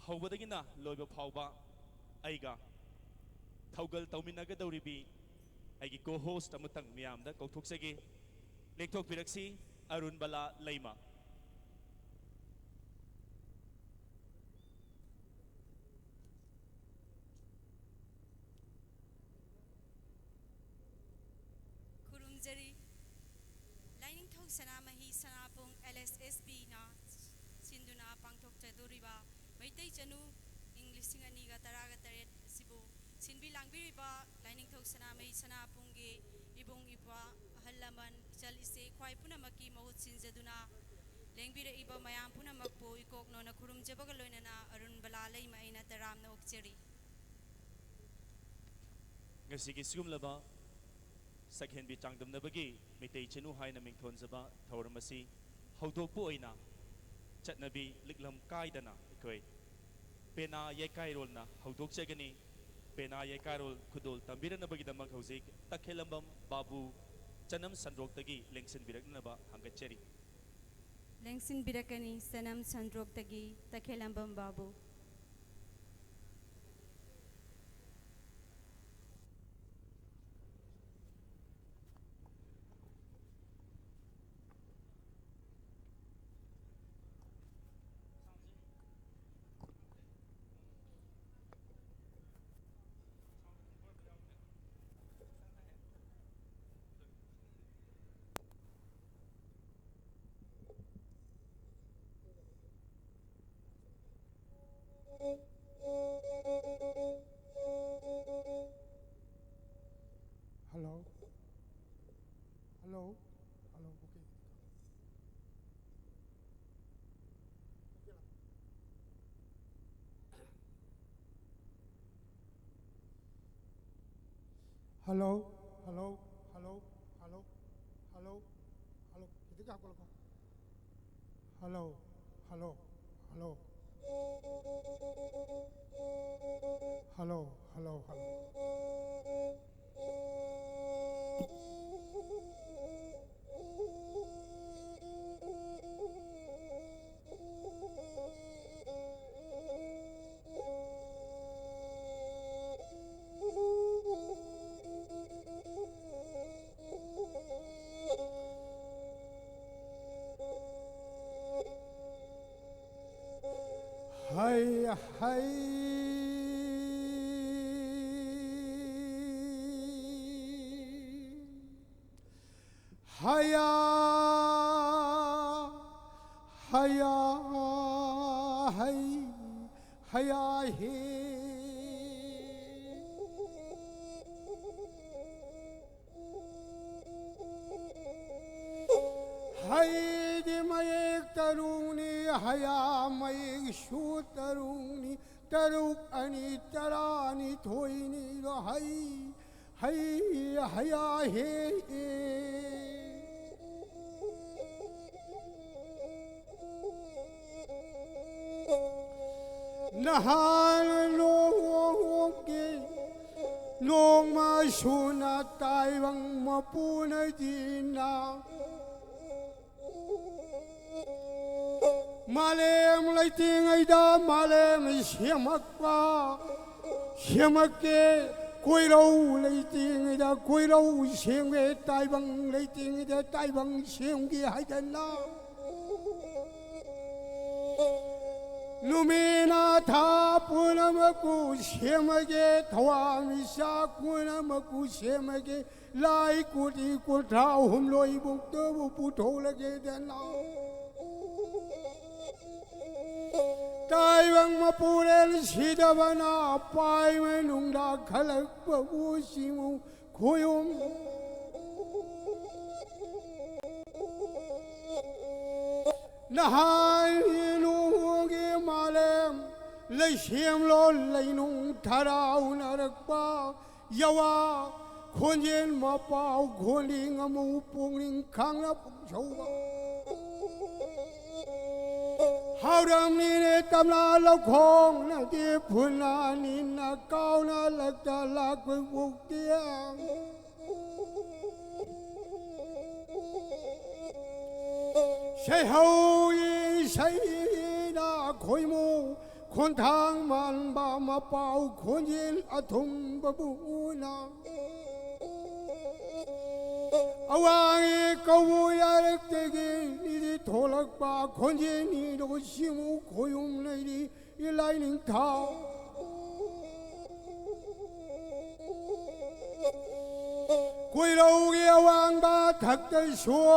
ꯍꯧꯕꯗꯒꯤꯅ ꯂꯣꯏꯕ ꯐꯥꯎꯕ ꯑꯩꯒ ꯊꯧꯒꯜ ꯇꯧꯃꯤꯟꯅꯒꯗꯧꯔꯤꯕꯤ ꯑꯩꯒꯤ ꯀꯣ ꯍꯣꯁꯠ ꯑꯃꯇꯪ ꯃꯤꯌꯥꯝꯗ ꯀꯧꯊꯣꯛꯆꯒꯦ ꯂꯦꯡꯊꯣꯛꯄꯤꯔꯛꯁꯤ ꯑꯔꯨꯟ ꯕꯂꯥ ꯂꯩꯃ ꯈꯨꯔꯨꯝꯖꯔꯤ ꯂꯥꯏꯅꯤꯡꯊꯧ ꯁꯅꯥꯃꯍꯤ ꯁꯅꯥꯄꯨꯡ LSSB ꯅ ꯁꯤꯟꯗꯨꯅ ꯄꯥꯡꯊꯣꯛꯆꯗꯣꯔꯤꯕ ꯃꯩꯇꯩ ꯆꯅꯨ ꯏꯪ 2018 ꯑꯁꯤꯕꯨ ꯁꯤꯟꯕꯤ ꯂꯥꯡꯕꯤꯔꯤꯕ ꯂꯥꯏꯅꯤꯡꯊꯧ ꯁꯅꯥꯃꯍꯤ ꯁꯅꯥꯄꯨꯡꯒꯤ ꯏꯕꯨꯡ ꯏꯄ꯭ꯋꯥ ꯑꯍꯜ ꯂꯃꯟ ꯏꯆꯜ ꯏꯆꯦ ꯈ꯭ꯋꯥꯏ ꯄꯨꯝꯅꯃꯛꯀꯤ ꯃꯍꯨꯠ ꯁꯤꯟꯖꯗꯨꯅ ꯂꯦꯡꯕꯤꯔꯛꯏꯕ ꯃꯌꯥꯝ ꯄꯨꯝꯅꯃꯛꯄꯨ ꯏꯀꯣꯛꯅꯣꯅ ꯈꯨꯔꯨꯝꯖꯕꯒ ꯂꯣꯏꯅꯅ ꯑꯔꯨꯟ ꯕꯂꯥ ꯂꯩꯃ ꯑꯩꯅ ꯇꯔꯥꯝꯅ ꯑꯣꯛꯆꯔꯤ ꯉꯁꯤꯒꯤ ꯁꯤꯒꯨꯝꯂꯕ ꯁꯛꯍꯦꯟꯕꯤ ꯆꯥꯡꯗꯝꯅꯕꯒꯤ ꯃꯩꯇꯩ ꯆꯅꯨ ꯍꯥꯏꯅ ꯃꯤꯡꯊꯣꯟꯖꯕ ꯊꯧꯔꯝ ꯑꯁꯤ ꯍꯧꯗꯣꯛꯄ ꯑꯣꯏꯅ ꯆꯠꯅꯕꯤ ꯂꯤꯛꯂꯝ ꯀꯥꯏꯗꯅ ꯑꯩꯈꯣꯏ ꯄꯦꯅꯥ ꯌꯩꯀꯥꯏꯔꯣꯜꯅ ꯍꯧꯗꯣꯛꯆꯒꯅꯤ ꯄꯦꯅꯥ ꯌꯩꯀꯥꯏꯔꯣꯜ ꯈꯨꯗꯣꯜ ꯇꯝꯕꯤꯔꯅꯕꯒꯤꯗꯃꯛ ꯍꯧꯖꯤꯛ ꯇꯈꯦꯜꯂꯝꯕꯝ ꯕꯥꯕꯨ ꯆꯅꯝ ꯁꯟꯗ꯭ꯔꯣꯛꯇꯒꯤ ꯂꯦꯡꯁꯤꯟꯕꯤꯔꯛꯅꯕ ꯍꯪꯒꯠꯆꯔꯤ ꯂꯦꯡꯁꯤꯟꯕꯤꯔꯛꯀꯅꯤ ꯆꯅꯝ ꯁꯟꯗ꯭ꯔꯣꯛꯇꯒꯤ ꯇꯈꯦꯜꯂꯝꯕꯝ ꯕꯥꯕꯨ Hello. Hello. Hello. Okay. Hello. Hello. Hello. Hello. Hello. Hello. Kita kah kalau kau? Hello. Hello. Hello. Hello. Hello. Hello. Hai hai Haya Haya Hai Haya He Hai di mayek taruni haya mayek shu taruni taruk ani tarani thoini lo hai hai haya he nahan lo ke long ma shuna tai bang ma puna jina Malem lighting aida malem siamakpa siamake koiro lighting aida koiro siamge taibang lighting aida taibang siamge haidana Numina tha punamaku siamage thawami sa punamaku siamage lai kuti kutrao humloi bukto puto lage dana Taibang mapurel sidabana pai menungda khalak babu simu khoyum Nahai nuge malem leishem lo leinung tharau narakpa yawa khonjen mapau kholing amu pungling khangna pungchauba Hauram ni ne tamla lo khong na ti phuna ni na kau na lak ta la koi buk tiang Say how ye say na khoi mu คนทางมันบ่ามาเป่าคนยินอทุมบบูนาอวางอีกวูยาเล็กเตกีนี่ที่ทอลักบ่าคนยินนี่ดูชิมูขยุมเลยดีอีไลนิ่งเท้าคุยเราเกี่ยววางบ่าทักได้ชัว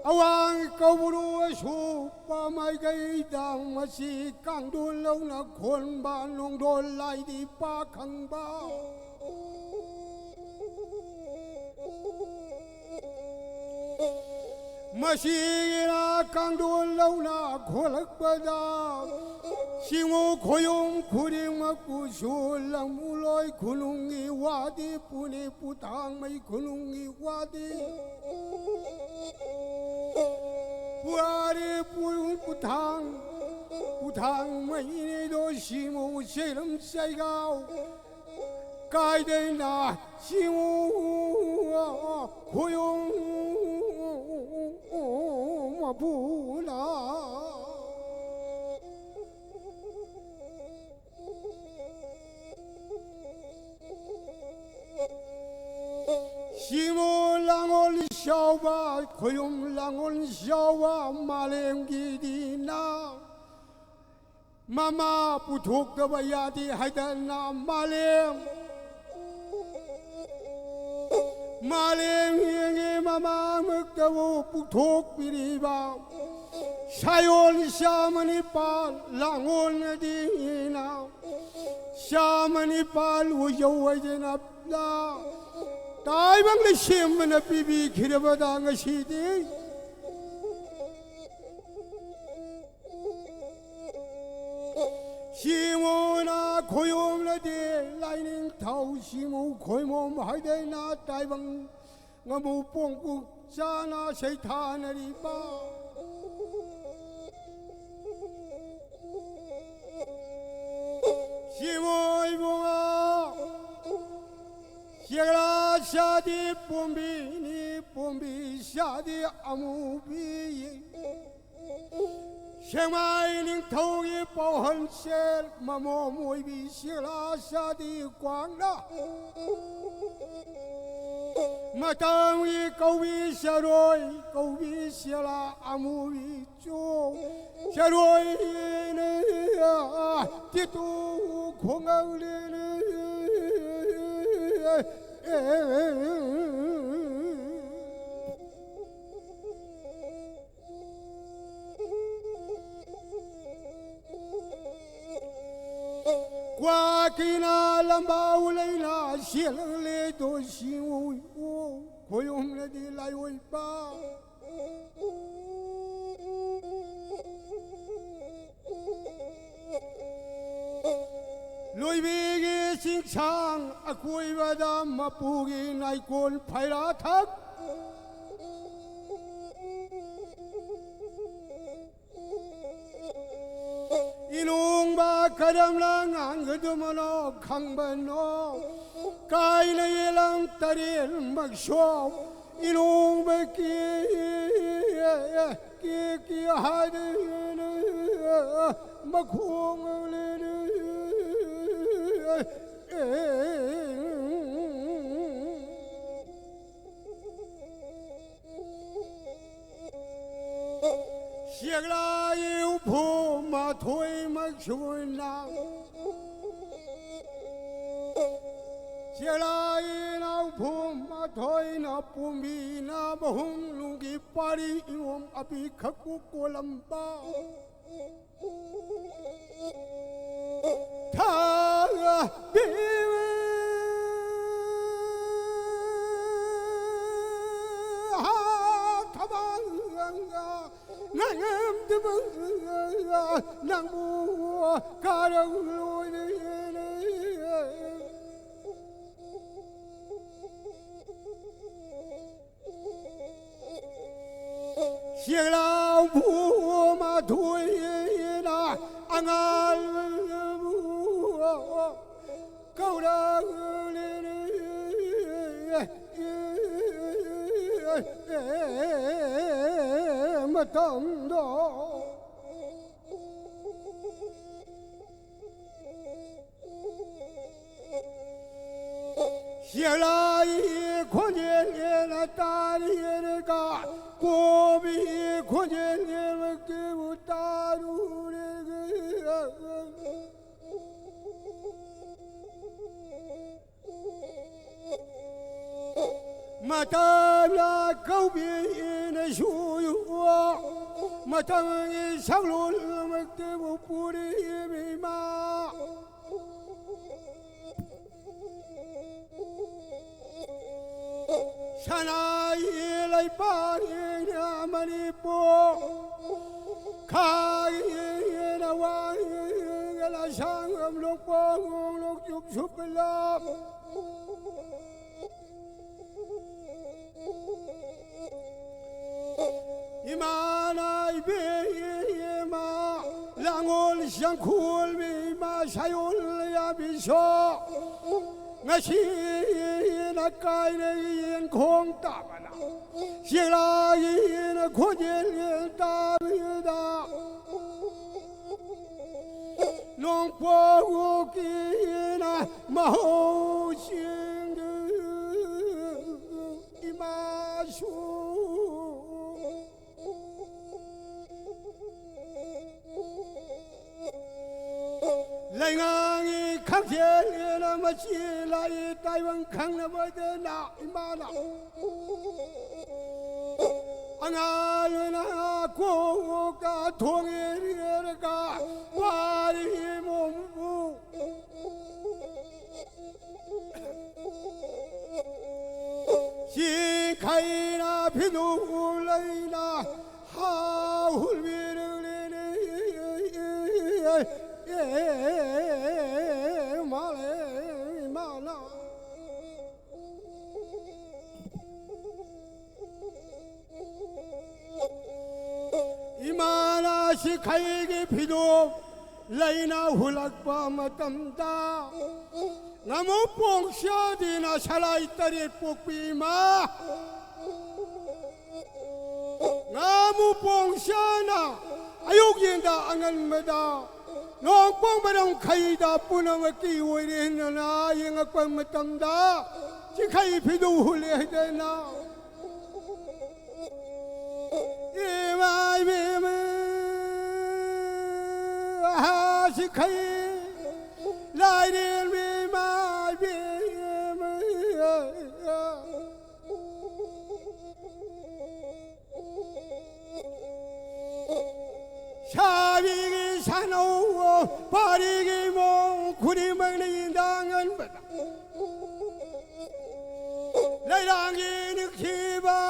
อวางก็บรู้ชูป่าไม้ไก่ดังมาสีกังดูแล้วนะคนบ้านลงโดนไล่ดีป่าขังบ้ามาสีนะกังดูแล้วนะคนลักบดาชิงโอขยมคุริมากุชูลังมุลอยคุลุงอีวาดีปุเนปุทางไม่คุลุงอีวาดีปุอารีปุทางไม่ได้โดนชิมูเชลัมใส่เกากายเดินนาชิมูขยมมาพูนาชิมูลังอลชาวบ้าขยมลังอลชาวบ้ามาเลงกีดีนามาปุถุกกบยาดีให้ดันนามาเลงเฮียงมามึกตะวูปุถุกปิริบาชายอลชามนิปาลลังอลดีนาชามนิปาลวุยาวเจนับลาตายบังเลยชิมมันปีบีคิดว่าดังชีดีชิมูนาขยมละดีไลนิ่งเท้าชิมูขยมให้ได้นาตายบังงมูปงปุจานาใช้ทานรีบ้าชิมูอีบังเชียร์ลาชาดีปุ่มบีนี่ปุ่มบีชาดีอามูบีเชียงใหม่นิ่งทวีปอหันเชลมาโมมวยบีเชียร์ลาชาดีกวางนะมาตังวีกวีเชียรอยกวีเชียร์ลาอามูบีโจเชียรอยเนี่ยที่ตูคงเอาเลยกว่ากินาลำบากเลยนะเสียงเลยตัวชิวขยมเลยดีไล่ไว้บ้าลุยบีกีสิงช่างอคุยบดามมาปูกีในคนไพราทักอีลุงบากระดมลางานกระดมนอขังบันนอกายในลำตะเรียนมักชอบอีลุงบกีหาดมักคงเลยเสียงลายผู้มาถอยมาช่วยนางเสียงลายนาผู้มาถอยนาปุ่มบีนาบหุงลุงกีปาริอิวมอภิขกุโกลัมบาท่าบีนางตะบังนางบัวการะลอยเสียงลาวบัวมาถวยนะอังอาบัวเขาดังมาต้องดอ写了一空间里那大的那个，过比空间里那给我大路那个。马达拉高比那树哟，马达那小路那给我不的没嘛。山那一来把你那么的波，看一那望一那山我们龙波龙就出不了。一马那一边一马，让我想哭一马，还有两边说。我是那盖那眼空大吧那，写了那空间里大不大，弄破我给那毛线的一马树。来俺一看见那么起来，台湾看那么的那一马那，俺那国家统一那个把你蒙古，新开那皮奴来那好比那马来马那，一马那是开个皮多，来那胡拉巴马当大，那么蹦下的那下来的人不比嘛，那么蹦下那，哎呦，人家俺们的。น้องป้องไปต้องใครดาปุ่นเอากี่วันเองนะยังก็ความมาทำดาที่ใครพิดูเลยได้นะเอ้ไม่ไม่ฮะที่ใครลายเดียนไม่ไม่ชาบีกิชาโนปาริกิโมคุริมังลีดังอันบัดไลดังกินึกชีบา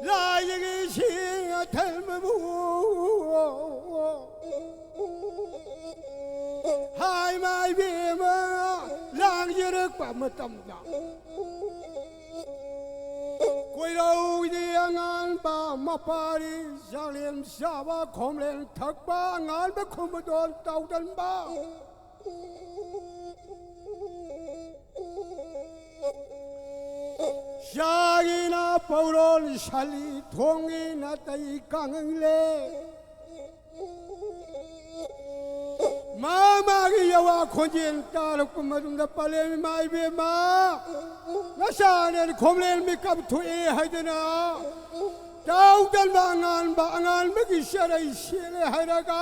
ลายกิชิงะทัลมบูหายไม่เบี้ยมาลางยิรึกปะมาตำดา为了的俺把马巴的项链下巴空连他把俺把空不断到人吧，下一那包罗沙里同一那带刚嘞。妈妈给要我看见大了，我们那把脸买别嘛，那啥呢？空脸没搞退还的呢？到等俺把俺没给下来下来还那个，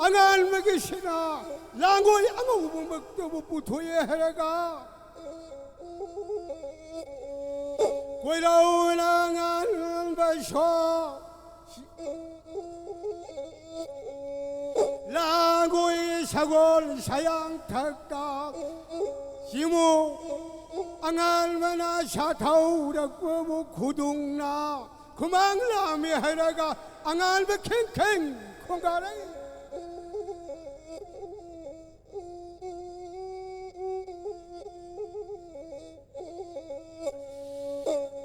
俺没给下那，让我俺没都不退还那个，回头那俺把说。라고의 사골 사양 탁탁 시무 앙알마나 샤타우라고 뭐 구둥나 그망라미 하라가 앙알베 캥캥 콩가래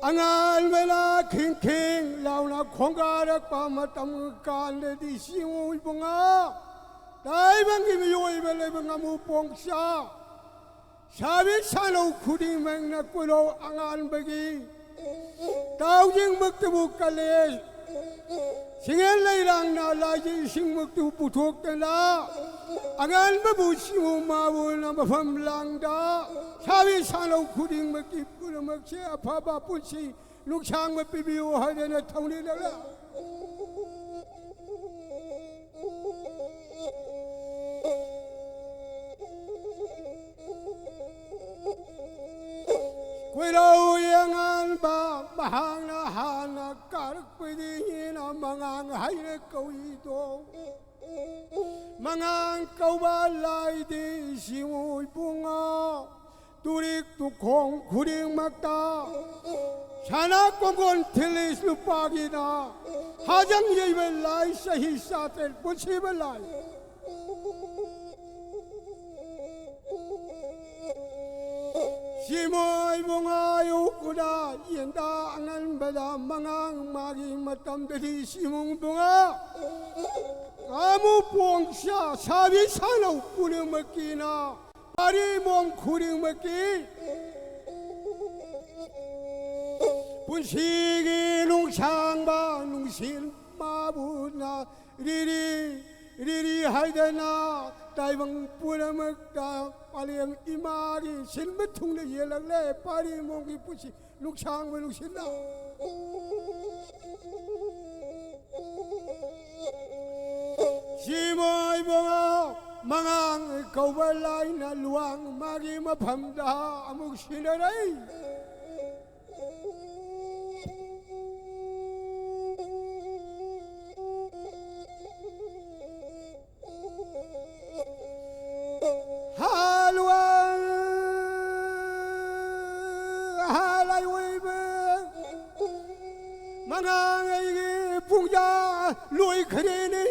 앙알마나 캥캥 라우나 콩가래 빠마땀 간데디 시무 이봉아 다이방 김이 요이벨레 방아무 봉샤 샤비 산호 쿠딩맹 나꾸로 앙안베기 다우징 먹드부 깔레 Singan lairang na lagi sing magtuputok na angan mabusimu mabu na mapamlang da sabi sanaw kuding magkipu na magsiya paba punsi luksang mapibiyo hada na taon nila Kuyaw yangan ba mahang na hanak karak pwede na mga hay na kawito mga kabalay di simoy bunga turik tukong kuring magta sana kong tilis lupagi na hajang yibelay sa hisatel posibalay Simoy bunga yukuda yenda angan bada mangang magi matam dari simong bunga kamu puang siya sabi sanaw kuning makina hari mong kuning maki punsigi nung sang ba nung sin mabuna riri haidana taibang pura magda paling imari sin betung na yelang le pari mong ipusi luksang mo luksin na Simoy mga kabalay na luwang magi mapamda amog sinaray mga pungya loy kare ne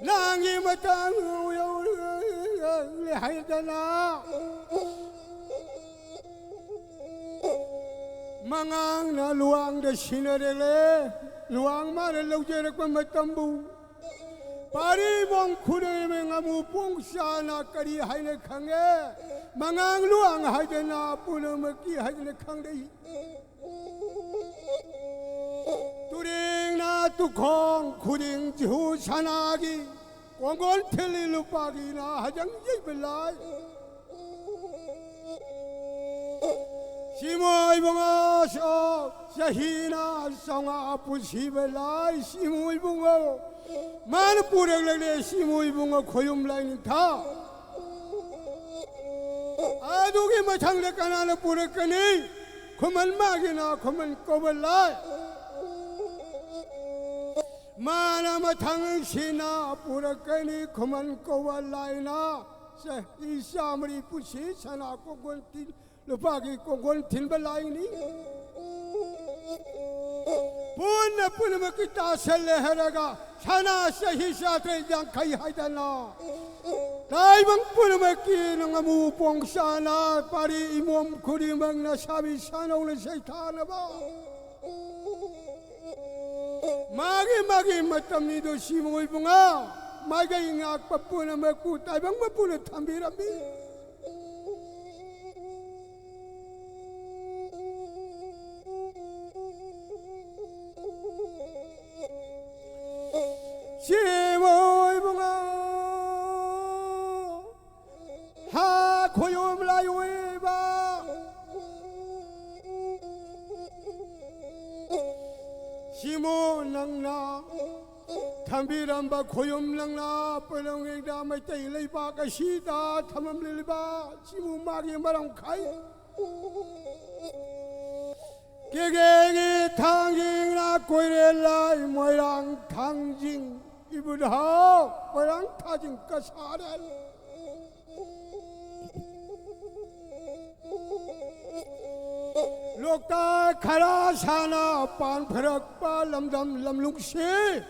langi matang yo le haydana mangang na luang de sinarele luang mare lojere ko matambu pari mong kure mengamu pungsa na kari haine khange mangang luang haidena punamaki haidena khangdei turing na tukong kuring jihu sanagi kongol theli lupagi na hajang yibelai simoy bunga so sahina sanga pusibelai simoy bunga man purag lagle simoy bunga khoyum lain tha adugi mathang le kanana pura kani khuman magina khuman kobalai mana mathang sina pura kani khuman kobalai na se isamri pusi sana kogon tin lupagi kogon tin balai ni pun makita seleheraga sana sahi sate yang kai haidana dai bang pun maki nangamu pong sana pari imom kurimang na sabi sana ule seitana ba magi matam ni do simoy bunga magi ngak papuna maku dai bang mapuna thambirambi Simoy bunga ha koyom layoy ba Simo nang na thambiram ba koyom nang na palong da mai tai lai ba ka sita thamam le ba simo magi marang khai Kege thang na koire lai moirang thang jing ibudha moirang thajing kasaren lokta khara sana pan pharak pa lamdam lamlung se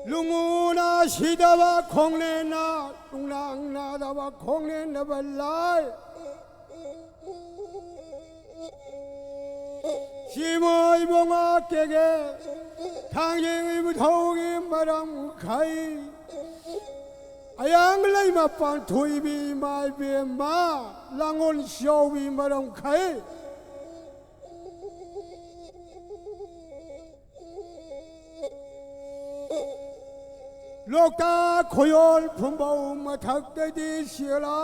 Lunguna sidaba kongne na tungnang na daba kongne na balay Simoy bunga kege tangjing ibuthogi maram khai အယံလိုက်မှာပန်ထွေပြီးမာပြေမာလငုံရှောပြီးမရုံခိုင်လောကခွယောဖုံဘောမထက်တဲ့ရှီလာ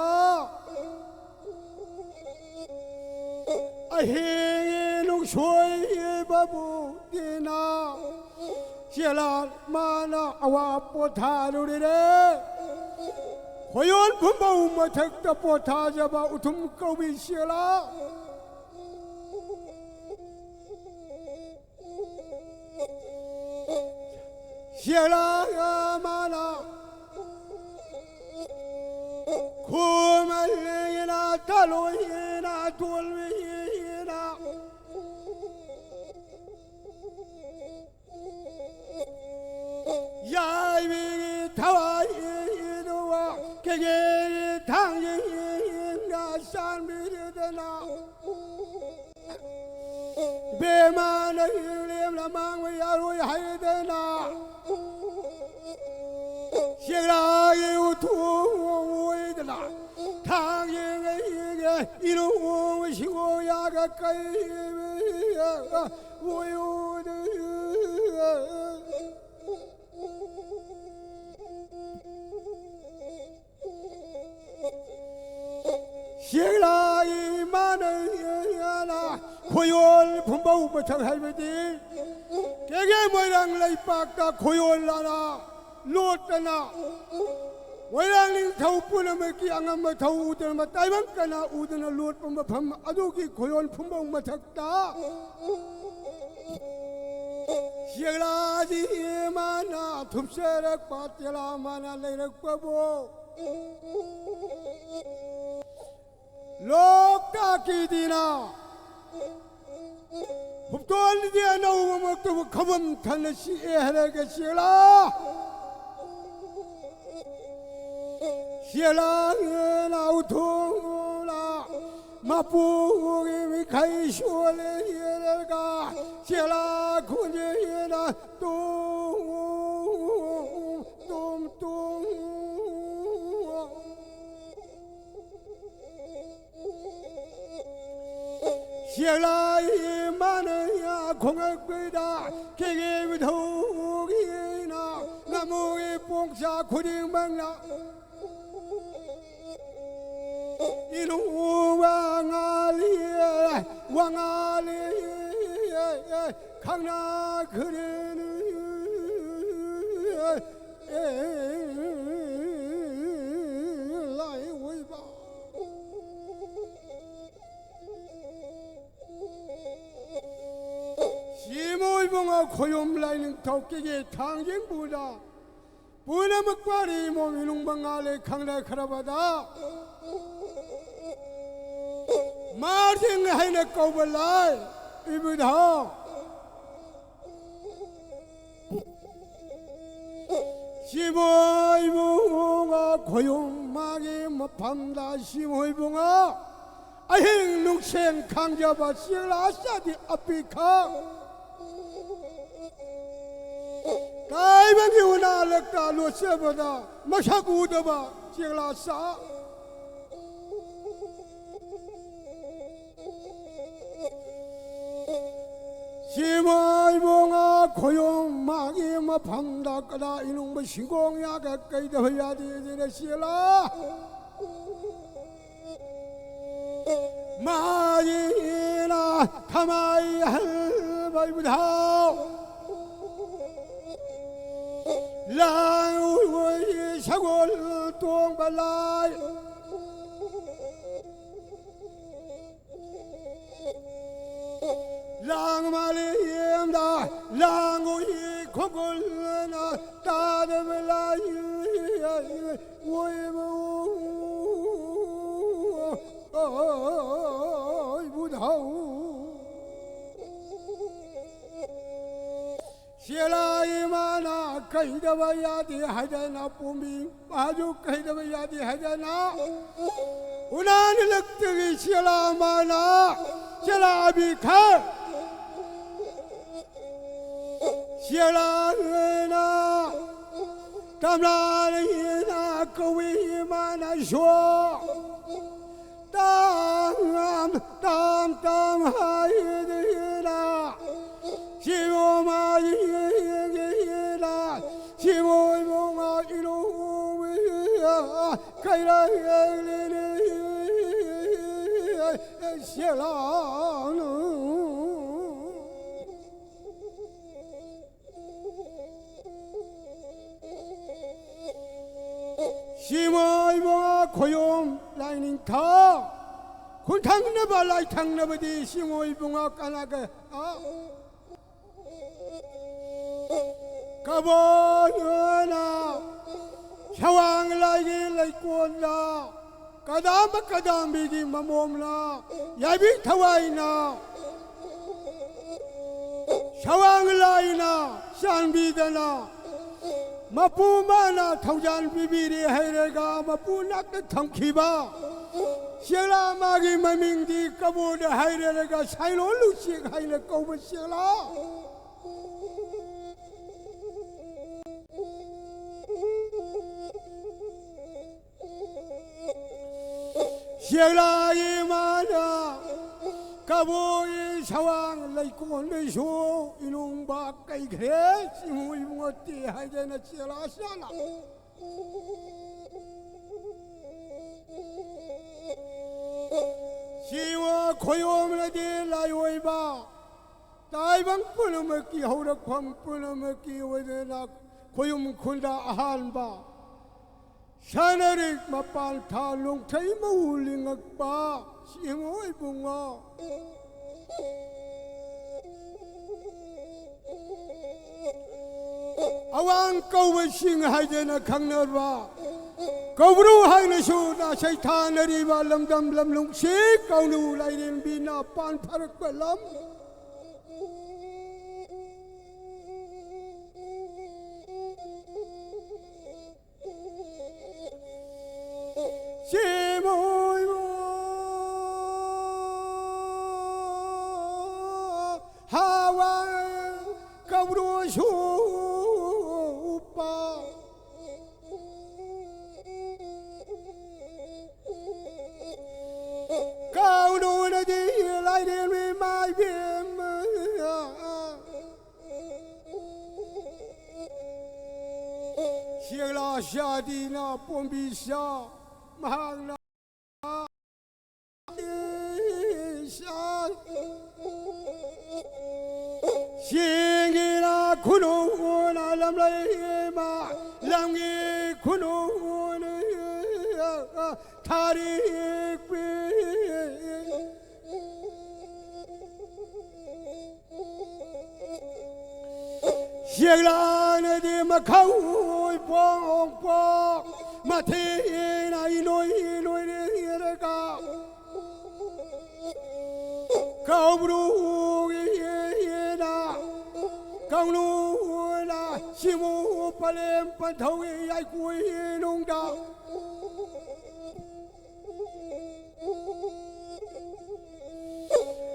အဟေလုံချွေဘဘူးဒီနာရှီလာမာနာအဝပေါ်ထားလို့တဲ့ခွယောဖုံဘောမထက်တဲ့ပေါ်ထားကြပါဥထုံကောပြီးရှီလာရှီလာမာနာခုမလေးနာတလို့ရနာတွလရနာယာဝီထာဝရတို့ကကေထန်းရင်ငါစံမီရနာဘေမာလေးလေးလမန်ဝရရဟိဒနာရှေရာယေဥထုဝေဒနာထာယေယေဤလိုရှိကိုရာကကေဝေယဒေရှေရာယေမနယာလာခွေယောဖုံဘောမချဟိုင်မတိကေကေမွေရံလိုက်ပါကခွေယောလာလာလောတနာဝေရလင်းထောပုနမကီအငမထောဥဒနမတိုင်ဝမ်ကနာဥဒနလောပမဖမ်အဒုကီခွယောဖုံဘောမထက်တာရှေလာဒီမာနာထုပ်ဆရပါတလာမာနာလေရပဘောလောကကီဒီနာဘုတော်လီဒီအနောမကဘခဗမ်ထနရှိအေဟရကရှေလာရှေလာနာဥထုလာမပူမိခိုင်ရှောလေရကရှေလာခွန်ရနာတုံရှေလာမနယာခုံကွေတာခေကေဝထုကိနာနမောေပုံချာခွဒီမင်္ဂလာဤလိုဝငါလီဝငါလီခန္ဓာခရနလိုက်ဝိပါရှီမွေဘုံခွယုံလိုက်ရင်ထောက်ကေထောင်ရင်ဘူတာဘူနမကွာရီမောမီလုံဘငါလေခံလေခရဘတာမာတင်ဟိုင်နကောဘလိုက်ဣဘဒါရှီမွေဘုံခွယုံမာကေမဖမ်ဒါရှီမွေဘုံအဟင်းလုံချင်ခံကြပါရှီလာရှာဒီအပိခါတိုင်းမကိဝနာလက်တာလို့ရှေ့ပဒါမရှကူတပါရှီလာစာရှီမွေဘုံခွယုံမာကေမဖမ်ဒါကဒါအင်းမရှိကောင်းရကကိတဖယာဒီရှီလာမာယေနာထမိုင်ဟ်ဘိုင်ဘဒါလာဝေရှဂောတုံဘလိုက်လာငမလေးယမ်ဒါလာငိုယေခောကောနာတာဒမလာယေဝေဘောဘူဒါရှေလာယမနာခိဒဝယာတိဟဒနာပုံဘီပါဂျုခိဒဝယာတိဟဒနာဥနာနလက်တိရှေလာမနာရှေလာဘီခါရှေလာနာကမလာယေနာ kawi mana sho tam tam tam hai na Shivo ma na Shivo ma ilo kai ra xia la Shimoi bunga koyom lining tha kun thang na ba lai thang na ba di shimoi bunga kana ka kabo na shawang lai gi lai kon na kadam bi gi mamom na yai bi thawai na shawang lai na shan bi da na Mapu mana thaujan bibiri hairega mapu nak thamkhiba Shela magi maming di kabod hairega sailo lusi haile koba shela Shela imana Kaboi sawang lai kon le sho inung ba kai khe simui ngoti hai de na chela sala Siwa khoyom la de lai oi ba tai bang punam ki hora khom punam ki oi de na khoyom khunda ahan ba Shanarik mapan tha lung thai mau lingak ba Simoi bunga Awang kau sing hai de na khang na ba Kau bru hai na su na sai tha na ri ba lam dam lam lung si kau nu lai rin bi na pan pharak ba lam Simoi Hawa kau bru su pa Kau nu na di lai rin mi mai bim Siang la sha di na pom bi sha mahang na Singina kuno na lam lai ma lam gi kuno na tarik pi Siang la na di ma khau pong pong ma thi na inoi re ka Kau bru Kau nu na simu palem panthau ai kui nung da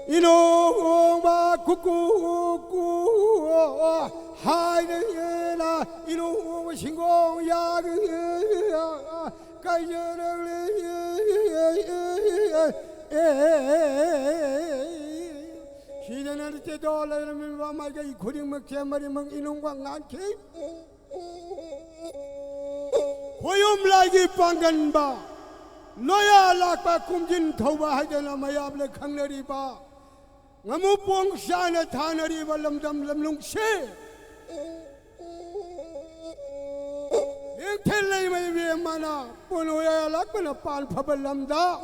Ino ba kuku ku hai na ino singong ya kai je Khi đến đây chế độ là mình vào mai cái khối điện mực xem mà đi mừng inung quang ngàn khí khối lại cái pangan ba loya lạc ba kum jin thâu ba hay là mày áp lại khang nari ba ngamu buông sa na tha nari ba lam dam lam lung se Những thế này mày về mà na buồn loya lạc ba na pan phá ba lam da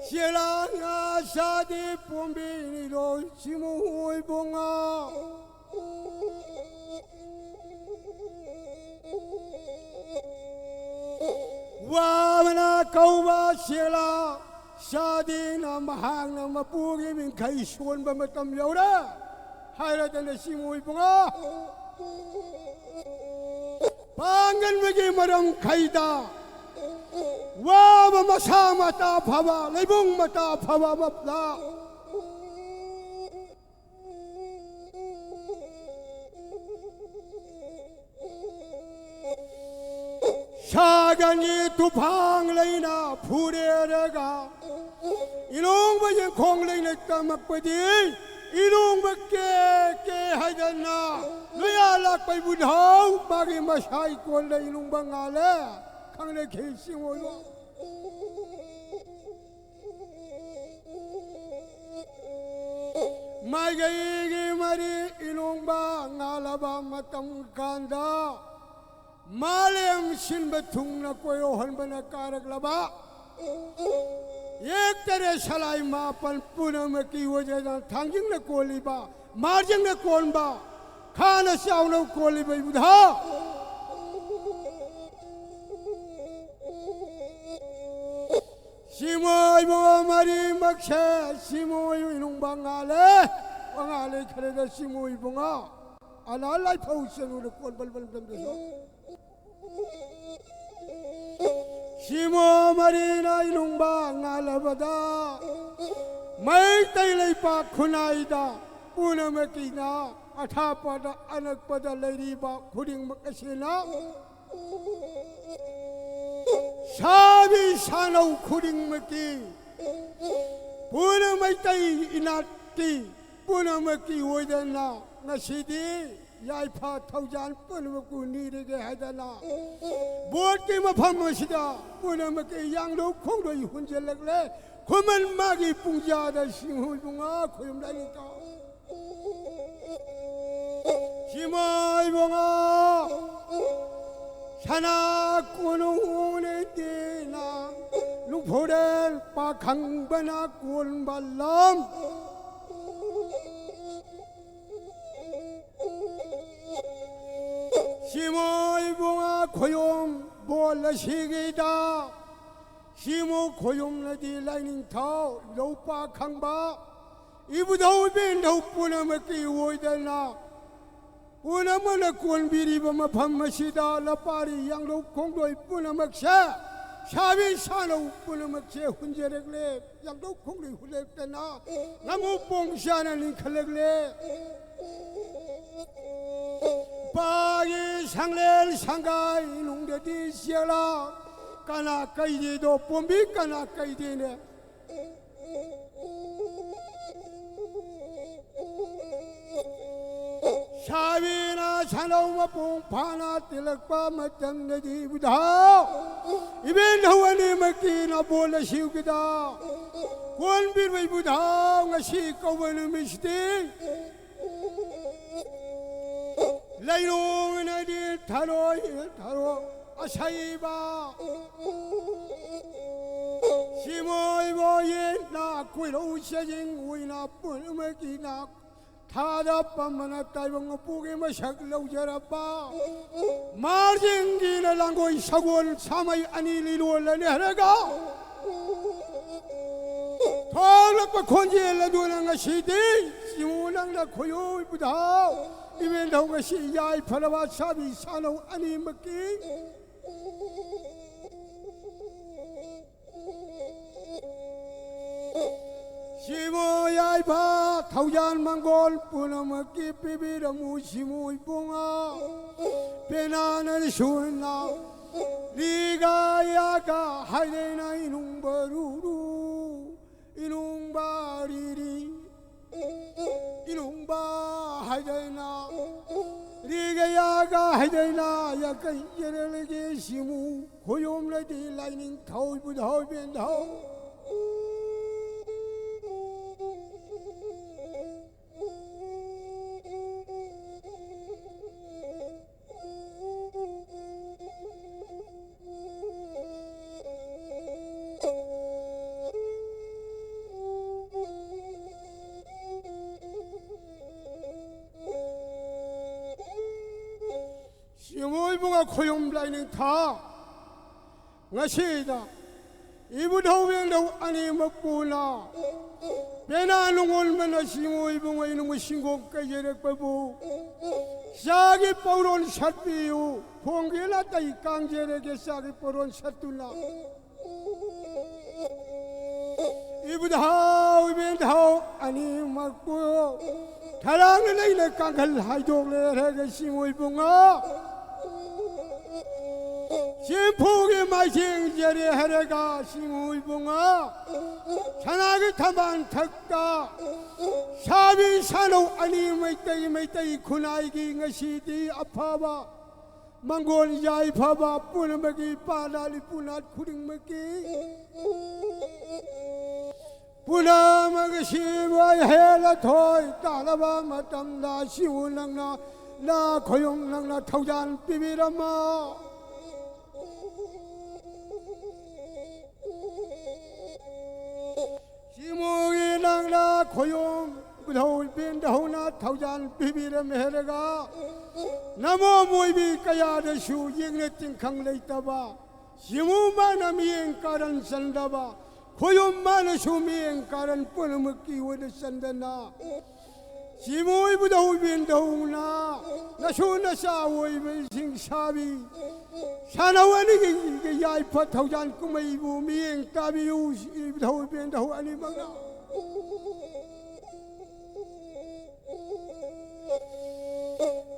Shela nga sa di pombi ni lo simui bunga Wa mana kau ba shela sa di na mahang na mapugi min kai suan ba matam yaw da Hai ra na simui bunga Pangan magi marang kai da Wa masa mata phaba leibung mata phaba mapla 사간이 두방 레이나 부레라가 이놈 버진 콩 레이나 까막버디 이놈 밖에 하잖아 너야 락바이 부다우 마기 마샤이 꼴레 이놈 방알레 강내 개싱오요 마이게이기 말이 이놈 방알아바 마땅 간다 말렘 신베퉁나 꼬요 헌바나 까락라바 एकतरे सलाई मापन पुनः में की वजह से थांगिंग ने कोली बा margin ने कौन बा खाना साउनो कोली बा बुधा सिमोय बोमारी मक्षे सिमोय इनुं बंगाले खरे द सिमोय बोंगा अला लाई फौसन उ कोल बल बल दम दो Simo marina inumba ngalabada Mai tailay pa kunaida Una makina Athapada anak pada layriba Kuding makasina Sabi sanaw kuding maki Puna may tay inati Puna maki wadana Nasidi Yai pa taujan puna makuni rige hadana Bot ke maphamasida puna maki yang lo khong do hunje lagle Kuman magi pungja da singhu bunga khuyum dai ka Simai bunga Sana kunung ne dina Lu phorel pa khang bana kun balam Simo bunga koyom bola sigida Simo koyom na di lining tao lopa khangba Ibudaw bin daw puna makiwoy na Puna mana kun biri ba maphamasida lapari yang lo kongdoy puna maksha Sabi sanaw puna maksha hunjeregle yang lo kongdoy hulek na Namu pongsya na linkalegle Pagi sanglel sanggai nungdedi siala kana kaidi do pombi kana kaidi ne Sabina sanaw mapung pana tilakpa matang nadi budaw Ibin hawani makina bola siw kita Kuan birway budaw nga si kawan misting Laylong na di taro asaiba Simoy boyin na kuilo siyajing uwi na punumaki na Tada pa manatay mga pugi masaglaw jarapa Marjing ginalangoy sagol samay anililuwa ni haraga Tolak pa konjela doon nga sidi Simulang na kuyo ibudaw Ibin daw nga si Yai Palawat sabi sanaw ani maki Simo Yai Pa Taujan Manggol Puna maki pibiramu Simo ibunga Penanan suna Liga yaka Haide na inung baruru Inung bariri Inung ba haidana Rigayaga haidana Yakai yerelege simu Koyom ladi lining tau budhaw bendhaw Simoy koyom lining ta Ngasida Ibudaw daw ani mapuna Penanungol man na simoy bunga inong singog kayerek pabu Sagi pauron satpiyo Ponggila tay kang jereke sagi pauron satuna Ibudaw ani mapuyo Tarang na kangkal haydog le rege simoy bunga 심포기 마신 자리 하래가 시무이봉아 자나기 타만 탁다 샤비 사노 아니 메이따이 쿠나이기 ngasi디 아파바 망골 야이 파바 뿌르메기 빠라리 뿌낫 쿠링메기 뿌나마기 시바이 헤라 토이 따라바 마tam다 시우낭나 나 고용낭나 타우잔 비비라마 시무기 낭나 고용 부더울 빈다우나 타우잔 비비람 헤라가 나모 모이비 까야르슈 잉레팅 강레이따바 시무마나 미행가란 산다바 고용마나 슈미행가란 뿌르먹기 원을 산다나 시무이 부더울 빈다우나 나쇼나 사오이 싱사비 사나와니 야이파 타우잔 꾸메이부 미행가비우 부더울 빈다우 아니마가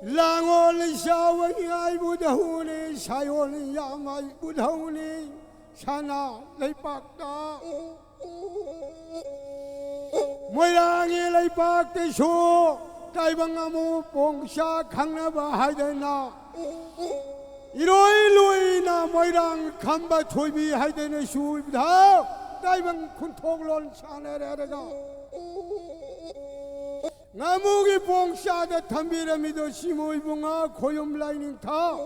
랑올 샤원이 아이부다우니 사요니 야마이 부다우니 사나 레이박다 모양이 레이박대쇼 따이방아무 봉샤 강나바 하이데나 이로이로이나 모이랑 감바 조이비 하이데나 슈이부다 따이방 쿤톡론 사네레레가 나무기 봉샤다 탐비라미도 시모이봉아 고염 라이닝 타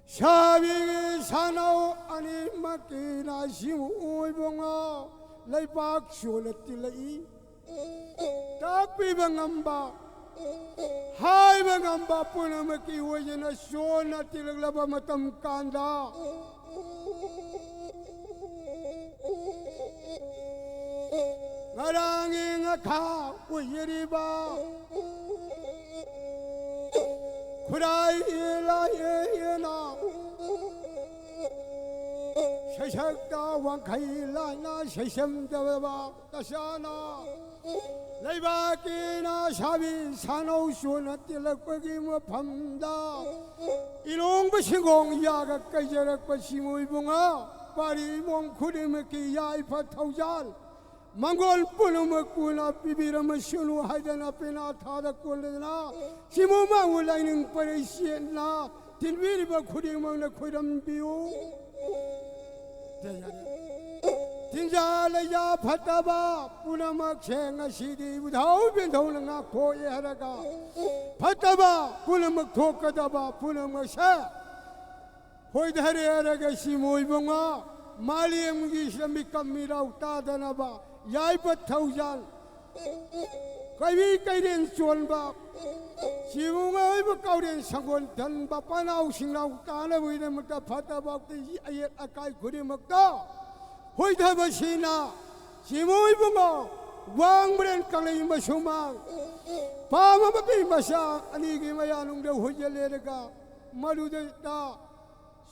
샤비기 사나오 아니 마키나 시모이봉아 라이박 쇼레틸라이 딱비방암바 하이방암바 뿌나마키 오이나 쇼나 틸라바 마탐 칸다 나랑이 나가 우이리바 쿠라이라예나 샤샥다 왕카이라나 샤샴다바 다샤나 레이바키나 샤비 사노쇼나 틸락바기 마팜다 이롱바 신공 야가 까이자락바 시모이봉아 파리몽 쿠리메키 야이파 타우잔 망골 뿌르먹구나 비비라마 슈루 하이다나 페나 타다 꼴레나 시모마 울라이닝 파레시엔나 딜비리바 쿠리먹나 쿠이람 비오 딘자라야 파타바 뿌나마 쳔가 시디 부다우 빈도나가 고예하라가 파타바 뿌나마 토카다바 뿌나마 샤 호이다레라가 시모이봉아 말리엠기 시람비kam미라우 따다나바 야이파 타우잔 가위 가이렌 존바 시웅아 어이바 가우렌 상곤 단바 빠나우 싱라우 까나 보이네 먹다 파타박데 아예 아까이 그리 먹다 호이다바 시나 시모이봉아 왕브렌 강레이 마쇼망 파마바비 마샤 아니기 마야농데 호젤레르가 마루데다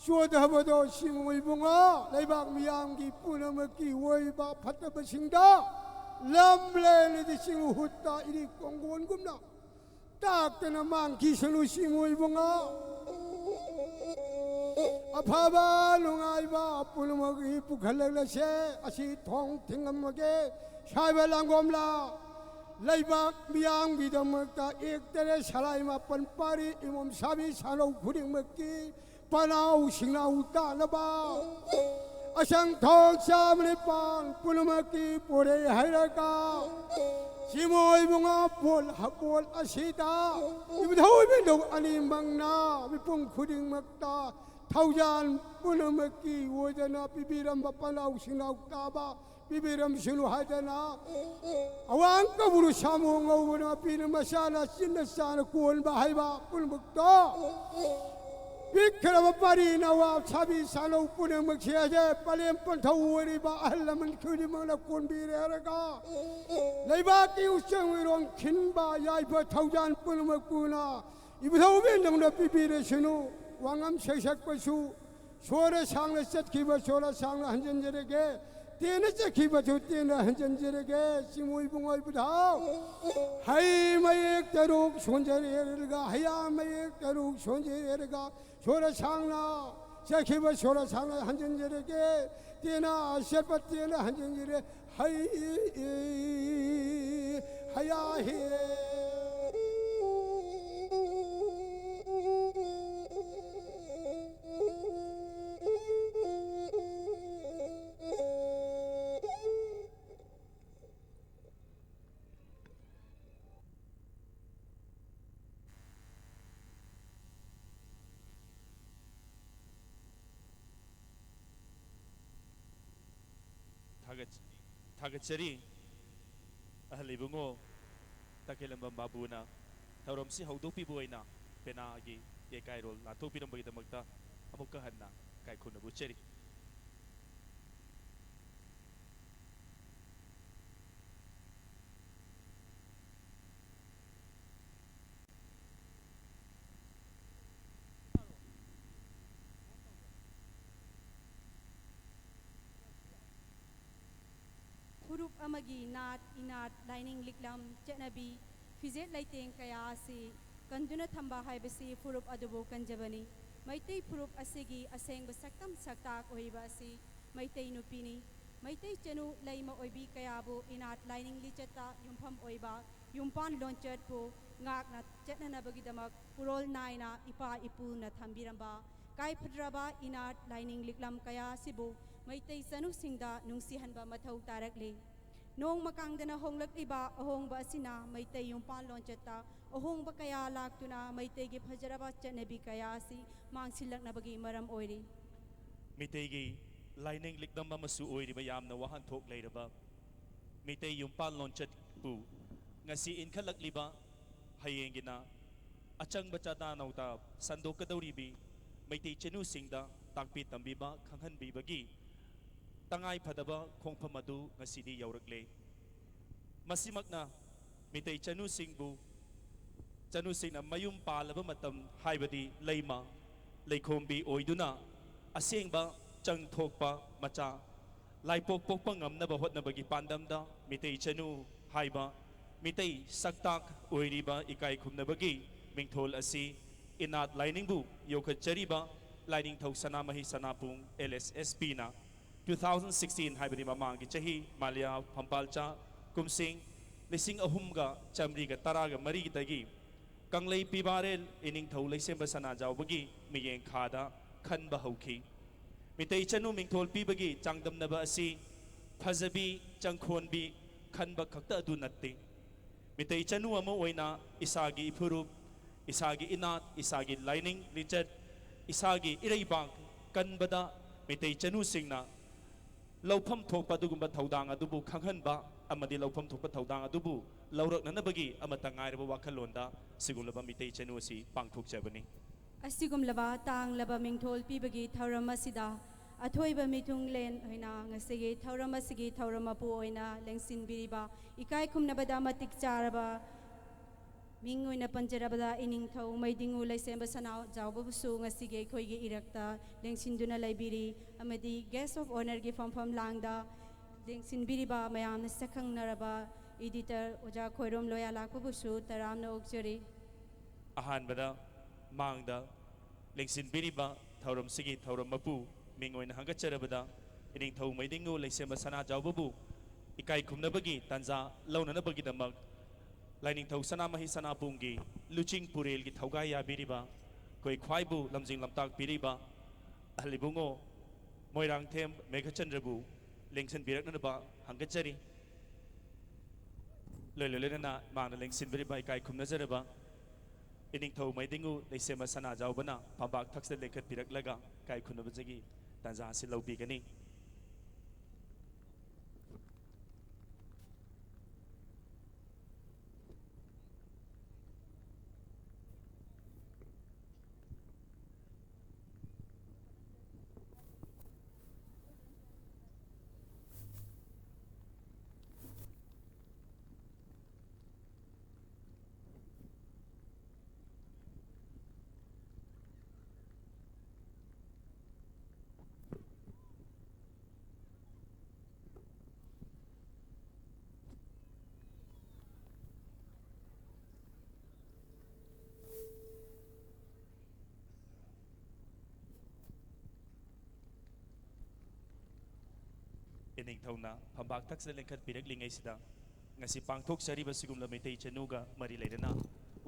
쇼다바도 시모이봉아 레이박 미양기 뿌나먹기 워이바 파타바싱다 람레르디 싱우 후따 이리 공고원금나 딱때나 망기 슬루 시모이봉아 아파바 롱아이바 뿌나먹기 뿌칼레라세 아시 통팅암먹게 샤벨랑곰라 레이박 미양기 더먹다 익테레 사라이마 뻔빠리 이몸 사비 사노 구링먹기 Panau singau tanaba asang thong samne pan pulmaki pure hairaka simoy bunga pol hapol asita ibthoi bendong ani mangna bipung khuding makta thaujan pulmaki wojana pibiram panau singau taba pibiram silu hajana awang kaburu samu ngawna pin masana sinasana kuon bahaiba pulmakta Bikram pari nawa sabi salo pune makhiaje palem panthawari ba ahlaman khudi mangla kon bi rega leiba ki usang wirong khinba yai ba thaujan pun makuna ibthau ben dangna pipi re sinu wangam sesak pasu sore sangla set ki ba sora sangla hanjen jerege तेन चखी बचो तेन हंजर के सिमुई बुंगल बुधाओ हाय मयेक तरुक सोंजरेरगा हया मयेक तरुक सोंजरेरगा छोरा सांगना चखी बच छोरा सांगना हंजर के तेना शेरपत तेना हंजर हाय हया हे थागतचरी अहलिबुंगो ताकेलंबम बाबूना थौरमसी हौदोपीबु ओइना पेनागी ये कायरोल नाथोपिरमबगीदमक्ता अमुक्का हन्ना कायखुनबु चेरी ꯐꯨꯔꯨꯞ ꯑꯃꯒꯤ ꯅꯥꯠ ꯏꯅꯥꯠ ꯂꯥꯏꯅꯤꯡ ꯂꯤꯛꯂꯝ ꯆꯠꯅꯕꯤ ꯐꯤꯖꯦꯠ ꯂꯩꯇꯦꯡ ꯀꯌꯥ ꯑꯁꯤ ꯀꯟꯗꯨꯅ ꯊꯝꯕ ꯍꯥꯏꯕꯁꯤ ꯐꯨꯔꯨꯞ ꯑꯗꯨꯕꯨ ꯀꯟꯖꯕꯅꯤ ꯃꯩꯇꯩ ꯐꯨꯔꯨꯞ ꯑꯁꯤꯒꯤ ꯑꯁꯦꯡꯕ ꯁꯛꯇꯝ ꯁꯛꯇꯥꯛ ꯑꯣꯏꯕ ꯑꯁꯤ ꯃꯩꯇꯩ ꯅꯨꯄꯤꯅꯤ ꯃꯩꯇꯩ ꯆꯅꯨ ꯂꯩꯃ ꯑꯣꯏꯕꯤ ꯀꯌꯥꯕꯨ ꯏꯅꯥꯠ ꯂꯥꯏꯅꯤꯡ ꯂꯤꯆꯠꯇ ꯌꯨꯝꯐꯝ ꯑꯣꯏꯕ ꯌꯨꯝꯄꯥꯟ ꯂꯣꯟꯆꯠꯄꯨ ꯉꯥꯛꯅ ꯆꯠꯅꯅꯕꯒꯤꯗꯃꯛ ꯄꯨꯔꯣꯜ ꯅꯥꯏꯅ ꯏꯄꯥ ꯏꯄꯨꯅ ꯊꯝꯕꯤꯔꯝꯕ ꯀꯥꯏꯐꯗ꯭ꯔꯕ ꯏꯅꯥꯠ ꯂꯥꯏꯅꯤꯡ ꯂꯤꯛꯂꯝ ꯀꯌꯥ ꯑꯁꯤꯕꯨ ꯃꯩꯇꯩ ꯆꯅꯨꯁꯤꯡꯗ ꯅꯨꯡꯁꯤꯍꯟꯕ ꯃꯊꯧ ꯇꯥꯔꯛꯂꯤ ꯅꯣꯡꯃ ꯀꯥꯡꯗꯅ ꯍꯣꯡꯂꯛꯂꯤꯕ ꯑꯍꯣꯡꯕ ꯑꯁꯤꯅ ꯃꯩꯇꯩ ꯌꯨꯝꯄꯥꯟ ꯂꯣꯟꯆꯠꯇ ꯑꯍꯣꯡꯕ ꯀꯌꯥ ꯂꯥꯛꯇꯨꯅ ꯃꯩꯇꯩꯒꯤ ꯐꯖꯔꯕ ꯆꯠꯅꯕꯤ ꯀꯌꯥ ꯑꯁꯤ ꯃꯥꯡꯁꯤꯜꯂꯛꯅꯕꯒꯤ ꯃꯔꯝ ꯑꯣꯏꯔꯤ ꯃꯤꯇꯩꯒꯤ ꯂꯥꯏꯅꯤꯡ ꯂꯤꯛꯂꯝ ꯑꯃꯁꯨ ꯑꯣꯏꯔꯤꯕ ꯌꯥꯝꯅ ꯋꯥꯍꯟꯊꯣꯛ ꯂꯩꯔꯕ ꯃꯤꯇꯩ ꯌꯨꯝꯄꯥꯟ ꯂꯣꯟꯆꯠꯄꯨ ꯉꯁꯤ ꯏꯟꯈꯠꯂꯛꯂꯤꯕ ꯍꯌꯦꯡꯒꯤꯅ ꯑꯆꯪꯕ ꯆꯥꯗꯥ-ꯅꯧꯗꯥ ꯁꯟꯗꯣꯛꯀꯗꯧꯔꯤꯕꯤ ꯃꯩꯇꯩ ꯆꯅꯨꯁꯤꯡꯗ ꯇꯥꯛꯄꯤ ꯇꯝꯕꯤꯕ ꯈꯪꯍꯟꯕꯤꯕꯒꯤ ꯇꯉꯥꯏ ꯐꯗꯕ ꯈꯣꯡꯐꯝ ꯑꯗꯨ ꯉꯁꯤꯗꯤ ꯌꯧꯔꯛꯂꯦ ꯃꯁꯤꯃꯛꯅ ꯃꯤꯇꯩ ꯆꯅꯨꯁꯤꯡꯅ ꯃꯌꯨꯝ ꯄꯥꯜꯂꯕ ꯃꯇꯝ ꯍꯥꯏꯕꯗꯤ ꯂꯩꯃ ꯂꯩꯈꯣꯝꯕꯤ ꯑꯣꯏꯗꯨꯅ ꯑꯁꯦꯡꯕ ꯆꯪꯊꯣꯛꯄ ꯃꯆꯥ ꯂꯥꯏꯄꯣꯛ ꯄꯣꯛꯄ ꯉꯝꯅꯕ ꯍꯣꯠꯅꯕꯒꯤ ꯄꯥꯟꯗꯝꯗ ꯃꯤꯇꯩ ꯆꯅꯨ ꯍꯥꯏꯕ ꯃꯤꯇꯩ ꯁꯛꯇꯥꯛ ꯑꯣꯏꯔꯤꯕ ꯏꯀꯥꯏ ꯈꯨꯝꯅꯕꯒꯤ ꯃꯤꯡꯊꯣꯜ ꯑꯁꯤ ꯏꯅꯥꯠ ꯂꯥꯏꯅꯤꯡꯕꯨ ꯌꯣꯛꯈꯠꯆꯔꯤꯕ ꯂꯥꯏꯅꯤꯡꯊꯧ ꯁꯅꯥꯃꯍꯤ ꯁꯅꯥꯄꯨꯡ LSSPꯅ 2016 하이브리 마망기 자히 말리아 팜팔자 kumsing 3,300 marigitagi kanglei pibarel ining thau leisemba sana jawbagi miyeng khada khanba hauki mitei chanu mingthol pibagi changdamnaba asi phajabi changkhonbi khanba khakta adu natte mitei chanu ama oina isagi ifurup isagi inat isagi lining lichat isagi ireibang kanbada mitei chanu singna laupham thokpa dugumba thaudang adubu khanghanba amadi laupham thokpa thaudang adubu lauraknanabagi amata ngairaba wakhalonda sigulaba mitei chanu asi pangthokjabani asigumlaba tanglaba mingthol pibagi thauram asida athoiba mitunglen hoina ngasigi thauram asigi thauram apu oina lengsin biriba ikai khumnabada matik charaba mingoina panjarabada ining thau maidingu laisemba sanau jawbabusu ngasigi khoigi irakta lengsinduna laibiri amadi guest of honor gi famfam langda lengsin biriba mayamna sakhang naraba editor oja khoirom loya lakbusu taramna okjari ahanbada mangda lengsin biriba thauram sigi thauram mapu mingoina hangacharabada ining thau maidingu laisemba sana jawbabu ikai khumnabagi tanja launanabagi damak Lining thau sanamahi sanapunggi luching purel gi thaugai ya biriba koi khwaibu lamjing lamtak biriba alibungo moirang them megachandrabu lengsen birakna ba hangachari lololena mangna lengsin biriba kai khumna jaraba ining thau maidingu leisema sana jawbana pambak thakse lekhat biraklaga kai khunabajagi tanja si lobigani ꯏꯅꯤꯡꯊꯧꯅ ꯐꯝꯕꯥꯛ ꯊꯛꯁꯤꯗ ꯂꯦꯡꯈꯠꯄꯤꯔꯛꯂꯤꯉꯩꯁꯤꯗ ngasi ꯄꯥꯡꯊꯣꯛꯆꯔꯤꯕ ꯁꯤꯒꯨꯝꯂꯕ Meitei ꯆꯅꯨꯒ ꯃꯔꯤ ꯂꯩꯅꯅ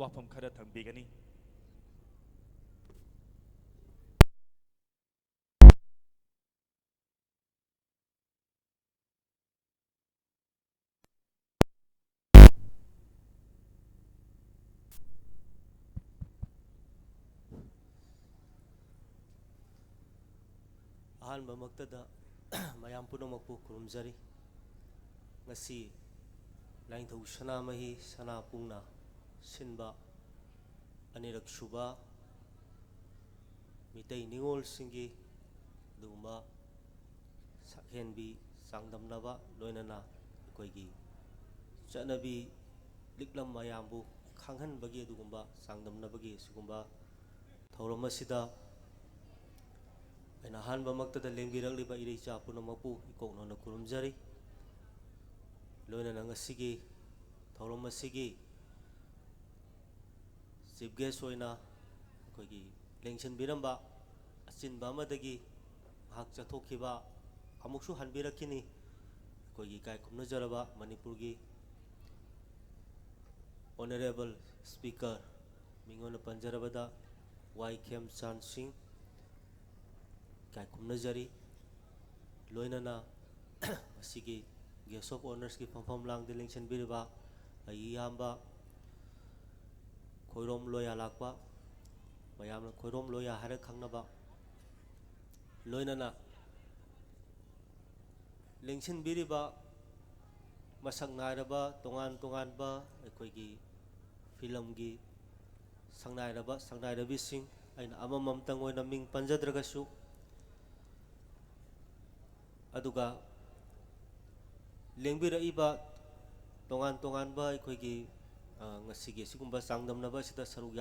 ꯋꯥꯐꯝ ꯈꯔ ꯊꯝꯕꯤꯒꯅꯤ꯫ ꯑꯍꯥꯟꯕ ꯃꯛꯇꯗ ꯃꯌꯥꯝ ꯄꯨꯝꯅꯃꯛꯄꯨ ꯈꯨꯔꯨꯝꯖꯔꯤ꯫ ꯉꯁꯤ ꯂꯥꯏꯅꯤꯡꯊꯧ ꯁꯅꯥꯃꯍꯤ ꯁꯅꯥꯄꯨꯡꯅ ꯁꯤꯟꯕ ꯑꯅꯤꯔꯛ ꯁꯨꯕ ꯃꯤꯇꯩ ꯅꯤꯉꯣꯜꯁꯤꯡꯒꯤ ꯑꯗꯨꯒꯨꯝꯕ ꯁꯛꯍꯦꯟꯕꯤ ꯆꯥꯡꯗꯝꯅꯕ ꯂꯣꯏꯅꯅ ꯑꯩꯈꯣꯏꯒꯤ ꯆꯠꯅꯕꯤ ꯂꯤꯛꯂꯝ ꯃꯌꯥꯝꯕꯨ ꯈꯪꯍꯟꯕꯒꯤ ꯑꯗꯨꯒꯨꯝꯕ ꯆꯥꯡꯗꯝꯅꯕꯒꯤ ꯑꯁꯤꯒꯨꯝꯕ ꯊꯧꯔꯝ ꯑꯁꯤꯗ ꯑꯩꯅ ꯑꯍꯥꯟꯕ ꯃꯛꯇꯗ ꯂꯦꯡꯕꯤꯔꯛꯂꯤꯕ ꯏꯔꯩꯆꯥ ꯄꯨꯝꯅꯃꯛꯄꯨ ꯏꯀꯣꯛꯅꯅ ꯈꯨꯔꯨꯝꯖꯔꯤ꯫ ꯂꯣꯏꯅꯅ ꯉꯁꯤꯒꯤ ꯊꯧꯔꯝ ꯑꯁꯤꯒꯤ ꯆꯤꯐ ꯒꯦꯁ ꯑꯣꯏꯅ ꯑꯩꯈꯣꯏꯒꯤ ꯂꯦꯡꯁꯤꯟꯕꯤꯔꯝꯕ ꯑꯆꯤꯟꯕ ꯑꯃꯗꯒꯤ ꯉꯥꯏꯍꯥꯛ ꯆꯠꯊꯣꯛꯈꯤꯕ ꯑꯃꯨꯛꯁꯨ ꯍꯟꯕꯤꯔꯛꯈꯤꯅꯤ ꯑꯩꯈꯣꯏꯒꯤ ꯏꯀꯥꯏ ꯈꯨꯝꯅꯖꯔꯕ ꯃꯅꯤꯄꯨꯔꯒꯤ ꯑꯣꯅꯔꯦꯕꯜ ꯁ꯭ꯄꯤꯀꯔ ꯃꯤꯡ ꯑꯣꯏꯅ ꯄꯟꯖꯔꯕꯗ ꯋꯥꯏ ꯈꯦꯝꯆꯥꯟ ꯁꯤꯡ ꯏꯀꯥꯏ ꯈꯨꯝꯅꯖꯔꯤ꯫ ꯂꯣꯏꯅꯅ ꯃꯁꯤꯒꯤ ꯒꯦꯁ ꯑꯣꯐ ꯑꯣꯅꯔꯁꯀꯤ ꯐꯝꯐꯝ ꯂꯥꯡꯗ ꯂꯦꯡꯁꯤꯟꯕꯤꯔꯤꯕ ꯑꯩꯒꯤ ꯏꯌꯥꯝꯕ ꯈꯣꯏꯔꯣꯝ ꯂꯣꯌꯥ ꯂꯥꯛꯄ ꯃꯌꯥꯝꯅ ꯈꯣꯏꯔꯣꯝ ꯂꯣꯌꯥ ꯍꯥꯏꯔ ꯈꯪꯅꯕ ꯂꯣꯏꯅꯅ ꯂꯦꯡꯁꯤꯟꯕꯤꯔꯤꯕ ꯃꯁꯛ ꯅꯥꯏꯔꯕ ꯇꯣꯉꯥꯟ ꯇꯣꯉꯥꯟꯕ ꯑꯩꯈꯣꯏꯒꯤ ꯐꯤꯂꯝꯒꯤ ꯁꯪꯅꯥꯏꯔꯕ ꯁꯪꯅꯥꯏꯔꯕꯤꯁꯤꯡ ꯑꯩꯅ ꯑꯃꯃꯝꯇꯪ ꯑꯣꯏꯅ ꯃꯤꯡ ꯄꯟꯖꯗ꯭ꯔꯒꯁꯨ ꯑꯗꯨꯒ ꯂꯦꯡꯕꯤꯔꯛꯏꯕ ꯇꯣꯉꯥꯟ ꯇꯣꯉꯥꯟꯕ ꯑꯩꯈꯣꯏꯒꯤ ꯉꯁꯤꯒꯤ ꯑꯁꯤꯒꯨꯝꯕ ꯆꯥꯡꯗꯝꯅꯕ ꯑꯁꯤꯗ ꯁꯔꯨꯛ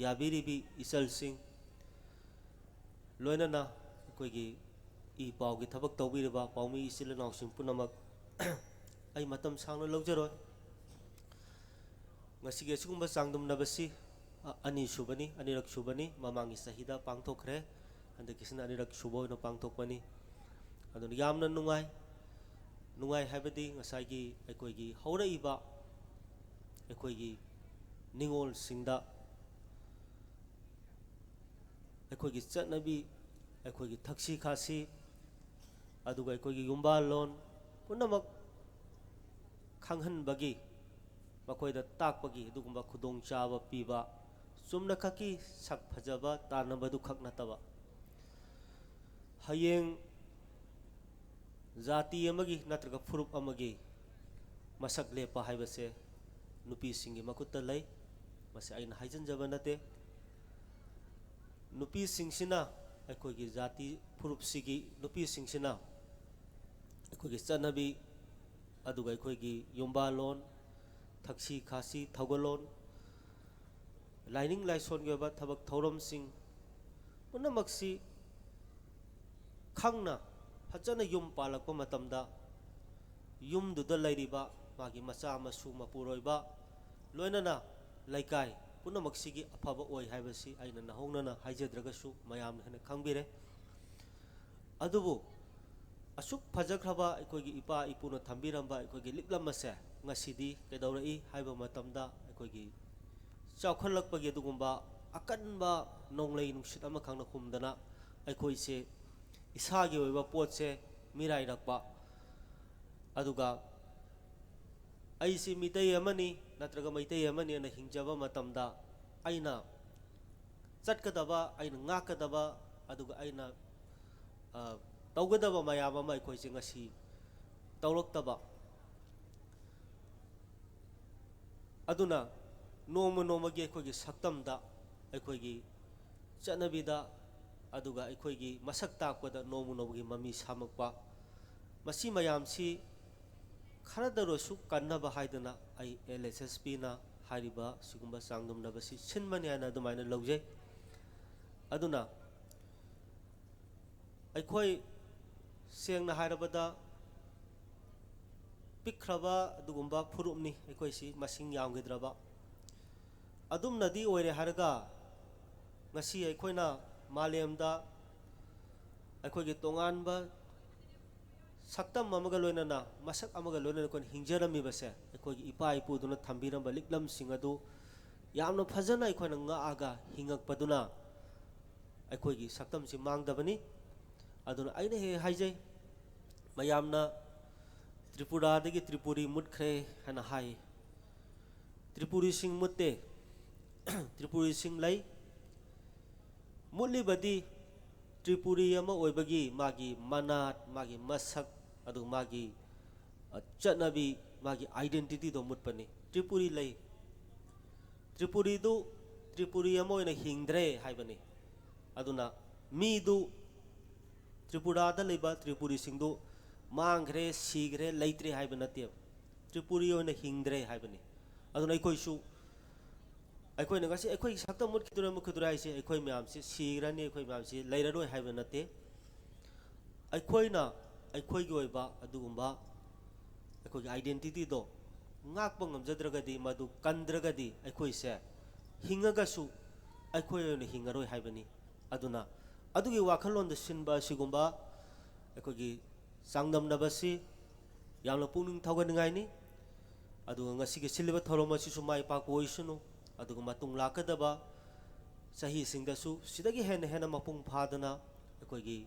ꯌꯥꯕꯤꯔꯤꯕꯤ ꯏꯆꯜꯁꯤꯡ ꯂꯣꯏꯅꯅ ꯑꯩꯈꯣꯏꯒꯤ ꯏ ꯄꯥꯎꯒꯤ ꯊꯕꯛ ꯇꯧꯕꯤꯔꯤꯕ ꯄꯥꯎꯃꯤ ꯏꯆꯤꯜ ꯏꯅꯥꯎꯁꯤꯡ ꯄꯨꯝꯅꯃꯛ ꯑꯩ ꯃꯇꯝ ꯁꯥꯡꯅ ꯂꯧꯖꯔꯣꯏ꯫ ꯉꯁꯤꯒꯤ ꯑꯁꯤꯒꯨꯝꯕ ꯆꯥꯡꯗꯝꯅꯕꯁꯤ ꯑꯅꯤꯔꯛ ꯁꯨꯕꯅꯤ ꯃꯃꯥꯡꯒꯤ ꯆꯍꯤꯗ ꯄꯥꯡꯊꯣꯛꯈ꯭ꯔꯦ ꯍꯟꯗꯛꯀꯤꯁꯤꯅ ꯑꯅꯤꯔꯛ ꯁꯨꯕ ꯑꯣꯏꯅ ꯄꯥꯡꯊꯣꯛꯄꯅꯤ ꯑꯗꯨꯅ ꯌꯥꯝꯅ ꯅꯨꯡꯉꯥꯏ ꯍꯥꯏꯕꯗꯤ ꯉꯁꯥꯏꯒꯤ ꯑꯩꯈꯣꯏꯒꯤ ꯍꯧꯔꯛꯏꯕ ꯑꯩꯈꯣꯏꯒꯤ ꯅꯤꯉꯣꯜꯁꯤꯡꯗ ꯑꯩꯈꯣꯏꯒꯤ ꯆꯠꯅꯕꯤ ꯑꯩꯈꯣꯏꯒꯤ ꯊꯛꯁꯤ ꯈꯥꯁꯤ ꯑꯗꯨꯒ ꯑꯩꯈꯣꯏꯒꯤ ꯌꯨꯝꯕꯥꯜꯂꯣꯟ ꯄꯨꯝꯅꯃꯛ ꯈꯪꯍꯟꯕꯒꯤ ꯃꯈꯣꯏꯗ ꯇꯥꯛꯄꯒꯤ ꯑꯗꯨꯒꯨꯝꯕ ꯈꯨꯗꯣꯡꯆꯥꯕ ꯄꯤꯕ ꯆꯨꯝꯅ ꯈꯛꯀꯤ ꯁꯛ ꯐꯖꯕ ꯇꯥꯟꯅꯕꯗꯨ ꯈꯛ ꯅꯠꯇꯕ ꯍꯌꯦꯡ ꯖꯥꯇꯤ ꯑꯃꯒꯤ ꯅꯠꯇ꯭ꯔꯒ ꯐꯨꯔꯨꯞ ꯑꯃꯒꯤ ꯃꯁꯛ ꯂꯦꯞꯄ ꯍꯥꯏꯕꯁꯦ ꯅꯨꯄꯤꯁꯤꯡꯒꯤ ꯃꯈꯨꯠꯇ ꯂꯩ ꯃꯁꯤ ꯑꯩꯅ ꯍꯥꯏꯖꯤꯟꯖꯕ ꯅꯠꯇꯦ꯫ ꯅꯨꯄꯤꯁꯤꯡꯁꯤꯅ ꯑꯩꯈꯣꯏꯒꯤ ꯖꯥꯇꯤ ꯐꯨꯔꯨꯞꯁꯤꯒꯤ ꯅꯨꯄꯤꯁꯤꯡꯁꯤꯅ ꯑꯩꯈꯣꯏꯒꯤ ꯆꯠꯅꯕꯤ ꯑꯗꯨꯒ ꯑꯩꯈꯣꯏꯒꯤ ꯌꯨꯝꯕꯥꯜꯂꯣꯟ ꯊꯛꯁꯤ ꯈꯥꯁꯤ ꯊꯧꯒꯜꯂꯣꯟ ꯂꯥꯏꯅꯤꯡ ꯂꯥꯏꯁꯣꯟꯒꯤ ꯑꯣꯏꯕ ꯊꯕꯛ ꯊꯧꯔꯝꯁꯤꯡ ꯄꯨꯝꯅꯃꯛꯁꯤ ꯈꯪꯅ ꯐꯖꯅ ꯌꯨꯝ ꯄꯥꯜꯂꯛꯄ ꯃꯇꯝꯗ ꯌꯨꯝꯗꯨꯗ ꯂꯩꯔꯤꯕ ꯃꯥꯒꯤ ꯃꯆꯥ ꯃꯁꯨ ꯃꯄꯨꯔꯣꯏꯕ ꯂꯣꯏꯅꯅ ꯂꯩꯀꯥꯏ ꯄꯨꯝꯅꯃꯛꯁꯤꯒꯤ ꯑꯐꯕ ꯑꯣꯏ ꯍꯥꯏꯕꯁꯤ ꯑꯩꯅ ꯅꯧꯍꯧꯅꯅ ꯍꯥꯏꯖꯗ꯭ꯔꯒꯁꯨ ꯃꯌꯥꯝꯅ ꯍꯦꯟꯅ ꯈꯪꯕꯤꯔꯦ꯫ ꯑꯗꯨꯕꯨ ꯑꯁꯨꯛ ꯐꯖꯈ꯭ꯔꯕ ꯑꯩꯈꯣꯏꯒꯤ ꯏꯄꯥ ꯏꯄꯨꯅ ꯊꯝꯕꯤꯔꯝꯕ ꯑꯩꯈꯣꯏꯒꯤ ꯂꯤꯛꯂꯝ ꯑꯁꯦ ꯉꯁꯤꯗꯤ ꯀꯩꯗꯧꯔꯛꯏ ꯍꯥꯏꯕ ꯃꯇꯝꯗ ꯑꯩꯈꯣꯏꯒꯤ ꯆꯥꯎꯈꯠꯂꯛꯄꯒꯤ ꯑꯗꯨꯒꯨꯝꯕ ꯑꯀꯟꯕ ꯅꯣꯡꯂꯩ ꯅꯨꯡꯁꯤꯠ ꯑꯃꯈꯛꯅ ꯍꯨꯝꯗꯅ ꯑꯩꯈꯣꯏꯁꯦ ꯏꯁꯥꯒꯤ ꯑꯣꯏꯕ ꯄꯣꯠꯁꯦ ꯃꯤꯔꯥꯏꯔꯛꯄ ꯑꯗꯨꯒ ꯑꯩꯁꯤ ꯃꯤꯇꯩ ꯑꯃꯅꯤ ꯅꯠꯇ꯭ꯔꯒ ꯃꯩꯇꯩ ꯑꯃꯅꯤꯅ ꯍꯤꯡꯖꯕ ꯃꯇꯝꯗ ꯑꯩꯅ ꯆꯠꯀꯗꯕ ꯑꯩꯅ ꯉꯥꯛꯀꯗꯕ ꯑꯗꯨꯒ ꯑꯩꯅ ꯇꯧꯒꯗꯕ ꯃꯌꯥꯝ ꯑꯃ ꯑꯩꯈꯣꯏꯁꯦ ꯉꯁꯤ ꯇꯧꯔꯛꯇꯕ ꯑꯗꯨꯅ ꯅꯣꯡꯃ ꯅꯣꯡꯃꯒꯤ ꯑꯩꯈꯣꯏꯒꯤ ꯁꯛꯇꯝꯗ ꯑꯩꯈꯣꯏꯒꯤ ꯆꯠꯅꯕꯤꯗ ꯑꯗꯨꯒ ꯑꯩꯈꯣꯏꯒꯤ ꯃꯁꯛ ꯇꯥꯛꯄꯗ ꯅꯣꯡꯃ ꯅꯣꯡꯃꯒꯤ ꯃꯃꯤ ꯁꯥꯝꯃꯛꯄ ꯃꯁꯤ ꯃꯌꯥꯝꯁꯤ ꯈꯔꯗꯔꯁꯨ ꯀꯟꯅꯕ ꯍꯥꯏꯗꯅ ꯑꯩ LSSPꯅ ꯍꯥꯏꯔꯤꯕ ꯁꯤꯒꯨꯝꯕ ꯆꯥꯡꯗꯝꯅꯕꯁꯤ ꯁꯤꯟꯕꯅꯤ ꯍꯥꯏꯅ ꯑꯗꯨꯃꯥꯏꯅ ꯂꯧꯖꯩ꯫ ꯑꯗꯨꯅ ꯑꯩꯈꯣꯏ ꯁꯦꯡꯅ ꯍꯥꯏꯔꯕꯗ ꯄꯤꯛꯈ꯭ꯔꯕ ꯑꯗꯨꯒꯨꯝꯕ ꯐꯨꯔꯨꯞꯅꯤ ꯑꯩꯈꯣꯏꯁꯤ ꯃꯁꯤꯡ ꯌꯥꯝꯈꯤꯗ꯭ꯔꯕ ꯑꯗꯨꯝꯅꯗꯤ ꯑꯣꯏꯔꯦ ꯍꯥꯏꯔꯒ ꯉꯁꯤ ꯑꯩꯈꯣꯏꯅ ꯃꯥꯂꯦꯝꯗ ꯑꯩꯈꯣꯏꯒꯤ ꯇꯣꯉꯥꯟꯕ saktam amaga loinana masak amaga loinana kon hingjarami base ekoi ipa ipu duna thambiramba liklam singadu yamna phajana ekoi nga aga hingak paduna ekoi gi saktam si mangdabani aduna aina he haijai mayamna Tripura dagi Tripuri mutkre hana hai Tripuri sing mutte Tripuri sing lai muli badi Tripuri ama oibagi magi manat magi masak adu magi chanabi magi identity do mutpani Tripuri lai Tripuri do Tripuri ama oina hingdre haibani aduna mi do Tripura da leiba Tripuri sing do mangre sigre leitre haibana te Tripuri oina hingdre haibani aduna ikoi su aikoi na gasi aikoi sakta mut khidura ise aikoi myam si sigrani aikoi myam si leiraroi haiba nate aikoi na aikoi gi oiba adugumba aikoi gi identity do ngakpa ngamjadragadi madu kandragadi aikoi se hingaga su aikoi na hingaroi haibani aduna adugi wakhalon da sinba sigumba aikoi gi sangdam nabasi yamla puning thawganingai ni aduga ngasi gi siliba thoroma si sumai pa koisunu aduga matung lakadaba sahi singdasu sidagi hena hena mapung phadana ekoi gi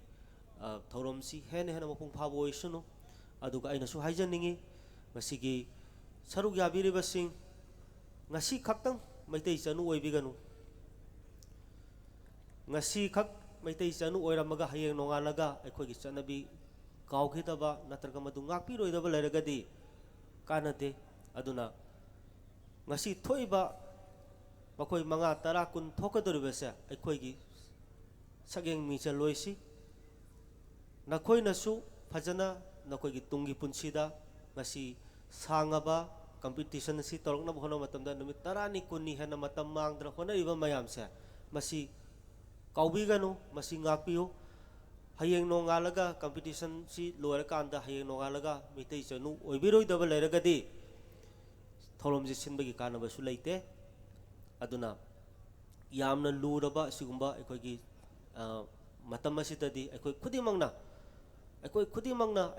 thorom si hena hena mapung phabo oisunu aduga aina su haijaningi ngasi gi saruk yabiri basing ngasi khaktang maitei chanu oibiganu ngasi khak maitei chanu oiramaga hayeng nongalaga ekoi gi chanabi kaukhidaba natraga madu ngakpi roidaba leragadi kanate aduna ngasi thoiba makoi manga tara kun thokadoribase aikoi gi sageng mi chaloisi nakoi nasu phajana nakoi gi tungi punsida ngasi sangaba competition si torokna bhono matamda numit tarani kunni hena matam mangdra hona iba mayam se masi kaubiganu masi ngakpiu hayeng nongalaga competition si loira kanda hayeng nongalaga mitei chanu oibiroi daba leragadi thorom ji sinbagi kanaba su leite aduna yamna luraba sigumba ekoi matam asidadi ekoi khudimangna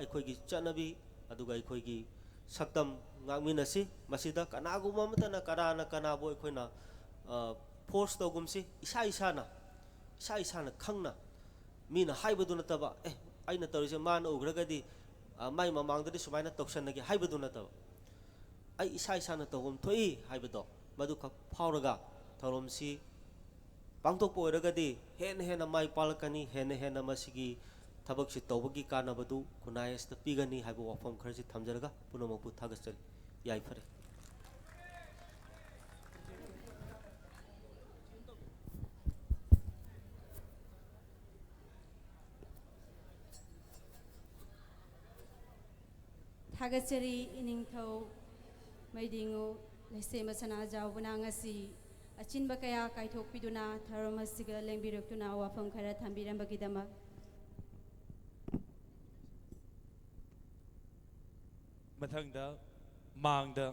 ekoi gi chanabi aduga ekoi gi saktam ngakminasi masida kanaguma matana karana kanabo ekoina force togumsi isa isana khangna mina haibadu nataba aina tawrise mana ugragadi mai mamangdadi sumaina toksanagi haibadu nataba ai isa isana togum thoi haibado madu khak phauraga thorom si pangtok poiragadi hen mai palakani hen masigi thabak si tawbagi kanabadu kunayas ta pigani haibu wafam kharji thamjaraga punomapu thagasari yai fare Thagachari iningthau maidingu Lesema Sanaja Bunangasi Achin Bakaya Kaito Piduna Taramasiga Lembirutuna Wafam Kara Tambiran Bagidama Mathangda Mangda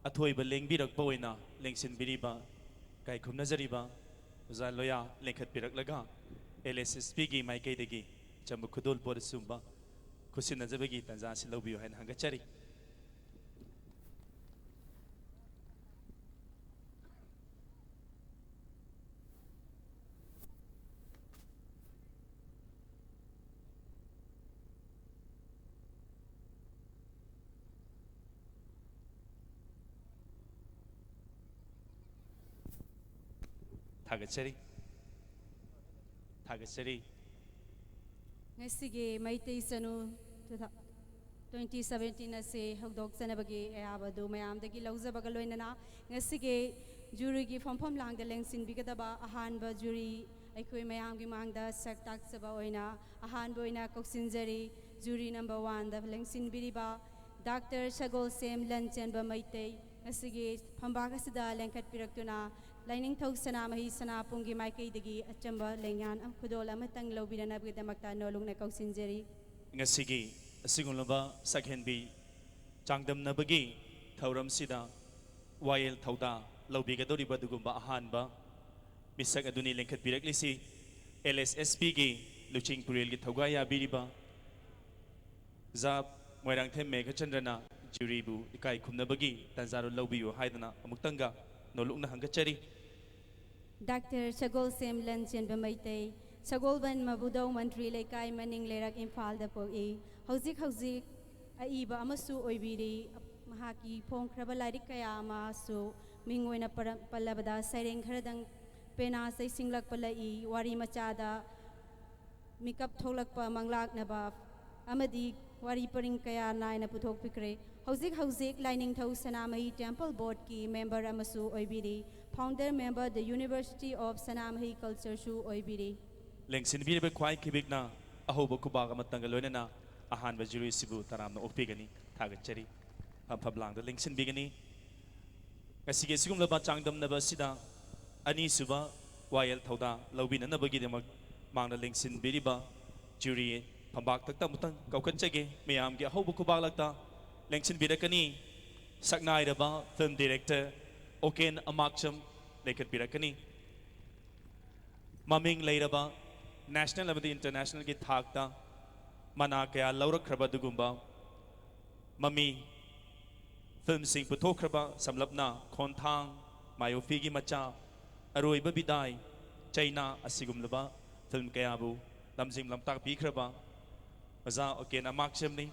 Atoiba Lengbirak Boina Lengsin Biriba Kai Kumnazariba Uzaloya Lenkat Birak Laga LSSP gi Maikay Degi Chamukudul Borisumba Kusina Zabagi Tanzan Silobiyo and Hangachari Thagachari Ngasige Maitei Sanu 2017 na se Hogdog Sanabagi Abadu Mayam the Gilauza Bagaloina Ngasige jury gi from lang the Lengsin Bigadaba Ahanba jury Equi Mayam Gimangda Saktak Sabaoina Ahan Boina Coxinjari jury number 1 the Lengsin Biriba Dr. Shagol Sem Lanchenba Maitei Ngasige Pambakasida Lenkat Piraktuna Lining Tog Sana Mahi Sana Pungi Maikay Digi Achamba Lengan Am Kudola Matang Lobina Nabitamakta Nolung na Coxinjari Ngasigi Sigulaba Sakhenbi Changdam Nabagi Thauram Sida Wail Thauda Lobigadori Badugumba Ahanba Misak Aduni Lenkat Biraklisi LSSP gi Luching Puril gi Thogaya Biriba ꯖꯥꯕ Moirangthem ꯃꯦꯘꯆꯟꯗ꯭ꯔꯅ ꯖꯨꯔꯤꯕꯨ ꯏꯀꯥꯏ ꯈꯨꯝꯅꯕꯒꯤ ꯇꯥꯟꯖꯥꯗꯨ ꯂꯧꯕꯤꯌꯨ ꯍꯥꯏꯗꯨꯅ ꯑꯃꯨꯛꯇꯪꯒ ꯅꯣꯂꯨꯛꯅ ꯍꯪꯒꯠꯆꯔꯤ doctor ꯁꯒꯣꯜꯁꯦꯝ ꯂꯟꯆꯦꯟꯕ ꯃꯩꯇꯩ ꯁꯒꯣꯜꯕꯟ ꯃꯕꯨꯗꯧ ꯃꯟꯇ꯭ꯔꯤ ꯂꯩꯀꯥꯏ ꯃꯅꯤꯡ ꯂꯩꯔꯛ ꯏꯝꯐꯥꯜꯗ ꯄꯣꯛꯏ ꯍꯧꯖꯤꯛ ꯑꯏꯕ ꯑꯃꯁꯨ ꯑꯣꯏꯕꯤꯔꯤ ꯃꯍꯥꯛꯀꯤ ꯐꯣꯡꯈ꯭ꯔꯕ ꯂꯥꯏꯔꯤꯛ ꯀꯌꯥ ꯑꯃꯁꯨ ꯃꯤꯡ ꯑꯣꯏꯅ ꯄꯜꯂꯕꯗ ꯁꯩꯔꯦꯡ ꯈꯔꯗꯪ ꯄꯦꯅꯥ ꯆꯩꯁꯤꯡꯂꯛꯄ ꯂꯩ ꯋꯥꯔꯤ ꯃꯆꯥꯗ ꯃꯤꯀꯞ ꯊꯣꯛꯂꯛꯄ ꯃꯪꯂꯥꯛꯅꯕ ꯑꯃꯗꯤ ꯋꯥꯔꯤ ꯄꯔꯤꯡ ꯀꯌꯥ ꯅꯥꯏꯅ ꯄꯨꯊꯣꯛꯄꯤꯈ꯭ꯔꯦ ꯍꯧꯖꯤꯛ ꯂꯥꯏꯅꯤꯡꯊꯧ ꯁꯅꯥꯃꯍꯤ ꯇꯦꯝꯄꯜ ꯕꯣꯔꯗꯀꯤ ꯃꯦꯝꯕꯔ ꯑꯃꯁꯨ ꯑꯣꯏꯕꯤꯔꯤ founder member the university of ꯁꯅꯥꯃꯍꯤ ꯀꯜꯆꯔꯁꯨ ꯑꯣꯏꯕꯤꯔꯤ ꯂꯦꯡꯁꯤꯟꯕꯤꯔꯤꯕ ꯈ꯭ꯋꯥꯏ ꯈꯤꯕꯤꯛꯅ ꯑꯍꯧꯕ ꯈꯨꯕꯥꯛ ꯑꯃꯇꯪꯒ ꯂꯣꯏꯅꯅ ꯑꯍꯥꯟꯕ ꯖꯨꯔꯤꯁꯤꯕꯨ ꯇꯔꯥꯝꯅ ꯑꯣꯛꯄꯤꯒꯅꯤ ꯊꯥꯒꯠꯆꯔꯤ ꯐꯝꯐꯝꯂꯥꯡꯗ ꯂꯦꯡꯁꯤꯟꯕꯤꯒꯅꯤ ꯉꯁꯤꯒꯤ ꯑꯁꯤꯒꯨꯝꯂꯕ ꯆꯥꯡꯗꯝꯅꯕ ꯑꯁꯤꯗ ꯑꯅꯤꯁꯨꯕ ꯋꯥꯌꯦꯜ ꯊꯧꯗꯥ ꯂꯧꯕꯤꯅꯅꯕꯒꯤꯗꯃꯛ ꯃꯥꯡꯗ ꯂꯦꯡꯁꯤꯟꯕꯤꯔꯤꯕ ꯖꯨꯔꯤ ꯐꯝꯕꯥꯛꯇꯛꯇ ꯑꯃꯨꯛꯇꯪ ꯀꯧꯈꯠꯆꯒꯦ ꯃꯌꯥꯝꯒꯤ ꯑꯍꯧꯕ ꯈꯨꯕꯥꯛꯂꯛꯇ ꯂꯦꯡꯁꯤꯟꯕꯤꯔꯛꯀꯅꯤ ꯁꯛꯅꯥꯏꯔꯕ ꯐꯤल्म ꯗꯤꯔꯦꯛꯇꯔ ꯑꯣꯀꯦꯟ ꯑꯃꯥꯛꯆꯝ ꯂꯩꯈꯠꯄꯤꯔꯛꯀꯅꯤ ꯃꯃꯤꯡ ꯂꯩꯔꯕ ꯅꯦꯁꯅꯦꯜ ꯑꯃꯗꯤ ꯏꯟꯇꯔꯅꯦꯁꯅꯦꯜꯒꯤ ꯊꯥꯛꯇ ꯃꯅꯥ ꯀꯌꯥ ꯂꯧꯔꯛꯈ꯭ꯔꯕ ꯑꯗꯨꯒꯨꯝꯕ ꯃꯃꯤ ꯐꯤल्मꯁꯤꯡ ꯄꯨꯊꯣꯛꯈ꯭ꯔꯕ ꯁꯝꯂꯞꯅ ꯈꯣꯟꯊꯥꯡ ꯃꯥꯌꯣꯐꯤꯒꯤ ꯃꯆꯥ ꯑꯔꯣꯏꯕ ꯕꯤꯗꯥꯏ ꯆꯩꯅꯥ ꯑꯁꯤꯒꯨꯝꯂꯕ ꯐꯤल्म ꯀꯌꯥꯕꯨ ꯂꯝꯖꯤꯡ ꯂꯝꯇꯥꯛꯄꯤꯈ꯭ꯔꯕ ꯑꯣꯖꯥ ꯑꯣꯀꯦꯟ ꯑꯃꯥꯛꯆꯝꯅꯤ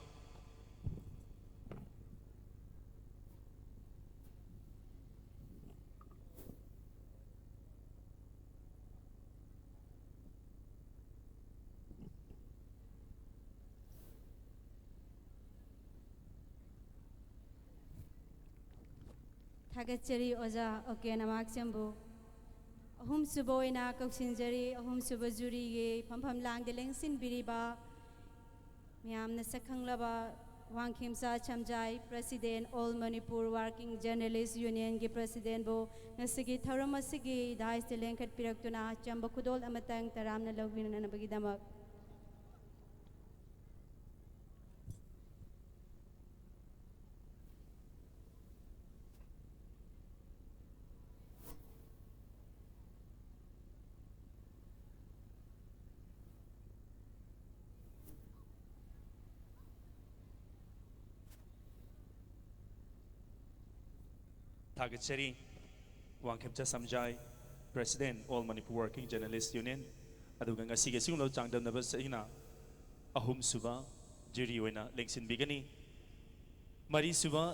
ꯊꯥꯒꯠꯆꯔꯤ ꯑꯣꯖꯥ ꯑꯣꯀꯦꯟ ꯑꯃꯥꯛꯆꯝꯕꯨ ꯑꯍꯨꯝꯁꯨꯕ ꯑꯣꯏꯅ ꯀꯧꯁꯤꯟꯖꯔꯤ ꯑꯍꯨꯝꯁꯨꯕ ꯖꯨꯔꯤꯒꯤ ꯐꯝꯐꯝꯂꯥꯡꯗ ꯂꯦꯡꯁꯤꯟꯕꯤꯔꯤꯕ ꯃꯤꯌꯥꯝꯅ ꯁꯛꯈꯪꯂꯕ Wangkhemcha Samjai president all Manipur working journalists ꯌꯨꯅꯤꯌꯟꯒꯤ ꯄ꯭ꯔꯁꯤꯗꯦꯟꯕꯨ ꯉꯁꯤꯒꯤ ꯊꯧꯔꯝ ꯑꯁꯤꯒꯤ ꯗꯥꯏꯁꯇ ꯂꯦꯡꯈꯠꯄꯤꯔꯛꯇꯨꯅ ꯆꯝꯕ ꯈꯨꯗꯣꯜ ꯑꯃꯇꯪ ꯇꯔꯥꯝꯅ ꯂꯧꯕꯤꯅꯅꯕꯒꯤꯗꯃꯛ ꯊꯥꯒꯠꯆꯔꯤ Wangkhemcha Samjai president all Manipur working journalists union ꯑꯗꯨꯒ ꯉꯁꯤꯒꯤ ꯑꯁꯤꯒꯨꯝꯂꯕ ꯆꯥꯡꯗꯝꯅꯕ ꯑꯁꯤꯅ ꯑꯍꯨꯝꯁꯨꯕ ꯖꯨꯔꯤ ꯑꯣꯏꯅ ꯂꯦꯡꯁꯤꯟꯕꯤꯒꯅꯤ ꯃꯔꯤꯁꯨꯕ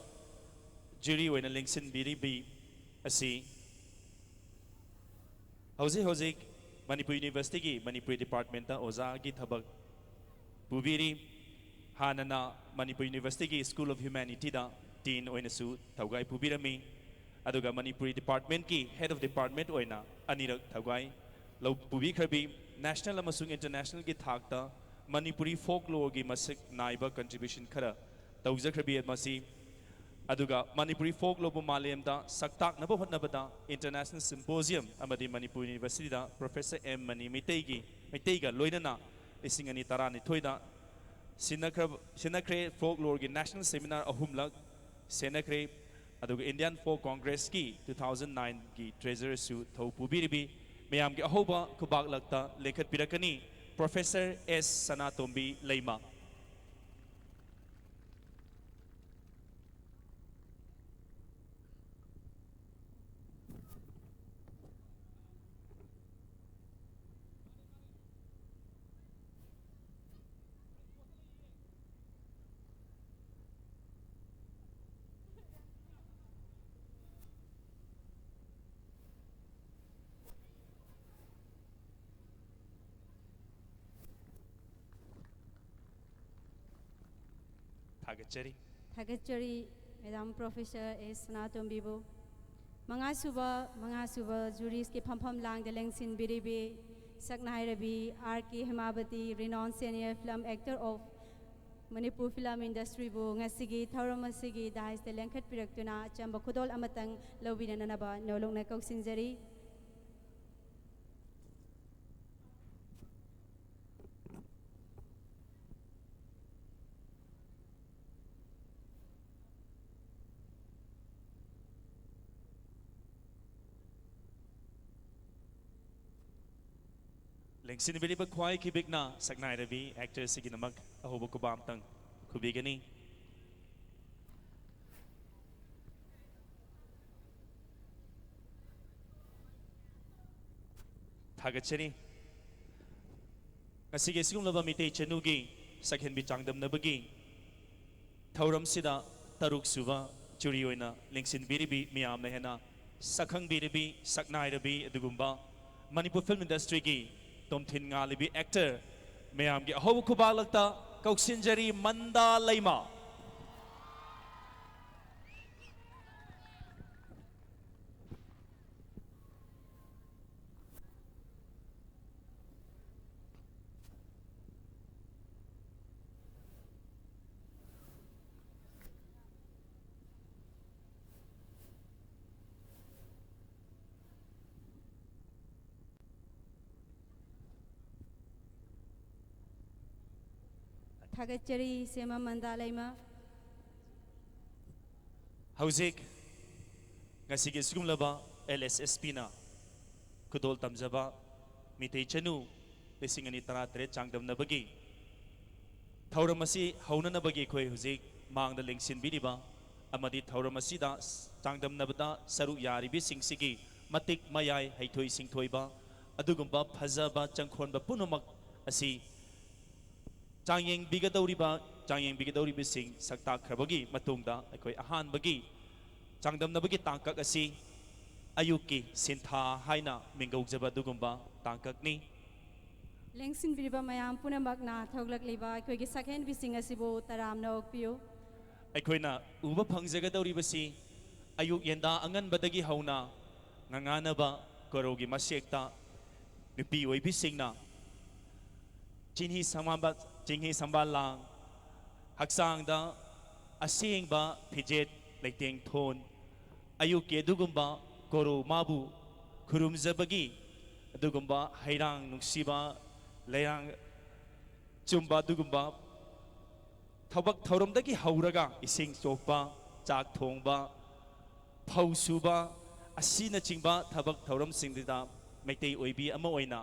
ꯖꯨꯔꯤ ꯑꯣꯏꯅ ꯂꯦꯡꯁꯤꯟꯕꯤꯔꯤꯕꯤ ꯑꯁꯤ ꯍꯧꯖꯤꯛ ꯃꯅꯤꯄꯨꯔ ꯌꯨꯅꯤꯚꯔꯁꯤꯇꯤꯒꯤ ꯃꯅꯤꯄꯨꯔꯤ ꯗꯤꯄꯥꯔꯠꯃꯦꯟꯇ ꯑꯣꯖꯥꯒꯤ ꯊꯕꯛ ꯄꯨꯕꯤꯔꯤ ꯍꯥꯟꯅꯅ ꯃꯅꯤꯄꯨꯔ ꯌꯨꯅꯤꯚꯔꯁꯤꯇꯤꯒꯤ ꯁ꯭ꯀꯨꯜ ꯑꯣꯐ ꯍ꯭ꯌꯨꯃꯦꯅꯤꯇꯤꯗ ꯗꯤꯟ ꯑꯣꯏꯅꯁꯨ ꯊꯧꯒꯥꯏ ꯄꯨꯕꯤꯔꯝꯃꯤ ꯑꯗꯨꯒ ꯃꯅꯤꯄꯨꯔꯤ ꯗꯤꯄꯥꯔꯠꯃꯦꯟꯠꯀꯤ ꯍꯦꯗ ꯑꯣꯐ ꯗꯤꯄꯥꯔꯠꯃꯦꯟꯠ ꯑꯣꯏꯅ ꯑꯅꯤꯔꯛ ꯊꯧꯒꯥꯏ ꯄꯨꯕꯤꯈ꯭ꯔꯕꯤ ꯅꯦꯁꯅꯦꯜ ꯑꯃꯁꯨꯡ ꯏꯟꯇꯔꯅꯦꯁꯅꯦꯜꯒꯤ ꯊꯥꯛꯇ ꯃꯅꯤꯄꯨꯔꯤ ꯐꯣꯛ ꯂꯣꯔꯒꯤ ꯃꯁꯛ ꯅꯥꯏꯕ ꯀꯟꯇ꯭ꯔꯤꯕ꯭ꯌꯨꯁꯟ ꯈꯔ ꯇꯧꯖꯈ꯭ꯔꯕꯤ ꯃꯁꯤ ꯑꯗꯨꯒ ꯃꯅꯤꯄꯨꯔꯤ ꯐꯣꯛ ꯂꯣꯔꯕꯨ ꯃꯥꯂꯦꯝꯗ ꯁꯛꯇꯥꯛꯅꯕ ꯍꯣꯠꯅꯕꯗ ꯏꯟꯇꯔꯅꯦꯁꯅꯦꯜ ꯁꯤꯝꯄꯣꯖꯤꯌꯝ ꯑꯃꯗꯤ ꯃꯅꯤꯄꯨꯔ ꯌꯨꯅꯤꯚꯔꯁꯤꯇꯤꯗ ꯄ꯭ꯔꯣꯐꯦꯁꯔ ꯑꯦꯝ ꯃꯅꯤ ꯃꯩꯇꯩꯒ ꯂꯣꯏꯅꯅ 2012 ꯁꯤꯟꯅꯈ꯭ꯔꯦ ꯐꯣꯛ ꯂꯣꯔꯒꯤ ꯅꯦꯁꯅꯦꯜ ꯁꯦꯃꯤꯅꯥꯔ ꯑꯍꯨꯝꯂꯛ ꯁꯦꯟꯅꯈ꯭ꯔꯦ ꯑꯗꯨꯒ ꯏꯟꯗꯤꯌꯟ ꯐꯣꯛ ꯀꯣꯡꯒ꯭ꯔꯦꯁꯀꯤ 2009ꯒꯤ ꯇ꯭ꯔꯦꯖꯔꯁꯨ ꯊꯧ ꯄꯨꯕꯤꯔꯤꯕꯤ ꯃꯌꯥꯝꯒꯤ ꯑꯍꯧꯕ ꯈꯨꯕꯥꯛꯂꯛꯇ ꯂꯦꯡꯈꯠꯄꯤꯔꯛꯀꯅꯤ ꯄ꯭ꯔꯣꯐꯦꯁꯔ ꯑꯦꯁ ꯁꯅꯥꯇꯣꯝꯕꯤ ꯂꯩꯃ ꯊꯥꯒꯠꯆꯔꯤ ꯃꯦꯗꯥꯝ ꯄ꯭ꯔꯣꯐꯦꯁꯔ ꯑꯦꯁ ꯁꯅꯥꯇꯣꯝꯕꯤꯕꯨ ꯃꯉꯥꯁꯨꯕ ꯖꯨꯔꯤꯁꯀꯤ ꯐꯝꯐꯝꯂꯥꯡꯗ ꯂꯦꯡꯁꯤꯟꯕꯤꯔꯤꯕꯤ ꯁꯛꯅꯥꯏꯔꯕꯤ R K Hemavati renowned senior film actor of Manipur film ꯏꯟꯗꯁꯇ꯭ꯔꯤꯕꯨ ꯉꯁꯤꯒꯤ ꯊꯧꯔꯝ ꯑꯁꯤꯒꯤ ꯗꯥꯏꯁꯇ ꯂꯦꯡꯈꯠꯄꯤꯔꯛꯇꯨꯅ ꯑꯆꯝꯕ ꯈꯨꯗꯣꯜ ꯑꯃꯇꯪ ꯂꯧꯕꯤꯅꯅꯕ ꯅꯣꯂꯨꯛꯅ ꯀꯧꯁꯤꯟꯖꯔꯤ ꯂꯦꯡꯁꯤꯟꯕꯤꯔꯤꯕ ꯈ꯭ꯋꯥꯏ ꯈꯤꯕꯤꯛꯅ ꯁꯛꯅꯥꯏꯔꯕꯤ ꯑꯦꯛꯇꯔꯁꯤꯒꯤꯗꯃꯛ ꯑꯍꯧꯕ ꯈꯨꯕꯥꯛ ꯑꯃꯇꯪ खुबीगनी थागतचरी ngasiಗೆ ಸಿಗುಲಬ ಮಿತೈ ಚನುಗಿ ಸಖೆನ್ ಬಿ ಚಾಂಗದಮ್ನಬಗಿ ಥೌರಮ್ಸಿದ ತರುಕ್ ಸುವ ಚುರಿ ಒಯ್ನ ಲಿಂಕ್ಸಿನ್ ಬಿರಿಬಿ ಮಿಯಾಮ್ನ ಹೆನ ಸಖಂಗ್ ಬಿರಿಬಿ ಸಕ್ನಾಯ್ರಬಿ ಅದುಗುಂಬ ಮಣಿಪುರ್ ಫಿಲ್ಮ್ ಇಂಡಸ್ಟ್ರಿಗೆ ತೊಮ್ಥಿನ್ ngalibi actor mayamgi ahob kubalakta kauksinjari manda laima थागतचरी सेमा मंदालयमा hauzik ngasige sigumlaba LSSP na kudol tamjaba mitei chanu lisingani taratret changdamnabagi thauramasi haunanabagi khoi hauzik mangda lengsin biriba amadi thauramasi da changdamnabada saru yaribi singsigi matik mayai haithoi singthoiba adugumba phajaba changkhonba punamak asi चांगयेंग बिगदौरिबा सिंग सक्ता खरबगी मतुंगदा अखोय अहानबगी चांगदमनबगी तांकक असि अयुकी सिंथा हाइना मिंगौजबा दुगुंबा तांककनी लेंसिन बिरिबा मयाम पुनमकना थौगलकलिबा अखोयगी सखेन बिसिंग असिबो तरामना ओकपियो अखोयना उबा फंगजगदौरिबसि अयुक येंदा अंगनबदगी हौना nganganaba korogi masekta nupi oibi singna Jinhi sambal lang haksang da asing ba pijet leiteng thon ayuke dugumba koro mabu kurum zabagi dugumba hairang nungsiba layang chumba dugumba thawak thauram dagi hauraga ising chokba chak thongba phau suba asina chingba thabak thauram singdida meitei oibi ama oina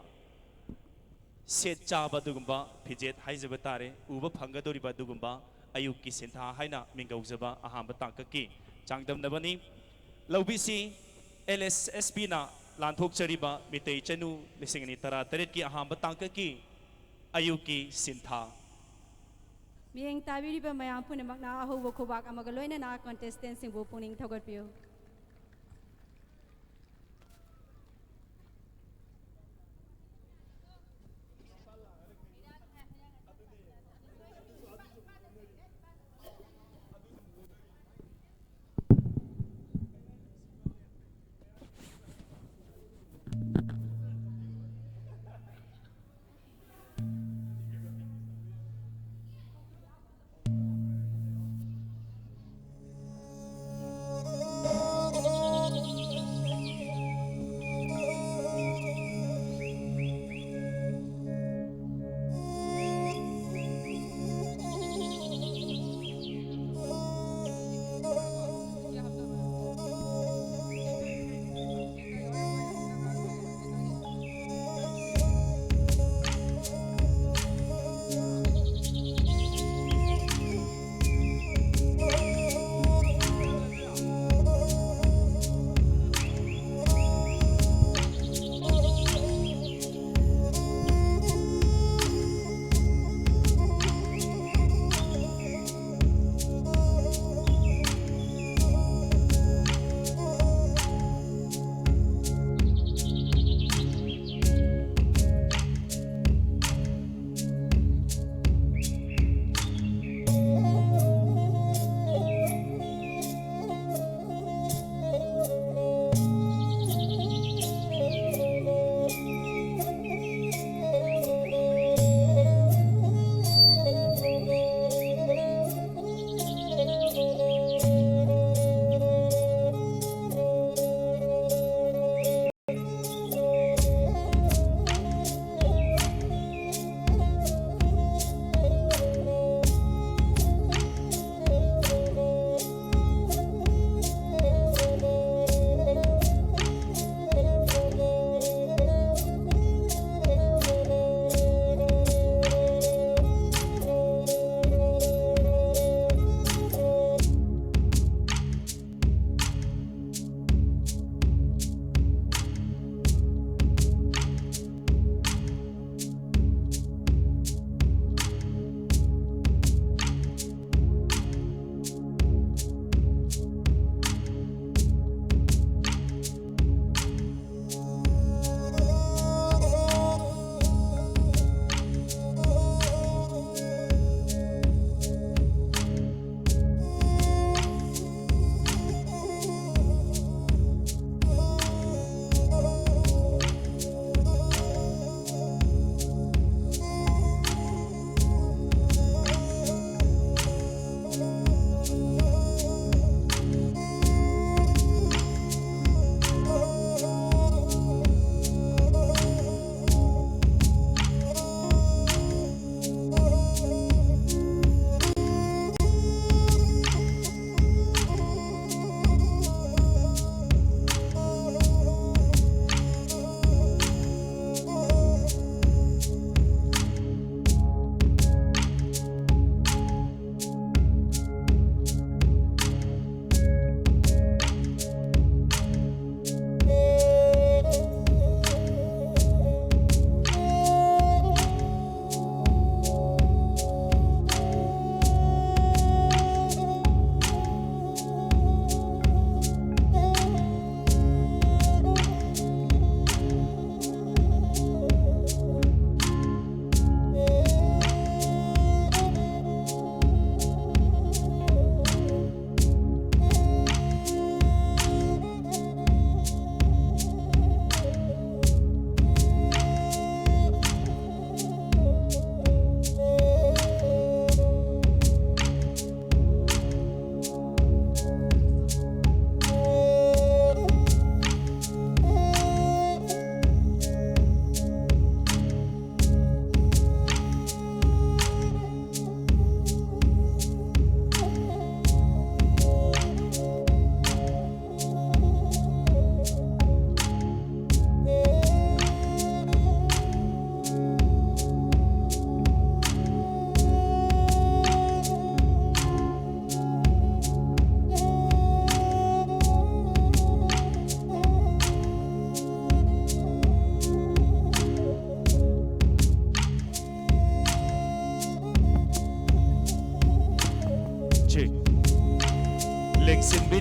set chaba dugumba pijet haijaba tare uba phangadoriba dugumba ayuki sentha haina mingaujaba ahamba tangkaki changdamnabani lobisi LSSP na lanthok chariba mitei chanu lisingani tara taret ki ahamba tangkaki ayuki sentha मियेंग ताबिरिबा मयाम पुनमकना अहोबो खोबाक अमग लोइना ना contestant सिंबो पुनिंग थौगतपियो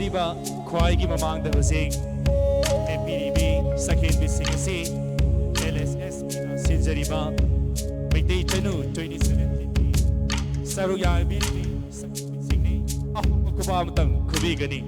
ꯂꯩꯖꯔꯤꯕ ꯈ꯭ꯋꯥꯏꯒꯤ ꯃꯃꯥꯡꯗ ꯍꯧꯖꯤꯛ ꯂꯦꯞꯄꯤꯔꯤꯕꯤ ꯁꯛꯍꯦꯟꯕꯤꯁꯤꯡ ꯑꯁꯤ LSSBꯅ ꯁꯤꯟꯖꯔꯤꯕ ꯃꯩꯇꯩ ꯆꯅꯨ 2017ꯒꯤ ꯁꯔꯨꯛ ꯌꯥꯕꯤꯔꯤꯕꯤ ꯁꯛꯍꯦꯟꯕꯤꯁꯤꯡꯅꯤ ꯑꯐꯕ ꯈꯨꯕꯥꯛ ꯑꯃꯇꯪ ꯈꯨꯕꯤꯒꯅꯤ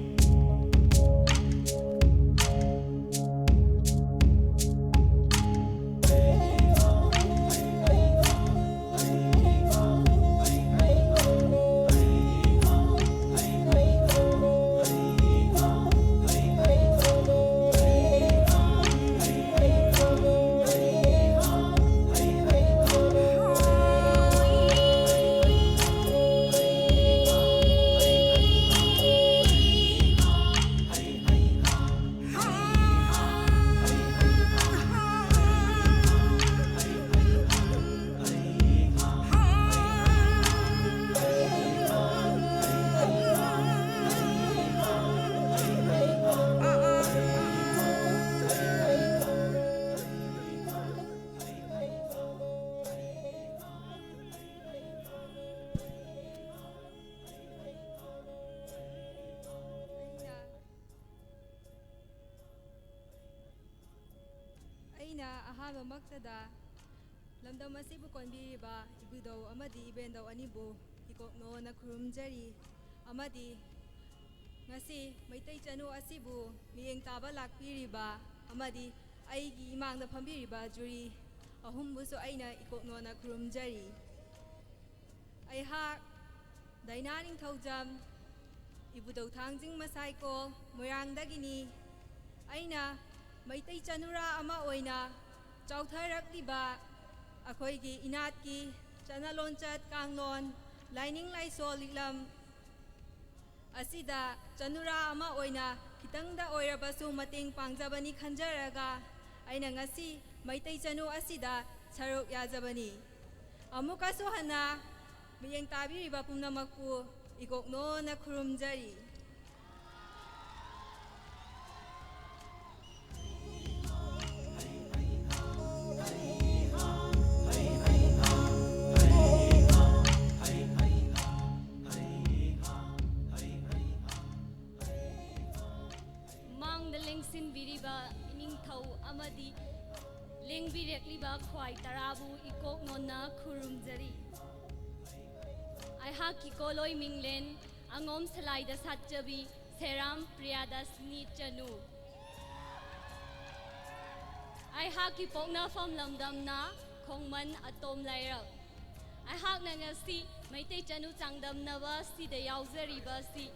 ꯑꯩꯅ ꯑꯍꯥꯟꯕꯃꯛꯇꯗ ꯂꯝꯗꯝ ꯑꯁꯤꯕꯨ ꯀꯣꯟꯕꯤꯔꯤꯕ ꯏꯕꯨꯙꯧ ꯑꯃꯗꯤ ꯏꯕꯦꯟꯗꯧ ꯑꯅꯤꯕꯨ ꯏꯀꯣꯛꯅꯣꯅ ꯈꯨꯔꯨꯝꯖꯔꯤ ꯑꯃꯗꯤ ꯉꯁꯤ ꯃꯩꯇꯩ ꯆꯅꯨ ꯑꯁꯤꯕꯨ ꯃꯤꯠꯌꯦꯡ ꯇꯥꯕ ꯂꯥꯛꯄꯤꯔꯤꯕ ꯑꯃꯗꯤ ꯑꯩꯒꯤ ꯏꯃꯥꯡꯗ ꯐꯝꯕꯤꯔꯤꯕ ꯖꯨꯔꯤ ꯑꯍꯨꯝꯕꯨꯁꯨ ꯑꯩꯅ ꯏꯀꯣꯛꯅꯣꯅ ꯈꯨꯔꯨꯝꯖꯔꯤ ꯑꯩꯍꯥꯛ ꯗꯥꯏꯅꯥ ꯅꯤꯡꯊꯧꯖꯝ ꯏꯕꯨꯙꯧ ꯊꯥꯡꯖꯤꯡ ꯃꯁꯥꯏꯀꯣꯜ ꯃꯣꯏꯔꯥꯡꯗꯒꯤꯅꯤ ꯑꯩꯅ ꯃꯩꯇꯩ ꯆꯅꯨꯔꯥ ꯑꯃ ꯑꯣꯏꯅ ꯆꯥꯎꯊꯔꯛꯂꯤꯕ ꯑꯩꯈꯣꯏꯒꯤ ꯏꯅꯥꯠꯀꯤ ꯆꯠꯅ ꯂꯣꯟꯆꯠ ꯀꯥꯡꯂꯣꯟ ꯂꯥꯏꯅꯤꯡ ꯂꯥꯏꯁꯣꯜ ꯂꯤꯛꯂꯝ ꯑꯁꯤꯗ ꯆꯅꯨꯔꯥ ꯑꯃ ꯑꯣꯏꯅ ꯈꯤꯇꯪꯗ ꯑꯣꯏꯔꯕꯁꯨ ꯃꯇꯦꯡ ꯄꯥꯡꯖꯕꯅꯤ ꯈꯟꯖꯔꯒ ꯑꯩꯅ ꯉꯁꯤ ꯃꯩꯇꯩ ꯆꯅꯨ ꯑꯁꯤꯗ ꯁꯔꯨꯛ ꯌꯥꯖꯕꯅꯤ ꯑꯃꯨꯛꯀꯁꯨ ꯍꯟꯅ ꯃꯤꯠꯌꯦꯡ ꯇꯥꯕꯤꯔꯤꯕ ꯄꯨꯝꯅꯃꯛꯄꯨ ꯏꯀꯣꯛꯅꯣꯅ ꯈꯨꯔꯨꯝꯖꯔꯤ ꯂꯦꯡꯁꯤꯟꯕꯤꯔꯤꯕ ꯏꯅꯤꯡꯊꯧ ꯑꯃꯗꯤ ꯂꯦꯡꯕꯤꯔꯛꯂꯤꯕ ꯈ꯭ꯋꯥꯏ ꯇꯔꯥꯕꯨ ꯏꯀꯣꯛꯅꯣꯅ ꯈꯨꯔꯨꯝꯖꯔꯤ ꯑꯩꯍꯥꯛꯀꯤ ꯀꯣꯂꯣꯏ ꯃꯤꯡꯂꯦꯟ ꯑꯉꯣꯝ ꯁꯂꯥꯏꯗ ꯁꯥꯠꯆꯕꯤ ꯁꯦꯔꯥꯝ ꯄ꯭ꯔꯤꯌꯥꯗꯥꯁꯅꯤ ꯆꯅꯨ ꯑꯩꯍꯥꯛꯀꯤ ꯄꯣꯛꯅꯐꯝ ꯂꯝꯗꯝꯅ ꯈꯣꯡꯃꯟ ꯑꯇꯣꯝ ꯂꯩꯔꯛ ꯑꯩꯍꯥꯛꯅ ꯉꯁꯤ ꯃꯩꯇꯩ ꯆꯅꯨ ꯆꯥꯡꯗꯝꯅꯕ ꯑꯁꯤꯗ ꯌꯥꯎꯖꯔꯤꯕ ꯑꯁꯤ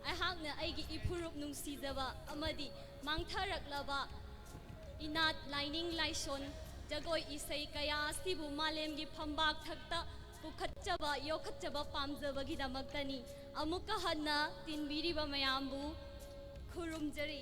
ꯑꯩꯍꯥꯛꯅ ꯑꯩꯒꯤ ꯏꯐꯨꯔꯨꯞ ꯅꯨꯡꯁꯤꯖꯕ ꯑꯃꯗꯤ ꯃꯥꯡꯊꯔꯛꯂꯕ ꯏꯅꯥꯠ ꯂꯥꯏꯅꯤꯡ ꯂꯥꯏꯁꯣꯟ ꯖꯒꯣꯏ ꯏꯁꯩ ꯀꯌꯥ ꯑꯁꯤꯕꯨ ꯃꯥꯂꯦꯝꯒꯤ ꯐꯝꯕꯥꯛ ꯊꯛꯇ ꯄꯨꯈꯠꯆꯕ ꯌꯣꯛꯈꯠꯆꯕ ꯄꯥꯝꯖꯕꯒꯤꯗꯃꯛꯇꯅꯤ ꯑꯃꯨꯛꯀ ꯍꯟꯅ ꯇꯤꯟꯕꯤꯔꯤꯕ ꯃꯌꯥꯝꯕꯨ ꯈꯨꯔꯨꯝꯖꯔꯤ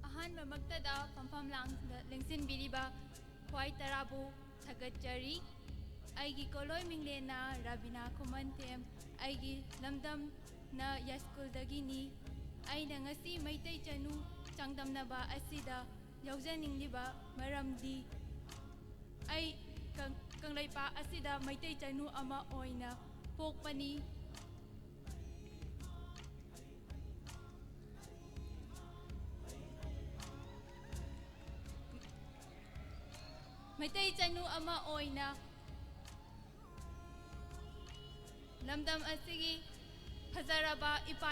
ꯑꯍꯥꯟꯕꯃꯛꯇꯗ ꯐꯝꯐꯝ ꯂꯥꯡꯗ ꯂꯦꯡꯁꯤꯟꯕꯤꯔꯤꯕ ꯈ꯭ꯋꯥꯏ ꯇꯔꯥꯕꯨ ꯊꯥꯒꯠꯆꯔꯤ ꯑꯩꯒꯤ ꯀꯣꯂꯣꯏ ꯃꯤꯡꯂꯦꯟꯅ ꯔꯕꯤꯅꯥ ꯈꯨꯃꯟꯊꯦꯝ ꯑꯩꯒꯤ ꯂꯝꯗꯝꯅ ꯌꯥꯏꯁ꯭ꯀꯨꯜꯗꯒꯤꯅꯤ ꯑꯩꯅ ꯉꯁꯤ ꯃꯩꯇꯩ ꯆꯅꯨ ꯆꯥꯡꯗꯝꯅꯕ ꯑꯁꯤꯗ ꯌꯥꯎꯖꯅꯤꯡꯂꯤꯕ ꯃꯔꯝꯗꯤ ꯑꯩ ꯀꯪꯂꯩꯄꯥꯛ ꯑꯁꯤꯗ ꯃꯩꯇꯩ ꯆꯅꯨ ꯑꯃ ꯑꯣꯏꯅ ꯄꯣꯛꯄꯅꯤ ꯃꯩꯇꯩ ꯆꯅꯨ ꯑꯃ ꯑꯣꯏꯅ ꯂꯝꯗꯝ ꯑꯁꯤꯒꯤ ꯐꯖꯔꯕ ꯏꯄꯥ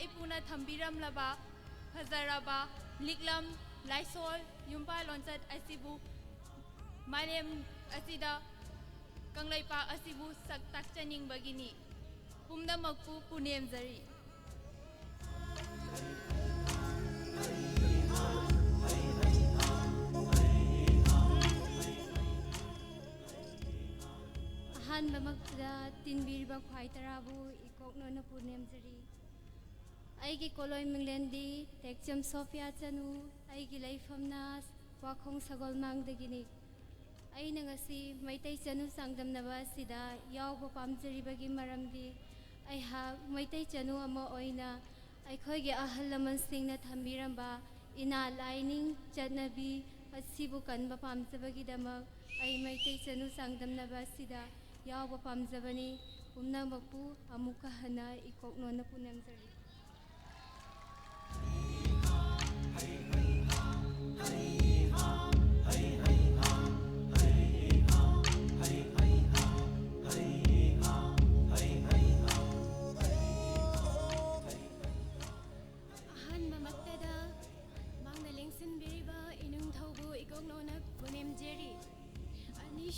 ꯏꯄꯨꯅ ꯊꯝꯕꯤꯔꯝꯂꯕ ꯐꯖꯔꯕ ꯂꯤꯛꯂꯝ ꯂꯥꯏꯁꯣꯜ ꯌꯨꯝꯐꯥ ꯂꯣꯟꯆꯠ ꯑꯁꯤꯕꯨ ꯃꯥꯂꯦꯝ ꯑꯁꯤꯗ ꯀꯪꯂꯩꯄꯥꯛ ꯑꯁꯤꯕꯨ ꯁꯛ ꯇꯥꯛꯆꯅꯤꯡꯕꯒꯤꯅꯤ ꯄꯨꯝꯅꯃꯛꯄꯨ ꯄꯨꯅꯦꯝꯖꯔꯤ ꯑꯍꯥꯟꯕꯃꯛꯇꯗ ꯇꯤꯟꯕꯤꯔꯤꯕ ꯈ꯭ꯋꯥꯏ ꯇꯔꯥꯕꯨ ꯏꯀꯣꯛꯅꯣꯅ ꯄꯨꯅꯦꯝꯖꯔꯤ ꯑꯩꯒꯤ ꯀꯣꯂꯣꯏ ꯃꯤꯡꯂꯦꯟꯗꯤ ꯇꯦꯛꯆꯝ ꯁꯣꯐꯤꯌꯥ ꯆꯅꯨ ꯑꯩꯒꯤ ꯂꯩꯐꯝꯅ वाखों सगोल मांगदगिनी अैना ngasi मैतै चनु चांगदमनबा सिदा यावबो पामजरिबगी मरमदी अैहा मैतै चनु अमा ओइना अैखोइगे अहल लमनसिंगना थंबिरंबा इना लाइनिंग चटनबी असिबु कनबा पामजबगीदमक अै मैतै चनु चांगदमनबा सिदा यावबो पामजबनी पुमनमकपु अमुका हना इकोकनोना पुनमजरी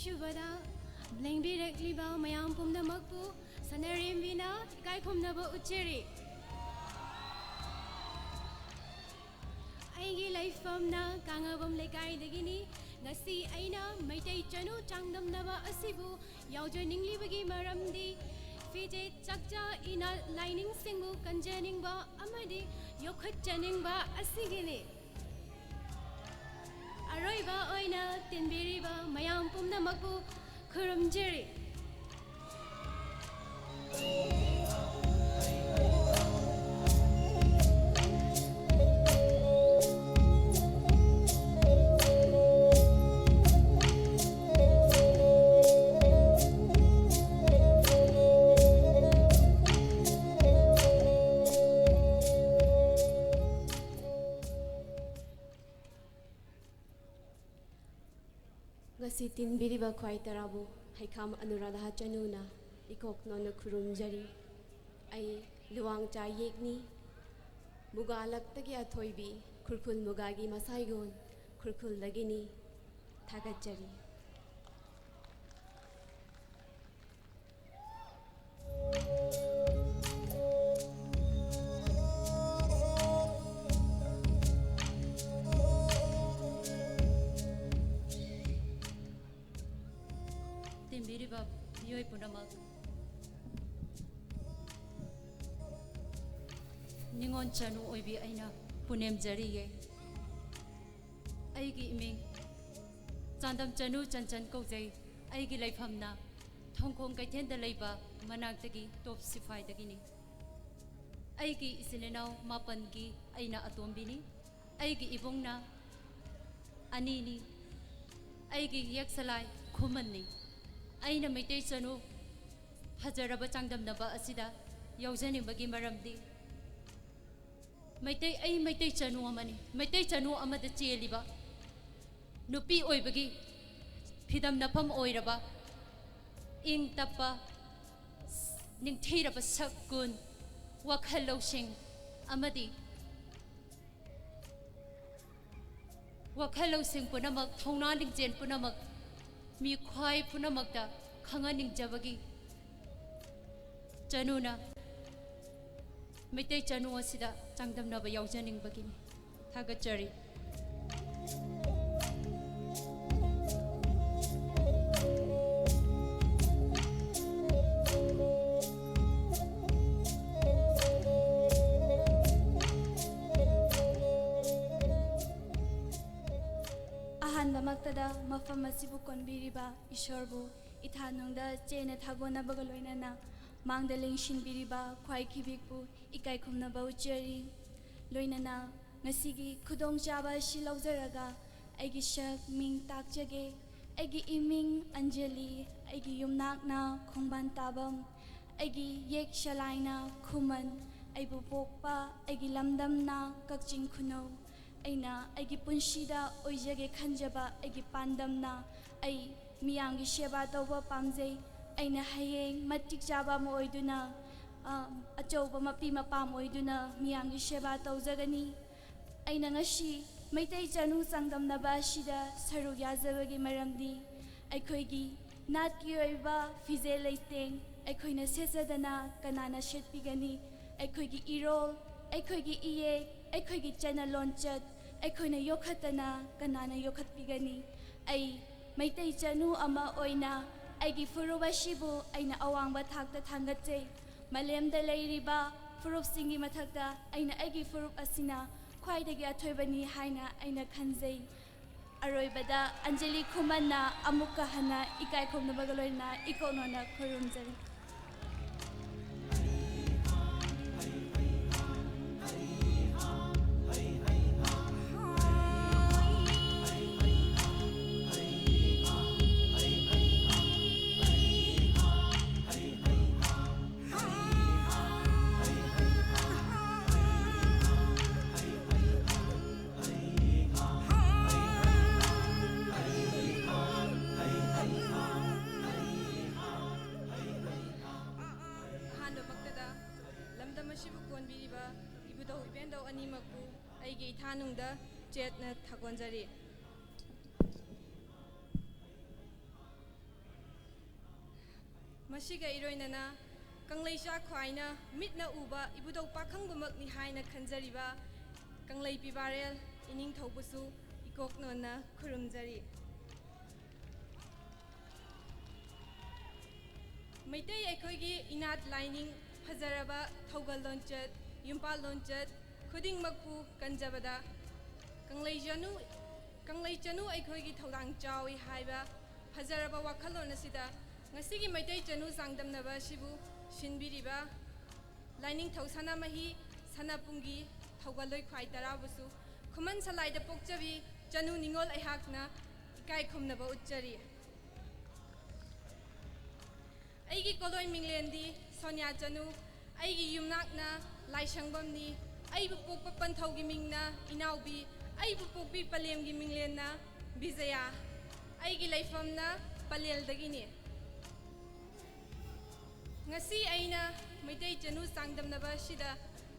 Shubhada लेंबिरक्लिबा मयाम पुमनमकपु सनरेमबिना इकायखुमनबा उच्चेरी अैगी लाइफमना कांगाबम लेकाइदगिनी ngasi aina maitai chanu changdamnaba asibu yaujaniंगलिबगी मरमदी फिजे चकजा इना lining सिंगु कंजनिंगबा अमदि योखचनिंगबा असिगिनी अरोइबा ओइना तिनबिरिबा मयाम पुमनमकु खुरुमजरी ngasi tinbiriba khwai tarabu haikam anuradha chanuna ikok nona khurumjari ai luwang cha yekni mugalak-tagi athoibi khurkhul mugagi masaigon khurkhul dagini thagachari तिम्बिरिबा योय पुनमक निंगोन चनु ओइबी अैना पुनेम जरिगे अैगी इमिंग चांदम चनु Chanchan कौजै अैगी लाइफमना थोंखोंग कैथेंदा लैबा मनाक्तगी top सिफाइदगिनी अैगी इसिनेनाव मापनगी अैना अतोम्बिनी अैगी इबुंगना अनीनी अैगी यक्सलाय खुमन्नी अैना Meitei चनु फजरबा चांगदमनबा असिदा यौजनिंबगी मरमदी मैतै चनु अमनी मैतै चनु अमदा चेलिबा नुपी ओइबगी फिदम नफम ओइरबा इंग तप्पा निंगथैरबा सकुन वखल लौसिंग अमदी वखल लौसिंग पुनमक थौना लिंगजेन पुनमक मी ख्वाई पुनमकता खंगा निंगजबगी चनुना मैतै चनु असिदा चांगदमनबा यावजनिंगबगिनी थागचरी अहानबमक्तदा मफम असिबु कोनबिरिबा ईश्वरबु इथानुंगदा चेना थागोनबगा लोइनाना मांगदा लेंशिनबिरिबा ख्वाइखिबिकपु इकाइखुमनबा उच्चरी लोइनाना ngasiगी खुदोंग चाबा असि लौजरगा अैगी शक Ming ताकजगे अैगी इमिंग Anjali अैगी युमनाकना खोंबान Tabam अैगी येक शलाइना खुमन अैबु पोकपा अैगी लमदमना कक्चिंग खुनौ अैना अैगी पुंशीदा ओइजगे खंजबा अैगी पांदमना अै मियांगी सेवा तौबा पामजै अैना हयेंग मतिक चाबा म ओइदुना अचौबा मपी मपाम ओइदुना मियांगी सेवा तौजगनी अैना ngasi मैतै चनु चांगदमनबा असिदा सरुक याजबगी मरमदी अैखोइगी नाटकी ओइबा फिजे लैतेंग अैखोइना सेजदना कनाना सेटपिगनी अैखोइगी इरोल अैखोइगी इये अैखोइगी चना लोंचत अैखोइना योखतना कनाना योखतपिगनी अै मैतै चनु अमा ओइना अैगी फुरुबसिबु अैना अवांगबा थाकता थांगचै मलेमदा लैरिबा फुरुबसिंगी मथकता अैना अैगी फुरुब असिना ख्वाइदगी अथोइबनी हाइना अैना खंजै अरोइबदा अंजलि खुमन्ना अमुक्का हना इकाई खोमनबगा लोइना इकोनोना खुरुमजरी इथानुंगदा चेतना थागोंजरी मसिगा इरोइनना कंगलैसा ख्वाइना मिटना उबा इबुदौ पाखंगबमकनि हाइना खंजरिबा कंगलै पिबारेल इनिंग थौबसु इकोकनोना खुरुमजरी मैतै अखोइगी इनात लाइनिंग फजरबा थौगल लोंचत युम्पाल लोंचत खुदिंगमकपु कंजबदा कंगलैचनु अखोइगी थौदांग चावी हाइबा फजरबा वाखलोन असिदा ngasiगी मैतै चनु चांगदमनबा सिबु सिनबिरिबा लाइनिंग थौ सनामही सनापुंगी थौगलोय ख्वाइ तराबुसु खुमन सलाइदा पोक्चबी चनु निंगोल अहाकना इकाई खुमनबा उच्चरी अइगी कोलोय मिंगलेंदी सोनिया चनु अइगी युमनाकना लाइसंगबमनी अइबु पोकपा पंथौगी मिंगना इनाउबी अइबु पोकपी पलेमगी मिंगलेना Vijaya अइगी लाइफमना पलेलदगिनी ngasi aina maitai chanu sangdamnaba sida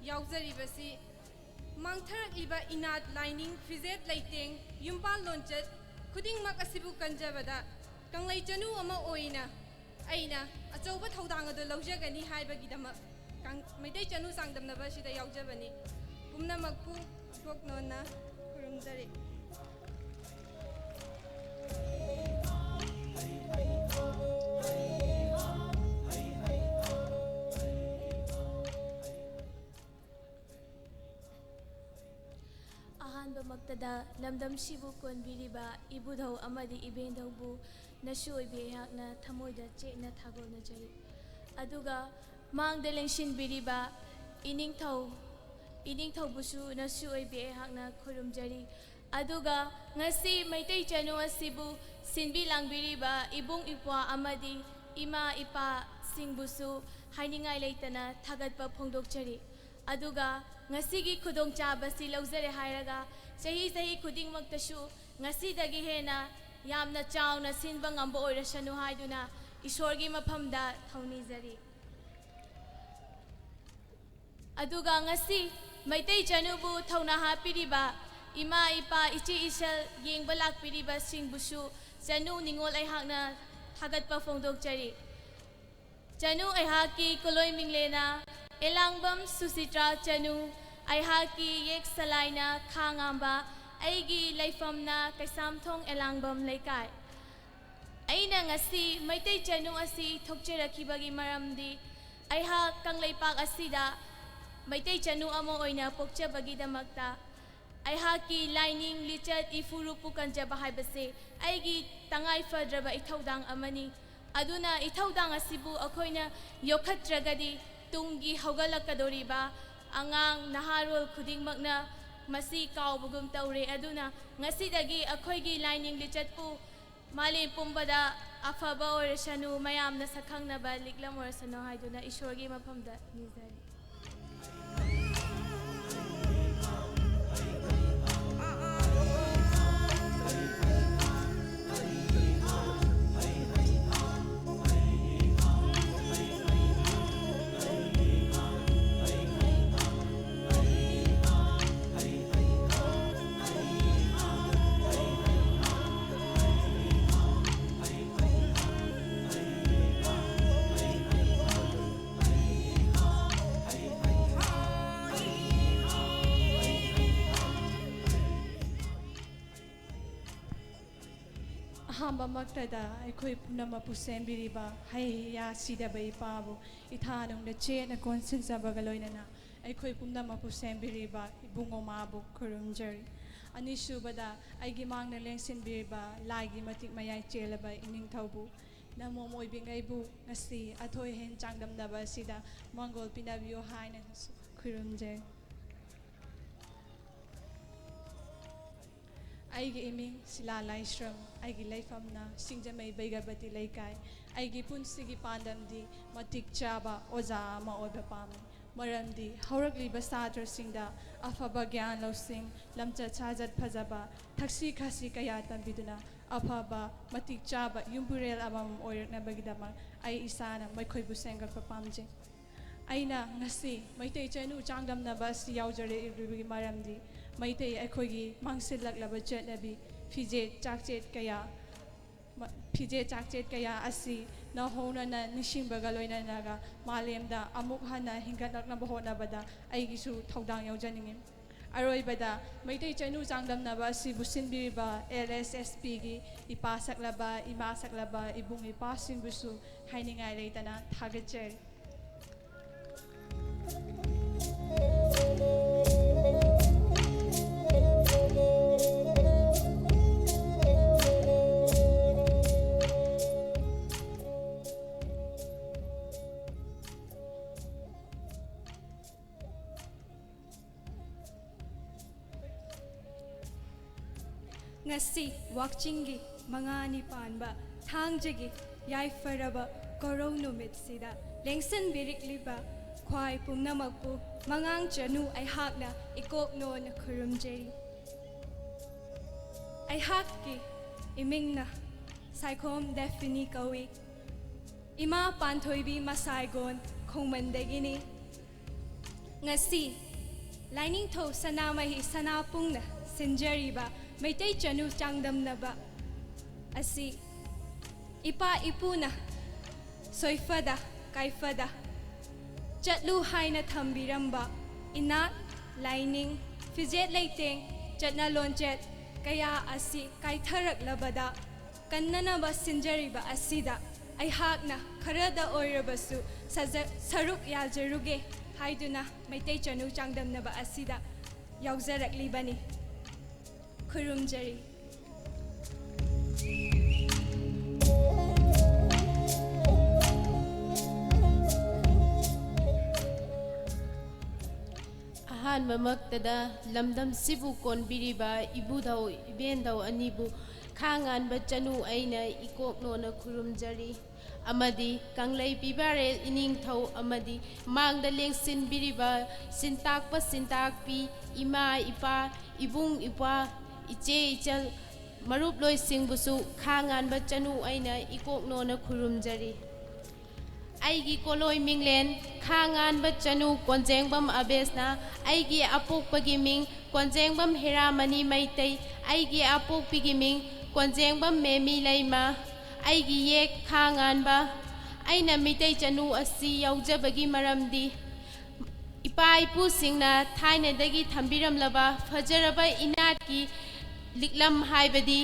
yaujariba mangtharakliba inat lining fizet laiteng yumpal lonchat khudingmak asibu kanjabada kanglai chanu ama oina aina achauba thodang adu laujagani haibagidama maitai chanu sangdamnaba sida yaujabani pumnamakpu goknona kurumjari मक्तदा लमदम सिबु कोनबिरिबा इबुधौ अमदि इबेंधौबु नसु ओइबे हाकना थमोइदा चेना थागोनजरी अदुगा मांगदा लेंसिनबिरिबा इनिंगथौबुसु नसु ओइबे हाकना खुरुमजरी अदुगा ngasi Meitei चनु असिबु सिनबि लांगबिरिबा इबुंग इपवा अमदि इमा इपा सिंगबुसु हाइनिंगाइ लेतना थागतपा फोंदोकचरी अदुगा ngasi khudong chabasi laujare hairaga sahi khudingmaktasu ngasidagi hena yamna chauna sinba ngamba oirasanu haiduna isorgi maphamda thaunijari aduga ngasi maitai chanubu thauna hapiriba ima ipa ichi isal yengba lakpiriba singbusu chanu ningol aihakna thagatpa phongdokchari chanu aihaki koloi minglena Elangbam Susitra Chanu Aihaki Yek Salaina Khangamba Aigi Laifamna Kaisamthong Elangbam Laikai Aina ngasi Maitai Chanu asi Thokcherakibagi maramdi Aiha Kanglaipak asida Maitai Chanu amo oina pokchabagi damakta Aihaki lining lichat ifurupu kanjaba haibase Aigi tangai fadraba ithaudang amani Aduna ithaudang asibu akoina yokhatragadi tungi haugalakadoriba angang naharol khudingmakna masi kaubugum taure aduna ngasidagi akhoigi lining lichatpu mali pumbada afaba oresanu mayamna sakhangnaba liklam oresanu haiduna ishorgi maphamda nizari Hamba maktada aikoi punama pusembiriba hai ya sida bai pabu ithanung na che na konsin sa bagaloina na aikoi punama pusembiriba ibungo mabu kurumjari ꯑꯅꯤꯁꯨꯕꯗ ꯑꯩꯒꯤ ꯃꯥꯡꯗ ꯂꯦꯡꯁꯤꯟꯕꯤꯔꯤꯕ ꯂꯥꯏꯒꯤ ꯃꯇꯤꯛ ꯃꯌꯥꯏ ꯆꯦꯜꯂꯕ ꯏꯅꯤꯡꯊꯧꯕꯨ ꯅꯃꯣꯝ ꯑꯣꯏꯕꯤꯉꯩꯕꯨ ꯉꯁꯤ ꯑꯊꯣꯏ ꯑꯍꯦꯟ ꯆꯥꯡꯗꯝꯅꯕ ꯑꯁꯤꯗ ꯃꯪꯒꯣꯜ ꯄꯤꯅꯕꯤꯌꯨ ꯍꯥꯏꯅ ꯈꯨꯔꯨꯝꯖꯩ ꯑꯩꯒꯤ ꯏꯃꯤꯡ ꯁꯤꯂꯥ ꯂꯥꯏꯁ꯭ꯔꯝ ꯑꯩꯒꯤ ꯂꯩꯐꯝꯅ ꯁꯤꯡꯖꯃꯩ ꯕꯩꯒꯕꯇꯤ ꯂꯩꯀꯥꯏ ꯑꯩꯒꯤ ꯄꯨꯟꯁꯤꯒꯤ ꯄꯥꯟꯗꯝꯗꯤ ꯃꯇꯤꯛ ꯆꯥꯕ ꯑꯣꯖꯥ ꯑꯃ ꯑꯣꯏꯕ ꯄꯥꯝꯃꯤ ꯃꯔꯝꯗꯤ ꯍꯧꯔꯛꯂꯤꯕ ꯁꯥꯇ꯭ꯔꯁꯤꯡꯗ ꯑꯐꯕ ꯒ꯭ꯌꯥꯟ ꯂꯧꯁꯤꯡ ꯂꯝꯆꯠ ꯁꯥꯖꯠ ꯐꯖꯕ ꯊꯛꯁꯤ ꯈꯥꯁꯤ ꯀꯌꯥ ꯇꯝꯕꯤꯗꯨꯅ ꯑꯐꯕ ꯃꯇꯤꯛ ꯆꯥꯕ ꯌꯨꯝꯕꯨꯔꯦꯜ ꯑꯃꯃꯝ ꯑꯣꯏꯔꯛꯅꯕꯒꯤꯗꯃꯛ ꯑꯩ ꯏꯁꯥꯅ ꯃꯈꯣꯏꯕꯨ ꯁꯦꯝꯒꯠꯄ ꯄꯥꯝꯖꯩ ꯑꯩꯅ ꯉꯁꯤ ꯃꯩꯇꯩ ꯆꯅꯨ ꯆꯥꯡꯗꯝꯅꯕ ꯑꯁꯤ ꯌꯥꯎꯖꯔꯛꯂꯤꯕꯒꯤ ꯃꯔꯝꯗꯤ ꯃꯩꯇꯩ ꯑꯩꯈꯣꯏꯒꯤ ꯃꯥꯡꯁꯤꯜꯂꯛꯂꯕ ꯆꯠꯅꯕꯤ ꯐꯤꯖꯦꯠ ꯆꯥꯛꯆꯦꯠ ꯀꯌꯥ ꯑꯁꯤ ꯅꯧꯍꯧꯅꯅ ꯅꯤꯡꯁꯤꯡꯕꯒ ꯂꯣꯏꯅꯅꯒ ꯃꯥꯂꯦꯝꯗ ꯑꯃꯨꯛ ꯍꯟꯅ ꯍꯤꯡꯒꯠꯂꯛꯅꯕ ꯍꯣꯠꯅꯕꯗ ꯑꯩꯒꯤꯁꯨ ꯊꯧꯗꯥꯡ ꯌꯥꯎꯖꯅꯤꯡꯉꯤ ꯑꯔꯣꯏꯕꯗ ꯃꯩꯇꯩ ꯆꯅꯨ ꯆꯥꯡꯗꯝꯅꯕ ꯑꯁꯤꯕꯨ ꯁꯤꯟꯕꯤꯔꯤꯕ LSSPꯒꯤ ꯏꯄꯥ ꯁꯛꯂꯕ ꯏꯃꯥ ꯁꯛꯂꯕ ꯏꯕꯨꯡ ꯏꯄꯥꯁꯤꯡꯕꯨꯁꯨ ꯍꯥꯏꯅꯤꯡꯉꯥꯏ ꯂꯩꯇꯅ ꯊꯥꯒꯠꯆꯔꯤ ngasi wakchingi mangani panba thangjagi yaifaraba korau numit sida lengsan birikliba khwai pumnamakpu mangang chanu aihakna ikokno na khurumjeri aihakki imingna saikhom defini kawi ima panthoibi masaigon khongmandagini ngasi lining tho sanamahi sanapungna sinjariba maitai chanu changdamnaba asi ipa ipuna soifada kaifada chatlu haina thambiramba ina lining fijet leiteng chatna lonchet kaya asi kaitharak labada kannanaba sinjariba asida aihakna kharada oirabasu saruk yajaruge haiduna maitai chanu changdamnaba asida yaujaraklibani khurumjari ꯑꯍꯥꯟꯕ ꯃꯛꯇꯗ ꯂꯝꯗꯝ ꯁꯤꯕꯨ ꯀꯣꯟꯕꯤꯔꯤꯕ ꯏꯕꯨꯙꯧ ꯏꯕꯦꯟꯙꯧ ꯑꯅꯤꯕꯨ ꯈꯥꯉꯥꯟꯕ ꯆꯅꯨ ꯑꯩꯅ ꯏꯀꯣꯛꯅꯣꯅ ꯈꯨꯔꯨꯝꯖꯔꯤ ꯑꯃꯗꯤ ꯀꯪꯂꯩ ꯄꯤꯕꯥꯔꯦꯜ ꯏꯅꯤꯡꯊꯧ ꯑꯃꯗꯤ ꯃꯥꯡꯗ ꯂꯦꯡꯁꯤꯟꯕꯤꯔꯤꯕ ꯁꯤꯟꯇꯥꯛꯄ ꯁꯤꯟꯇꯥꯛꯄꯤ ꯏꯃꯥ ꯏꯄꯥ ꯏꯕꯨꯡ ꯏꯄ꯭ꯋꯥ ꯏꯆꯦ ꯏꯆꯜ ꯃꯔꯨꯞꯂꯣꯏꯁꯤꯡꯕꯨꯁꯨ ꯈꯥꯉꯥꯟꯕ ꯆꯅꯨ ꯑꯩꯅ ꯏꯀꯣꯛꯅꯣꯅ ꯈꯨꯔꯨꯝꯖꯔꯤ ꯑꯩꯒꯤ ꯀꯣꯂꯣꯏ ꯃꯤꯡꯂꯦꯟ ꯈꯥꯉꯥꯟꯕ ꯆꯅꯨ ꯀꯣꯟꯖꯦꯡꯕꯝ ꯑꯕꯦꯁꯅ ꯑꯩꯒꯤ ꯑꯄꯣꯛꯄꯒꯤ ꯃꯤꯡ ꯀꯣꯟꯖꯦꯡꯕꯝ ꯍꯦꯔꯥꯃꯅꯤ ꯃꯩꯇꯩ ꯑꯩꯒꯤ ꯑꯄꯣꯛꯄꯤꯒꯤ ꯃꯤꯡ ꯀꯣꯟꯖꯦꯡꯕꯝ ꯃꯦꯃꯤ ꯂꯩꯃ ꯑꯩꯒꯤ ꯌꯦꯛ ꯈꯥꯉꯥꯟꯕ ꯑꯩꯅ ꯃꯩꯇꯩ ꯆꯅꯨ ꯑꯁꯤ ꯌꯥꯎꯖꯕꯒꯤ ꯃꯔꯝꯗꯤ ꯏꯄꯥ ꯏꯄꯨꯁꯤꯡꯅ ꯊꯥꯏꯅꯗꯒꯤ ꯊꯝꯕꯤꯔꯝꯂꯕ ꯐꯖꯔꯕ ꯏꯅꯥꯠꯀꯤ ꯂꯤꯛꯂꯝ ꯍꯥꯏꯕꯗꯤ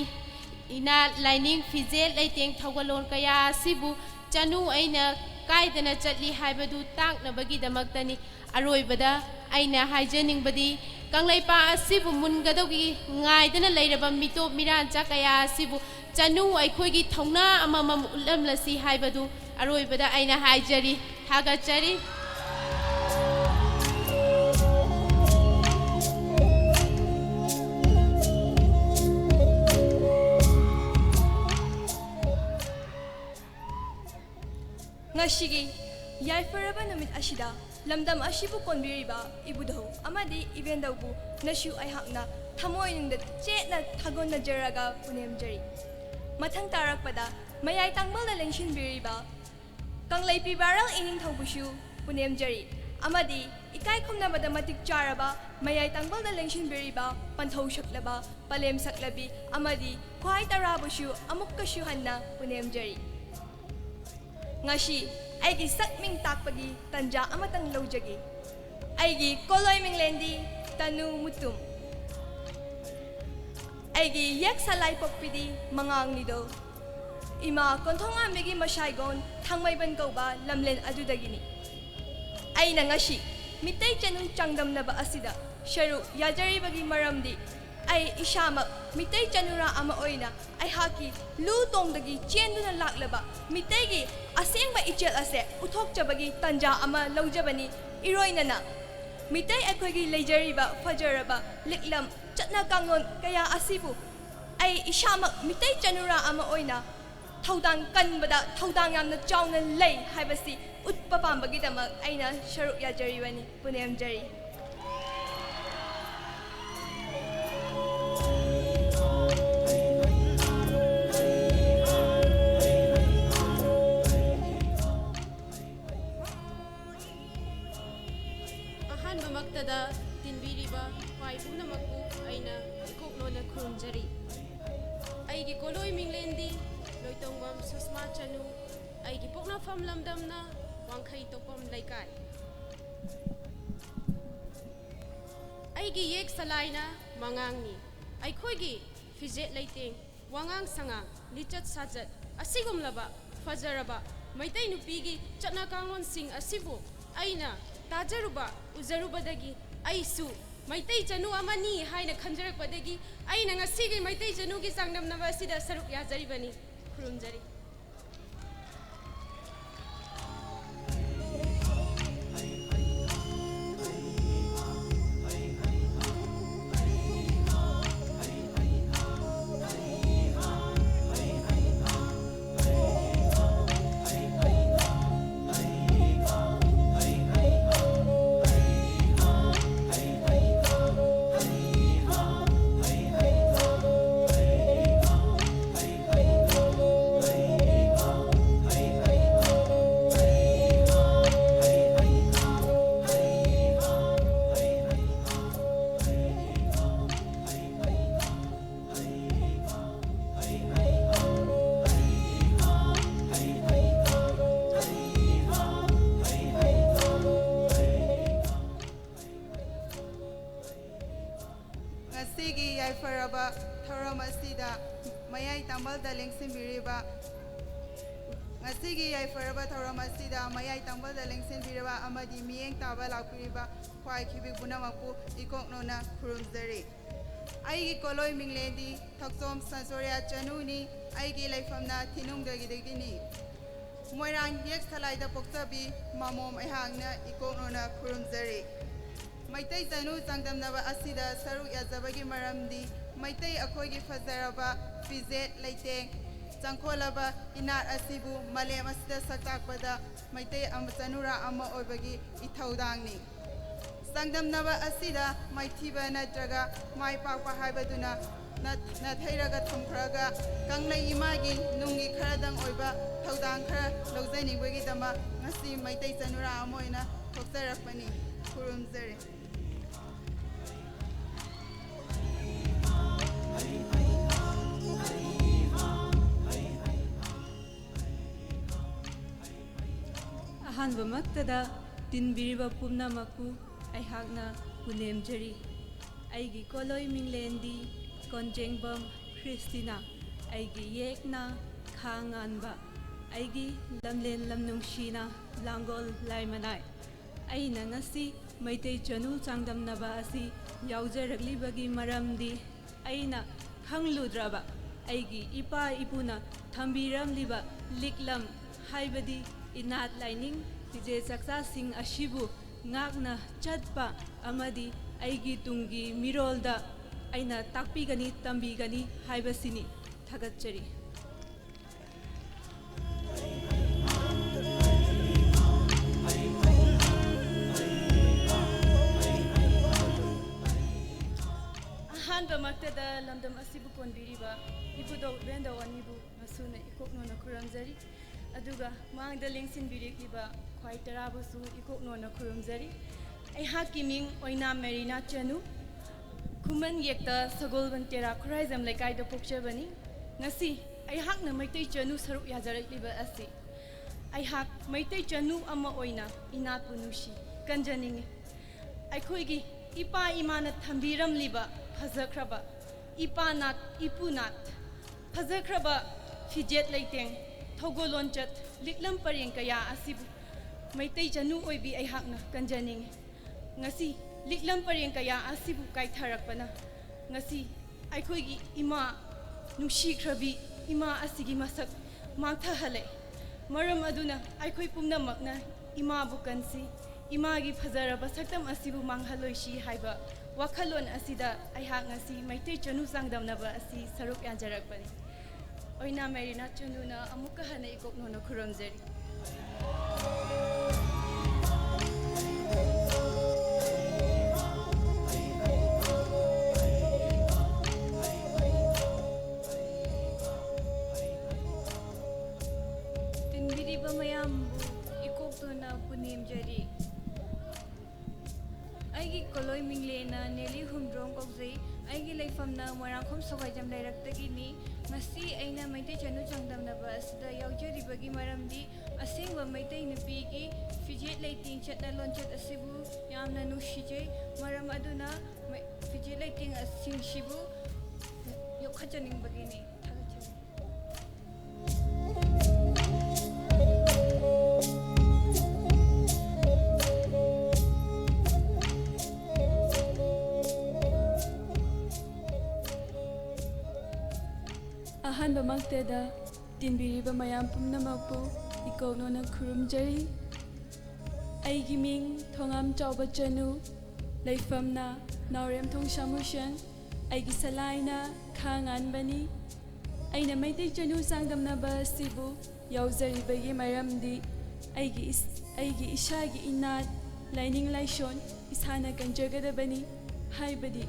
ꯏꯅꯥꯠ ꯂꯥꯏꯅꯤꯡ ꯐꯤꯖꯦꯠ ꯂꯩꯇꯦꯡ ꯊꯧꯒꯜꯂꯣꯟ ꯀꯌꯥ ꯑꯁꯤꯕꯨ ꯆꯅꯨ ꯑꯩꯅ ꯀꯥꯏꯗꯅ ꯆꯠꯂꯤ ꯍꯥꯏꯕꯗꯨ ꯇꯥꯛꯅꯕꯒꯤꯗꯃꯛꯇꯅꯤ ꯑꯔꯣꯏꯕꯗ ꯑꯩꯅ ꯍꯥꯏꯖꯅꯤꯡꯕꯗꯤ ꯀꯪꯂꯩꯄꯥꯛ ꯑꯁꯤꯕꯨ ꯃꯨꯟꯒꯗꯧꯒꯤ ꯉꯥꯏꯗꯅ ꯂꯩꯔꯕ ꯃꯤꯇꯣꯞ ꯃꯤꯔꯥꯟꯆꯥ ꯀꯌꯥ ꯑꯁꯤꯕꯨ ꯆꯅꯨ ꯑꯩꯈꯣꯏꯒꯤ ꯊꯧꯅꯥ ꯑꯃꯃꯝ ꯎꯠꯂꯝꯂꯁꯤ ꯍꯥꯏꯕꯗꯨ ꯑꯔꯣꯏꯕꯗ ꯑꯩꯅ ꯍꯥꯏꯖꯔꯤ ꯊꯥꯒꯠꯆꯔꯤ ngashigi yaifaraba numit ashida lamdam ashibu konbiriba ibudhau amadi ibendaubu nashu aihakna thamoinungda chetna thagonna jaraga punemjari mathang tarakpada mayai tangbalda lengshinbiriba kanglai pibaral iningthaubusu punemjari amadi ikai khumnabada matik charaba mayai tangbalda lengshinbiriba panthau shaklaba palem saklabi amadi khwai tarabusu amukkashu hanna punemjari ngasi aigi sakming takpagi tanja amatang lawjagi aigi koloy minglendi tanu mutum aigi yak salai pokpidi mangang nido ima konthonga megi masaigon thangmaiban kauba lamlen adudagini aina ngasi mitai chanung changdamnaba asida sharu yajari bagi maramdi ai ishamak mitai chanura ama oina ai haki lu tongdagi chenduna laklaba mitai gi asengba ichel ase uthok chabagi tanja ama laujabani iroinana mitai akhoi leijariba fajaraba liklam chatna kangon kaya asibu ai ishamak mitai chanura ama oina thaudang kanbada thaudang yamna chawna lei haibasi utpa pambagi damak aina sharuk yajaribani punem jari ꯑꯍꯥꯟꯕꯃꯛꯇꯗ ꯇꯤꯟꯕꯤꯔꯤꯕ ꯈ꯭ꯋꯥꯏ ꯄꯨꯝꯅꯃꯛꯄꯨ ꯑꯩꯅ ꯏꯀꯣꯛꯂꯣꯟꯅ ꯈꯨꯔꯨꯝꯖꯔꯤ ꯑꯩꯒꯤ ꯀꯣꯂꯣꯏ ꯃꯤꯡꯂꯦꯟꯗꯤ ꯂꯣꯏꯇꯣꯡꯕꯝ ꯁꯨꯁꯃꯥ ꯆꯅꯨ ꯑꯩꯒꯤ ꯄꯣꯛꯅꯐꯝ ꯂꯝꯗꯝꯅ ꯋꯥꯡꯈꯩ ꯇꯣꯛꯐꯝ ꯂꯩꯀꯥꯏ ꯑꯩꯒꯤ ꯌꯦꯛ ꯁꯂꯥꯏꯅ ꯃꯉꯥꯡꯅꯤ ꯑꯩꯈꯣꯏꯒꯤ ꯐꯤꯖꯦꯠ ꯂꯩꯇꯦꯡ ꯋꯥꯉꯥꯡ ꯁꯉꯥꯡ ꯂꯤꯆꯠ ꯁꯥꯖꯠ ꯑꯁꯤꯒꯨꯝꯂꯕ ꯐꯖꯔꯕ ꯃꯩꯇꯩ ꯅꯨꯄꯤꯒꯤ ꯆꯠꯅ ꯀꯥꯡꯂꯣꯟꯁꯤꯡ ꯑꯁꯤꯕꯨ ꯑꯩꯅ ꯇꯥꯖꯔꯨꯕ ꯎꯖꯔꯨꯕꯗꯒꯤ ꯑꯩꯁꯨ ꯃꯩꯇꯩ ꯆꯅꯨ ꯑꯃꯅꯤ ꯍꯥꯏꯅ ꯈꯟꯖꯔꯛꯄꯗꯒꯤ ꯑꯩꯅ ꯉꯁꯤꯒꯤ ꯃꯩꯇꯩ ꯆꯅꯨꯒꯤ ꯆꯥꯡꯗꯝꯅꯕ ꯑꯁꯤꯗ ꯁꯔꯨꯛ ꯌꯥꯖꯔꯤꯕꯅꯤ ꯈꯨꯔꯨꯝꯖꯔꯤ ꯌꯥꯏꯐꯔꯕ ꯊꯧꯔꯝ ꯑꯁꯤꯗ ꯃꯌꯥꯏ ꯇꯥꯡꯕꯜꯗ ꯂꯦꯡꯁꯤꯟꯕꯤꯔꯤꯕ ꯉꯁꯤꯒꯤ ꯌꯥꯏꯐꯔꯕ ꯊꯧꯔꯝ ꯑꯁꯤꯗ ꯃꯌꯥꯏ ꯇꯥꯡꯕꯜꯗ ꯂꯦꯡꯁꯤꯟꯕꯤꯔꯤꯕ ꯑꯃꯗꯤ ꯃꯤꯠꯌꯦꯡ ꯇꯥꯕ ꯂꯥꯛꯄꯤꯔꯤꯕ ꯈ꯭ꯋꯥꯏꯈꯤꯕꯤ ꯄꯨꯝꯅꯃꯛꯄꯨ ꯏꯀꯣꯛꯅꯣꯅ ꯈꯨꯔꯨꯝꯖꯔꯤ ꯑꯩꯒꯤ ꯀꯣꯂꯣꯏ ꯃꯤꯡꯂꯦꯟꯗꯤ ꯊꯣꯛꯆꯣꯝ ꯁꯟꯁꯣꯔꯤꯌꯥ ꯆꯅꯨꯅꯤ ꯑꯩꯒꯤ ꯂꯩꯐꯝꯅ ꯊꯤꯅꯨꯡꯗꯒꯤꯗꯒꯤꯅꯤ ꯃꯣꯏꯔꯥꯡ ꯌꯦꯛ ꯁꯂꯥꯏꯗ ꯄꯣꯛꯆꯕꯤ ꯃꯃꯣꯝ ꯑꯩꯍꯥꯛꯅ ꯏꯀꯣꯛꯅꯣꯅ ꯈꯨꯔꯨꯝꯖꯔꯤ ꯃꯩꯇꯩ ꯆꯅꯨ ꯆꯥꯡꯗꯝꯅꯕ ꯑꯁꯤꯗ ꯁꯔꯨꯛ ꯌꯥꯖꯕꯒꯤ ꯃꯔꯝꯗꯤ ꯃꯩꯇꯩ ꯑꯩꯈꯣꯏꯒꯤ ꯐꯖꯔꯕ ꯐꯤꯖꯦꯠ ꯂꯩꯇꯦꯡ ꯆꯪꯈꯣꯜꯂꯕ ꯏꯅꯥꯠ ꯑꯁꯤꯕꯨ ꯃꯥꯂꯦꯝ ꯑꯁꯤꯗ ꯁꯛꯇꯥꯛꯄꯗ ꯃꯩꯇꯩ ꯆꯅꯨꯔꯥ ꯑꯃ ꯑꯣꯏꯕꯒꯤ ꯏꯊꯧꯗꯥꯡꯅꯤ ꯆꯥꯡꯗꯝꯅꯕ ꯑꯁꯤꯗ ꯃꯥꯏꯊꯤꯕ ꯅꯠꯇ꯭ꯔꯒ ꯃꯥꯏ ꯄꯥꯛꯄ ꯍꯥꯏꯕꯗꯨꯅ ꯅꯥꯊꯩꯔꯒ ꯊꯝꯈ꯭ꯔꯒ ꯀꯪꯂꯩ ꯏꯃꯥꯒꯤ ꯅꯨꯡꯒꯤ ꯈꯔꯗꯪ ꯑꯣꯏꯕ ꯊꯧꯗꯥꯡ ꯈꯔ ꯂꯧꯖꯅꯤꯡꯕꯒꯤꯗꯃꯛ ꯉꯁꯤ ꯃꯩꯇꯩ ꯆꯅꯨꯔꯥ ꯑꯃ ꯑꯣꯏꯅ ꯊꯣꯛꯆꯔꯛꯄꯅꯤ ꯈꯨꯔꯨꯝꯖꯔꯤ ꯑꯍꯥꯟꯕꯃꯛꯇꯗ ꯇꯤꯟꯕꯤꯔꯤꯕ ꯄꯨꯝꯅꯃꯛꯄꯨ ꯑꯩꯍꯥꯛꯅ ꯄꯨꯅꯦꯝꯖꯔꯤ ꯑꯩꯒꯤ ꯀꯣꯂꯣꯏ ꯃꯤꯡꯂꯦꯟꯗꯤ ꯀꯣꯟꯖꯦꯡꯕꯝ ꯈ꯭ꯔꯤꯁꯇꯤꯅꯥ ꯑꯩꯒꯤ ꯌꯦꯛꯅ ꯈꯥ ꯉꯥꯟꯕ ꯑꯩꯒꯤ ꯂꯝꯂꯦꯟ ꯂꯝꯅꯨꯡꯁꯤꯅ ꯂꯥꯡꯒꯣꯜ ꯂꯥꯏꯃꯅꯥꯏ ꯑꯩꯅ ꯉꯁꯤ ꯃꯩꯇꯩ ꯆꯅꯨ ꯆꯥꯡꯗꯝꯅꯕ ꯑꯁꯤ ꯌꯥꯎꯖꯔꯛꯂꯤꯕꯒꯤ ꯃꯔꯝꯗꯤ ꯑꯩꯅ ꯈꯪꯂꯨꯗ꯭ꯔꯕ ꯑꯩꯒꯤ ꯏꯄꯥ ꯏꯄꯨꯅ ꯊꯝꯕꯤꯔꯝꯂꯤꯕ ꯂꯤꯛꯂꯝ ꯍꯥꯏꯕꯗꯤ ꯏꯅꯥꯠ ꯂꯥꯏꯅꯤꯡ ꯐꯤꯖꯦꯠ ꯆꯥꯛꯆꯥꯁꯤꯡ ꯑꯁꯤꯕꯨ ꯉꯥꯛꯅ ꯆꯠꯄ ꯑꯃꯗꯤ ꯑꯩꯒꯤ ꯇꯨꯡꯒꯤ ꯃꯤꯔꯣꯜꯗ ꯑꯩꯅ ꯇꯥꯛꯄꯤꯒꯅꯤ ꯇꯝꯕꯤꯒꯅꯤ ꯍꯥꯏꯕꯁꯤꯅꯤ ꯊꯥꯒꯠꯆꯔꯤ ꯑꯍꯥꯟꯕꯃꯛꯇꯗ ꯂꯝꯗꯝ ꯑꯁꯤꯕꯨ ꯀꯣꯟꯕꯤꯔꯤꯕ ꯏꯕꯨꯙꯧ ꯏꯕꯦꯟꯗꯧ ꯑꯅꯤꯕꯨ ꯉꯁꯨꯅ ꯏꯀꯣꯛꯅꯣꯅ ꯈꯨꯔꯨꯝꯖꯔꯤ ꯑꯗꯨꯒ ꯃꯥꯡꯗ ꯂꯦꯡꯁꯤꯟꯕꯤꯔꯛꯂꯤꯕ ꯈ꯭ꯋꯥꯏ ꯇꯔꯥꯕꯨꯁꯨ ꯏꯀꯣꯛꯅꯣꯅ ꯈꯨꯔꯨꯝꯖꯔꯤ ꯑꯩꯍꯥꯛꯀꯤ ꯃꯤꯡ ꯑꯣꯏꯅꯥꯝ ꯃꯦꯔꯤꯅꯥ ꯆꯅꯨ ꯈꯨꯃꯟ ꯌꯦꯛꯇ ꯁꯒꯣꯜꯕꯟ ꯇꯦꯔꯥ ꯈꯨꯔꯥꯏꯖꯝ ꯂꯩꯀꯥꯏꯗ ꯄꯣꯛꯆꯕꯅꯤ ꯉꯁꯤ ꯑꯩꯍꯥꯛꯅ ꯃꯩꯇꯩ ꯆꯅꯨ ꯁꯔꯨꯛ ꯌꯥꯖꯔꯛꯂꯤꯕ ꯑꯁꯤ ꯑꯩꯍꯥꯛ ꯃꯩꯇꯩ ꯆꯅꯨ ꯑꯃ ꯑꯣꯏꯅ ꯏꯅꯥꯠꯄꯨ ꯅꯨꯡꯁꯤ ꯀꯟꯖꯅꯤꯡꯉꯤ ꯑꯩꯈꯣꯏꯒꯤ ꯏꯄꯥ ꯏꯃꯥꯅ ꯊꯝꯕꯤꯔꯝꯂꯤꯕ ꯐꯖꯈ꯭ꯔꯕ ꯏꯄꯥꯅꯥꯠ ꯏꯄꯨꯅꯥꯠ ꯐꯖꯈ꯭ꯔꯕ ꯐꯤꯖꯦꯠ ꯂꯩꯇꯦꯡ ꯊꯧꯒꯜ ꯂꯣꯟꯆꯠ ꯂꯤꯛꯂꯝ ꯄꯔꯦꯡ ꯀꯌꯥ ꯑꯁꯤꯕꯨ ꯃꯩꯇꯩ ꯆꯅꯨ ꯑꯣꯏꯕꯤ ꯑꯩꯍꯥꯛꯅ ꯀꯟꯖꯅꯤꯡꯉꯤ ꯉꯁꯤ ꯂꯤꯛꯂꯝ ꯄꯔꯦꯡ ꯀꯌꯥ ꯑꯁꯤꯕꯨ ꯀꯥꯏꯊꯔꯛꯄꯅ ꯉꯁꯤ ꯑꯩꯈꯣꯏꯒꯤ ꯏꯃꯥ ꯅꯨꯡꯁꯤꯈ꯭ꯔꯕꯤ ꯏꯃꯥ ꯑꯁꯤꯒꯤ ꯃꯁꯛ ꯃꯥꯡꯊꯍꯜꯂꯦ ꯃꯔꯝ ꯑꯗꯨꯅ ꯑꯩꯈꯣꯏ ꯄꯨꯝꯅꯃꯛꯅ ꯏꯃꯥꯕꯨ ꯀꯟꯁꯤ ꯏꯃꯥꯒꯤ ꯐꯖꯔꯕ ꯁꯛꯇꯝ ꯑꯁꯤꯕꯨ ꯃꯥꯡꯍꯜꯂꯣꯏꯁꯤ ꯍꯥꯏꯕ ꯋꯥꯈꯜꯂꯣꯟ ꯑꯁꯤꯗ ꯑꯩꯍꯥꯛ ꯉꯁꯤ ꯃꯩꯇꯩ ꯆꯅꯨ ꯆꯥꯡꯗꯝꯅꯕ ꯑꯁꯤ ꯁꯔꯨꯛ ꯌꯥꯖꯔꯛꯄꯅꯤ ꯑꯣꯏꯅꯥ ꯃꯦꯔꯤꯅꯥ ꯆꯅꯨꯅ ꯑꯃꯨꯛꯀ ꯍꯟꯅ ꯏꯀꯣꯛꯅꯣꯅ ꯈꯨꯔꯨꯝꯖꯔꯤ ꯇꯤꯟꯕꯤꯔꯤꯕ ꯃꯌꯥꯝꯕꯨ ꯏꯀꯣꯛꯇꯨꯅ ꯄꯨꯅꯦꯝꯖꯔꯤ ꯑꯩꯒꯤ ꯀꯣꯂꯣꯏ ꯃꯤꯡꯂꯦꯅ ꯅꯦꯂꯤ ꯍꯨꯝꯗ꯭ꯔꯣꯡ ꯀꯧꯖꯩ ꯑꯩꯒꯤ ꯂꯩꯐꯝꯅ ꯃꯣꯏꯔꯥꯡꯈꯣꯝ ꯁꯋꯥꯏꯖꯝ ꯂꯩꯔꯛꯇꯒꯤꯅꯤ ꯉꯁꯤ ꯑꯩꯅ ꯃꯩꯇꯩ ꯆꯅꯨ ꯆꯥꯡꯗꯝꯅꯕ ꯑꯁꯤꯗ ꯌꯥꯎꯖꯔꯤꯕꯒꯤ ꯃꯔꯝꯗꯤ ꯑꯁꯦꯡꯕ ꯃꯩꯇꯩ ꯅꯨꯄꯤꯒꯤ ꯐꯤꯖꯦꯠ ꯂꯩꯇꯦꯡ ꯆꯠꯅ ꯂꯣꯟꯆꯠ ꯑꯁꯤꯕꯨ ꯌꯥꯝꯅ ꯅꯨꯡꯁꯤꯖꯩ ꯃꯔꯝ ꯑꯗꯨꯅ ꯐꯤꯖꯦꯠ ꯂꯩꯇꯦꯡ ꯑꯁꯤꯡꯁꯤꯕꯨ ꯌꯣꯛꯈꯠꯆꯅꯤꯡꯕꯒꯤꯅꯤ ꯊꯥꯒꯠꯆꯔꯤ ꯑꯍꯥꯟꯕꯃꯛꯇꯗ ꯇꯤꯟꯕꯤꯔꯤꯕ ꯃꯌꯥꯝ ꯄꯨꯝꯅꯃꯛꯄꯨ ꯏꯀꯣꯛꯅꯣꯅ ꯈꯨꯔꯨꯝꯖꯔꯤ ꯑꯩꯒꯤ ꯃꯤꯡ ꯊꯣꯉꯥꯝ ꯆꯥꯎꯕ ꯆꯅꯨ ꯂꯩꯐꯝꯅ ꯅꯥꯎꯔꯦꯝꯊꯣꯡ ꯁꯥꯃꯨꯁꯟ ꯑꯩꯒꯤ ꯁꯂꯥꯏꯅ ꯈꯥ ꯉꯥꯟꯕꯅꯤ ꯑꯩꯅ ꯃꯩꯇꯩ ꯆꯅꯨ ꯆꯥꯡꯗꯝꯅꯕ ꯑꯁꯤꯕꯨ ꯌꯥꯎꯖꯔꯤꯕꯒꯤ ꯃꯔꯝꯗꯤ ꯑꯩꯒꯤ ꯏꯁꯥꯒꯤ ꯏꯅꯥꯠ ꯂꯥꯏꯅꯤꯡ ꯂꯥꯏꯁꯣꯟ ꯏꯁꯥꯅ ꯀꯟꯖꯒꯗꯕꯅꯤ ꯍꯥꯏꯕꯗꯤ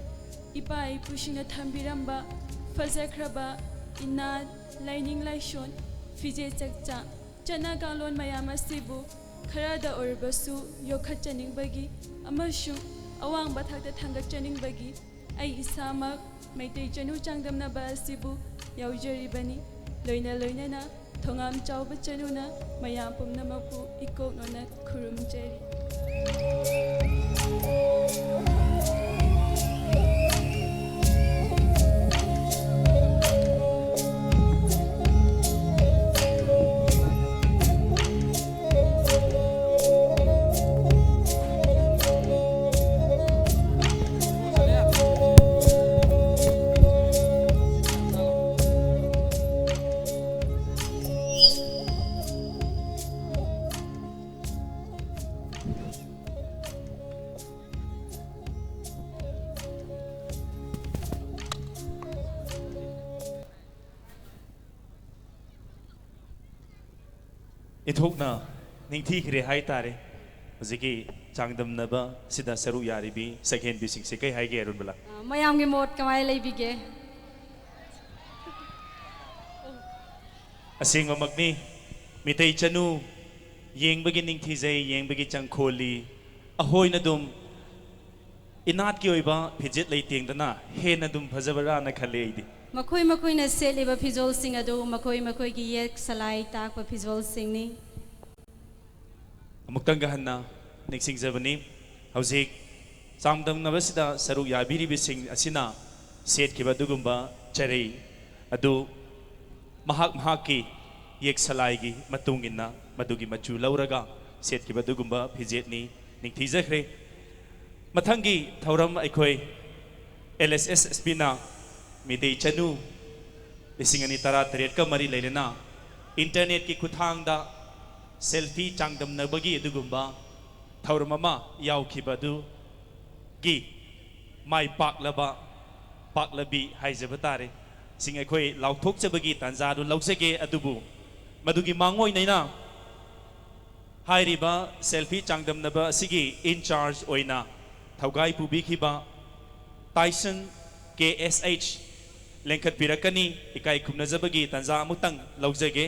ꯏꯄꯥ ꯏꯄꯨꯁꯤꯡꯅ ꯊꯝꯕꯤꯔꯝꯕ ꯐꯖꯈ꯭ꯔꯕ ꯏꯅꯥꯠ ꯂꯥꯏꯅꯤꯡ ꯂꯥꯏꯁꯣꯟ ꯐꯤꯖꯦꯠ ꯆꯛꯆꯥ ꯆꯠꯅ ꯀꯥꯡꯂꯣꯟ ꯃꯌꯥꯝ ꯑꯁꯤꯕꯨ ꯈꯔꯗ ꯑꯣꯏꯔꯕꯁꯨ ꯌꯣꯛꯈꯠꯆꯅꯤꯡꯕꯒꯤ ꯑꯃꯁꯨꯡ ꯑꯋꯥꯡꯕ ꯊꯥꯛꯇ ꯊꯥꯡꯒꯠꯆꯅꯤꯡꯕꯒꯤ ꯑꯩ ꯏꯁꯥꯃꯛ ꯃꯩꯇꯩ ꯆꯅꯨ ꯆꯥꯡꯗꯝꯅꯕ ꯑꯁꯤꯕꯨ ꯌꯥꯎꯖꯔꯤꯕꯅꯤ ꯂꯣꯏꯅꯅ ꯊꯣꯉꯥꯝ ꯆꯥꯎꯕ ꯆꯅꯨꯅ ꯃꯌꯥꯝ ꯄꯨꯝꯅꯃꯛꯄꯨ ꯏꯀꯣꯛꯅꯣꯅ ꯈꯨꯔꯨꯝꯖꯔꯤ ꯏꯊꯣꯛꯅ ꯅꯤꯡꯊꯤꯈ꯭ꯔꯦ ꯍꯥꯏꯇꯥꯔꯦ ꯍꯧꯖꯤꯛꯀꯤ ꯆꯥꯡꯗꯝꯅꯕ ꯁꯤꯗ ꯁꯔꯨꯛ ꯌꯥꯔꯤꯕꯤ ꯁꯛꯍꯦꯟꯕꯤꯁꯤꯡꯁꯦ ꯀꯩ ꯍꯥꯏꯒꯦ ꯑꯔꯨꯟꯕꯂꯥ ꯃꯌꯥꯝꯒꯤ ꯃꯣꯠ ꯀꯃꯥꯏꯅ ꯂꯩꯕꯤꯒꯦ ꯑꯁꯦꯡꯕꯃꯛꯅꯤ ꯃꯤꯇꯩ ꯆꯅꯨ ꯌꯦꯡꯕꯒꯤ ꯅꯤꯡꯊꯤꯖꯩ ꯌꯦꯡꯕꯒꯤ ꯆꯪꯈꯣꯜꯂꯤ ꯑꯍꯣꯏꯅ ꯑꯗꯨꯝ ꯏꯅꯥꯠꯀꯤ ꯑꯣꯏꯕ ꯐꯤꯖꯦꯠ ꯂꯩꯇꯦꯡꯗꯅ ꯍꯦꯟꯅ ꯑꯗꯨꯝ ꯐꯖꯕꯔꯥꯅ ꯈꯜꯂꯦ ꯑꯩꯗꯤ ꯃꯈꯣꯏꯅ ꯁꯦꯠꯂꯤꯕ ꯐꯤꯖꯣꯜꯁꯤꯡ ꯑꯗꯨ ꯃꯈꯣꯏꯒꯤ ꯌꯦꯛ ꯁꯂꯥꯏ ꯇꯥꯛꯄ ꯐꯤꯖꯣꯜꯁꯤꯡꯅꯤ ꯑꯃꯨꯛꯇꯪꯒ ꯍꯟꯅ ꯅꯤꯡꯁꯤꯡꯖꯕꯅꯤ ꯍꯧꯖꯤꯛ ꯆꯥꯡꯗꯝꯅꯕꯁꯤꯗ ꯁꯔꯨꯛ ꯌꯥꯕꯤꯔꯤꯕꯁꯤꯡ ꯑꯁꯤꯅ ꯁꯦꯠꯈꯤꯕ ꯑꯗꯨꯒꯨꯝꯕ ꯆꯔꯩ ꯑꯗꯨ ꯃꯍꯥꯛꯀꯤ ꯌꯦꯛ ꯁꯂꯥꯏꯒꯤ ꯃꯇꯨꯡ ꯏꯟꯅ ꯃꯗꯨꯒꯤ ꯃꯆꯨ ꯂꯧꯔꯒ ꯁꯦꯠꯈꯤꯕ ꯑꯗꯨꯒꯨꯝꯕ ꯐꯤꯖꯦꯠꯅꯤ ꯅꯤꯡꯊꯤꯖꯈ꯭ꯔꯦ ꯃꯊꯪꯒꯤ ꯊꯧꯔꯝ ꯑꯩꯈꯣꯏ LSSSBꯅ ꯃꯤꯇꯩ ꯆꯅꯨ 2018ꯀ ꯃꯔꯤ ꯂꯩꯅꯅ ꯏꯟꯇꯔꯅꯦꯠꯀꯤ ꯈꯨꯠꯊꯥꯡꯗ ꯁꯦꯜꯐꯤ ꯆꯥꯡꯗꯝꯅꯕꯒꯤ ꯑꯗꯨꯒꯨꯝꯕ ꯊꯧꯔꯝ ꯑꯃ ꯌꯥꯎꯈꯤꯕ ꯑꯗꯨꯒꯤ ꯃꯥꯏ ꯄꯥꯛꯂꯕꯤ ꯍꯥꯏꯖꯕ ꯇꯥꯔꯦ ꯁꯤꯡ ꯑꯩꯈꯣꯏ ꯂꯥꯎꯊꯣꯛꯆꯕꯒꯤ ꯇꯥꯟꯖꯥꯗꯨ ꯂꯧꯖꯒꯦ ꯑꯗꯨꯕꯨ ꯃꯗꯨꯒꯤ ꯃꯥꯡꯑꯣꯏꯅꯅ ꯍꯥꯏꯔꯤꯕ ꯁꯦꯜꯐꯤ ꯆꯥꯡꯗꯝꯅꯕ ꯑꯁꯤꯒꯤ ꯏꯟꯆꯥꯔꯖ ꯑꯣꯏꯅ ꯊꯧꯒꯥꯏ ꯄꯨꯕꯤꯈꯤꯕ ꯇꯥꯏꯁꯟ KSH ꯂꯦꯡꯈꯠꯄꯤꯔꯛꯀꯅꯤ ꯏꯀꯥꯏ ꯈꯨꯝꯅꯖꯕꯒꯤ ꯇꯥꯟꯖꯥ ꯑꯃꯨꯛꯇꯪ ꯂꯧꯖꯒꯦ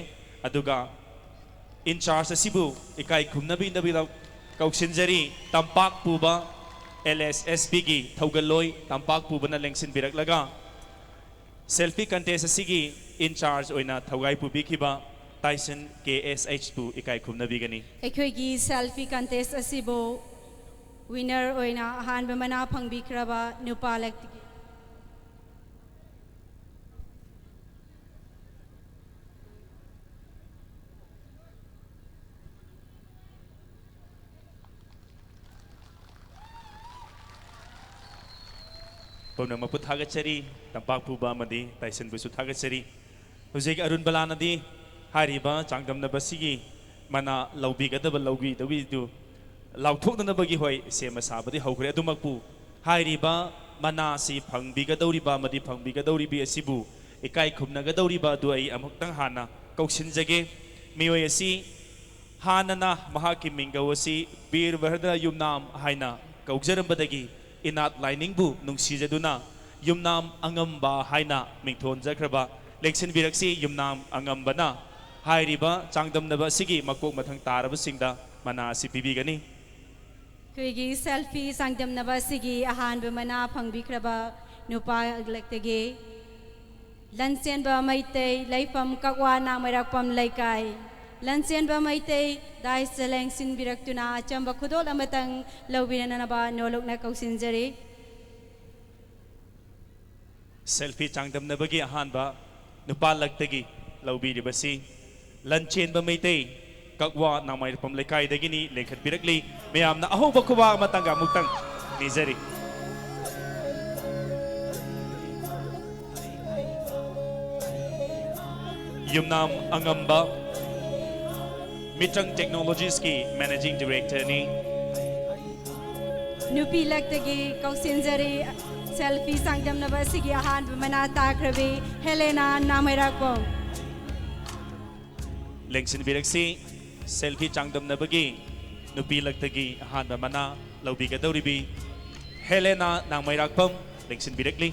ꯑꯗꯨꯒ ꯏꯟꯆꯥꯔꯖ ꯑꯁꯤꯕꯨ ꯏꯀꯥꯏ ꯈꯨꯝꯅꯕꯤꯗꯕꯤꯗ ꯀꯧꯁꯤꯟꯖꯔꯤ ꯇꯝꯄꯥꯛ ꯄꯨꯕ LSSBꯒꯤ ꯊꯧꯒꯜꯂꯣꯏ ꯇꯝꯄꯥꯛ ꯄꯨꯕꯅ ꯂꯦꯡꯁꯤꯟꯕꯤꯔꯛꯂꯒ ꯁꯦꯜꯐꯤ ꯀꯟꯇꯦꯁ ꯑꯁꯤꯒꯤ ꯏꯟꯆꯥꯔꯖ ꯑꯣꯏꯅ ꯊꯧꯒꯥꯏ ꯄꯨꯕꯤꯈꯤꯕ ꯇꯥꯏꯁꯟ KSHꯕꯨ ꯏꯀꯥꯏ ꯈꯨꯝꯅꯕꯤꯒꯅꯤ ꯑꯩꯈꯣꯏꯒꯤ ꯁꯦꯜꯐꯤ ꯀꯟꯇꯦꯁ ꯑꯁꯤꯕꯨ ꯋꯤꯅꯔ ꯑꯣꯏꯅ ꯑꯍꯥꯟꯕ ꯃꯅꯥ ꯐꯪꯕꯤꯈ꯭ꯔꯕ ꯅꯨꯄꯥ ꯂꯛꯇꯒꯤ Pumna maputhagatchari tampak puba amadi Tyson busu thagatsari hujik Arun Balanadi hariba changdamna basigi mana laubigadaba laugi dawi du lauthokna bagi hoi sema sabadi haukhre adumakpu hariba mana si phangbigadawriba amadi phangbigadawribi asibu ikai khumnagadawriba du ai amuktang hana kauksinjage mioi asi hanana mahaki mingawasi Bir Vardha Yumnam haina kaukjarambadagi inat lining bu nungsijaduna Yumnam Angamba haina mingthon jakraba leksin biraksi Yumnam Angambana hairiba changdamnaba sigi makok mathang taraba singda mana si pibigani Kuigi selfie sangdamnaba sigi ahanba mana phangbikraba nupa aglaktege Lansenba maitei laifam kakwa namarakpam laikai Lansenba maitei dai seleng sin biraktuna chamba khudol amatang lawinanaba nolokna kausinjari selfie changdamnabagi ahanba nupa laktagi lawbiribasi Lanchenba maitei kakwa namarakpam laikai dagini lekhat birakli mayamna ahoba kuwa matanga muktang nizari Yumnam Angamba Mitang Technologies ki Managing Director ni Nupi laktagi kausinjari selfie sangdamnaba sigi ahanba mana takrabi Helena namarakpam Lengsin biraksi selfie changdamnabagi nupi laktagi ahanba mana laubigadawribi Helena namarakpam lengsin birakli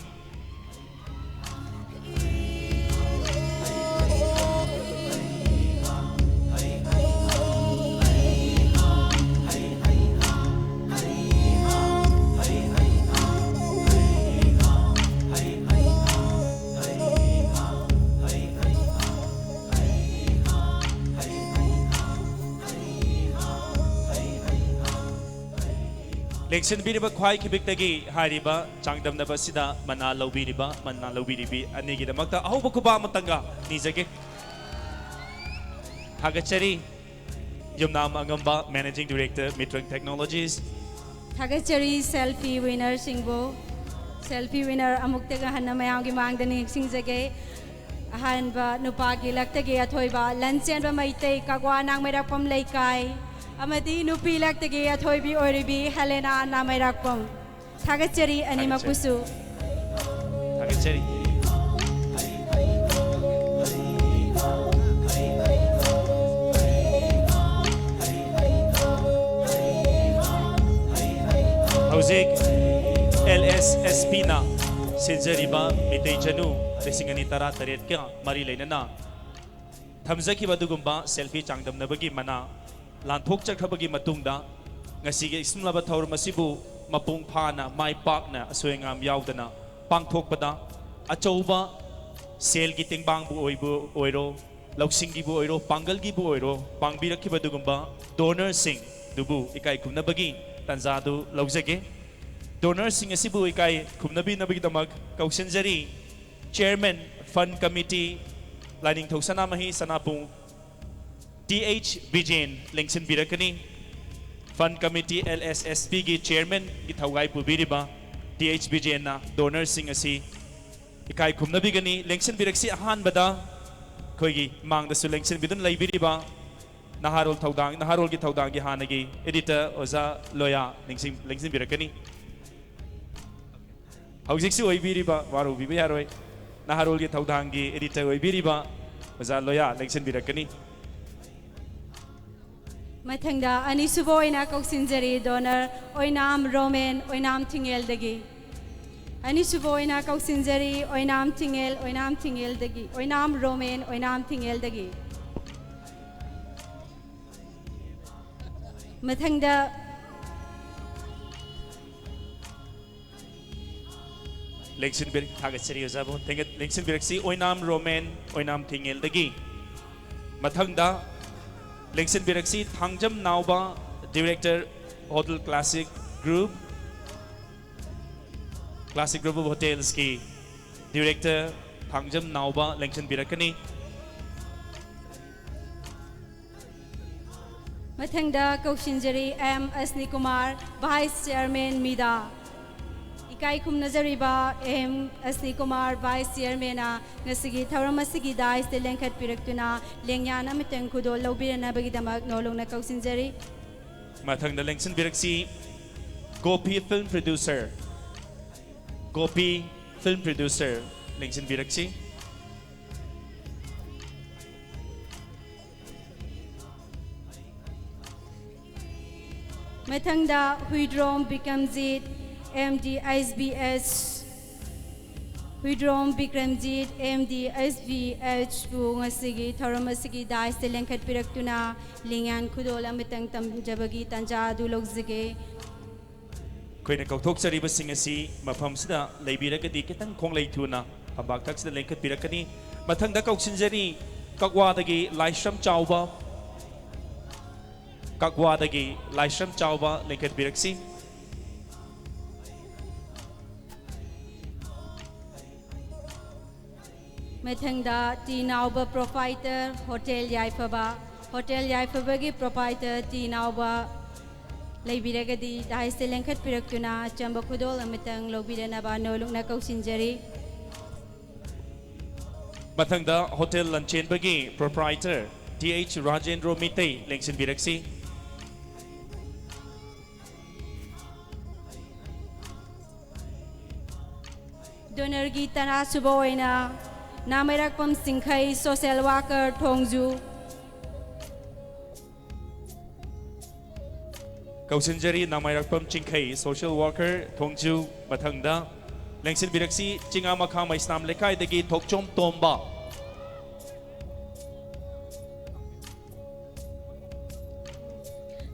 Leksin biriba khwai kibik hariba changdamnaba sida mana lawbiribi anigidamakta ahoba kuba matanga nijage Thagachari Yumnam Angamba Managing Director Mitrang Technologies Thagachari selfie winner singbo selfie winner amuktaga hanna mayamgi mangdani singjage ahanba nupagi laktagi athoiba Lansenba maitei kakwa nangmairakpam laikai Amati nupi laktagi athoibi oribi Helena namarakpam Thagachari animapusu Thagachari Hauzik LSSP na sinjariba mitei janu lesingani tara taret ka mari leinana thamjaki badugumba selfie changdamnabagi mana Lanthok chakhabagi matungda ngasige ismlaba thawr masibu mapung phana mai pakna asoengam yaudana pangthokpada achouba sel gi tengbang bu oibu oiro lauksing gi bu oiro pangal gi bu oiro pangbirakhi badugumba donor sing dubu ikai khumnabagi tanjadu laujage donor sing asibu ikai khumnabi nabagi damak kausenjari chairman fund committee lining thosana mahi sanapung DH Bijen Lengsin Birakani Fund Committee LSSP ki Chairman ki thawgai pubiriba DH Bijen na donor sing asi ikai khumnabi gani Lengsin Biraksi ahan bada khoigi mangda su Lengsin bidun laibiriba Naharol ki thaudang ki hanagi editor Oza Loya Lengsin Birakani Haujik su oibiriba waru bibi haroi Naharol ki thaudang ki editor oibiriba Oza Loya Lengsin Birakani Mathangda anisubo oina kausinjari donor oinam Roman oinam Thingel dagi anisubo oina kausinjari oinam Thingel dagi oinam Roman oinam Thingel dagi Mathangda Lengsin Bir Thagachari Ozabo Lengsin Biraksi oinam Roman oinam Thingel dagi Mathangda Lengsin Biraksi Thangjam Nauba Director Hotel Classic Group of Hotels ki Director Thangjam Nauba Lengsin Birakani Mathangda Kaushinjari M. Asni Kumar Vice Chairman Mida ikai khumnajariba em asni kumar vice chairman a ngasigi thauram asigi dais te lengkhat piraktuna lengyan amiteng khudol lobirana bagidamak nolongna kausinjari Mathangda lengsin biraksi Gopi film producer lengsin biraksi Mathangda Huidrom Bikramjit MD SBS Huidrom Bikramjit MD SVH bu ngasigi thauram asigi dais te lengkhat piraktuna lengyan khudol amiteng tamjabagi tanja du logjige Koina kauthok chariba sing asi mafam sida leibiragadi kitang khonglei thuna phabak thak sida lengkhat pirakani mathangda kauksinjari kakwadagi laishram chawba lengkhat piraksi Mathangda Tinauba proprietor Hotel Yaifaba gi proprietor Tinauba leibiragadi daiste lengkhat piraktuna chamba khudol amitang lobirana ba nolongna kausinjari Mathangda Hotel Lanchen bagi proprietor TH Rajendro Mitei lengsin biraksi Donor gi tana suboina Namirak Pam Singkhai social worker Thongju Kausinjari Namairakpam Chingkhai social worker Thongju Mathangda lengsin biraksi Chinga Makha Maisnam Lekai dagi Thokchom Tomba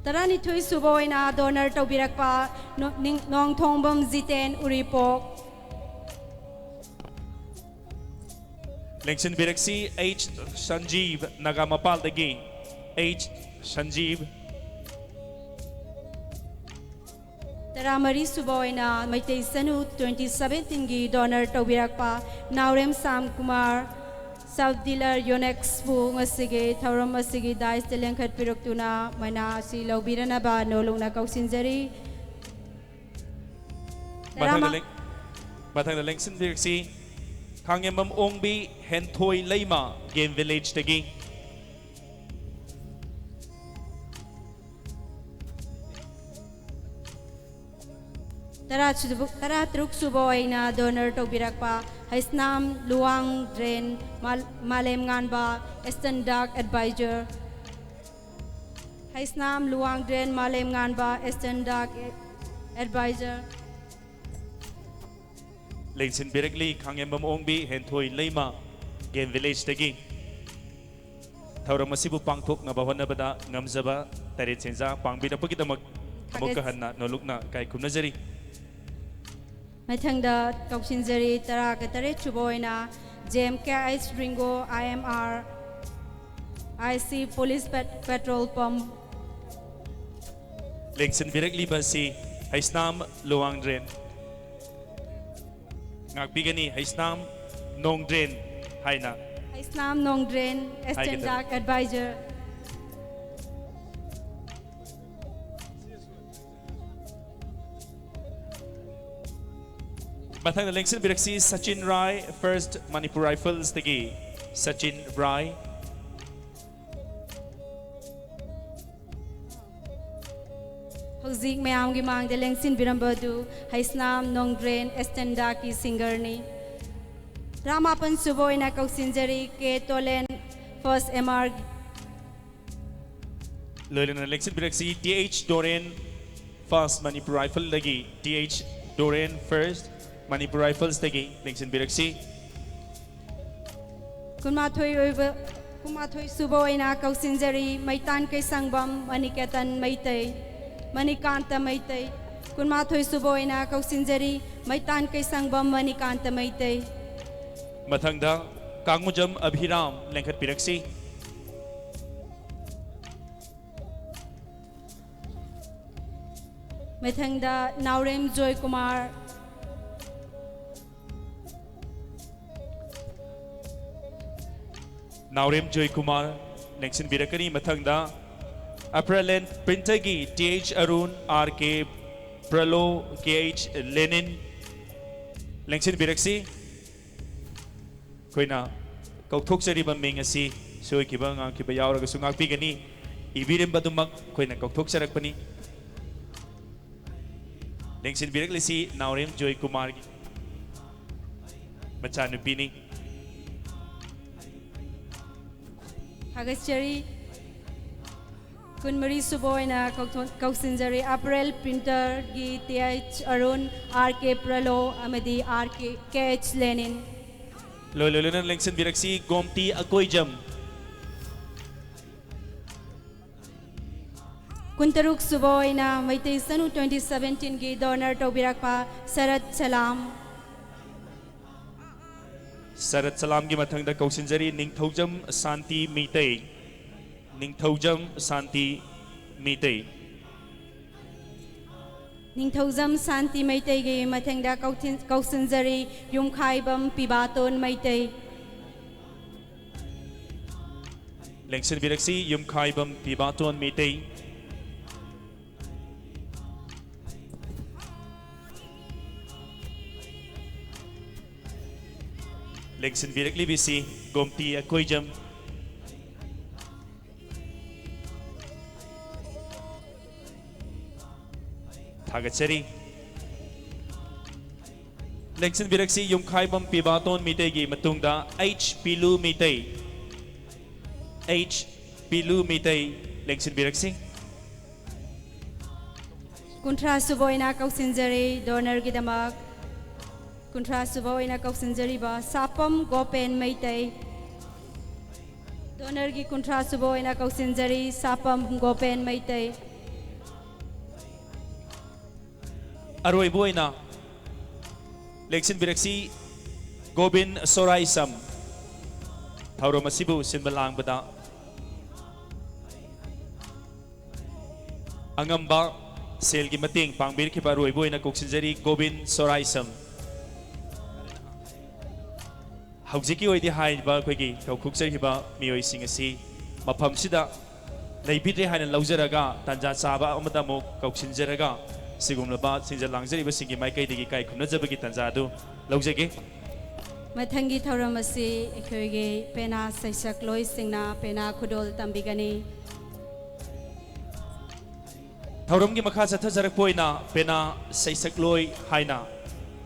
Tarani Thui suboina donor taubirakpa Nong Thongbam Ziten Uripok lengsin biraksi H Sanjeev Nagamapal dagi H Sanjeev Taramari suboina Maitei Sanu 2017 gi donor taubirakpa Naurem Sam Kumar South Dealer Yonex bu ngasigi thauram asigi dais te lengkhat piraktuna mana si lobirana ba nolongna kausinjari Mathangda lengsin biraksi Kangembam Ongbi Henthoi Leima Game Village dagi Tara truk suboina donor taubirakpa Haisnam Luang Drain Malem Nganba Eastern Dark Advisor Haisnam Luang Drain Malem Nganba Eastern Dark Advisor lengsin birakli Kangembam Ongbi Henthoi Leima Game Village dagi thauram asibu pangthok na bahonabada ngamjaba tarit senja pangbirapagidamak amukka hanna nolukna kai khumnajari Mathangda kausinjari tara katare chuboina JMKI Ringo IMR IC Police Petrol Pump lengsin birakli basi Haisnam Luang Drain Ngagbigani Haisnam Nong Drain haina Haisnam Nong Drain Eastern Dark Advisor Mathangda lengsin biraksi Sachin Rai First Manipur Rifles dagi Sachin Rai Hauzik mayam gi mang de lengsin birambadu Haisnam Nong Drain Eastern Dark ki singer ni Ramapan suboina kausinjari ke tolen First MR Lelena lengsin biraksi DH Doren First Manipur Rifle dagi DH Doren First Manipur Rifles dagi lengsin biraksi Kumathoi suboina kausinjari Maitan kai sangbam Manikatan Maitai Manikanta Maitai Kunmathoi suboina kausinjari Maitan kai sangbam Manikanta Maitai Mathangda Kangmujam Abhiram lengkhat piraksi Mathangda Naurem Joy Kumar Naurem Joy Kumar lengsin birakani mathangda Apralen Printagi TH Arun RK Pralo KH Lenin ꯂꯦꯡꯁꯤꯟ ꯕꯤꯔꯛꯁꯤ ꯑꯩꯈꯣꯏꯅ ꯀꯧꯊꯣꯛꯆꯔꯤꯕ ꯃꯤꯡ ꯑꯁꯤ ꯁꯣꯏꯈꯤꯕ ꯉꯥꯡꯈꯤꯕ ꯌꯥꯎꯔꯒꯁꯨ ꯉꯥꯛꯄꯤꯒꯅꯤ ꯏꯕꯤꯔꯤꯕꯗꯨꯃꯛ ꯑꯩꯈꯣꯏꯅ ꯀꯧꯊꯣꯛꯆꯔꯛꯄꯅꯤ ꯂꯦꯡꯁꯤꯟ ꯕꯤꯔꯛꯂꯤꯁꯤ ꯅꯥꯎꯔꯦꯝ ꯖꯣꯏ ꯀꯨꯃꯥꯔꯒꯤ ꯃꯆꯥꯅꯨꯄꯤꯅꯤ ꯊꯥꯒꯠꯆꯔꯤ ꯀꯨꯟꯃꯔꯤ ꯁꯨꯕ ꯑꯣꯏꯅ ꯀꯧꯁꯤꯟꯖꯔꯤ April ꯄ꯭ꯔꯤꯟꯇꯔꯒꯤ TH Arun RK ꯄ꯭ꯔꯂꯣ ꯑꯃꯗꯤ KH ꯂꯦꯅꯤꯟ ꯂꯣꯏꯅ ꯂꯦꯡꯁꯤꯟ ꯕꯤꯔꯛꯁꯤ ꯒꯣꯝꯇꯤ ꯑꯀꯣꯏꯖꯝ ꯀꯨꯟꯇꯔꯨꯛ ꯁꯨꯕ ꯑꯣꯏꯅ ꯃꯩꯇꯩ ꯆꯅꯨ 2017ꯒꯤ ꯗꯣꯅꯔ ꯇꯧꯕꯤꯔꯛꯄ ꯁꯔꯠ ꯁꯂꯥꯝ ꯁꯔꯠ ꯁꯂꯥꯝꯒꯤ ꯃꯊꯪꯗ ꯀꯧꯁꯤꯟꯖꯔꯤ ꯅꯤꯡꯊꯧꯖꯝ ꯁꯥꯟꯇꯤ ꯃꯤꯇꯩ ꯅꯤꯡꯊꯧꯖꯝ ꯁꯥꯟꯇꯤ ꯃꯤꯇꯩ ꯅꯤꯡꯊꯧꯖꯝ ꯁꯥꯟꯇꯤ ꯃꯩꯇꯩꯒꯤ ꯃꯊꯪꯗ ꯀꯧꯁꯤꯟꯖꯔꯤ ꯌꯨꯝꯈꯥꯏꯕꯝ ꯄꯤꯕꯥꯇꯣꯟ ꯃꯩꯇꯩ ꯂꯦꯡꯁꯤꯟ ꯕꯤꯔꯛꯁꯤ ꯌꯨꯝꯈꯥꯏꯕꯝ ꯄꯤꯕꯥꯇꯣꯟ ꯃꯤꯇꯩ ꯂꯦꯡꯁꯤꯟ ꯕꯤꯔꯛꯂꯤꯕꯁꯤ ꯒꯣꯝꯇꯤ ꯑꯀꯣꯏꯖꯝ ꯊꯥꯒꯠꯆꯔꯤ ꯂꯦꯡꯁꯤꯟ ꯕꯤꯔꯛꯁꯤ ꯌꯨꯝꯈꯥꯏꯕꯝ ꯄꯤꯕꯥꯇꯣꯟ ꯃꯤꯇꯩꯒꯤ ꯃꯇꯨꯡꯗ H ꯄꯤꯂꯨ ꯃꯤꯇꯩ H ꯄꯤꯂꯨ ꯃꯤꯇꯩ ꯂꯦꯡꯁꯤꯟ ꯕꯤꯔꯛꯁꯤ ꯀꯨꯟꯊ꯭ꯔꯥ ꯁꯨꯕ ꯑꯣꯏꯅ ꯀꯧꯁꯤꯟꯖꯔꯤ ꯗꯣꯅꯔꯒꯤꯗꯃꯛ ꯀꯨꯟꯊ꯭ꯔꯥ ꯁꯨꯕ ꯑꯣꯏꯅ ꯀꯧꯁꯤꯟꯖꯔꯤꯕ ꯁꯥꯄꯝ ꯒꯣꯄꯦꯟ ꯃꯩꯇꯩ ꯗꯣꯅꯔꯒꯤ ꯀꯨꯟꯊ꯭ꯔꯥ ꯁꯨꯕ ꯑꯣꯏꯅ ꯀꯧꯁꯤꯟꯖꯔꯤ ꯁꯥꯄꯝ ꯒꯣꯄꯦꯟ ꯃꯩꯇꯩ ꯑꯔꯣꯏꯕ ꯑꯣꯏꯅ ꯂꯦꯡꯁꯤꯟ ꯕꯤꯔꯛꯁꯤ ꯒꯣꯕꯤꯟ ꯁꯣꯔꯥꯏꯁꯝ ꯊꯧꯔꯝ ꯑꯁꯤꯕꯨ ꯁꯤꯟꯕ ꯂꯥꯡꯕꯗ ꯑꯉꯝꯕ ꯁꯦꯜꯒꯤ ꯃꯇꯦꯡ ꯄꯥꯡꯕꯤꯔꯛꯈꯤꯕ ꯑꯔꯣꯏꯕ ꯑꯣꯏꯅ ꯀꯧꯁꯤꯟꯖꯔꯤ ꯒꯣꯕꯤꯟ ꯁꯣꯔꯥꯏꯁꯝ ꯍꯧꯖꯤꯛꯀꯤ ꯑꯣꯏꯗꯤ ꯍꯥꯏꯔꯤꯕ ꯑꯩꯈꯣꯏꯒꯤ ꯀꯧꯈꯣꯛꯆꯔꯤꯕ ꯃꯤꯑꯣꯏꯁꯤꯡ ꯑꯁꯤ ꯃꯐꯝꯁꯤꯗ ꯂꯩꯕꯤꯗ꯭ꯔꯦ ꯍꯥꯏꯅ ꯂꯧꯖꯔꯒ ꯇꯥꯟꯖꯥ ꯆꯥꯕ ꯑꯃꯗ ꯑꯃꯨꯛ ꯀꯧꯁꯤꯟꯖꯔꯒ सिगुमलबा सिंजल लांजरिबा सिंगी माइकैदगी काई खुनजबगी तंजादु लौजगे मथंगी थौरम असि एखोगे पेना सैसकलोय सिंगना पेना खुदोल तंबिगनी थौरमगी मखा चथजरकपोइना पेना सैसकलोय हाइना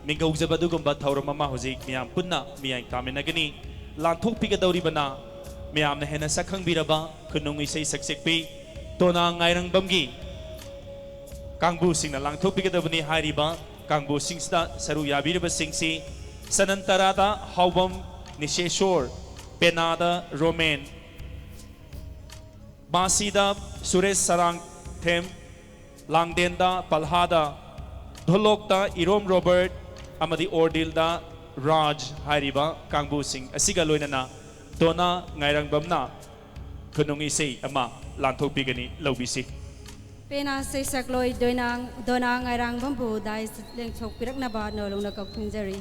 मिंगौजबदुगुंबा थौरम अमा हुजिक मियाम पुन्ना मियाई कामिनगनी लांथोकपिगदौरिबना मियामना हेना सखंगबिरबा खुनुंग इसै सक्सेकपि तोना ngairangबमगी कांगबु सिंगना लांथोकपिगदबनी हारिबा कांगबु सिंगसदा सरु याबिरबा सिंगसी सनंतरादा हाउबम निशेश्वर पेनादा रोमेन बासीदा सुरेश सरांग थेम लांगदेंदा पल्हादा धोलोकता इरोम रॉबर्ट अमदी ओर्डिलदा राज हारिबा कांगबु सिंग असिगा लोइनना तोना ngairangबमना खुनुंग इसै अमा लांथोकपिगनी लौबिसी पेना सैसकलोय दोना ngairangबमबु दाइ लेंथोकपिरकनाबा नोलुंना कखुंजरी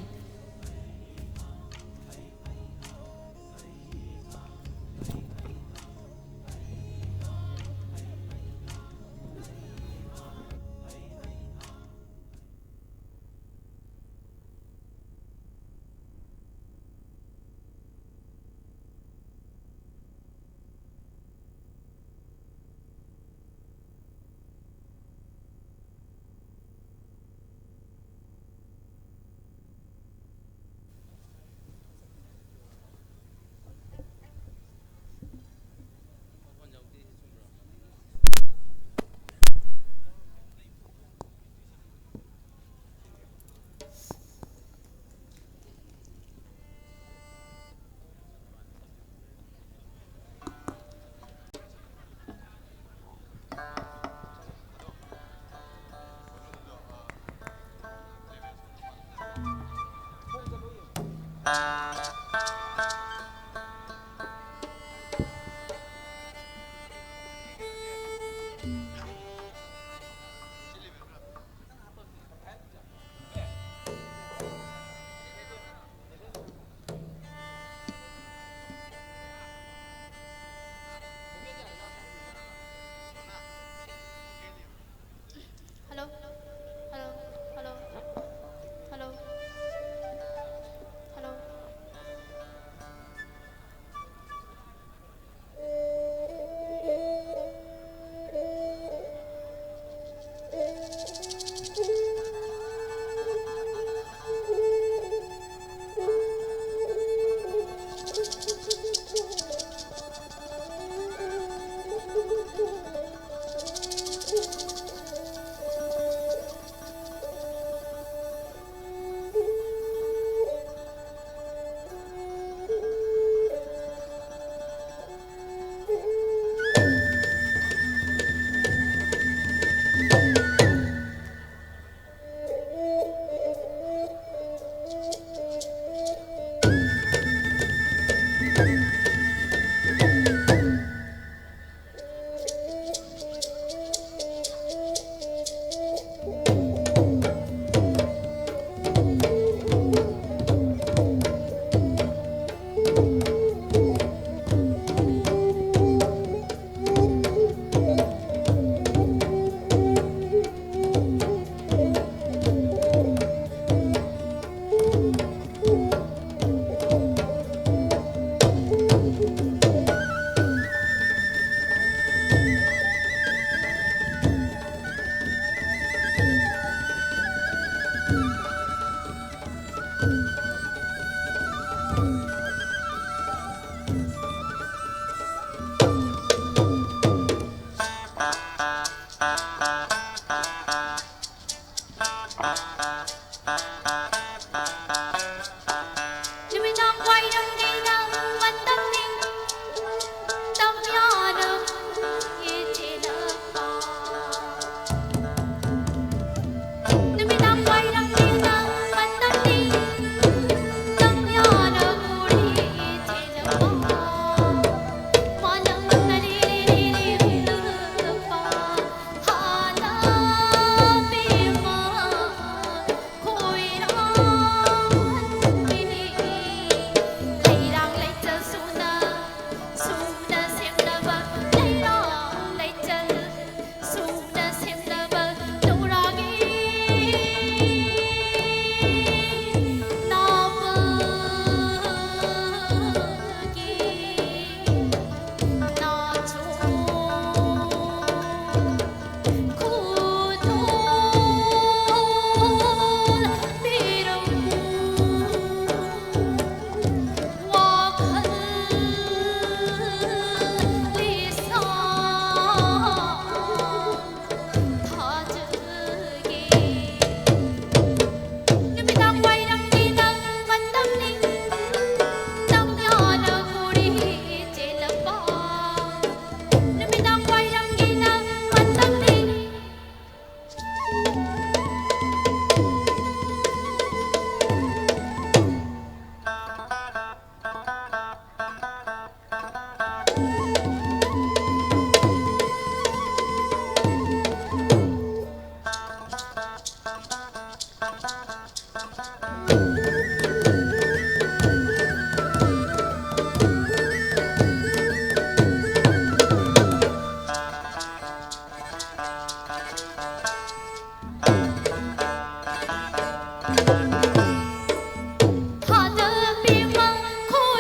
Numitang quay đâm đi nang văn tâm ninh tâm ya đâm ye che lơ pa Numitang quay đâm đi nang văn tâm ninh tâm ya đâm ye che lơ pa Ma lăng na li lơ pa ha la bi ma khôi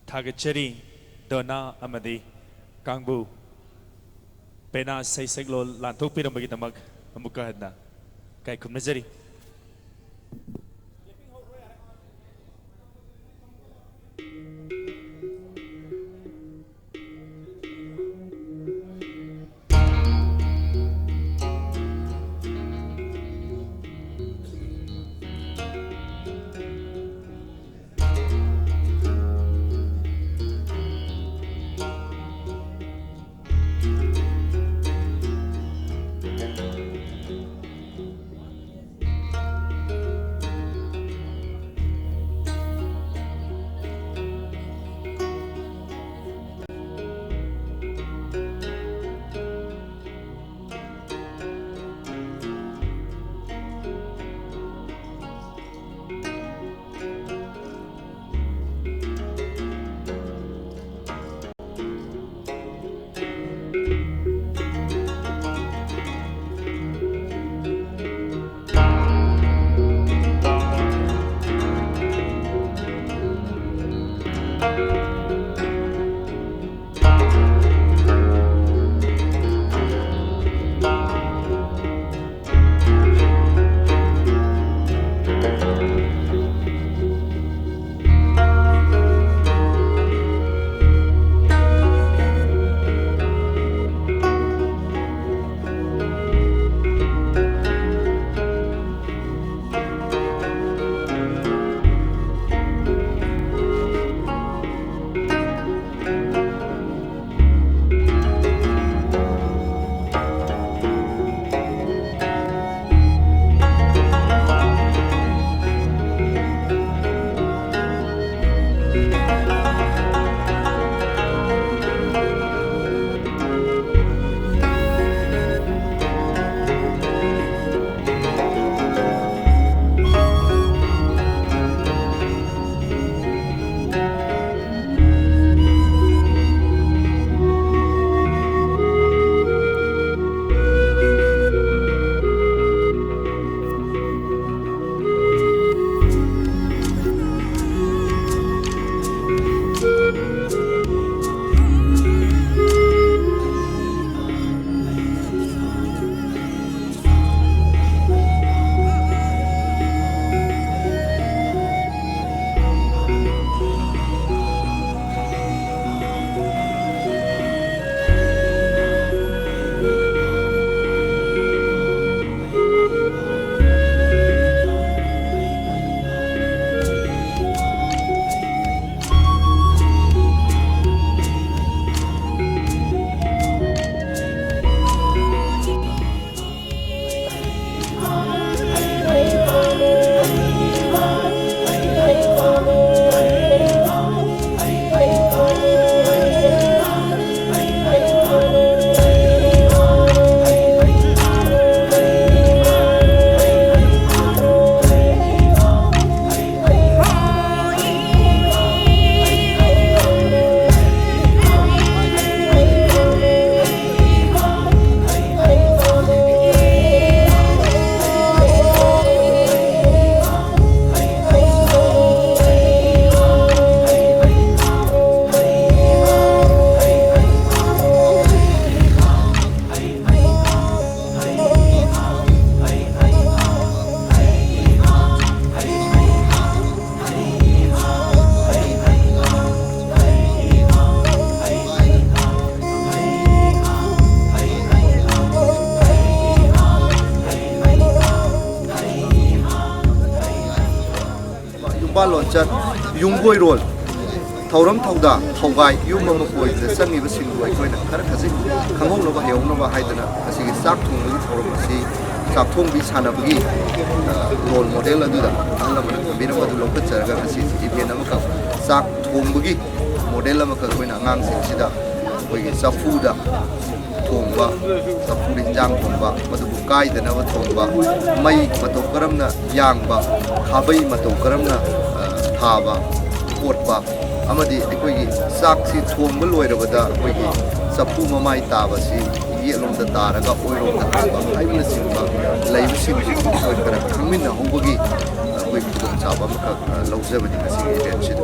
Thagachari Dona Amadi Kangbu Pena Sai Seglo Lantok Piram bagi tamak Amuka Hadna Kai Kumnazari Loncat Yungboy Roll Tauram Tauda Taugai Yumama Boy the Sunny was single like when Karakasi Kangonova Hayonova Haidana as he is Sak Tung Tauramasi Sak Tung Bis Hanabi role model Aduda Alamana Binama Lokacha as is Ipianamaka Sak Tumbugi model Amaka when Angang Sida we Safuda Tumba Safuri Jang Tumba Matukai the Nava Tumba Mai Matokaramna Yangba Habai Matokaramna Hava, Portba, Amadi, Equi, Saxi, Tumble, wherever we Sapuma Mai Tavasi, Yellow the Taraga, oil of the Taba, I will simba, live simply, Kamina, Hobogi, with Sabamaka, low 70 attention.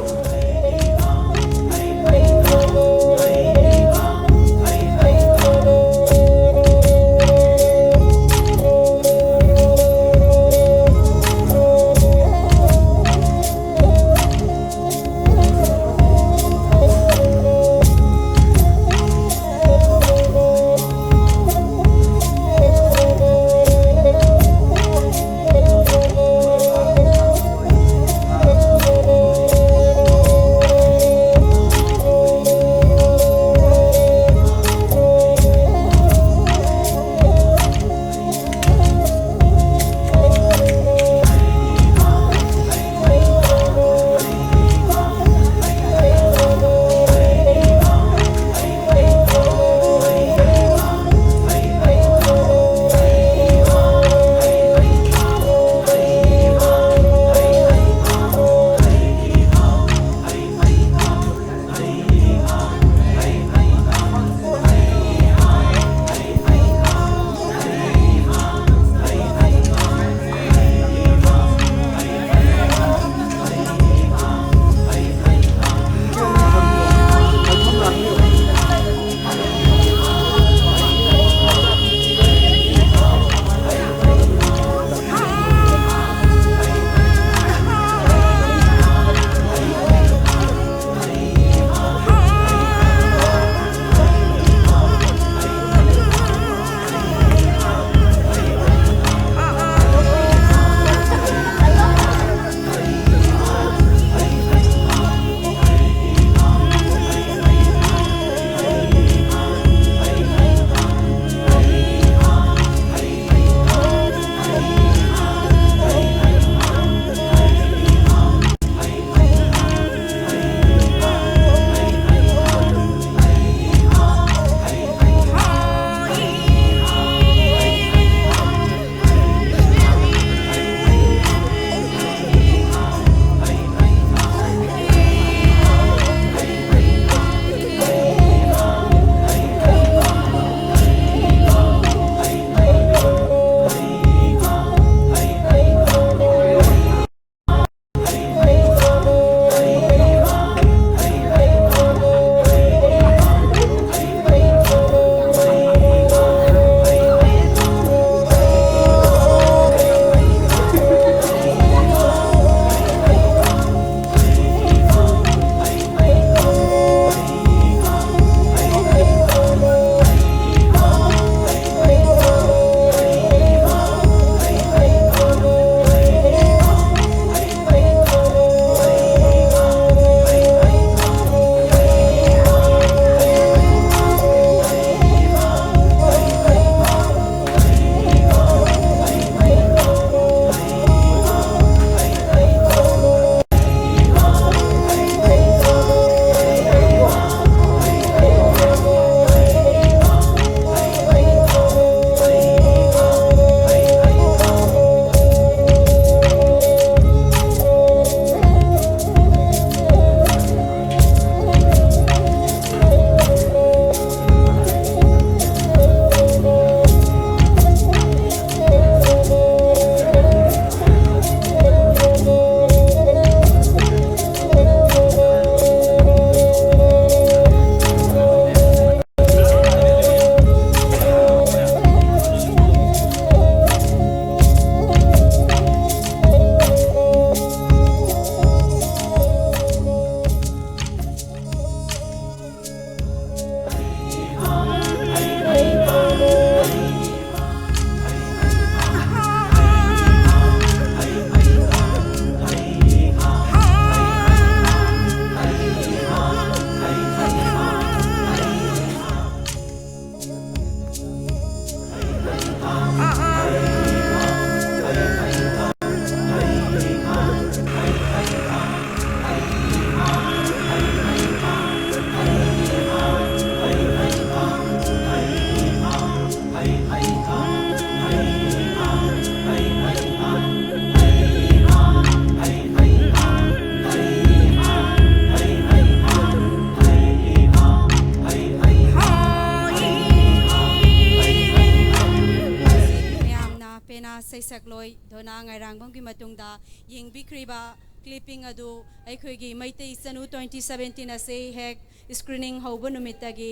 saisak loi dona ngai rangbong ki matungda yingbi kriba clipping adu aikhoigi maitai chanu 2017 ase hek screening hobo numitagi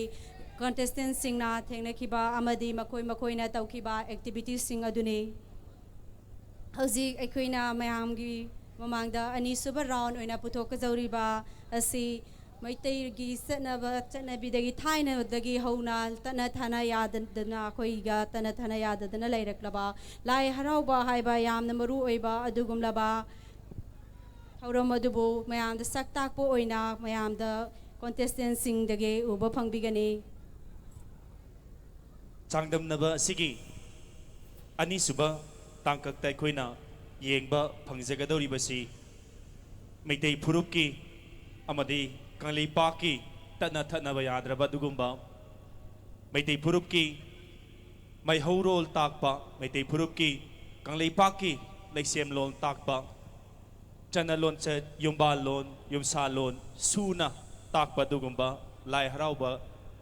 contestant singna thengnakiba amadi makoi na taukiba activities sing aduni hauji aikhoina mayamgi mamangda ani suba round oina puthok jauriba asi maitai gi satnaba chatnabidagi thainadagi hauna tana thana yadana khoiga tana thana yadana lairaklaba lai harauba haiba yamna maru oiba adugumlaba hauram adubu mayamda saktakpo oina mayamda contestant sing dage uba phangbigani changdamnaba sigi ani suba tangkakta khoina yengba phangjagadoribasi maitai phurupki amadi kanglipaki tana thanaba yadraba dugumba maitai phurupki mai haurol takpa maitai phurupki kanglipaki leisem lon takpa chana lon chet yumba lon yumsa lon suna takpa dugumba lai harauba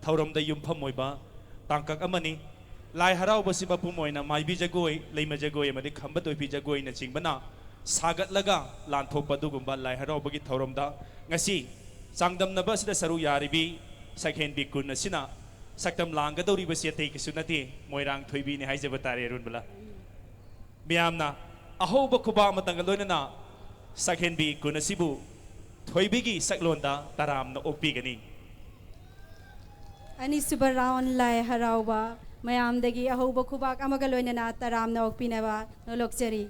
thauramda yumpham moiba tangkak amani lai harauba siba pumoina maibi jagoi leima jagoi amadi khamba toipi jagoi na chingbana sagat laga lan thokpa dugumba lai harauba gi thauramda ngasi changdamnaba sida saru yaribi sakhen bi kun asina saktam langgadori basi atei kisunati moirang thoibi ni haijaba tare runbala miamna ahoba khuba matanga loinana sakhen bi kun asibu thoibi gi saklonda taramna okpigani ani suba round lai harauba mayamdagi ahoba khubak amaga loinana taramna okpinaba nolokchari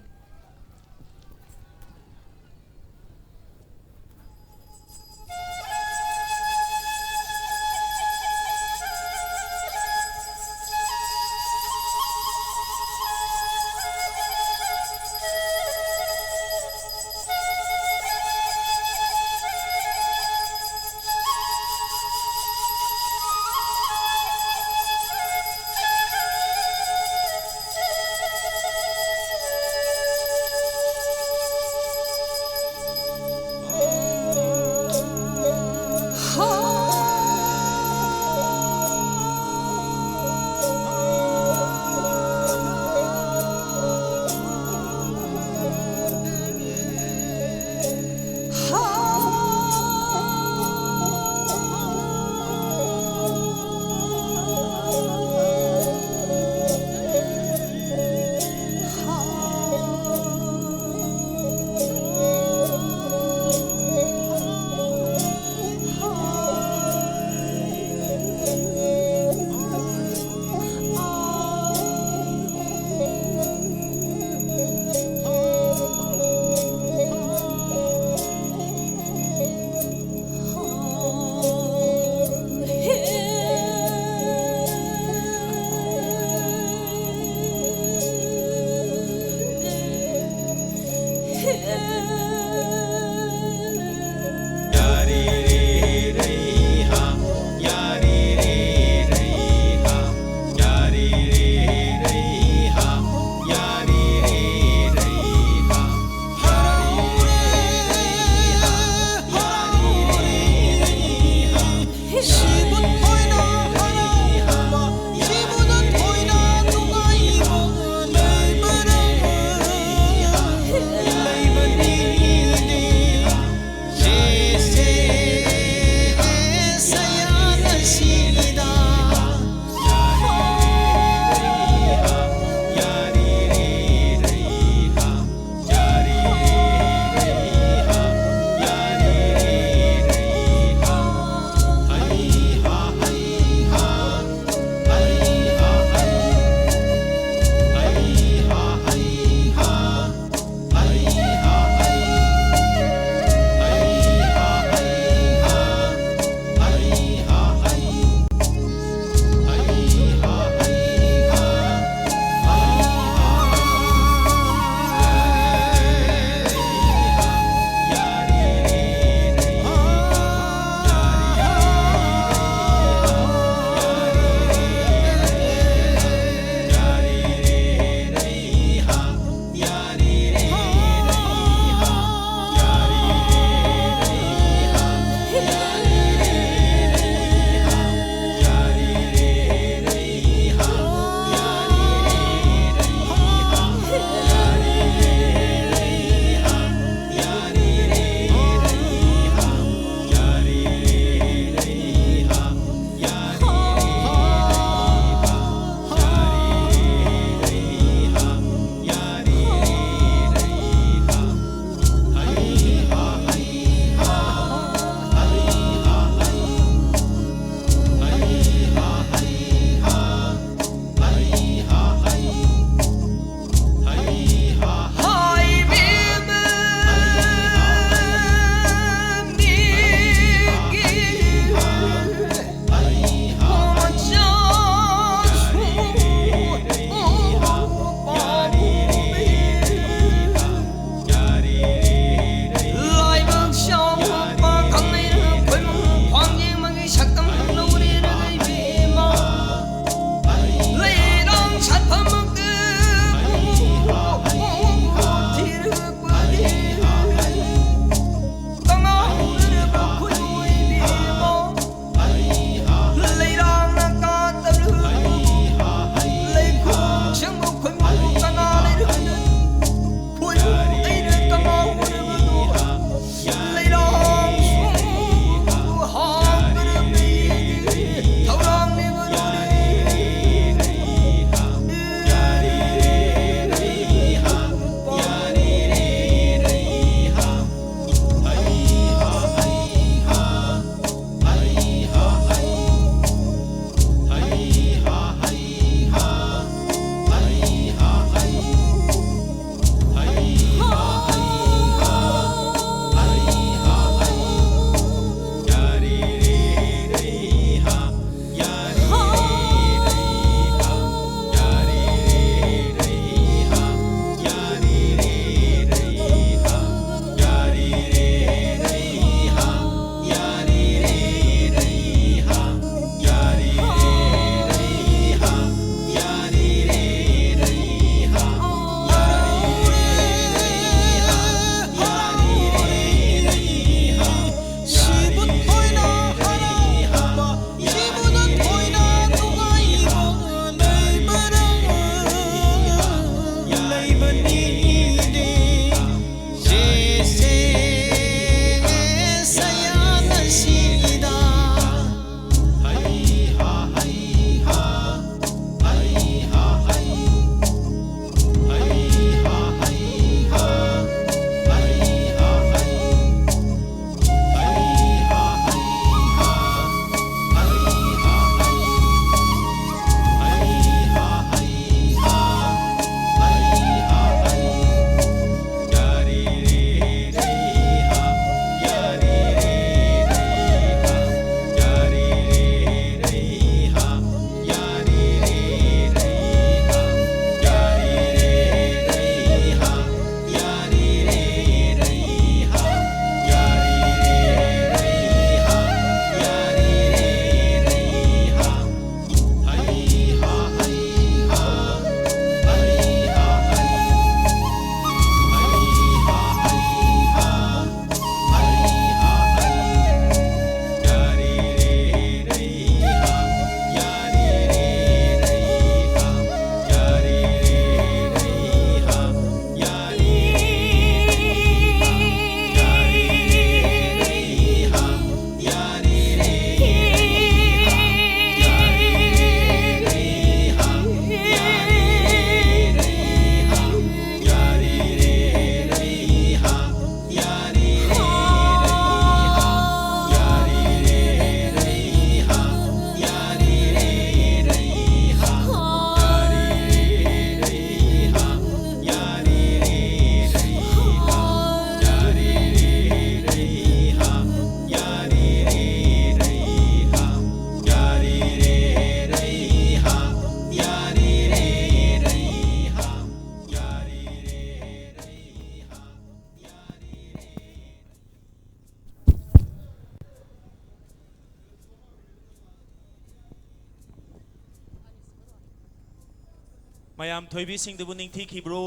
mayam thoibi sing du ning thi ki bro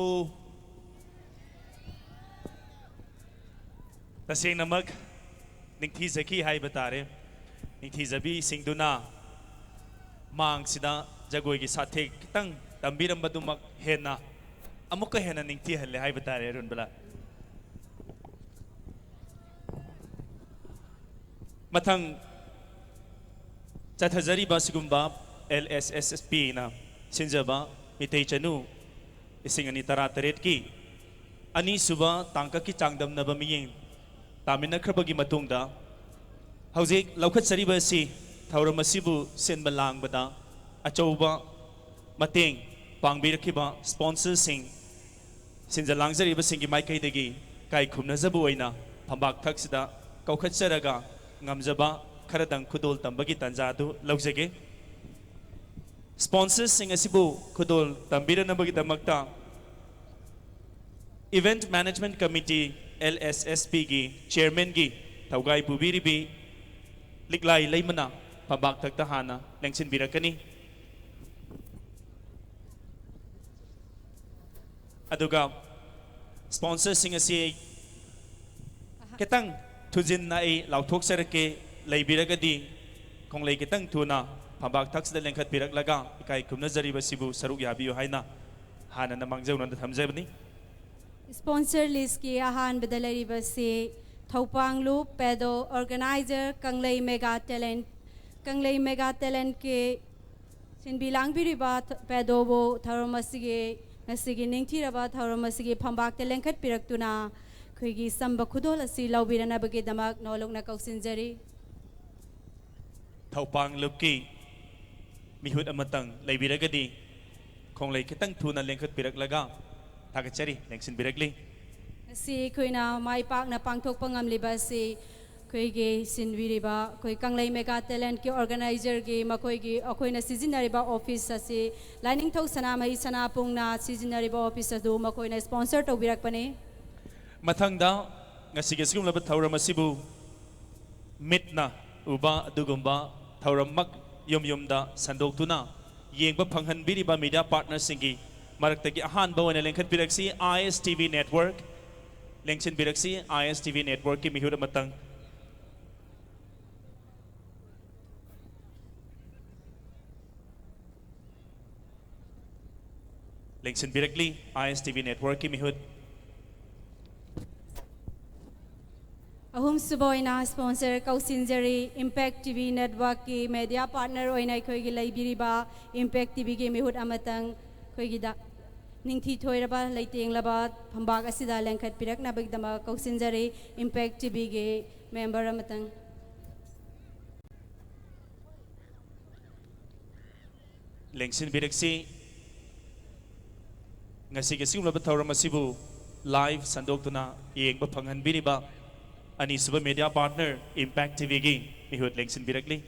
taseng namak ning thi zaki hai batare ning thi zabi sing du na mang sida jagoi gi sathe kitang tambiram badumak hena amuka hena ning thi halle hai batare run bala mathang chathajari basigumba LSSP na sinjaba mitei chanu ising ani tara taret ki ani suba tangka ki changdam na ba miyeng tamina khrabagi matungda hojik laukhat sari ba si thauram asibu sen balang bada achouba mateng pangbir khiba sponsor sing sinja langjari ba singi mai kai degi kai khumna jabu oina phambak thak sida kaukhat charaga ngamjaba kharadang khudol tambagi tanja du laujage sponsors sing asibu khudol tambira nabagi damakta event management committee LSSP gi chairman gi thaugai pubiri bi liklai leimana pabak thakta hana lengsin birakani aduga sponsors sing asi ketang thujin na ai lauthok sarake leibiragadi konglei ketang thuna pabak taksda lengkhat pirak laga ikai kumna jariba sibu saruk yabiyo haina hana na mangjau na thamjabani sponsor list ki ahan badalari basi Thopang Lu Pedo organizer Kanglei Mega Talent ke sinbilang biriba pedo bo tharomasige nasigi ningthiraba tharomasige phambak telengkhat piraktuna khoigi samba khudol asi lawbirana bage damak nolokna kausinjari Thopang Luki mihut amatang leibiragadi konglei ketang thuna lengkhat pirak laga thagachari lengsin birakli si khoina mai pak na pangthok pangam liba si khoige sinwiriba khoi Kanglei Mega Talent ki organizer gi makhoi gi akhoina sijinariba office ase lining thau sana mai sana pungna sijinariba office adu makhoina sponsor to birak pane mathangda ngasige sigum laba thauram asibu mitna uba adugumba thaurammak yumda sandoktuna yengba phanghan biriba media partner singi maraktagi ahan bawana lengkhat biraksi ISTV network lengsin biraksi ISTV network ki mihura matang lengsin birakli ISTV network ki mihut ahum suboina sponsor kausinjari Impact TV network ki media partner oina khoigi leibiriba Impact TV ki mihut amatang khoigi da ningthi thoiraba leiteng laba phambak asida lengkhat pirak na bagdama kausinjari Impact TV ge member amatang lengsin biraksi ngasige sigum laba thauram asibu live sandoktuna yengba phanghan biriba ani suba media partner Impact TV gi mihut lengsin birakli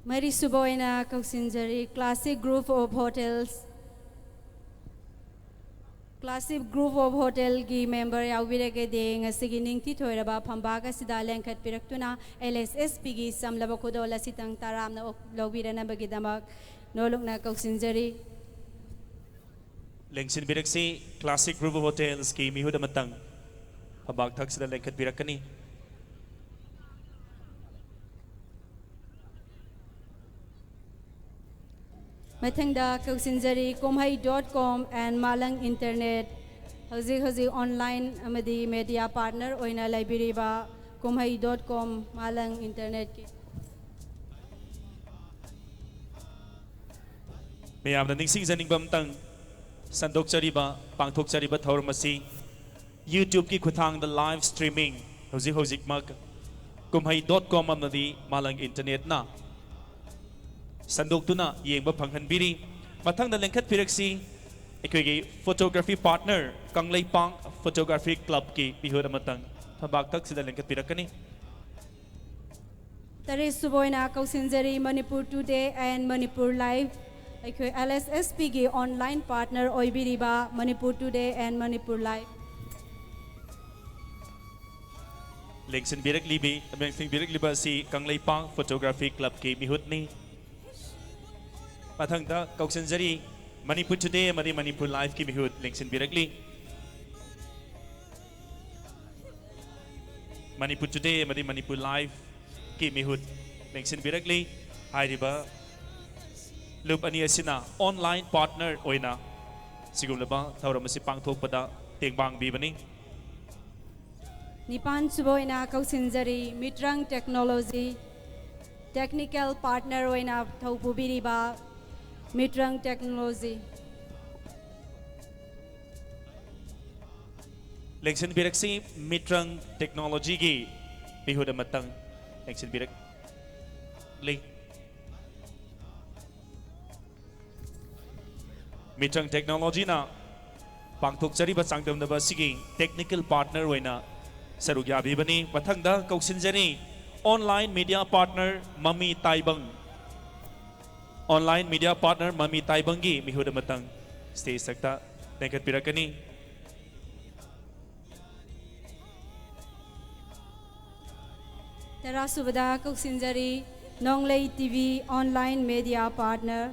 Mary Suboina Kausinjari Classic Group of Hotels gi member yaubirege de ngasigi ningthi thoiraba phambaka sida lengkhat piraktuna LSSP gi samlaba khodola sitang taramna lobirana bagi damak nolokna Kausinjari lengsin biraksi Classic Group of Hotels ki mihut amatang phambak thak sida lengkhat birakani Mathangda Kausinjari Komhai.com and Malang Internet Hozi online amadi media partner oina library Komhai.com Malang Internet ki mayamna ningsing janingbam tang sandok chariba pangthok chariba thauramasi YouTube ki khuthang the live streaming hozik mak Komhai.com amadi Malang Internet na sandoktuna yengba phanghan biri mathangda lengkhat piraksi ekogi photography partner Kanglei Pang Photography Club ki bihur amatang phambak tak sida lengkhat pirakani Tare Suboina Kausinjari Manipur Today and Manipur Live ekoi LSSP gi online partner oibiriba Manipur Today and Manipur Live lengsin birakli bi lengsin birakli ba si Kanglei Pang Photography Club ki bihut ni ꯃꯊꯪꯗ ꯀꯧꯁꯤꯟꯖꯔꯤ ꯃꯅꯤꯄꯨꯔ ꯇꯨꯗꯦ ꯑꯃꯗꯤ ꯃꯅꯤꯄꯨꯔ ꯂꯥꯏꯐꯀꯤ ꯃꯤꯍꯨꯠ ꯂꯦꯡꯁꯤꯟꯕꯤꯔꯛꯂꯤ ꯃꯅꯤꯄꯨꯔ ꯇꯨꯗꯦ ꯑꯃꯗꯤ ꯃꯅꯤꯄꯨꯔ ꯂꯥꯏꯐꯀꯤ ꯃꯤꯍꯨꯠ ꯂꯦꯡꯁꯤꯟꯕꯤꯔꯛꯂꯤ ꯍꯥꯏꯔꯤꯕ ꯂꯨꯞ ꯑꯅꯤ ꯑꯁꯤꯅ online partner ꯑꯣꯏꯅ ꯁꯤꯒꯨꯝꯂꯕ ꯊꯧꯔꯝ ꯑꯁꯤ ꯄꯥꯡꯊꯣꯛꯄꯗ ꯇꯦꯡꯕꯥꯡꯕꯤꯕꯅꯤ ꯅꯤꯄꯥꯟ ꯁꯨꯕ ꯑꯣꯏꯅ ꯀꯧꯁꯤꯟꯖꯔꯤ ꯃꯤꯇ꯭ꯔꯪ ꯇꯦꯛꯅꯣꯂꯣꯖꯤ ꯇꯦꯛꯅꯤꯀꯦꯜ ꯄꯥꯔꯠꯅꯔ ꯑꯣꯏꯅ ꯊꯧ ꯄꯨꯕꯤꯔꯤꯕ ꯃꯤꯇ꯭ꯔꯪ ꯇꯦꯛꯅꯣꯂꯣꯖꯤ ꯂꯦꯡꯁꯤꯟꯕꯤꯔꯛꯁꯤ ꯃꯤꯇ꯭ꯔꯪ ꯇꯦꯛꯅꯣꯂꯣꯖꯤꯒꯤ ꯃꯤꯍꯨꯠ ꯑꯃꯇꯪ ꯂꯦꯡꯁꯤꯟꯕꯤꯔꯛꯂꯤ ꯃꯤꯇ꯭ꯔꯪ ꯇꯦꯛꯅꯣꯂꯣꯖꯤꯅ ꯄꯥꯡꯊꯣꯛꯆꯔꯤꯕ ꯆꯥꯡꯗꯝꯅꯕ ꯑꯁꯤꯒꯤ ꯇꯦꯛꯅꯤꯀꯦꯜ ꯄꯥꯔꯠꯅꯔ ꯑꯣꯏꯅ ꯁꯔꯨꯛ ꯌꯥꯕꯤꯕꯅꯤ ꯃꯊꯪꯗ ꯀꯧꯁꯤꯟꯖꯔꯤ online media partner Mami Taibang online media partner Mami ताइबंगी मिहुद मतंग स्टेज सकता नेकट पिरकनी तरा सुबदा कौसिंजरी Nonglei TV online media partner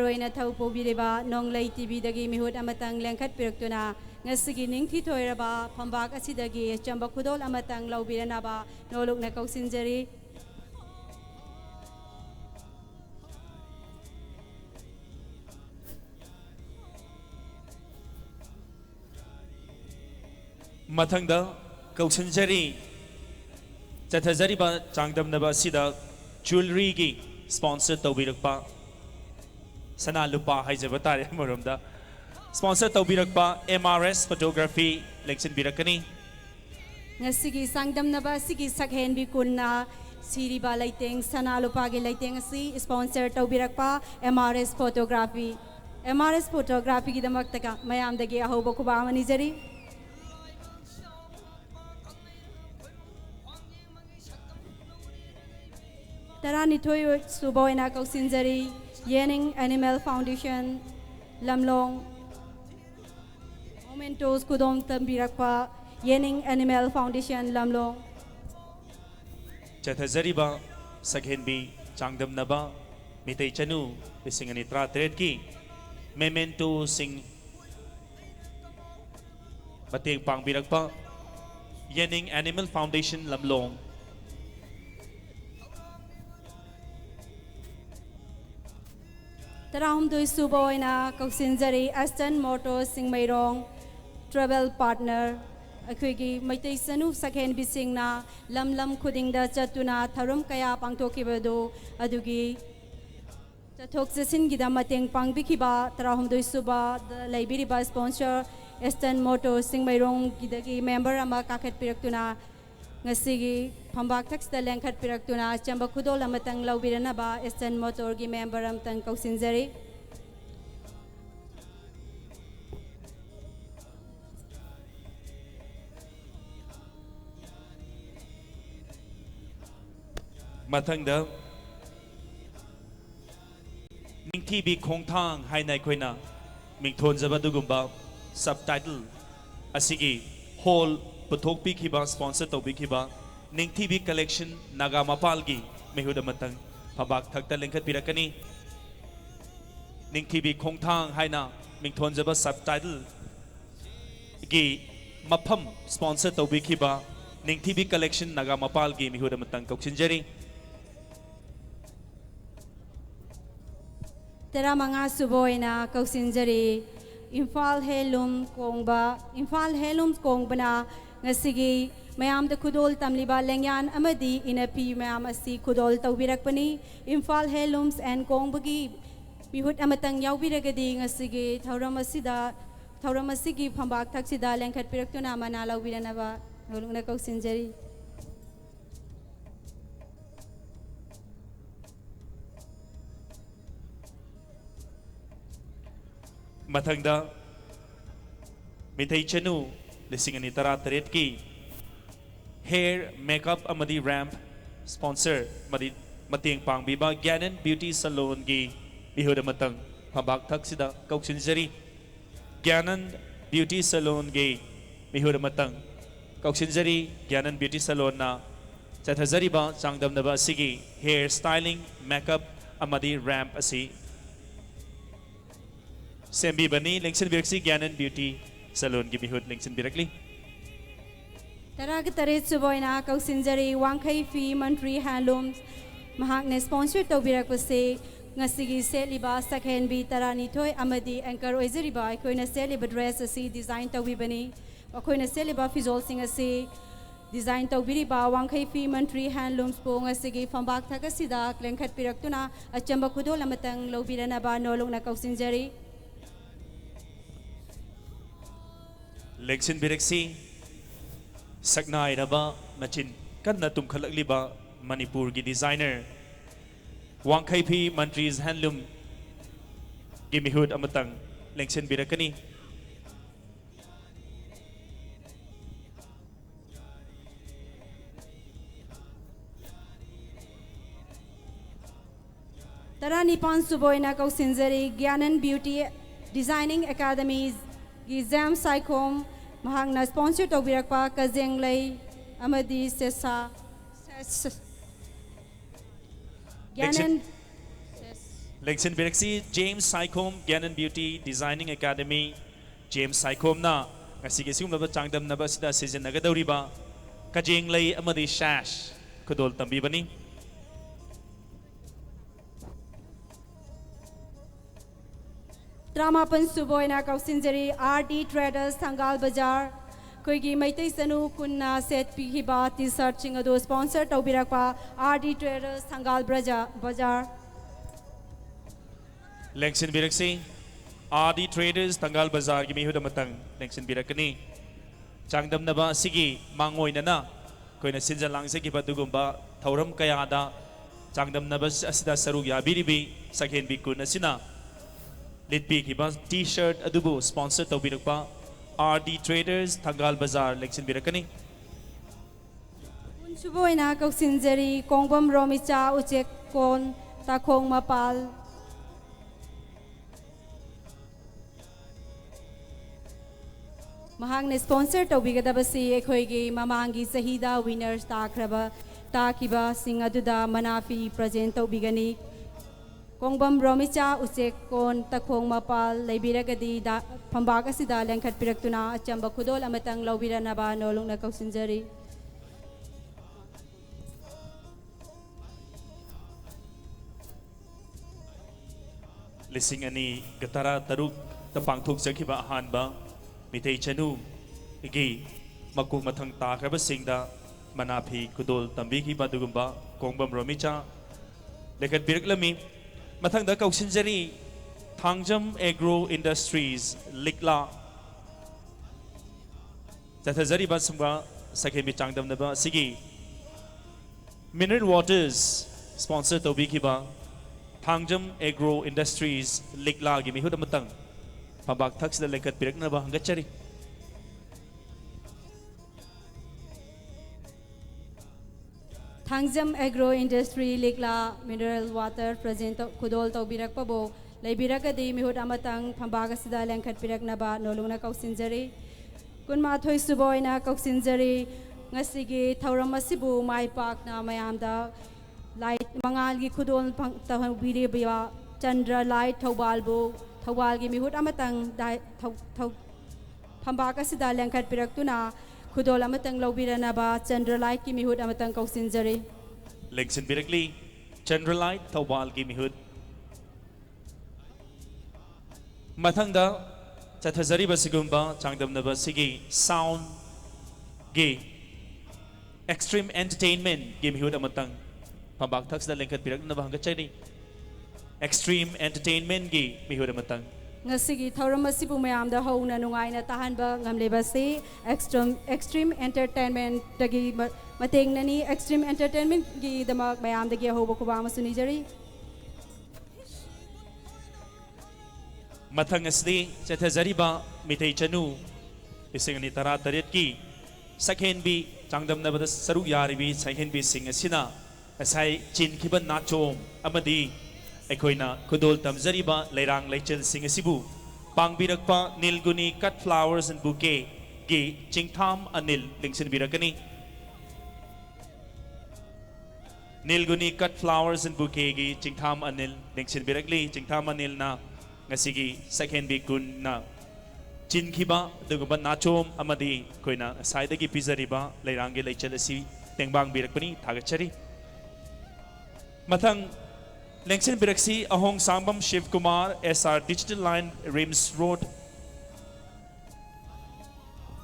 होइना थौ पोबिरेबा नोंगलै टीवी दगी मिहुद अमतंग लेंखट पिरक्तुना ngasi ningthi thoiraba phambak asidagi chamba khudol amatang laubiranaba nolokna kausinjari mathangda kausinjari chathajariba changdamnaba sida jewelry gi sponsor tawbirakpa sana lupa haijaba tare moromda sponsor तौबीरकपा MRS photography लेक्सन बिरकनी ngasi sangdamnaba sigi sakhen bi kunna siriba laiteng sana lupagi laiteng asi sponsor taubirakpa MRS photography gi damakta mayam dagi ahoba kuba manijari tarani thoi suboina kausinjari yening animal foundation lamlong Momentos kudong tambirakpa Yening Animal Foundation Lamlong Chathazariba Saghenbi Changdamnaba Mitay Chanu Bisingani Tratretki Memento Sing Bating Pangbirakpa Yening Animal Foundation Lamlong Tarahum doi suboina Kausinjari Aston Motors Singmairong Travel Partner अखोगी Meitei सनु सखेन बिसिंगना lump lump खुदिंगदा चतुना थरुम कया पांगथोकिबदो अदुगी चथोक चसिनगिदा मतेंग पांगबिखिबा तराहुमदोइ सुबा लैबिरिबा sponsor Aston मोटो सिंगमैरोंग गिदगी member अमा काखत पिरक्तुना ngasiगी phambak taxta lengkhat piraktuna chamba khudol amatang laubiranaba Aston motor gi member amtang kausinjari mathangda ningthi bi khongthang hainai khoina mingthon jaba dugumba subtitle asigi whole puthok pi khiba sponsor to bi khiba ningthi bi collection naga mapal gi mehuda matang phabak thakta lengkhat pirakani ningthi bi khongthang haina mingthon jaba subtitle gi mapham sponsor to bi khiba ningthi bi collection naga mapal gi mehuda matang koksinjari Tera manga suboina kausinjari Imphal Heirloom kongbana ngasigi mayam da khudol tamliba lengyan amadi inapi mayam asi khudol tawbirakpani Imphal Heirlooms and kongbagi bihut amatang yaubiragadi ngasigi thauram asigi phambak thaksida lengkhat piraktuna mana laubiranaba holungna kausinjari mathangda Mitay Chanu lisingani tarat ki hair makeup amadi ramp sponsor madi mating pangbiba Gyanan Beauty Salon gi bihuda matang phambak thaksida kausinjari Gyanan Beauty Salon gi bihuda matang kausinjari Gyanan Beauty Salon na ꯆꯠꯊꯖꯔꯤꯕ ꯆꯥꯡꯗꯝꯅꯕ ꯑꯁꯤꯒꯤ hair ꯁ꯭ꯇꯥꯏꯂꯤꯡ makeup ꯑꯃꯗꯤ ramp ꯑꯁꯤ ꯁꯦꯝꯕꯤꯕꯅꯤ ꯂꯦꯡꯁꯤꯟꯕꯤꯔꯛꯁꯤ ꯒ꯭ꯌꯥꯅꯟ beauty ꯁꯦꯂꯣꯟꯒꯤ ꯃꯤꯍꯨꯠ ꯂꯦꯡꯁꯤꯟꯕꯤꯔꯛꯂꯤ ꯇꯔꯥꯒ ꯇꯔꯦꯠ ꯁꯨꯕ ꯀꯧꯁꯤꯟꯖꯔꯤ ꯋꯥꯡꯈꯩ ꯐꯤ ꯃꯟꯇ꯭ꯔꯤ ꯍꯦꯟꯂꯨꯝꯁ ꯃꯍꯥꯛꯅ ꯁ꯭ꯄꯣꯟꯁꯔ ꯇꯧꯕꯤꯔꯛꯄꯁꯦ ꯉꯁꯤꯒꯤ ꯁꯦꯠꯂꯤꯕ ꯁꯛꯍꯦꯟꯕꯤ ꯇꯔꯥꯅꯤꯊꯣꯏ ꯑꯃꯗꯤ ꯑꯦꯡꯀꯔ ꯑꯣꯏꯖꯔꯤꯕ ꯑꯩꯈꯣꯏꯅ ꯁꯦꯠꯂꯤꯕ ꯗ꯭ꯔꯦꯁ ꯑꯁꯤ ꯗꯤꯖꯥꯏꯟ ꯇꯧꯕꯤꯕꯅꯤ ꯑꯩꯈꯣꯏꯅ ꯁꯦꯠꯂꯤꯕ ꯐꯤꯖꯣꯜꯁꯤꯡ ꯑꯁꯤ ꯗꯤꯖꯥꯏꯟ ꯇꯧꯕꯤꯔꯤꯕ ꯋꯥꯡꯈꯩ ꯐꯤ ꯃꯟꯇ꯭ꯔꯤ ꯍꯦꯟꯂꯨꯝꯁꯄꯨ ꯉꯁꯤꯒꯤ ꯐꯝꯕꯥꯛ ꯊꯛ ꯑꯁꯤꯗ ꯂꯦꯡꯈꯠꯄꯤꯔꯛꯇꯨꯅ ꯑꯆꯝꯕ ꯈꯨꯗꯣꯜ ꯑꯃꯇꯪ ꯂꯧꯕꯤꯔꯅꯕ ꯅꯣꯂꯨꯛꯅ ꯀꯧꯁꯤꯟꯖꯔꯤ ꯂꯦꯡꯁꯤꯟꯕꯤꯔꯛꯁꯤ ꯁꯛꯅꯥꯏꯔꯕ ꯃꯆꯤꯟ ꯀꯟꯅ ꯇꯨꯝꯈꯠꯂꯛꯂꯤꯕ ꯃꯅꯤꯄꯨꯔꯒꯤ ꯗꯤꯖꯥꯏꯅꯔ ꯋꯥꯡꯈꯩ ꯐꯤ ꯃꯟꯇ꯭ꯔꯤꯁ ꯍꯦꯟꯂꯨꯝ ꯒꯤ ꯃꯤꯍꯨꯠ ꯑꯃꯇꯪ ꯂꯦꯡꯁꯤꯟꯕꯤꯔꯛꯀꯅꯤ ꯇꯔꯥꯅꯤꯄꯥꯟ ꯁꯨꯕ ꯀꯧꯁꯤꯟꯖꯔꯤ ꯒ꯭ꯌꯥꯅꯟ ꯕ꯭ꯌꯨꯇꯤ ꯗꯤꯖꯥꯏꯅꯤꯡ ꯑꯦꯀꯥꯗꯃꯤꯒꯤ ꯖꯦꯝ ꯁꯥꯏꯈꯣꯝ ꯃꯍꯥꯛꯅ ꯁ꯭ꯄꯣꯟꯁꯔ ꯇꯧꯕꯤꯔꯛꯄ ꯀꯖꯦꯡꯂꯩ ꯑꯃꯗꯤ ꯁꯦꯁꯥ ꯒ꯭ꯌꯥꯅꯟ ꯂꯦꯡꯁꯤꯟꯕꯤꯔꯛꯁꯤ James Saikhom Gyanan beauty designing academy James ꯁꯥꯏꯈꯣꯝꯅ ꯉꯁꯤꯒꯤ ꯑꯁꯤꯒꯨꯝꯂꯕ ꯆꯥꯡꯗꯝꯅꯕ ꯑꯁꯤꯗ ꯁꯤꯖꯤꯟꯅꯒꯗꯧꯔꯤꯕ ꯀꯖꯦꯡꯂꯩ ꯑꯃꯗꯤ ꯁꯦꯁ ꯈꯨꯗꯣꯜ ꯇꯝꯕꯤꯕꯅꯤ ꯇꯔꯥꯃꯥꯄꯟ ꯁꯨꯕ ꯀꯧꯁꯤꯟꯖꯔꯤ RD ꯇ꯭ꯔꯦꯗꯔꯁ ꯊꯪꯒꯥꯜ ꯕꯖꯥꯔ ꯑꯩꯈꯣꯏꯒꯤ ꯃꯩꯇꯩ ꯆꯅꯨ ꯀꯨꯟꯅ ꯁꯦꯠꯄꯤꯈꯤꯕ ꯇꯤ ꯁꯥꯔꯠꯁꯤꯡ ꯑꯗꯨ ꯁ꯭ꯄꯣꯟꯁꯔ ꯇꯧꯕꯤꯔꯛꯄ RD ꯇ꯭ꯔꯦꯗꯔꯁ ꯊꯪꯒꯥꯜ ꯕꯖꯥꯔ ꯂꯦꯡꯁꯤꯟꯕꯤꯔꯛꯁꯤ RD Traders ꯊꯪꯒꯥꯜ ꯕꯖꯥꯔꯒꯤ ꯃꯤꯍꯨꯠ ꯑꯃꯇꯪ ꯂꯦꯡꯁꯤꯟꯕꯤꯔꯛꯀꯅꯤ ꯆꯥꯡꯗꯝꯅꯕ ꯑꯁꯤꯒꯤ ꯃꯥꯡꯑꯣꯏꯅꯅ ꯑꯩꯈꯣꯏꯅ ꯁꯤꯟꯖ ꯂꯥꯡꯖꯈꯤꯕ ꯑꯗꯨꯒꯨꯝꯕ ꯊꯧꯔꯝ ꯀꯌꯥꯗ ꯆꯥꯡꯗꯝꯅꯕ ꯑꯁꯤꯗ ꯁꯔꯨꯛ ꯌꯥꯕꯤꯔꯤꯕꯤ ꯁꯛꯍꯦꯟꯕꯤ ꯀꯨꯟ ꯑꯁꯤꯅ ꯂꯤꯠꯄꯤꯈꯤꯕ ꯇꯤ ꯁꯥꯔꯠ ꯑꯗꯨꯕꯨ ꯁ꯭ꯄꯣꯟꯁꯔ ꯇꯧꯕꯤꯔꯛꯄ RD Traders ꯊꯪꯒꯥꯜ ꯕꯖꯥꯔ ꯂꯦꯡꯁꯤꯟꯕꯤꯔꯛꯀꯅꯤ ꯁꯨꯕ ꯀꯧꯁꯤꯟꯖꯔꯤ ꯀꯣꯡꯕꯝ ꯔꯣꯃꯤꯆꯥ ꯎꯆꯦꯛ ꯀꯣꯟ ꯇꯥꯈꯣꯡ ꯃꯄꯥꯜ ꯃꯍꯥꯛꯅ ꯁ꯭ꯄꯣꯟꯁꯔ ꯇꯧꯕꯤꯒꯗꯕꯁꯤ ꯑꯩꯈꯣꯏꯒꯤ ꯃꯃꯥꯡꯒꯤ ꯆꯍꯤꯗ ꯋꯤꯅꯔꯁ ꯇꯥꯈꯤꯕꯁꯤꯡ ꯑꯗꯨꯗ ꯃꯅꯥꯐꯤ ꯄ꯭ꯔꯖꯦꯟ ꯇꯧꯕꯤꯒꯅꯤ ꯀꯣꯡꯕꯝ ꯔꯣꯃꯤꯆꯥ ꯎꯆꯦꯛ ꯀꯣꯟ ꯇꯈꯣꯡ ꯃꯄꯥꯜ ꯂꯩꯕꯤꯔꯒꯗꯤ ꯐꯝꯕꯥꯛ ꯑꯁꯤꯗ ꯂꯦꯡꯈꯠꯄꯤꯔꯛꯇꯨꯅ ꯑꯆꯝꯕ ꯈꯨꯗꯣꯜ ꯑꯃꯇꯪ ꯂꯧꯕꯤꯔꯅꯕ ꯅꯣꯂꯨꯛꯅ ꯀꯧꯁꯤꯟꯖꯔꯤ ꯂꯤꯁꯤꯡ ꯑꯅꯤꯒ ꯇꯔꯥ ꯇꯔꯨꯛꯇ ꯄꯥꯡꯊꯣꯛꯆꯈꯤꯕ ꯑꯍꯥꯟꯕ ꯃꯤꯇꯩ ꯆꯅꯨꯒꯤ ꯃꯀꯣꯛ ꯃꯊꯪ ꯇꯥꯈ꯭ꯔꯕꯁꯤꯡꯗ ꯃꯅꯥꯐꯤ ꯈꯨꯗꯣꯜ ꯇꯝꯕꯤꯈꯤꯕ ꯑꯗꯨꯒꯨꯝꯕ ꯀꯣꯡꯕꯝ ꯔꯣꯃꯤꯆꯥ ꯂꯦꯡꯈꯠꯄꯤꯔꯛꯂꯝꯃꯤ ꯃꯊꯪꯗ ꯀꯧꯁꯤꯟꯖꯔꯤ ꯊꯥꯡꯖꯝ ꯑꯦꯒ꯭ꯔꯣ ꯏꯟꯗꯁꯇ꯭ꯔꯤꯁ ꯂꯤꯛꯂꯥ ꯆꯠꯊꯖꯔꯤꯕ ꯁꯨꯝꯕ ꯁꯛꯍꯦꯟꯕꯤ ꯆꯥꯡꯗꯝꯅꯕ ꯑꯁꯤꯒꯤ ꯃꯤꯅꯔꯦꯜ ꯋꯥꯇꯔꯁ ꯁ꯭ꯄꯣꯟꯁꯔ ꯇꯧꯕꯤꯈꯤꯕ ꯊꯥꯡꯖꯝ ꯑꯦꯒ꯭ꯔꯣ ꯏꯟꯗꯁꯇ꯭ꯔꯤꯁ ꯂꯤꯛꯂꯥꯒꯤ ꯃꯤꯍꯨꯠ ꯑꯃꯇꯪ ꯐꯝꯕꯥꯛ ꯊꯛꯁꯤꯗ ꯂꯦꯡꯈꯠꯄꯤꯔꯛꯅꯕ ꯍꯪꯒꯠꯆꯔꯤ Thangjam agro industry Likla mineral water present ꯈꯨꯗꯣꯜ ꯇꯧꯕꯤꯔꯛꯄꯕꯨ ꯂꯩꯕꯤꯔꯒꯗꯤ ꯃꯤꯍꯨꯠ ꯑꯃꯇꯪ ꯐꯝꯕꯥꯛ ꯑꯁꯤꯗ ꯂꯦꯡꯈꯠꯄꯤꯔꯛꯅꯕ ꯅꯣꯂꯨꯛꯅ ꯀꯧꯁꯤꯟꯖꯔꯤ ꯀꯨꯟꯃꯥꯊꯣꯏ ꯁꯨꯕ ꯀꯧꯁꯤꯟꯖꯔꯤ ꯉꯁꯤꯒꯤ ꯊꯧꯔꯝ ꯑꯁꯤꯕꯨ ꯃꯥꯏ ꯄꯥꯛꯅ ꯃꯌꯥꯝꯗ ꯂꯥꯏꯠ ꯃꯉꯥꯜꯒꯤ ꯈꯨꯗꯣꯜ ꯇꯧꯕꯤꯔꯤꯕ ꯆꯟꯗ꯭ꯔ ꯂꯥꯏꯠ ꯊꯧꯕꯥꯜꯒꯤ ꯃꯤꯍꯨꯠ ꯑꯃꯇꯪ ꯐꯝꯕꯥꯛ ꯑꯁꯤꯗ ꯂꯦꯡꯈꯠꯄꯤꯔꯛꯇꯨꯅ ꯈꯨꯗꯣꯜ ꯑꯃꯇꯪ ꯂꯧꯕꯤꯔꯅꯕ ꯆꯟꯗ꯭ꯔ ꯂꯥꯏꯠꯀꯤ ꯃꯤꯍꯨꯠ ꯑꯃꯇꯪ ꯀꯧꯁꯤꯟꯖꯔꯤ ꯂꯦꯡꯁꯤꯟꯕꯤꯔꯛꯂꯤ ꯆꯟꯗ꯭ꯔ ꯂꯥꯏꯠ ꯊꯧꯕꯥꯜꯒꯤ ꯃꯤꯍꯨꯠ ꯃꯊꯪꯗ ꯆꯠꯊꯖꯔꯤꯕ ꯁꯤꯒꯨꯝꯕ ꯆꯥꯡꯗꯝꯅꯕ ꯑꯁꯤꯒꯤ ꯁꯥꯎꯟꯒꯤ ꯑꯦꯛꯁꯇ꯭ꯔꯤꯝ ꯑꯦꯟꯇꯔꯇꯦꯟꯃꯦꯟꯠꯒꯤ ꯃꯤꯍꯨꯠ ꯑꯃꯇꯪ ꯐꯝꯕꯥꯛ ꯊꯛꯁꯤꯗ ꯂꯦꯡꯈꯠꯄꯤꯔꯛꯅꯕ ꯍꯪꯒꯠꯆꯔꯤ ꯑꯦꯛꯁꯇ꯭ꯔꯤꯝ ꯑꯦꯟꯇꯔꯇꯦꯟꯃꯦꯟꯠꯒꯤ ꯃꯤꯍꯨꯠ ꯑꯃꯇꯪ ꯉꯁꯤꯒꯤ ꯊꯧꯔꯝ ꯑꯁꯤꯕꯨ ꯃꯌꯥꯝꯗ ꯍꯧꯅ ꯅꯨꯡꯉꯥꯏꯅ ꯇꯥꯍꯟꯕ ꯉꯝꯂꯤꯕꯁꯤ ꯑꯦꯛꯁꯇ꯭ꯔꯤꯝ ꯑꯦꯟꯇꯔꯇꯦꯟꯃꯦꯟꯠꯇꯒꯤ ꯃꯇꯦꯡꯅꯅꯤ ꯑꯦꯛꯁꯇ꯭ꯔꯤꯝ ꯑꯦꯟꯇꯔꯇꯦꯟꯃꯦꯟꯠꯒꯤꯗꯃꯛ ꯃꯌꯥꯝꯗꯒꯤ ꯑꯍꯧꯕ ꯈꯨꯕꯥꯛ ꯑꯃꯁꯨ ꯅꯤꯖꯔꯤ ꯃꯊꯪ ꯑꯁꯤꯗꯤ ꯆꯠꯊꯖꯔꯤꯕ ꯃꯤꯇꯩ ꯆꯅꯨ ꯂꯤꯁꯤꯡ ꯑꯅꯤ ꯇꯔꯥ ꯇꯔꯦꯠꯀꯤ ꯁꯛꯍꯦꯟꯕꯤ ꯆꯥꯡꯗꯝꯅꯕꯗ ꯁꯔꯨꯛ ꯌꯥꯔꯤꯕꯤ ꯁꯛꯍꯦꯟꯕꯤꯁꯤꯡ ꯑꯁꯤꯅ ꯉꯁꯥꯏ ꯆꯤꯟꯈꯤꯕ ꯅꯥꯆꯣꯝ ꯑꯃꯗꯤ ꯑꯩꯈꯣꯏꯅ ꯈꯨꯗꯣꯜ ꯇꯝꯖꯔꯤꯕ ꯂꯩꯔꯥꯡ ꯂꯩꯆꯜꯁꯤꯡ ꯑꯁꯤꯕꯨ ꯄꯥꯡꯕꯤꯔꯛꯄ ꯅꯤꯜꯒꯨꯅꯤ ꯀꯠ ꯐ꯭ꯂꯥꯋꯔꯁ ꯑꯦꯟ ꯕꯨꯀꯦꯒꯤ ꯆꯤꯡꯊꯥꯝ ꯑꯅꯤꯜ ꯂꯦꯡꯁꯤꯟꯕꯤꯔꯛꯀꯅꯤ Nilguni cut flowers and bouquet gi Jingtham Anil Lengsin Birakli Jingtham Anil na ngasigi second big kun na Chin Kiba Duguba Nachom Amadi Koina Side gi Pizariba Leirangi Lechalasi Tengbang Birakpani Tagachari Mathang Lengsin Biraksi Ahong Sambam Shiv Kumar SR Digital Line Rims Road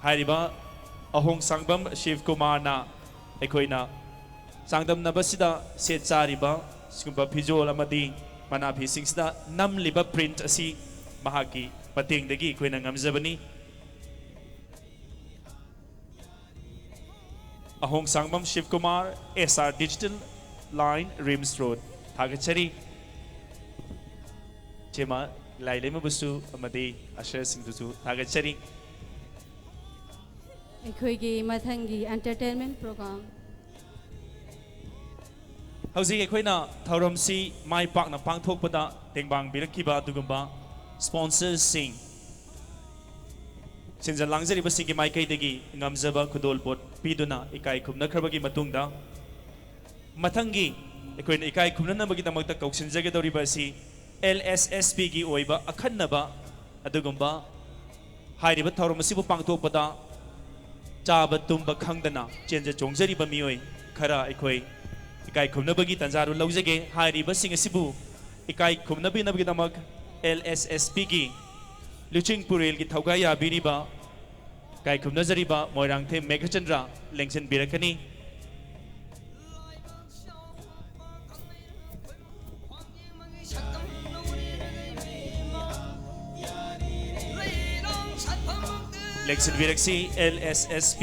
Hariba Ahong Sangbam Shiv Kumar na Ekoina Sangdam Nabasida Set Sariba Skumba Pijol Amadi Manapi Singsda Nam Liba Print Asi Mahaki Pating Degi Koina Ngamzabani Ahong Sangbam Shiv Kumar SR Digital Line Rims Road Tagachari Chema Lailema Busu Amadi Asher Singdusu Tagachari ꯑꯩꯈꯣꯏꯒꯤ ꯃꯊꯪꯒꯤ entertainment program Hausi Ekoina Thauramsi Mai Pakna Pangthokpada Tengbang Birakkiba Dugumba Sponsors Sing Sinja Langzariba Singi Maikai Degi Ngamzaba Kudolpot Piduna Ikai Kumna Kharbagi Matungda Matangi Ekoina Ikai Kumna Nabagi Damakta Kauksinjagadoriba Si LSSP gi Oiba Akhanaba Adugumba Hairiba Thauramsibu Pangthokpada Chaba Tumba Khangdana Chenja Chongzariba Mioi Khara Ekoi Ikai Kumnabagi Tanzaru Lauzage Hairiba Singasibu Ikai Kumnabi Nabidamak LSSP gi Luching Puril gi Thogaya Biriba Kai Kumnazariba Moirangthe Megachandra Lengsen Birakani Lengsen Biraksi LSSP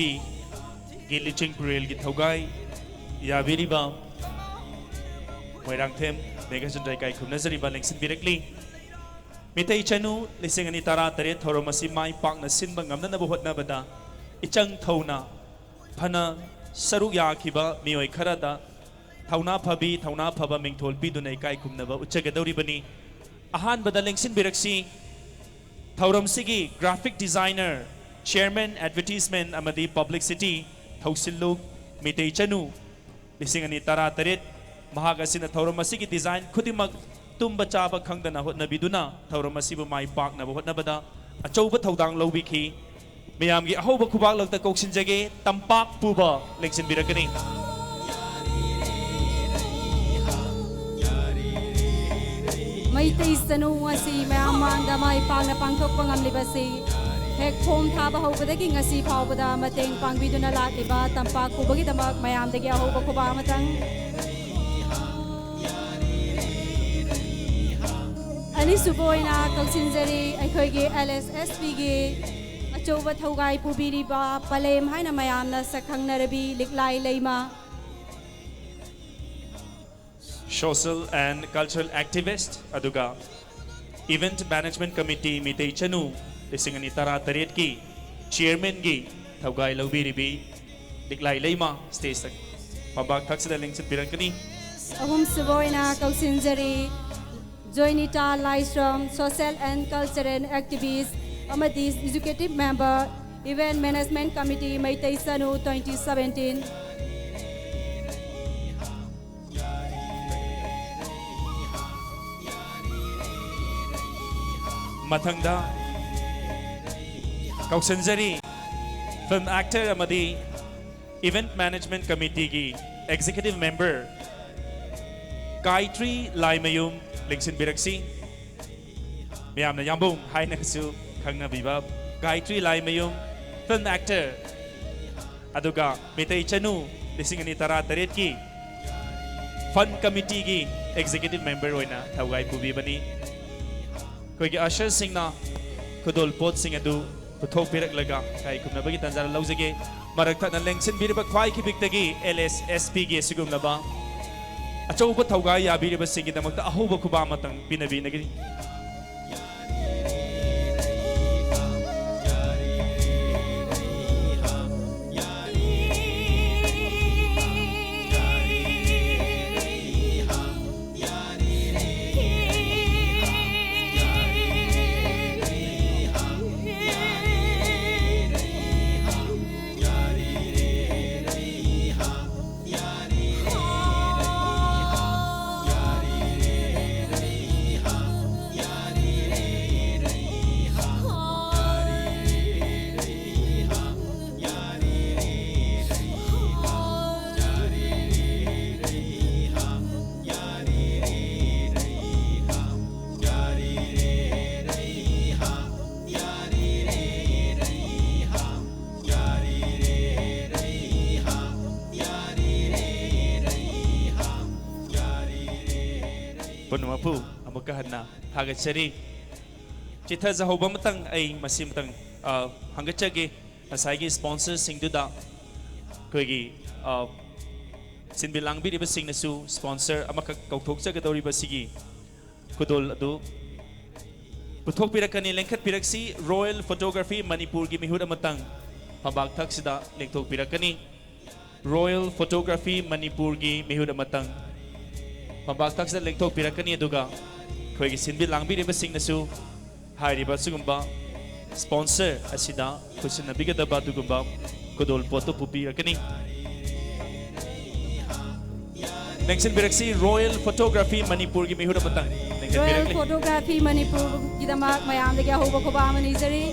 gi Luching Puril gi Thogai Yabiriba Moirangthem Megachandra Kai Kumnazariba Lengsen Birakli Mitai Chanu Lisingani Tara Tare Thoromasi Mai Pakna Sinba Ngamna Buhotna Bada Ichang Thona Pana Sarugya Kiba Mioi Karada Thauna Phabi Thauna Phaba Mingthol Pidunai Kai Kumnaba Uchagadori Bani Ahan Bada Lengsin Biraksi Thauramsigi Graphic Designer Chairman Advertisement Amadi Publicity Thausiluk Mitai Chanu Lisingani Tara Tare Mahagasina Thauramsigi Design Kudimak Tumba Chaba Kangdana Hotna Biduna Thauramasibu Mai Pakna Hotna Bada Achouba Thaudang Lobiki Miamgi Ahoba Kubak Lakta Koksinjage Tampak Puba Lengsin Birakani Maitai Sanu Ngasi Mayamanda Mai Pakna Pangthok Pangamlibasi Hek Phom Thaba Hobadagi Ngasi Phawbada Mateng Pangbiduna Latliba Tampak Pubagi Damak Mayamdagi Ahoba Kuba Matang Ani Suboina Kauksinjari Aikhoigi LSSP gi Achouba Thogai Pubiriba Palem Haina Mayamna Sakhangnarabi Liklai Leima Social and Cultural Activist Aduga Event Management Committee Mitei Chanu Lisingani Tara Taret ki Chairman gi Thogai Laubiribi Liklai Leima Stage Pabak Thaksida Lengsin Birankani Ahum Suboina Kauksinjari Joinita Lystrom, Social and Cultural Activist, Amadis Executive Member, Event Management Committee, Maitai Sanu 2017. Mathangda Kauksanjari Film Actor Amadi Event Management Committee gi Executive Member Gayatri Laimayum Lengsin Biraksi Miyamna Yambung Haina Su Khangna Bibab Gayatri Laimayum Film Actor Aduga Mitai Chanu Lisingani Tara Taret ki Fund Committee gi Executive Member Oina Thaugai Pubibani Koigi Asher Singna Kudol Pot Sing Adu Puthok Birak Laga Kai Kumnabagi Tanzara Lauzage Marakta na Lengsin Biraba Kwai Kibiktagi LSSP gi Sigumnaba Achouba Thogai Yabiriba Singi Damakta Ahoba Kuba Matang Binabi Nagiri amuka hana thagachari chitha zahoba matang ai masim tang hangachage asai sponsor singduda koigi sinbilang bi sing nasu sponsor amaka kauthok chagadori basigi kudol adu puthok pirakani lengkhat piraksi Royal Photography Manipur gi mihud amatang pabak thak sida lengthok pirakani Royal Photography Manipur gi mihud amatang pabak thak sida lengthok pirakani aduga koigi sinbilang bi sing nasu hairiba sugumba sponsor asida kusina bigadaba dugumba kudol photo pupirakani Nexin Biraksi Royal Photography Manipur gi mihud amatang Royal Photography Manipur gidamak mayam de hoba ko ba manizari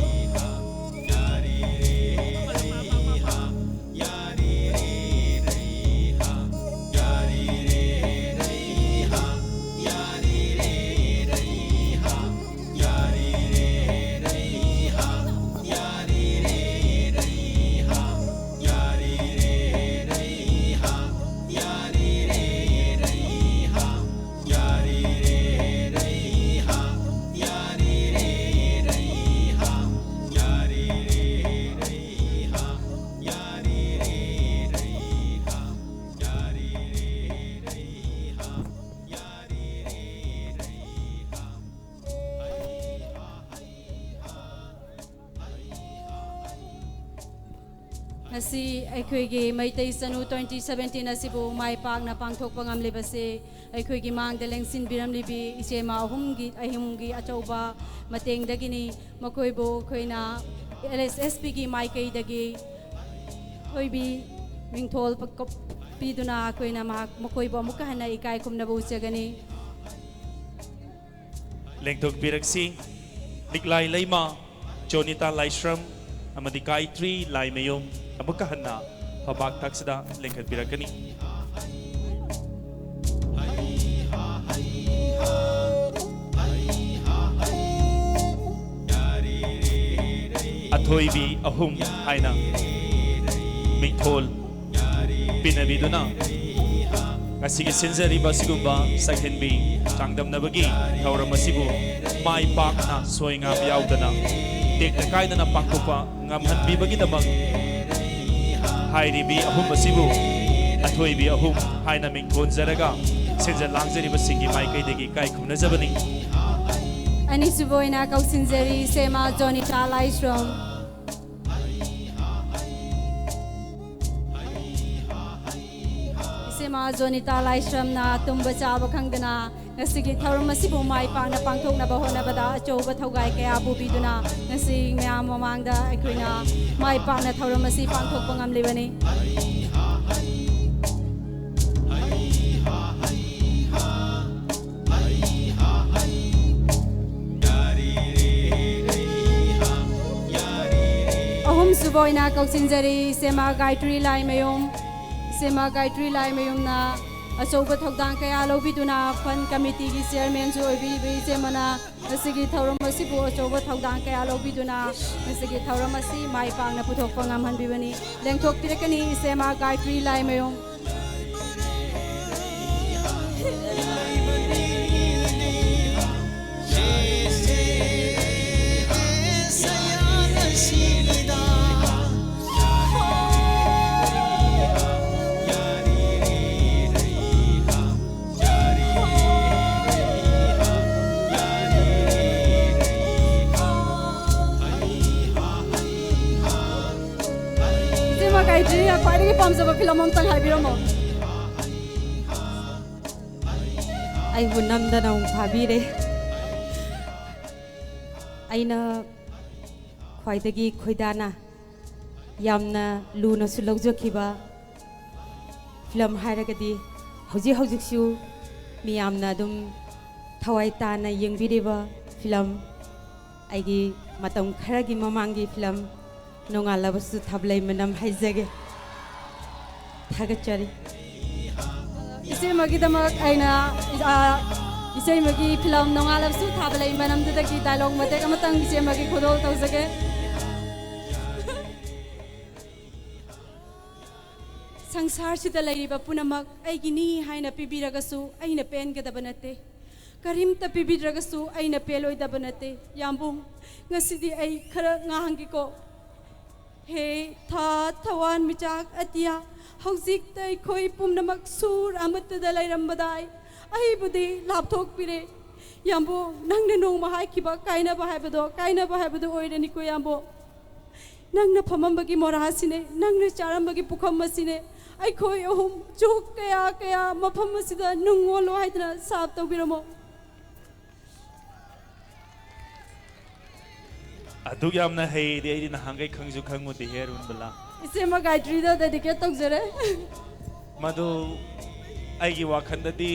Asi aikoigi maitai sanu 2017 asibu mai pak na pangthok pangam lebase aikoigi mang deleng sin biram libi isema ahumgi ahimgi achauba mateng dagini makoibo khoina LSSP gi mai kai dagi koibi mingthol piduna koina makoibo muka hana ikai kumna bu chagani lengthok piraksi diklai leima Jonita Laishram amadi Gayatri Laimayom amuka hana pabak taksida lengkhat pirakani athoibi ahum haina mingthol pinabiduna ngasigi sinjari basigumba sakhenbi changdamnabagi thauramasibu mai pakna soingam yaudana tekna kaidana paktopa ngamhanbibagidamag hairibi ahum asibu athoibi ahum haina mingthon zaraga senja langjariba singi maikai degi kai khumnajabani ani suboina kausinjari sema Jonita Laishram sema Jonita Laishram na tumba chaba khangdana ngasigi thauram asibu mai pakna pangthokna ba honabada achouba thaugai kaya bubiduna ngasi myam mamangda aikoina mai pakna thauram asi pangthokpa ngamlibani ahum suboina kausinjari sema Gayatri Laimayom na achouba thokdang kaya lobiduna fund committee gi chairman su oibi semana asigi thauram asibu achouba thokdang kaya lobiduna asigi thauram asi mai pangna puthokpa ngamhanbibani lengthok pirakani sema Gayatri Laimayom Gayatri khwaidagi pamjaba film amtang haibiramo aibu namdana phabire aina khwaidagi khoidana yamna luna su lawjakhiba film hairagadi hojiksu miyamna dum thawai tana yengbiriba film aigi matam kharagi mamangi film nongalabasu thablai manam haijage thagachari ise magi damak aina ise magi film nongalabasu thablai manam dudaki dialogue mate kamatang ise magi khodol taujage sangsar sida lairiba punamak aigini haina pibiragasu aina pen gadaba nate karimta pibidragasu aina peloidaba nate yambung ngasidi ai khara ngahangi ko he tha thawan michak atia hauzik tai khoi pumnamak sur amata dalai rambadai ai budi lapthok pire yambo nangna nong mahai kiba kaina ba haibado oirani ko yambo nangna phamambagi morahasine nangna charambagi pukhammasine ai khoi ohum chuk kaya maphammasida nungolo haidna sap tawbiramo aduk yamna hei de ai na hangai khangju khangmu de herun bala isema gaitri da dedicate tawjare madu ai gi wakhanda di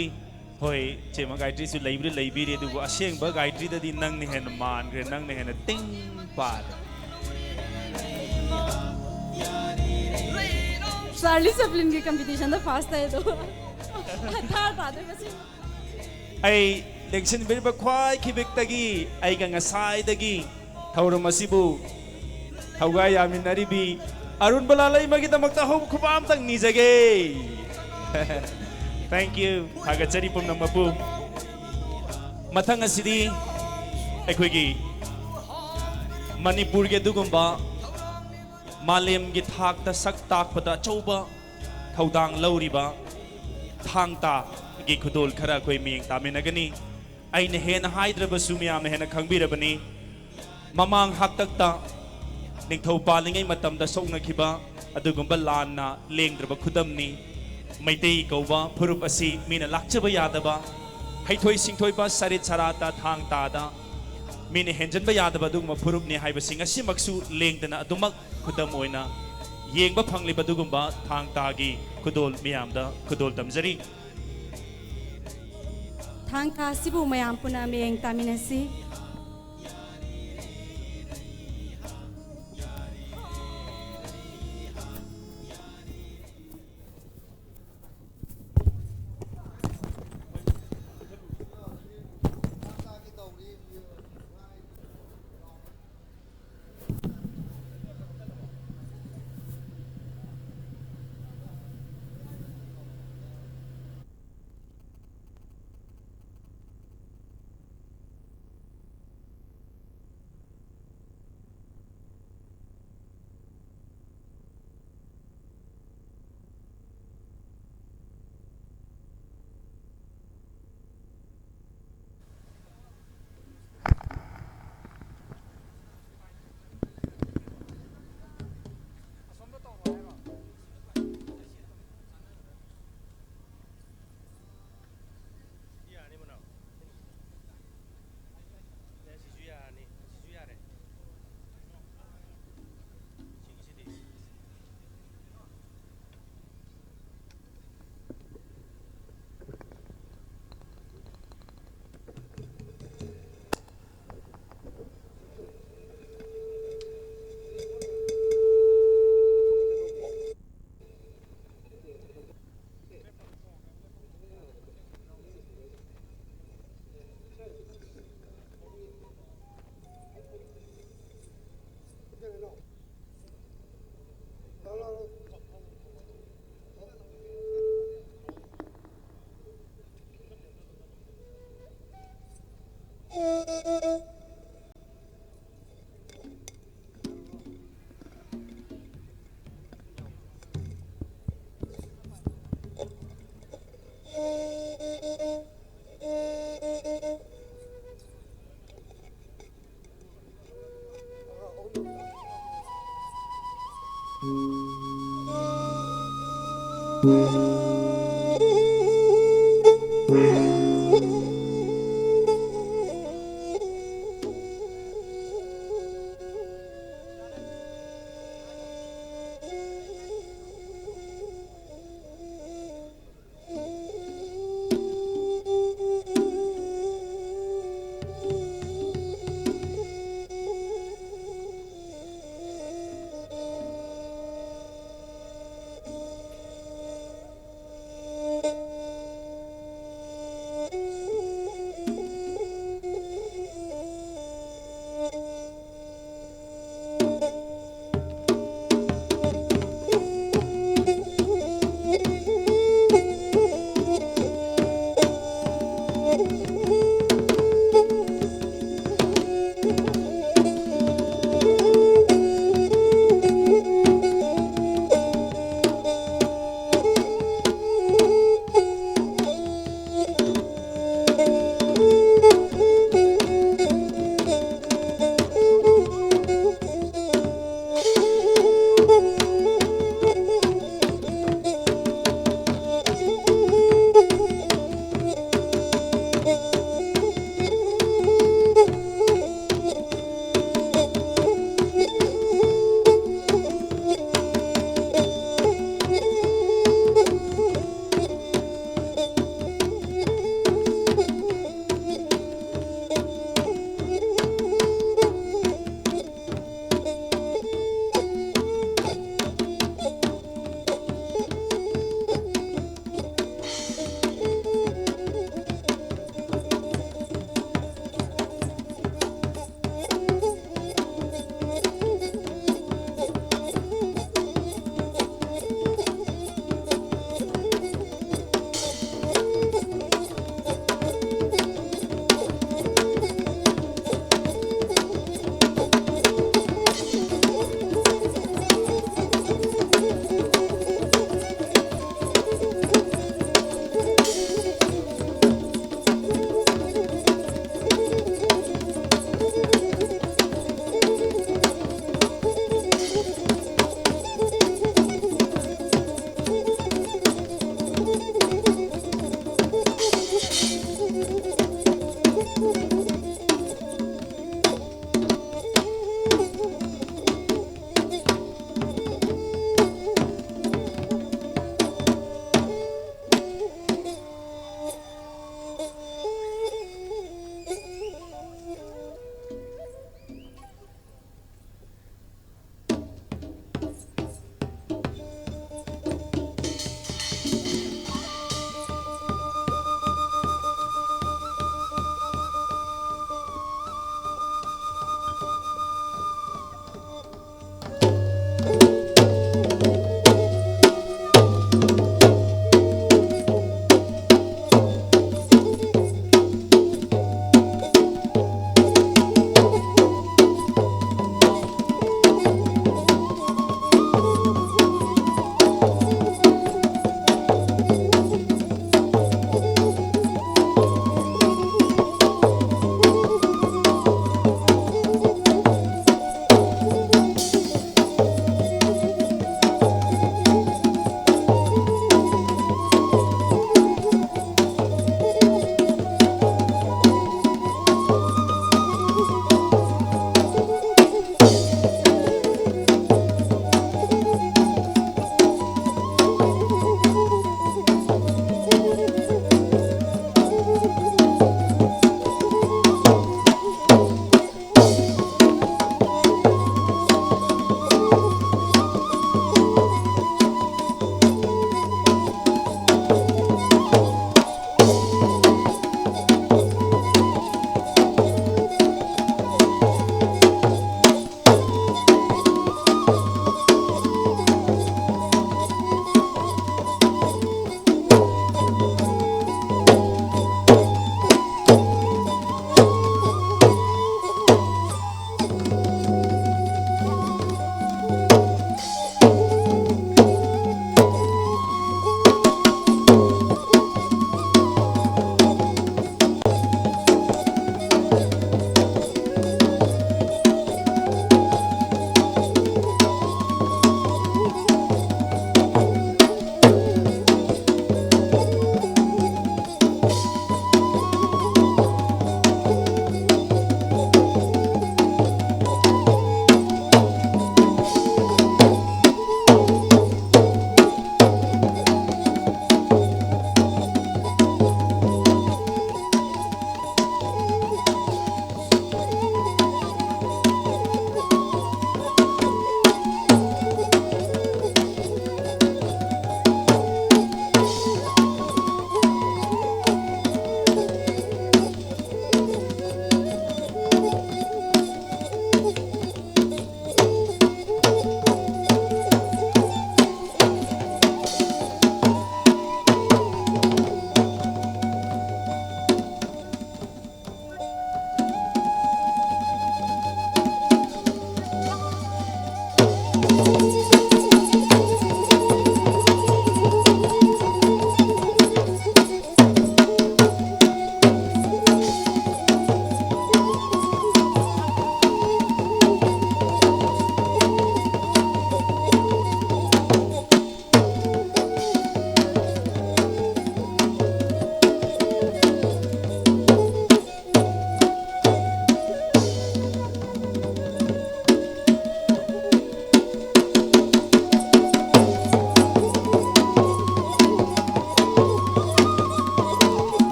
hoi chema gaitri su leibri re du aseng ba gaitri da di nang ni hen man gre nang ni hen ting pa Charlie Chaplin ki competition da fast hai do tha de basi ai election bir ba khwai khibek tagi ai ga ngasai dagi thauram asibu thauga yaminari bi arun balalai magi damakta hom khubam tang ni jage thank you thagachari pumna mapu mathang asidi akhoi gi manipur ge dugumba malem gi thak ta sak tak pada chauba thaudang lauriba thangta gi khudol khara khoi ming taminagani aina hen haidraba sumya me hen khangbirabani mamang haktakta ningthau palingai matamda soknakiba adugumba lanna lengdraba khudamni maitei kauba phurup asi mina lakchaba yadaba haithoi singthoi ba sarit sarata thang tada mina henjanba yadaba duguma phurup ni haiba singa simaksu lengdana adumak khudam oina yengba phangli badugumba thang tagi khudol miyamda khudol tamjari thang ka sibu mayam puna meng taminasi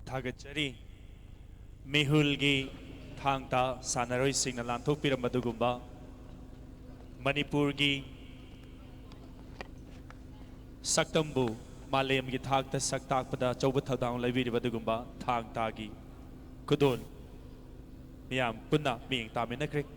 Thagachari Mehulgi Thangta Sanaroi Singna Lanthok Piramadugumba Manipurgi Saktambu Malem gi thakta saktak pada chauba thadang laibiri badugumba thangtagi kudon miyam punna ming taminakrik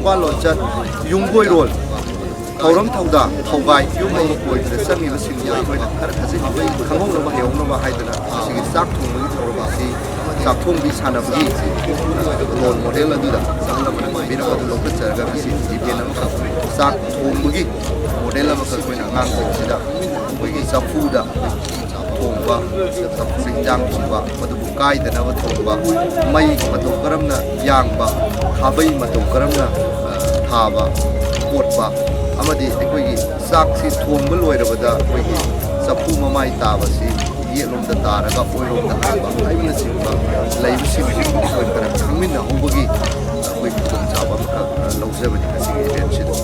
quan lon chat yung boy roll thauram thauda thaugai yung mo boy de sami basing ya ko na har khasi khangong no ba heong no ba haidana sigi sak thung ni thauram si ꯆꯥꯛ ꯊꯣꯡꯕꯤ ꯁꯥꯟꯅꯕꯒꯤ role model ꯑꯗꯨꯗ ꯑꯍꯜ ꯂꯃꯟꯅ ꯇꯝꯕꯤꯔꯛꯄ ꯑꯗꯨ ꯂꯧꯈꯠꯆꯔꯒ ꯉꯁꯤ event ꯑꯃꯈꯛ ꯆꯥꯛ ꯊꯣꯡꯕꯒꯤ ꯃꯣꯗꯦꯜ ꯑꯃꯈꯛ ꯑꯩꯈꯣꯏꯅ ꯑꯉꯥꯡꯁꯤꯡꯁꯤꯗ ꯑꯩꯈꯣꯏꯒꯤ ꯆꯐꯨꯗ ꯊꯣꯡꯕ ꯆꯐꯨꯗ ꯏꯟꯖꯥꯡ ꯊꯣꯡꯕ ꯃꯗꯨꯕꯨ ꯀꯥꯏꯗꯅꯕ ꯊꯣꯡꯕ ꯃꯩ ꯃꯇꯧ ꯀꯔꯝꯅ ꯌꯥꯡꯕ ꯈꯥꯕꯩ ꯃꯇꯧ ꯀꯔꯝꯅ ꯊꯥꯕ ꯀꯣꯠꯄ ꯑꯃꯗꯤ ꯑꯩꯈꯣꯏꯒꯤ ꯆꯥꯛꯁꯤ ꯊꯣꯡꯕ ꯂꯣꯏꯔꯕꯗ ꯑꯩꯈꯣꯏꯒꯤ ꯆꯐꯨ ꯃꯃꯥꯏ ꯇꯥꯕꯁꯤ ꯌꯦꯠꯂꯣꯝꯗ ꯇꯥꯔꯒ ꯑꯣꯏꯔꯣꯝꯗ ꯍꯥꯏꯕ ꯍꯥꯏꯕꯅꯆꯤꯡꯕ ꯂꯩꯕꯁꯤꯡꯁꯤ ꯑꯩꯈꯣꯏ ꯈꯔ ꯈꯪꯃꯤꯟꯅꯍꯧꯕꯒꯤ ꯑꯩꯈꯣꯏ ꯈꯨꯗꯣꯡꯆꯥꯕ ꯑꯃꯈꯛ ꯂꯧꯖꯕꯅꯤ ꯉꯁꯤꯒꯤ ꯏꯚꯦꯟꯁꯤꯗ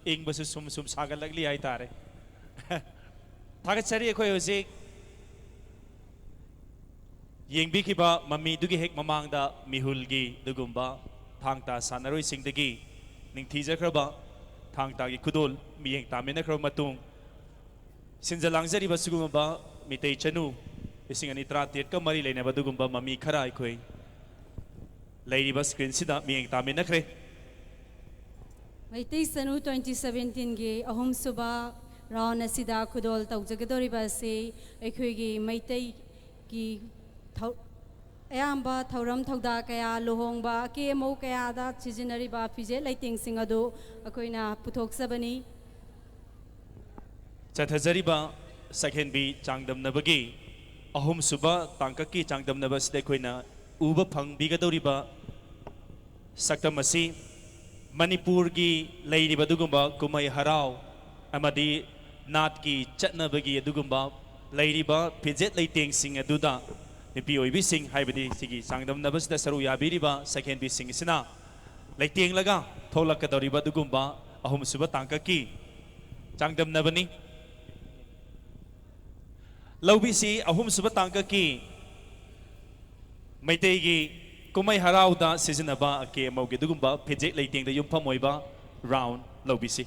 ꯏꯪꯕꯁꯨ ꯁꯨꯝ ꯁꯥꯒꯠꯂꯛꯂꯤ ꯍꯥꯏꯇꯥꯔꯦ ꯊꯥꯒꯠꯆꯔꯤ ꯑꯩꯈꯣꯏ ꯍꯧꯖꯤꯛ ꯌꯦꯡꯕꯤꯈꯤꯕ ꯃꯃꯤꯗꯨꯒꯤ ꯍꯦꯛ ꯃꯃꯥꯡꯗ ꯃꯤꯍꯨꯜꯒꯤ ꯑꯗꯨꯒꯨꯝꯕ ꯊꯥꯡ ꯇꯥ ꯁꯥꯟꯅꯔꯣꯏꯁꯤꯡꯗꯒꯤ ꯅꯤꯡꯊꯤꯖꯈ꯭ꯔꯕ ꯊꯥꯡ ꯇꯥꯒꯤ ꯈꯨꯗꯣꯜ ꯃꯤꯠꯌꯦꯡ ꯇꯥꯃꯤꯟꯅꯈ꯭ꯔꯕ ꯃꯇꯨꯡ ꯁꯤꯟꯖ ꯂꯥꯡꯖꯔꯤꯕ ꯁꯤꯒꯨꯝꯕ ꯃꯤꯇꯩ ꯆꯅꯨ 2013ꯀ ꯃꯔꯤ ꯂꯩꯅꯕ ꯑꯗꯨꯒꯨꯝꯕ ꯃꯃꯤ ꯈꯔ ꯑꯩꯈꯣꯏ ꯂꯩꯔꯤꯕ ꯁ꯭ꯀ꯭ꯔꯤꯟꯁꯤꯗ ꯃꯤꯠꯌꯦꯡ ꯇꯥꯃꯤꯟꯅꯈ꯭ꯔꯦ ꯃꯩꯇꯩ ꯆꯅꯨ 2017ꯒꯤ ꯑꯍꯨꯝꯁꯨꯕ ꯔꯥꯎꯟ ꯑꯁꯤꯗ ꯈꯨꯗꯣꯜ ꯇꯧꯖꯒꯗꯧꯔꯤꯕ ꯑꯁꯤ ꯑꯩꯈꯣꯏꯒꯤ ꯃꯩꯇꯩꯒꯤ ꯑꯌꯥꯝꯕ ꯊꯧꯔꯝ ꯊꯧꯗꯥ ꯀꯌꯥ ꯂꯨꯍꯣꯡꯕ ꯑꯀꯦ ꯑꯃꯧ ꯀꯌꯥꯗ ꯁꯤꯖꯤꯟꯅꯔꯤꯕ ꯐꯤꯖꯦꯠ ꯂꯩꯇꯦꯡꯁꯤꯡ ꯑꯗꯨ ꯑꯩꯈꯣꯏꯅ ꯄꯨꯊꯣꯛꯆꯕꯅꯤ ꯆꯠꯊꯖꯔꯤꯕ ꯁꯛꯍꯦꯟꯕꯤ ꯆꯥꯡꯗꯝꯅꯕꯒꯤ ꯑꯍꯨꯝꯁꯨꯕ ꯇꯥꯡꯀꯛꯀꯤ ꯆꯥꯡꯗꯝꯅꯕ ꯑꯁꯤꯗ ꯑꯩꯈꯣꯏꯅ ꯎꯕ ꯐꯪꯕꯤꯒꯗꯧꯔꯤꯕ ꯁꯛꯇꯝ ꯑꯁꯤ ꯃꯅꯤꯄꯨꯔꯒꯤ ꯂꯩꯔꯤꯕ ꯑꯗꯨꯒꯨꯝꯕ ꯀꯨꯝꯍꯩ ꯍꯔꯥꯎ ꯑꯃꯗꯤ ꯅꯥꯠꯀꯤ ꯆꯠꯅꯕꯒꯤ ꯑꯗꯨꯒꯨꯝꯕ ꯂꯩꯔꯤꯕ ꯐꯤꯖꯦꯠ ꯂꯩꯇꯦꯡꯁꯤꯡ ꯑꯗꯨꯗ ꯅꯨꯄꯤ ꯑꯣꯏꯕꯤꯁꯤꯡ ꯍꯥꯏꯕꯗꯤ ꯁꯤꯒꯤ ꯆꯥꯡꯗꯝꯅꯕꯁꯤꯗ ꯁꯔꯨꯛ ꯌꯥꯕꯤꯔꯤꯕ ꯁꯛꯍꯦꯟꯕꯤꯁꯤꯡ ꯑꯁꯤꯅ ꯂꯩꯇꯦꯡꯂꯒ ꯊꯣꯛꯂꯛꯀꯗꯧꯔꯤꯕ ꯑꯗꯨꯒꯨꯝꯕ ꯑꯍꯨꯝꯁꯨꯕ ꯇꯥꯡꯀꯛꯀꯤ ꯆꯥꯡꯗꯝꯅꯕꯅꯤ ꯂꯧꯕꯤꯁꯤ ꯑꯍꯨꯝꯁꯨꯕ ꯇꯥꯡꯀꯛꯀꯤ ꯃꯩꯇꯩꯒꯤ ꯀꯨꯝꯍꯩ ꯍꯔꯥꯎꯗ ꯁꯤꯖꯤꯟꯅꯕ ꯑꯀꯦ ꯑꯃꯧꯒꯤ ꯑꯗꯨꯒꯨꯝꯕ ꯐꯤꯖꯦꯠ ꯂꯩꯇꯦꯡꯗ ꯌꯨꯝꯐꯝ ꯑꯣꯏꯕ round ꯂꯧꯕꯤꯁꯤ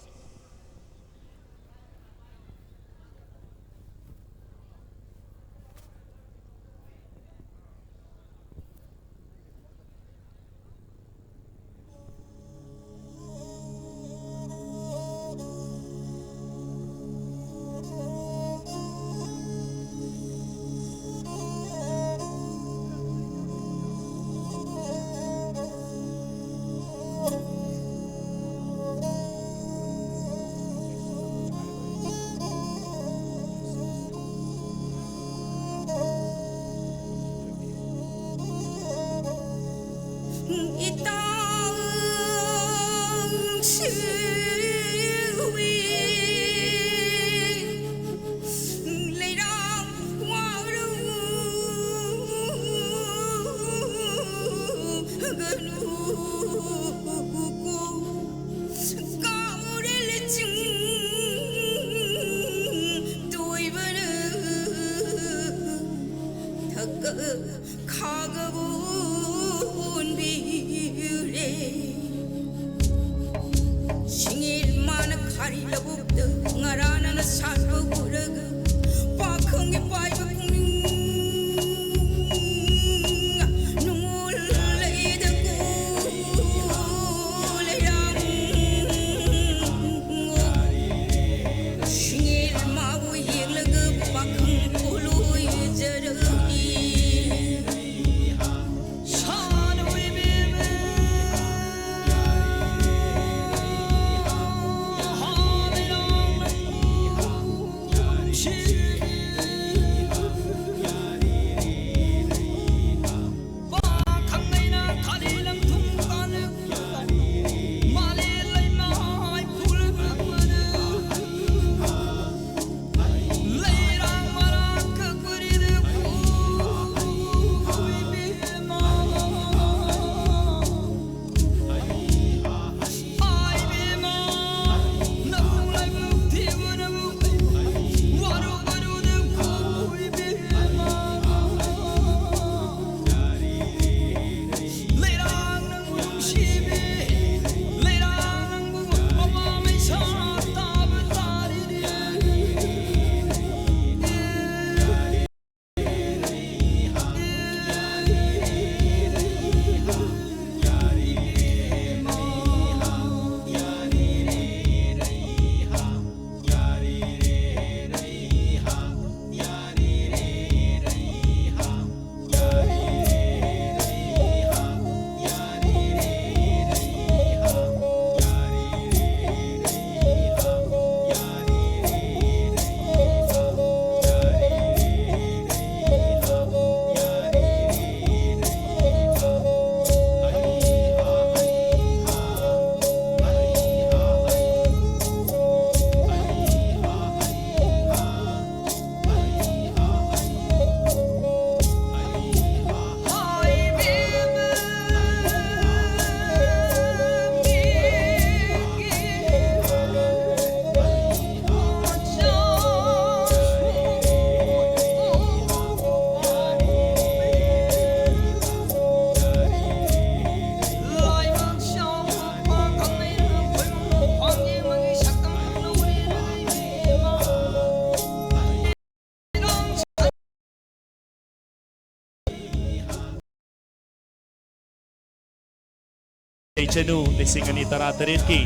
Chenu lising ani taratarin ki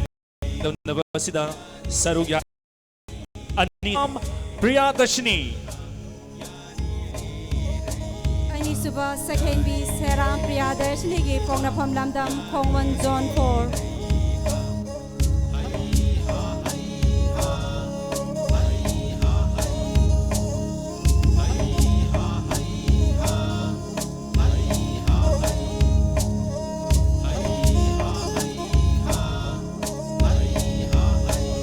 Nabasida Sarugya Anim Priyadashni Ani suba second B Seram Priyadashni gi Pongnapam Lamdam Kongwan Zone 4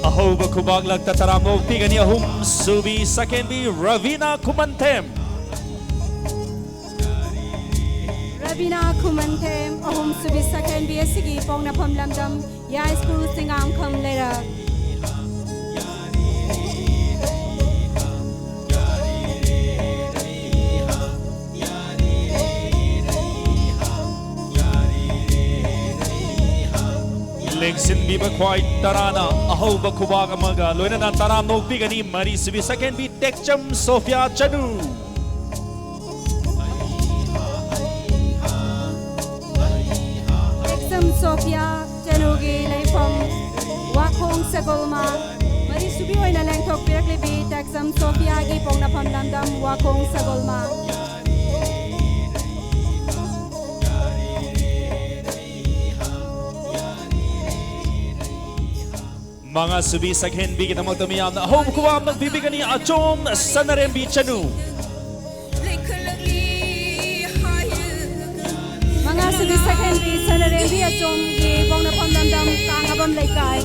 Ahoba kubaglag tataramog tigani ahum subi second B Ravina Kumantem Ravina Kumantem ahum subi second B sigi Pongnapam Lamdam Ya School Singam Kam Lera Lengsin biba kwai tarana ahoba kubag amaga loina na taram no bigani mari subi second B Tekcham Sofia Chanu Tekcham Sofia Chanu gi leifom Wakong Sagolma Mari subi oina lengthok piraklibi Tekcham Sofia gi Pongnapam Lamdam Wakong Sagolma Mga subi second B kita magdamiyan ahom kuwam nagbibigani Achom Sanarembi Chanu Mga subi second B Sanarembi Achom gi Pongnapam Lamdam Kangabam Laikai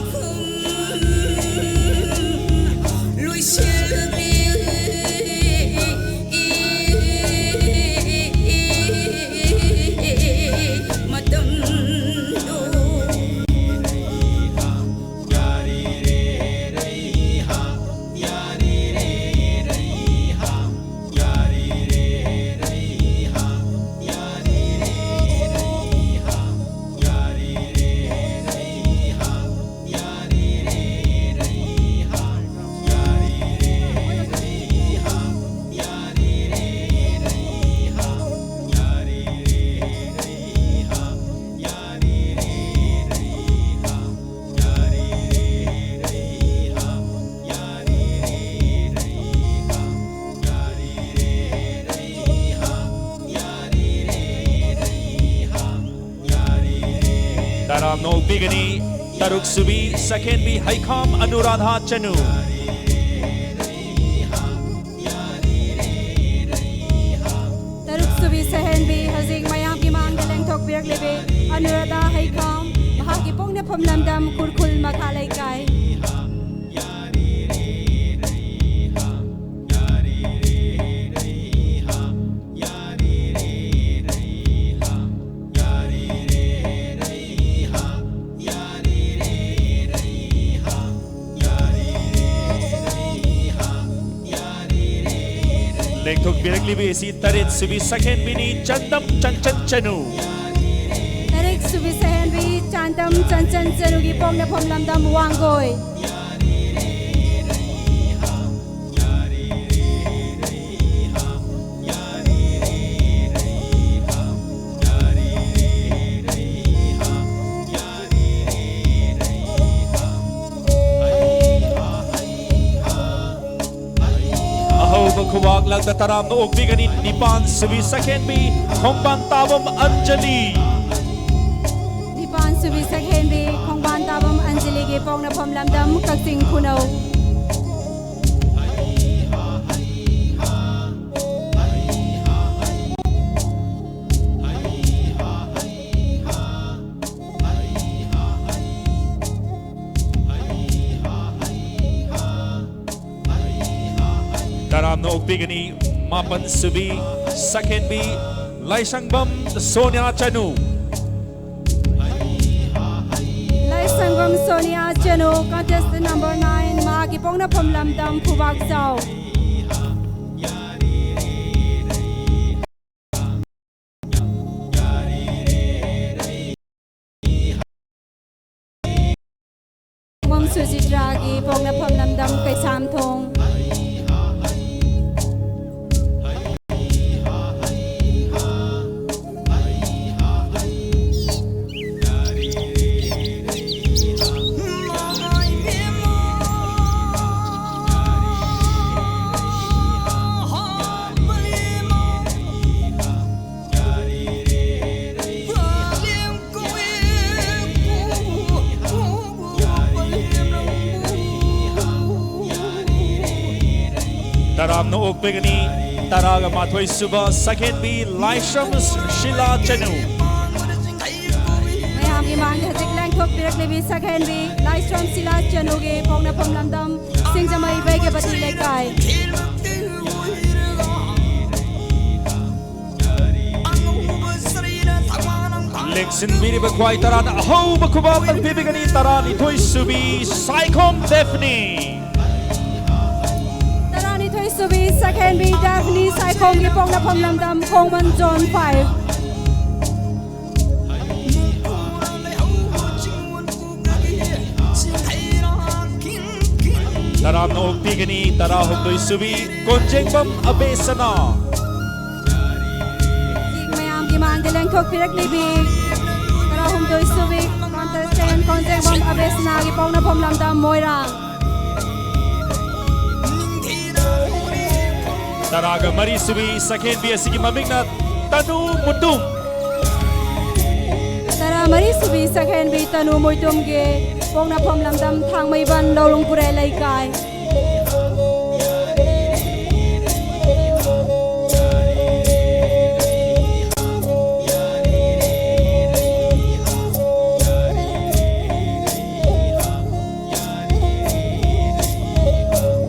Taram no bigani Taruk subi second B Haikam Anuradha Chanu Taruk subi second B Hazing Mayam gi Mang Lengthok piraklibi Anuradha Haikam Mahagi Pongnapam Lamdam Kurkul Makalaikai Lengthok Biraklibi si Tarit subi second B ni Chandam Chanchan Chanu Tarik subi second B Chandam Chanchan Chanu gi Pongnapam Lamdam Wanggoy Kuwag lang dataram no bigani Nipan subi second B Khongban Tabam Anjali Nipan subi second B Khongban Tabam Anjali gi Pongnapam Lamdam Kakting Punau Taram no bigani Mapan subi second B Laisangbam Sonia Chanu Laisangbam Sonia Chanu contestant number 9 Mahagi Pongnapam Lamdam Phubak Zau Sujitra gi Pongnapam Lamdam Kaisam Thong Taram no Okbegani, Taraga Matway Suba, second B, Lysham Sheila Chenu. Mayam gi mang de jik lang thok pirak lebi second bi Lystrom Sila Chanoge Pongna Pom Lamdam Singjamai Bege Bati Lekai. Lexin Biri Bakwai Taran, Ho Bakubal and Pibigani Tarani Toy Subi, Saikom Daphne. Tarani Toy Subi, second bi Daphne Saikom gi Pongna Pom Lamdam Kongman John 5. Taram no Pigani, Tarahum Toy Subi, Konjengbam Abesana. Mayam gi mang de lang thok pirak lebi Tarahum Toy Subi, contestant Konjengbam Abesna gi Pongna Pom Lamdam Moirang. Taraga Mari Subi, second B Asigi Mamigna, Tanu Mutum. Tara Mari Subi, second bi Tanu Mutum gi Pongna Pom Lamdam Thang Maiban Lolong Pure Laikai.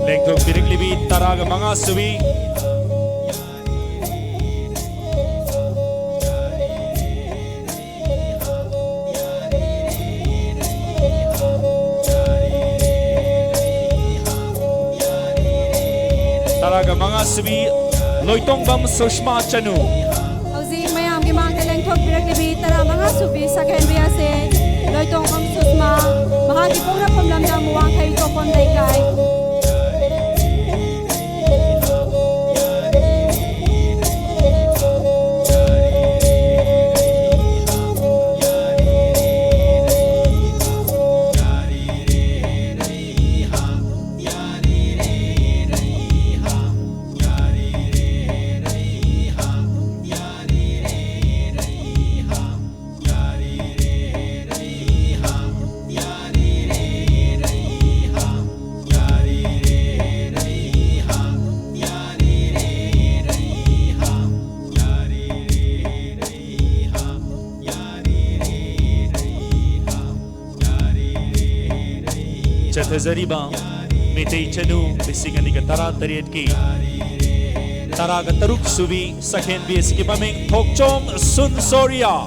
Lengthong Pirik Libi, Taraga Manga Subi. Taraga Manga Subi, Loitongbam Sushma Chanu. Hauji mayam gi mang de lang thok pirak lebi Tara Manga Subi, second bi ase Loitongbam Susma Mahagi Pongna Pom Lamdam Muang Khai Topon Laikai. Zariba, Mete Chanu, Bisingani Tara Tariet Ki Taraga Taruk Subi, second B Skipaming, Tokchom Sun Soria.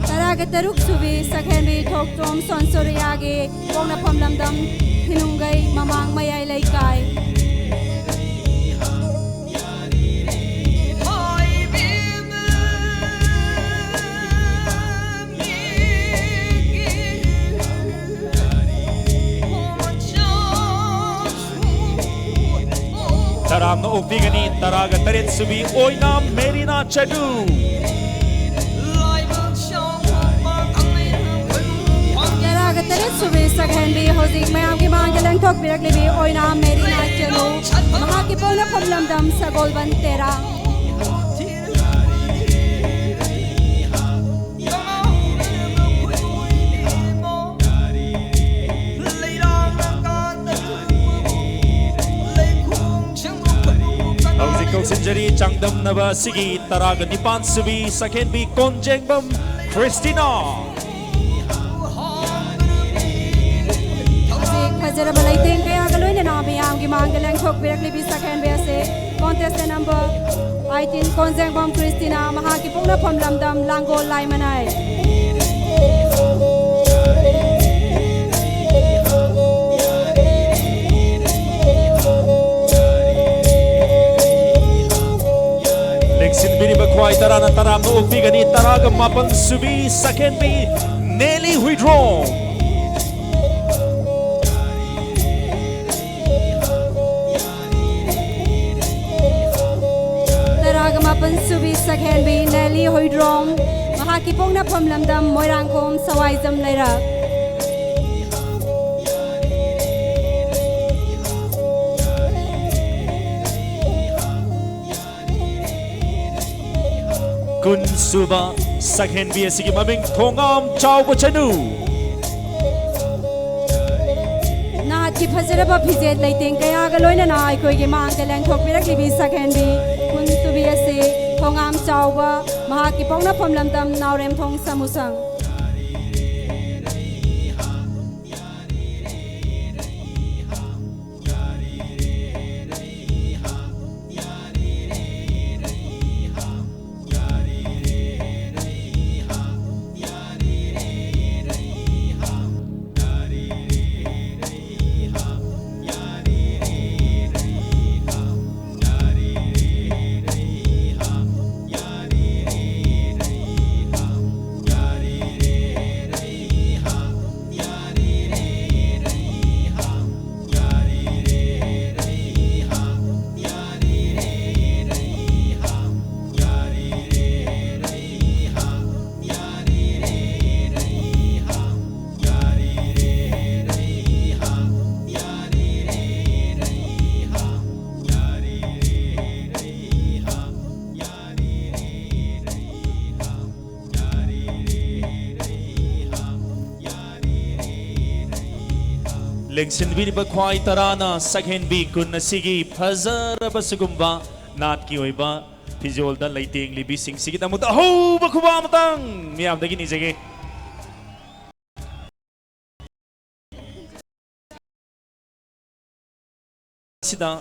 Taraga Taruk Subi, second bi Tokchom Sun Soria gi Pongna Pom Lamdam Hinungai Mamang Mayay Laikai. Taram no Pigani, Taraga Tarit Subi, Oina Merina Chadu. Taraga Tarit Subi, second bi Hosik Mayam gi mang de lang thok pirak lebi Oina Merina Chanu. Mahagi Pongna Pom Lamdam Sagolban Tera. Sinjari Changdam Nava Sigi, Taraga Nipan Subi, second B Konjengbam Christina. Khajara Balaiting Kaya Galoy na Namayam gi mang de lang thok pirak lebi second bi ase contestant number 18 Konjengbam Christina Mahagi Pongna Pom Lamdam Langol Laimanai. Lexin Biri Bakwai Tarana Taram no Pigani, Taraga Mapan Subi, second B Nelly Huidron. Taraga Mapan Subi, second bi Nelly Huidron. Mahagi Pongna Pom Lamdam Moirangkom Sawaizam Laira. Kun Suba, second B Sige Maming Tongam Chao Chanu. की फजरब फिजे लेतें कयागा लोइनना अखोइगे मांगदे लेंथोकपिरक्लिबि सखेनबि कुंतुबि असे थोंगाम चावबा महाकी पौनाफम लमदम नावरेमथोंग समुसंग लेंसिन बीरिबा ख्वाई तराना सखेन B कुन सिगी फजरबा सुगुम्बा नाट की ओइबा फिजोल दा लैतेंग लिबि सिंग सिगी तमुत हो बखुबा मतंग मियाम दगी निजेगे सिदा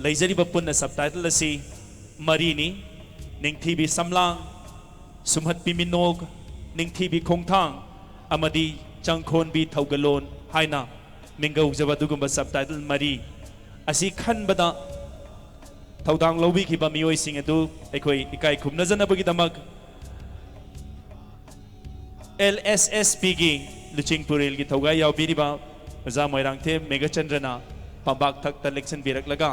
लैजरिबा पुन्ना subtitle असि मरीनी निंगथीबी समलांग सुमहत मिनोग निंगथीबी खोंगथांग अमदी चंगखोन B थौगलोन हाइना मिंगौ जबदुगुम्बा subtitle मरी असी खनबदा थौदांग लौबी खिबा मियोय सिंग अदु एखोय इकाय खुमनजनबगी दमक LSSP गी लुचिंग पुरेल की थौगा यावबिरिबा ओजा मोइरांगथे मेघचंद्रना पंबाक थक इलेक्शन बिरकलगा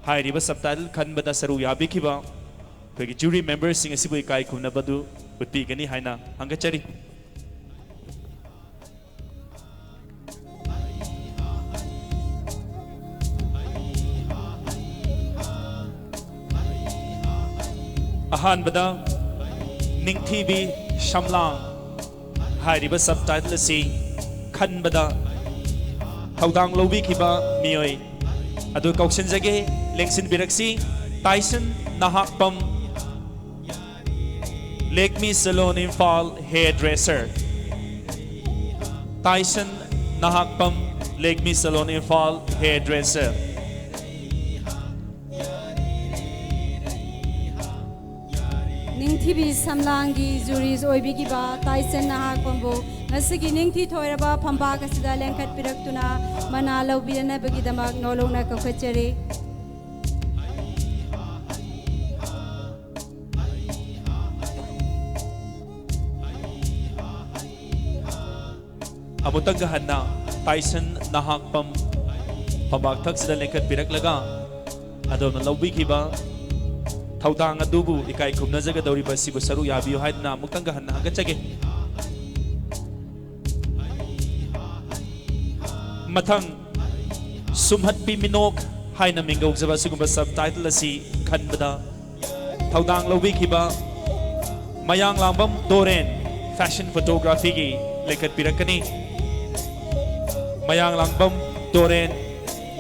हाइरिबा सबटाइटल खनबदा सरु याबिखिबा कोई जूरी मेंबर्स सिंग असिबु इकाय खुमनबदु उत्पीगनी हाइना हंगचरी अहानबदा निंगथीबी शमलांग हाइरिबा सबटाइटल असि खनबदा थौदांग लौबिखिबा मियोय अदु कौशनजगे लेंसिन बिरक्सी Tyson Nahakpam Lakme salon Imphal hairdresser Tyson Nahakpam Lakme salon Imphal hairdresser निंगथीबी समलांगी जुरीज ओइबिगिबा टाइसन नाहाकपमबो नसिगी निंगथी थोइरबा फंबाक असिदा लेंखत पिरक्तुना मना लौबिरनबगिदमक नोलोंना कखचरी अमुतंग हन्ना टाइसन नाहाकपम फंबाक थक्सिदा लेंखत पिरक्लगा अदोम लौबिखिबा थौदांग अदुबु इकाय खुमनजगदौरिबा सिबु सरु याबियो हाइदना मुक्तंग हन्ना हंगचगे मथंग सुमहत्पी मिनोक हाइना मिंगौजबा सिगुम्बा सबटाइटल असि खनबदा थौदांग लौबिखिबा मयांग लांबम दोरेन फैशन फोटोग्राफी की लेखत पिरकनी मयांग लांबम दोरेन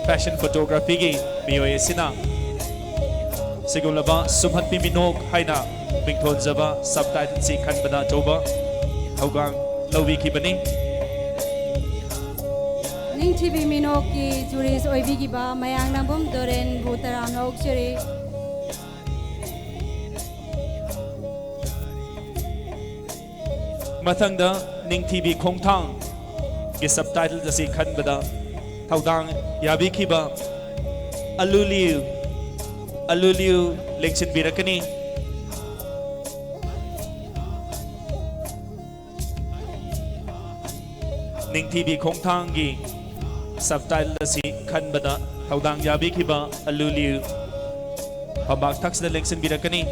फैशन फोटोग्राफी की मियोय सिना सिगुलबा सुमहत्पी मिनोक हाइना मिंगथोनजबा सबटाइटल सि खनबदा चौबा थौगांग लौबिखिबनी निंगथीबी मिनोक की जुरीज ओइबिगिबा मयांग नाबम दोरेन भूतराम नौक्चरी मथंगदा निंगथीबी खोंगथांग के सबटाइटल जसी खनबदा थौदांग याबिखिबा अलुलियु लेक्शन बिरकनी निंगथीबी खोंगथांगी सबटाइटल असी खनबदा थौदांग याबिखिबा अलुलियु फंबाक थक्सदा लेक्शन बिरकनी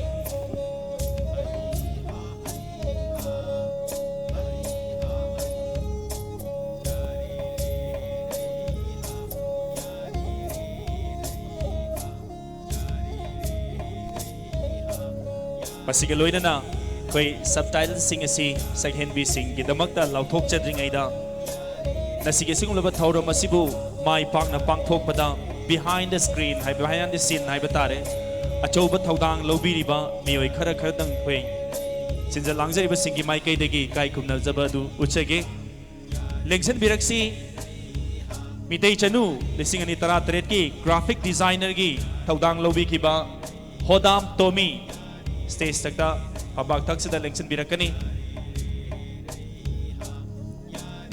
मसिगे लोइनना कोई सबटाइटल सिंग असी सगहेनबी सिंग गिदमकता लौथोक चद्रिंगैदा nasige singulaba thauram asibu mai pakna pangthokpada behind the screen hai behind the scene hai batare achouba thaudang lobiriba mioi khara khara dang khoi sinja langjariba singi mai kai degi kai khumna jabadu uchage lengsen biraksi mitei chanu lising ani tara tret ki graphic designer gi thaudang lobi kiba hodam tomi stage takta pabak tak sida lengsen birakani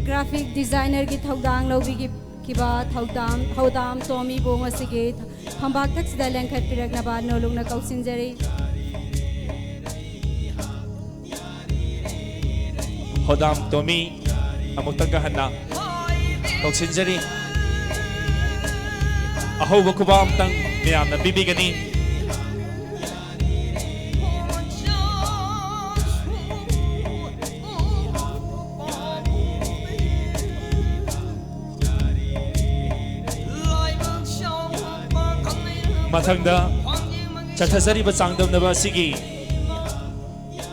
graphic designer ki thaudang lobi ki kiba thaudam tomi bong asige pabak tak sida lengkhat pirakna ba nolungna kausinjari hodam tomi amuk tang hanna kausinjari ahoba kubam tang miyamna bibigani mathangda chathasariba changdamnaba sigi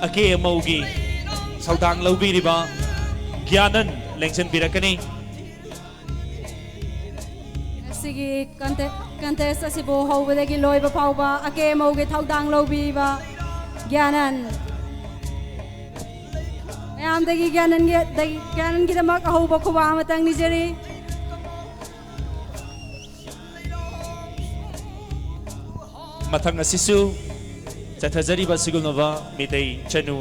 ake amaugi saudang lobiriba gyanan lengsen birakani sigi contest asibo hobadagi loiba phauba ake mauge thaudang lobiba gyanan ayam dagi gyanan gi damak ahoba khuba amatang nijari mathang asisu chathajariba sigulnova mitei chanu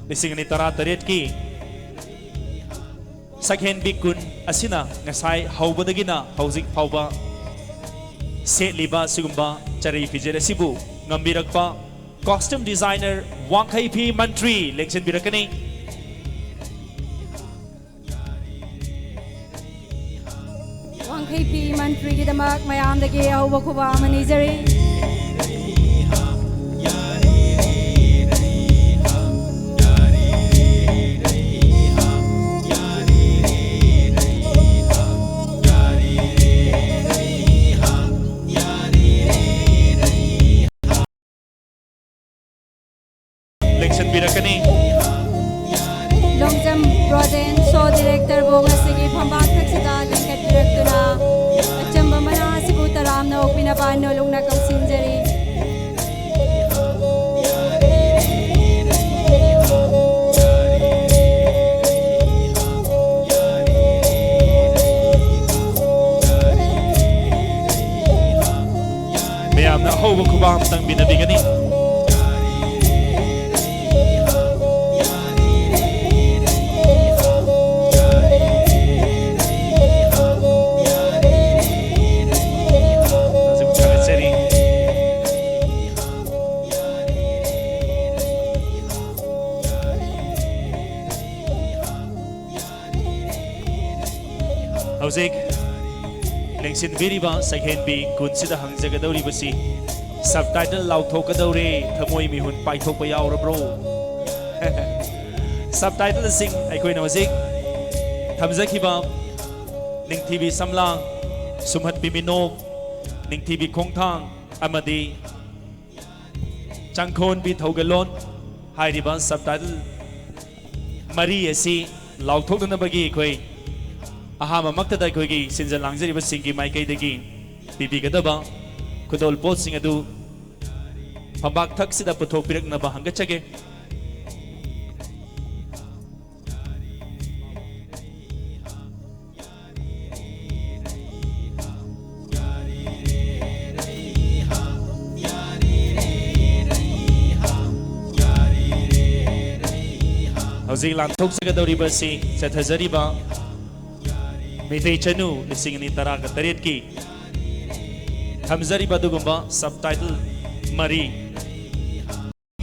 lisingani tara taret ki sakhen bikun asina ngasai haubadagina hauzik phauba setliba sigumba chari fijere sibu ngambirakpa costume designer Wangkai P Mantri lengsen birakani Wangkai P Mantri ki damak mayam dagi ahoba khuba amanijari birakani long jump broaden show director bonga sigi phambak thaksida lengkat directuna achamba mana sibu taramna okpina pano lungna kausinjari meyamna hoba kubam tang binabigani Hauzik lengsin biriba sakhen bi kunsida hangjagadori basi subtitle lauthokadore thamoi mihun paithokpa yaurabro subtitle sing aikoina hauzik thamjakhiba ningthibi samlang sumhat biminok ningthibi khongthang amadi changkhon bi thogalon hairiba subtitle mari asi lauthokdanabagi khoi ahama maktada khoigi sinjal langjariba singi maikai dagi bibigadaba kudol pot sing adu pambak thak sida puthok piraknaba hangachage hauzik lanthok sagadoriba si chathajariba mitei chanu lisingani taraga taret ki thamjariba dugumba subtitle mari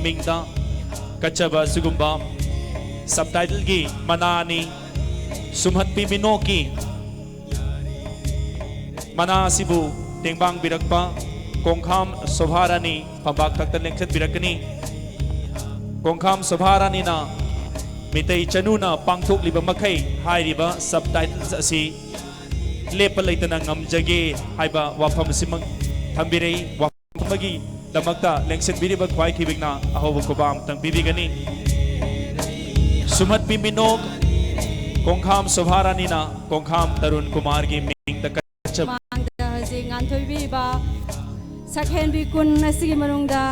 mingda kachaba sugumba subtitle gi manani sumhat piminoki mana sibu tengbang birakpa kongkham sobharani pambak takta lengkhat birakani kongkham sobharani na mitei chanuna pangthok liba makai hairiba subtitles asi lepa leitana ngamjage haiba wafam simang thambirei wafamagi damakta lengsen biriba khwai khibigna ahoba kobam tang bibigani sumat biminok Kongkham Sobharanina Kongkham Tarun Kumar gi ming da kachab mangda haji nganthoi bi ba sakhen bi kun asigi manungda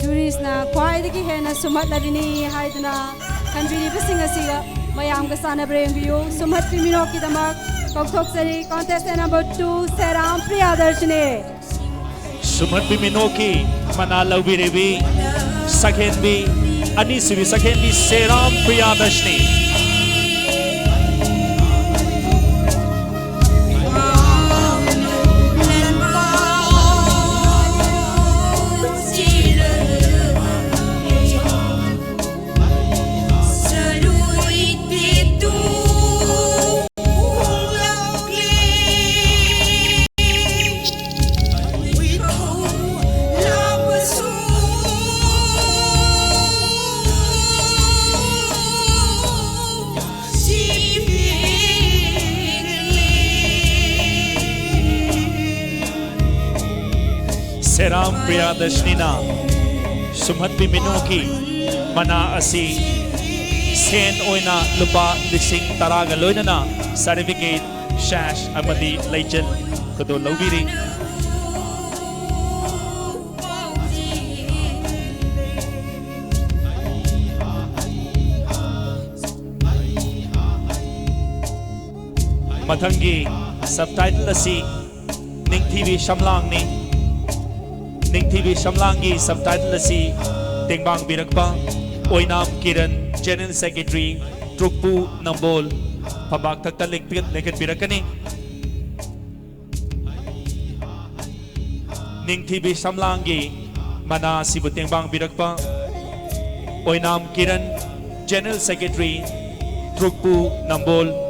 juris na kwai digi hena sumat labini haidna kanbiri bising asiga mayam ga sana breng biu sumat timino ki damak kokthok sari contestant number 2 Seram Priyadarshini Sumat Biminoki Manalaw Birebi Sakhen bi Ani Sibi Sakhen bi Seram Priyadarshini Seram Priyadarshini Sumat Biminoki Mana Asi Sen Oina Lupa Lising Taraga Loinana Certificate Shash Amadi Leichen Kudo Lobiri Mathangi Subtitle Asi Ning TV Shamlang ni Ning TV Shamlangi subtitle asi Tingbang Birakpa Oinam Kiran General Secretary Trukpu Nambol Pabak Takta Lekit Birakani Ning TV Shamlangi Mana Sibu Tingbang Birakpa Oinam Kiran General Secretary Trukpu Nambol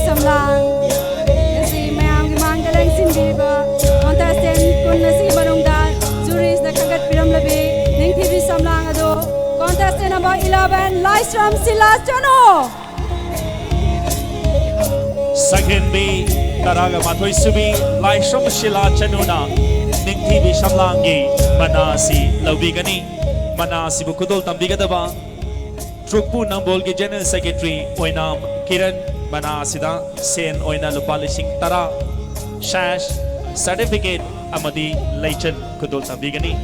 Samlang kasi mayam gi mangdalang sinbiba contestant kun nasi barungda juries na kagat piram labi ning TV Samlang ado contestant number 11 Laisram Silas Chano Sakhen bi Taraga Mathoi Subi Laisram Silas Chano na Ning TV Samlangi Manasi Laubigani Manasi Bukudol Tambigadaba Trukpu Nambol gi General Secretary Oinam Kiran Mana Sida Sen Oina Lupalising Tara Shash Certificate Amadi Leichen Kudul Tambigani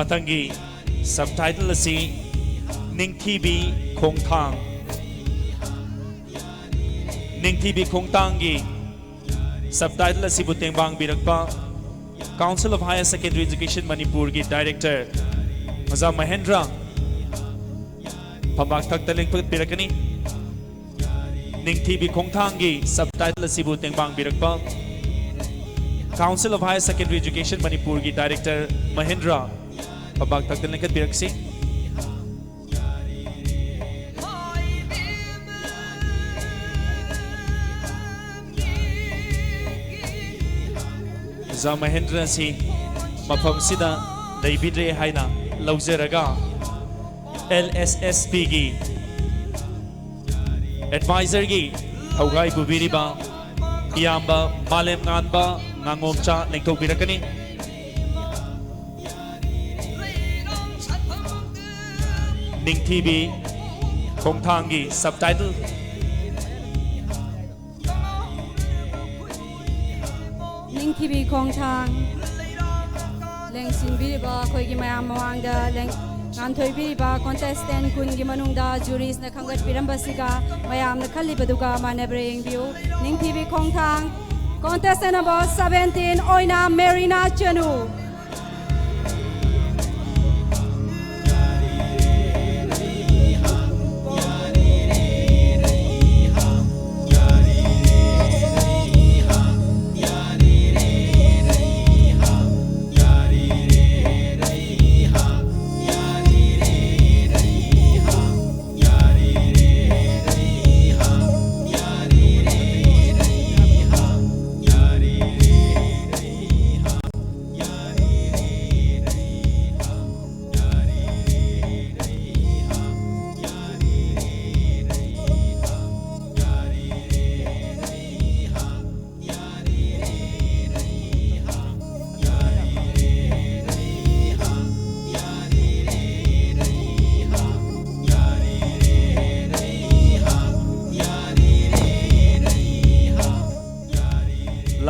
Matangi subtitle asi Ning TV Kongthang Ning TV Kongtangi subtitle asi Butengbang Birakpa Council of Higher Secondary Education Manipur ki Director Maza Mahendra Pabak Taktaling Pagkat Birakani Ning TV Kongtangi subtitle asi Butengbang Birakpa Council of Higher Secondary Education Manipur ki Director Mahendra Pabak Taktaling Pagkat Biraksi Za Mahendra si mafam sida daibidre haina lauzeraga LSSP gi advisor gi haugai bubiriba iyamba malem nganba ngangomcha lengtok birakani Ning TV Kongtangi subtitle Ning TV Kongthang Lengsin Biriba Koigi Mayam Mawangda Leng Nganthoi Biriba contestant Kungi Manungda juries na Kangat Pirambasiga Mayam na Kalibaduga Manabreng View Ning TV Kongthang Contestant number 17, Oina Marina Chanu.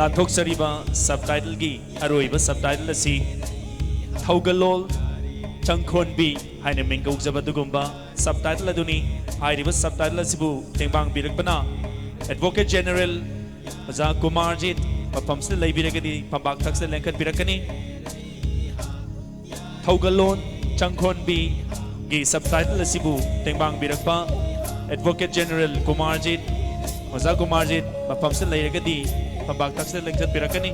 लाथोक सरीबा subtitle की अरोइबा subtitle असी थौगलोल चंखोनबी हाइने मिंगौ जबदुगुंबा subtitle अदुनी हाइरिबा subtitle असिबु तेंबांग बिरकबना advocate general ओजा कुमारजीत मफमसे लैबिरगदी फंबाक थक्से लेंखत बिरकनी थौगलोन चंखोनबी की subtitle असिबु तेंबांग बिरकबा advocate general कुमारजीत ओजा कुमारजीत मफमसे लैरगदी Pambak taksi lengket birakani.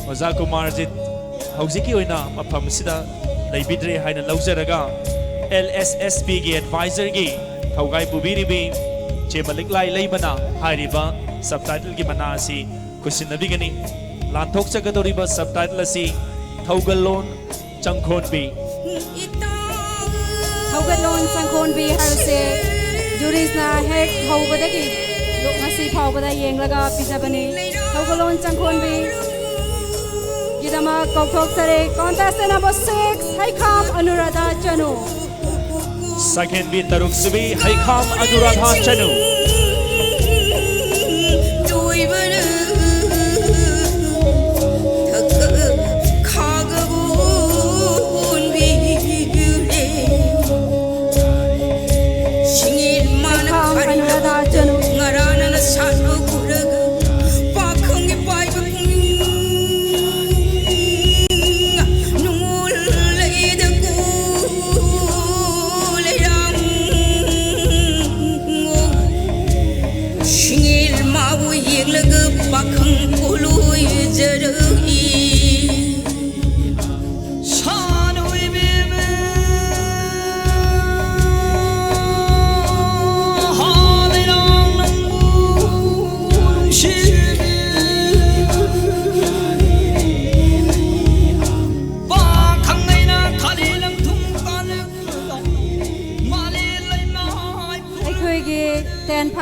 Oza Kumarjit hauziki oina mafam sida laibidre haina laujaraga LSSB gi advisor gi thaugai pubiribi chemalik lai leibana hairiba subtitle gi mana asi kusinabigani lanthok chagadoriba subtitle asi thaugalon changkhonbi Thaugalon changkhonbi harse Jurisna hek haubadagi lok ngasi phaubada yenglaga pijabani Thaugalon changkhonbi gidama kokthok sare contestant number 6 Haikham Anuradha Chanu Second bi Taruk Subi Haikham Anuradha Chanu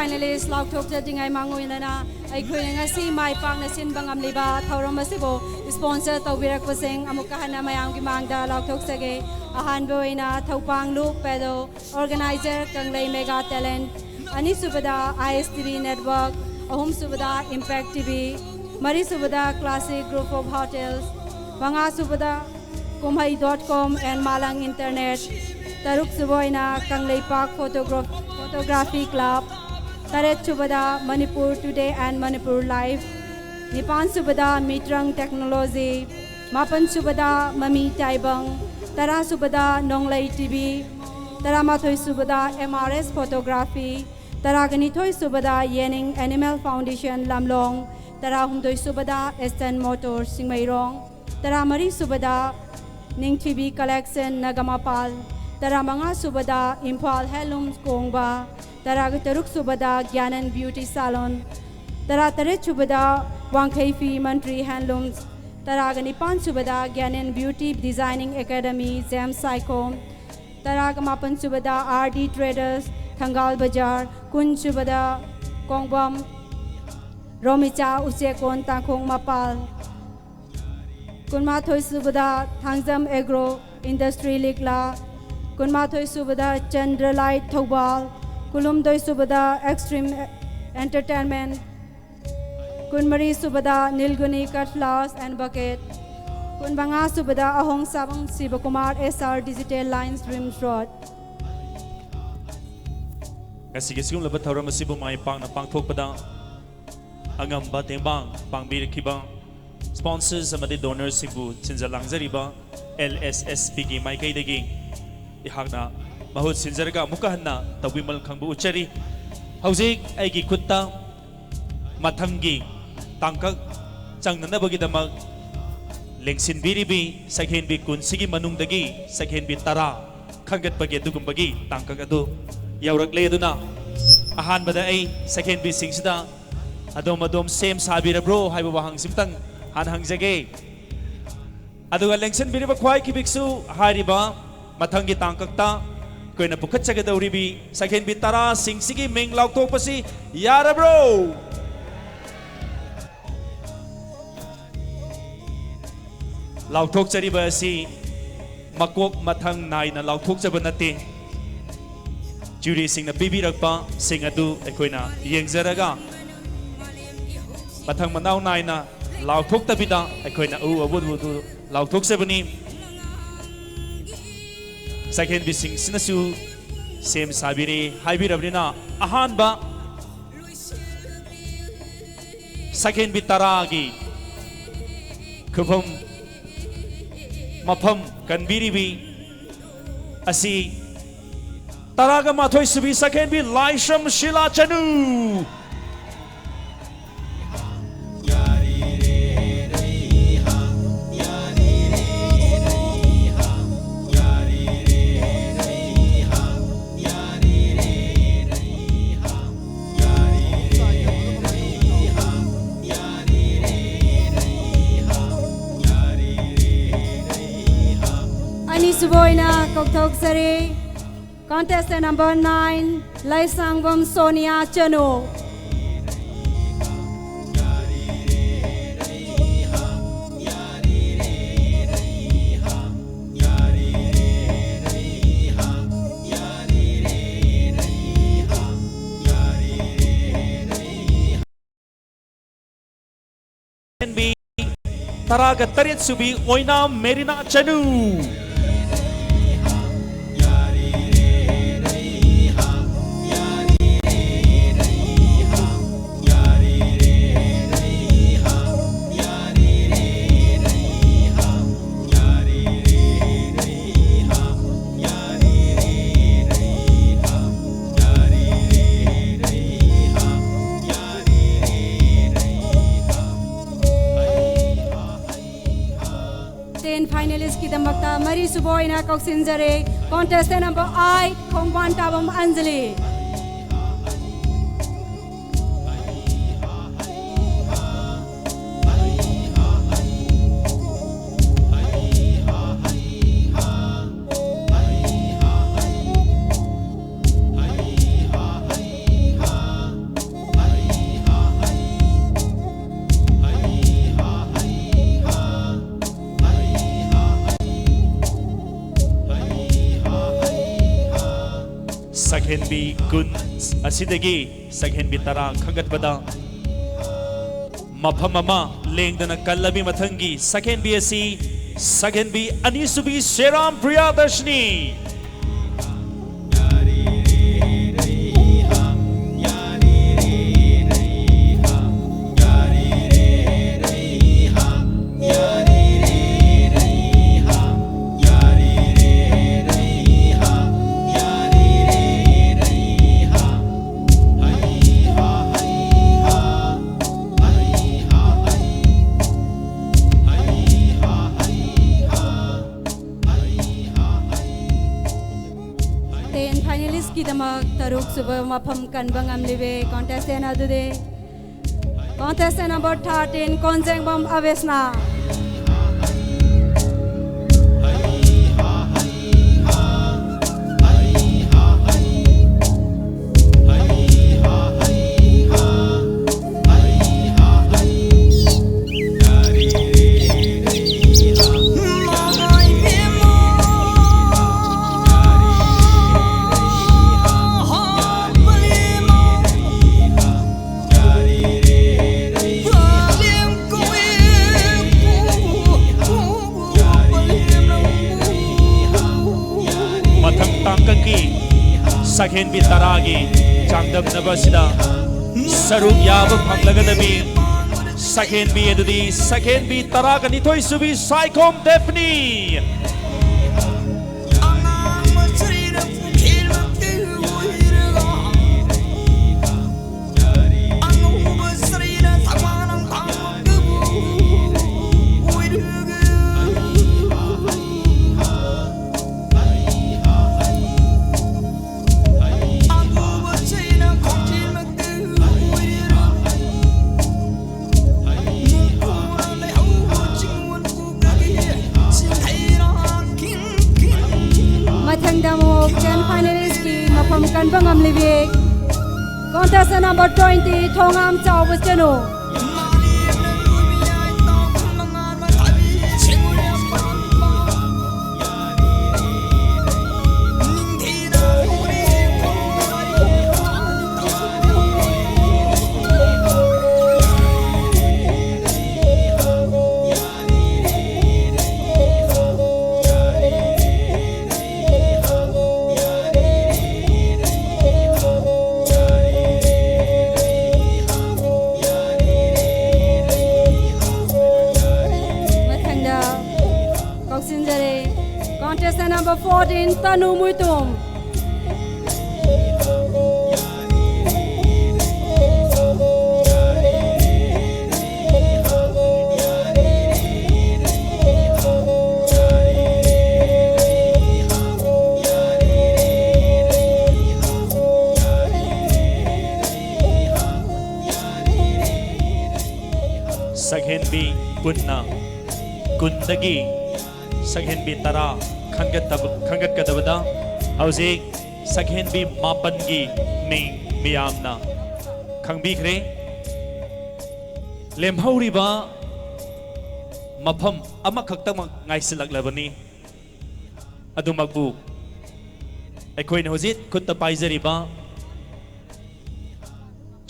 Finalists Lautok Jadingai Mangoinana, I Queen see my partner Sin Bangam Liba, Tauromasibo, sponsor Taubirak Pasing, Amukahana Mayang Mangda, Lautok Sage, Ahanboina, Taupang Luke Pedo, organizer Kanglay Mega Talent, Ani Subada, ISTV Network, Ahum Subada, Impact TV, Mari Subada, Classic Group of Hotels, Banga Subada, Kumhai.com and Malang Internet, Taruk Suboina, Kanglay Park Photography Club, Taret Subada, Manipur Today and Manipur Live, Nipan Subada, Mitrang Technology, Mapan Subada, Mami Taibang, Tara Subada, Nonglay TV, Taramathoy Subada, MRS Photography, Taraganitoy Subada, Yening Animal Foundation, Lamlong, Tarahumdoy Subada, Eastern Motors, Singmairong, Taramari Subada, Ning TV Collection, Nagamapal, Taramanga Subada, Impal Heirlooms, Kongba, Taragataruk Subada, Gyanan Beauty Salon, Taratare Subada, Wangkaifi Mantri Handlooms, Taraganipan Subada, Gyanan Beauty Designing Academy, Zam Psycho, Taragamapan Subada, RD Traders, Thangal Bajar, Kun Subada, Kongbam, Romicha Usekon Tangkong Mapal, Kunmathoy Subada, Thangzam Agro, Industry Likla, Kunmathoy Subada, Chandralight Thobal, Kulumdoy Subada, Extreme Entertainment, Kunmari Subada, Nilguni Cut Flowers and Bucket, Kunbanga Subada, Ahong Sabang Sibakumar SR Digital Lines Dreams Road. ngasi siung labat thauram asibu mai pang na pangthok pada angam ba tengbang pangbir khiba sponsors amadi donors sibu chinja langjariba LSSP gi mai kai degi ihakna mahut sinjarga mukahanna tawimal khangbu uchari hauzik aigi khutta mathangi tangkak changnanabagi damak lengsin biribi sakhen bi kunsigi manungdagi sakhen bi tara khangat bagi dugumbagi tangkak adu yaurakle aduna ahan bada ai sakhen bi singsida adom sem sabirabro haiba wahang simtang han hangjage aduga lengsin biriba khwai ki biksu hariba mathangi tangkakta koina pukhat chagadawribi sakhen bi tara singsigi meng lauktok pasi yarabro lauktok chariba si makok mathang naina lauktok chaba nate jury singna pibirakpa sing adu ekoina yengjaraga mathang manau naina lauktok tabida ekoina u abud lauktok sabani sakhen bi sing sinasu sem sabiri haibirabrina ahanba sakhen bi taragi khufam mafam kanbiribi asi taraga mathoi subi sakhen bi laisham shila chanu Suboyna Koktok Sari, contestant number 9, Laisangvam Sonia Chanu. Taraga Tarit Subi Oina Merina Chanu. Finalist ki damakta Mari Suboyna Koksinjare, contestant number 8, Khongwan Tabam Anjali. Sakhen bi kun asidagi sakhen bi tara khangat bada maphamama lengdana kallabi mathangi sakhen bi asi sakhen bi anisubi Sheram Priyadarshini Taruk Suba Mapam Kanbangam Live, contestant Adude, contestant number 13, Konjengbam Avesna. Hãy subscribe cho kênh Ghiền Mì Gõ để không bỏ lỡ sakhen bi taragi changdam nabasida saruk yaba phanglagadabi sakhen bi edudi sakhen bi taraga nithoi subi saikom Daphne Contestant number 20, Thongam Chao Wistenu. Contestant number 14, Tanu Muitum. Sakhen bi kunna kundagi sakhen bi tara khangat kadabada hauzik sakhen bi mapan gi ming miyamna khangbi khre lemhauri ba mafam ama khakta ngaisilak labani adumagbu aikhoin hojit khutta paizari ba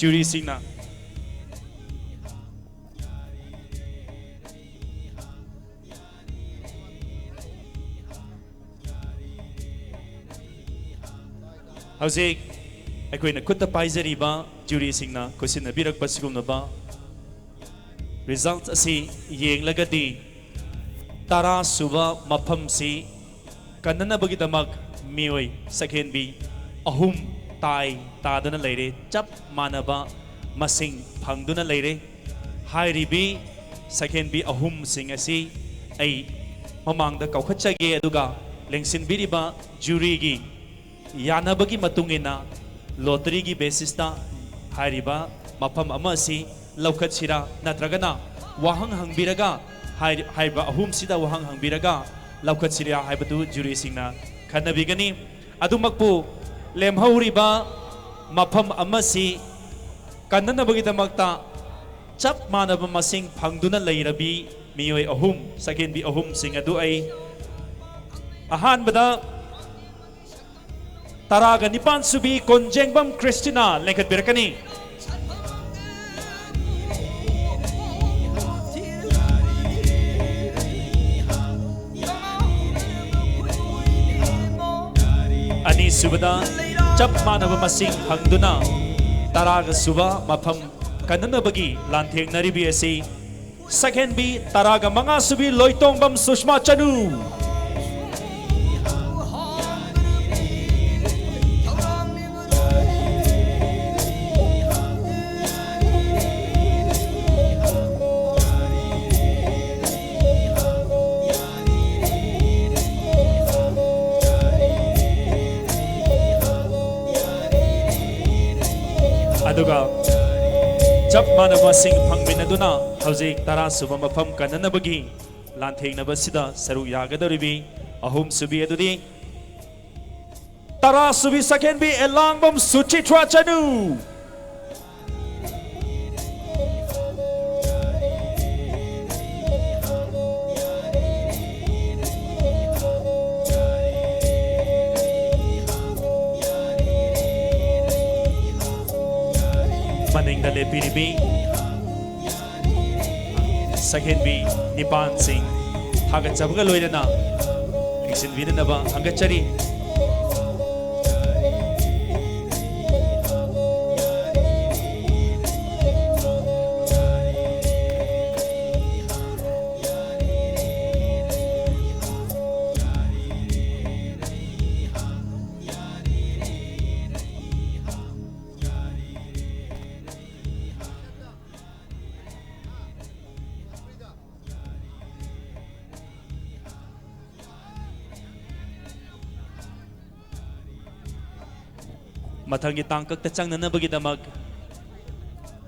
jury singna Hauzik, ako'y nagkunta paizari ba jury singna kusin nabirak pasigum na ba results asi yeng lagadi tara suba mafam si kanana bagidamag miyoy sakhen bi ahum tai taduna leire chap manaba masing phangduna leire hairi bi sakhen bi ahum sing asi ai mamangda kaukhatchage aduga lengsin biriba jury gi yanabagi matungina lottery gi basis ta hairiba mafam ama si laukat sira natragana wahang hangbiraga haiba ahum sida wahang hangbiraga laukat sira haibatu jury singna khanabigani adumakpu lemhauriba mafam ama si kananabagi damakta chap manaba masing phangduna leirabi miyoi ahum second bi ahum sing adu ai ahanbada Taraga Nipan Subi Konjengbam Christina Lengkat Birakani Ani Subada Chap Manaba Masing Hangduna Taraga Suba Mafam Kanana Bagi Lanteng Naribi Asi Second B Taraga Manga Subi Loitongbam Sushma Chanu aduga chap manaba sing phangminaduna hauzik tara suba mafam kananabagi lanthengna sida saru yagadaribi ahum subi adudi tara subi second bi elangbam suchitra chanu maning dale piribi second bi Nipan Singh hagat sabga loina na iksin vinana ba hangachari matangi tangkak ta changnanabagidamag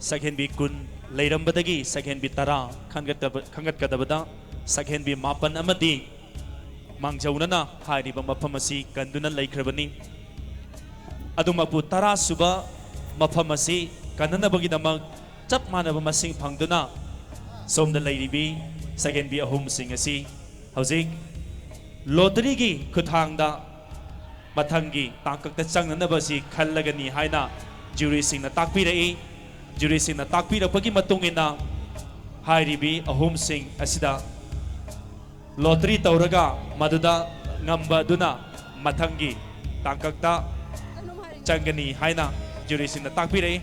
sakhenbi kun leirambadagi sakhenbi tara khangatkadabada sakhenbi mapan amadi mangjaunana hairiba mafam asi kanduna laikhrabani adumapu tara suba mafam asi kananabagidamag chap manaba masing phangduna somda leiribi sakhenbi ahum sing asi hojik lottery gi khuthangda matangi tangkak ta changnanaba asi khallagani haina jury singna takpirai jury singna takpirakpagi matungina hairibi ahum sing asida lottery tauraga maduda ngamba duna matangi tangkakta changani haina jury singna takpirai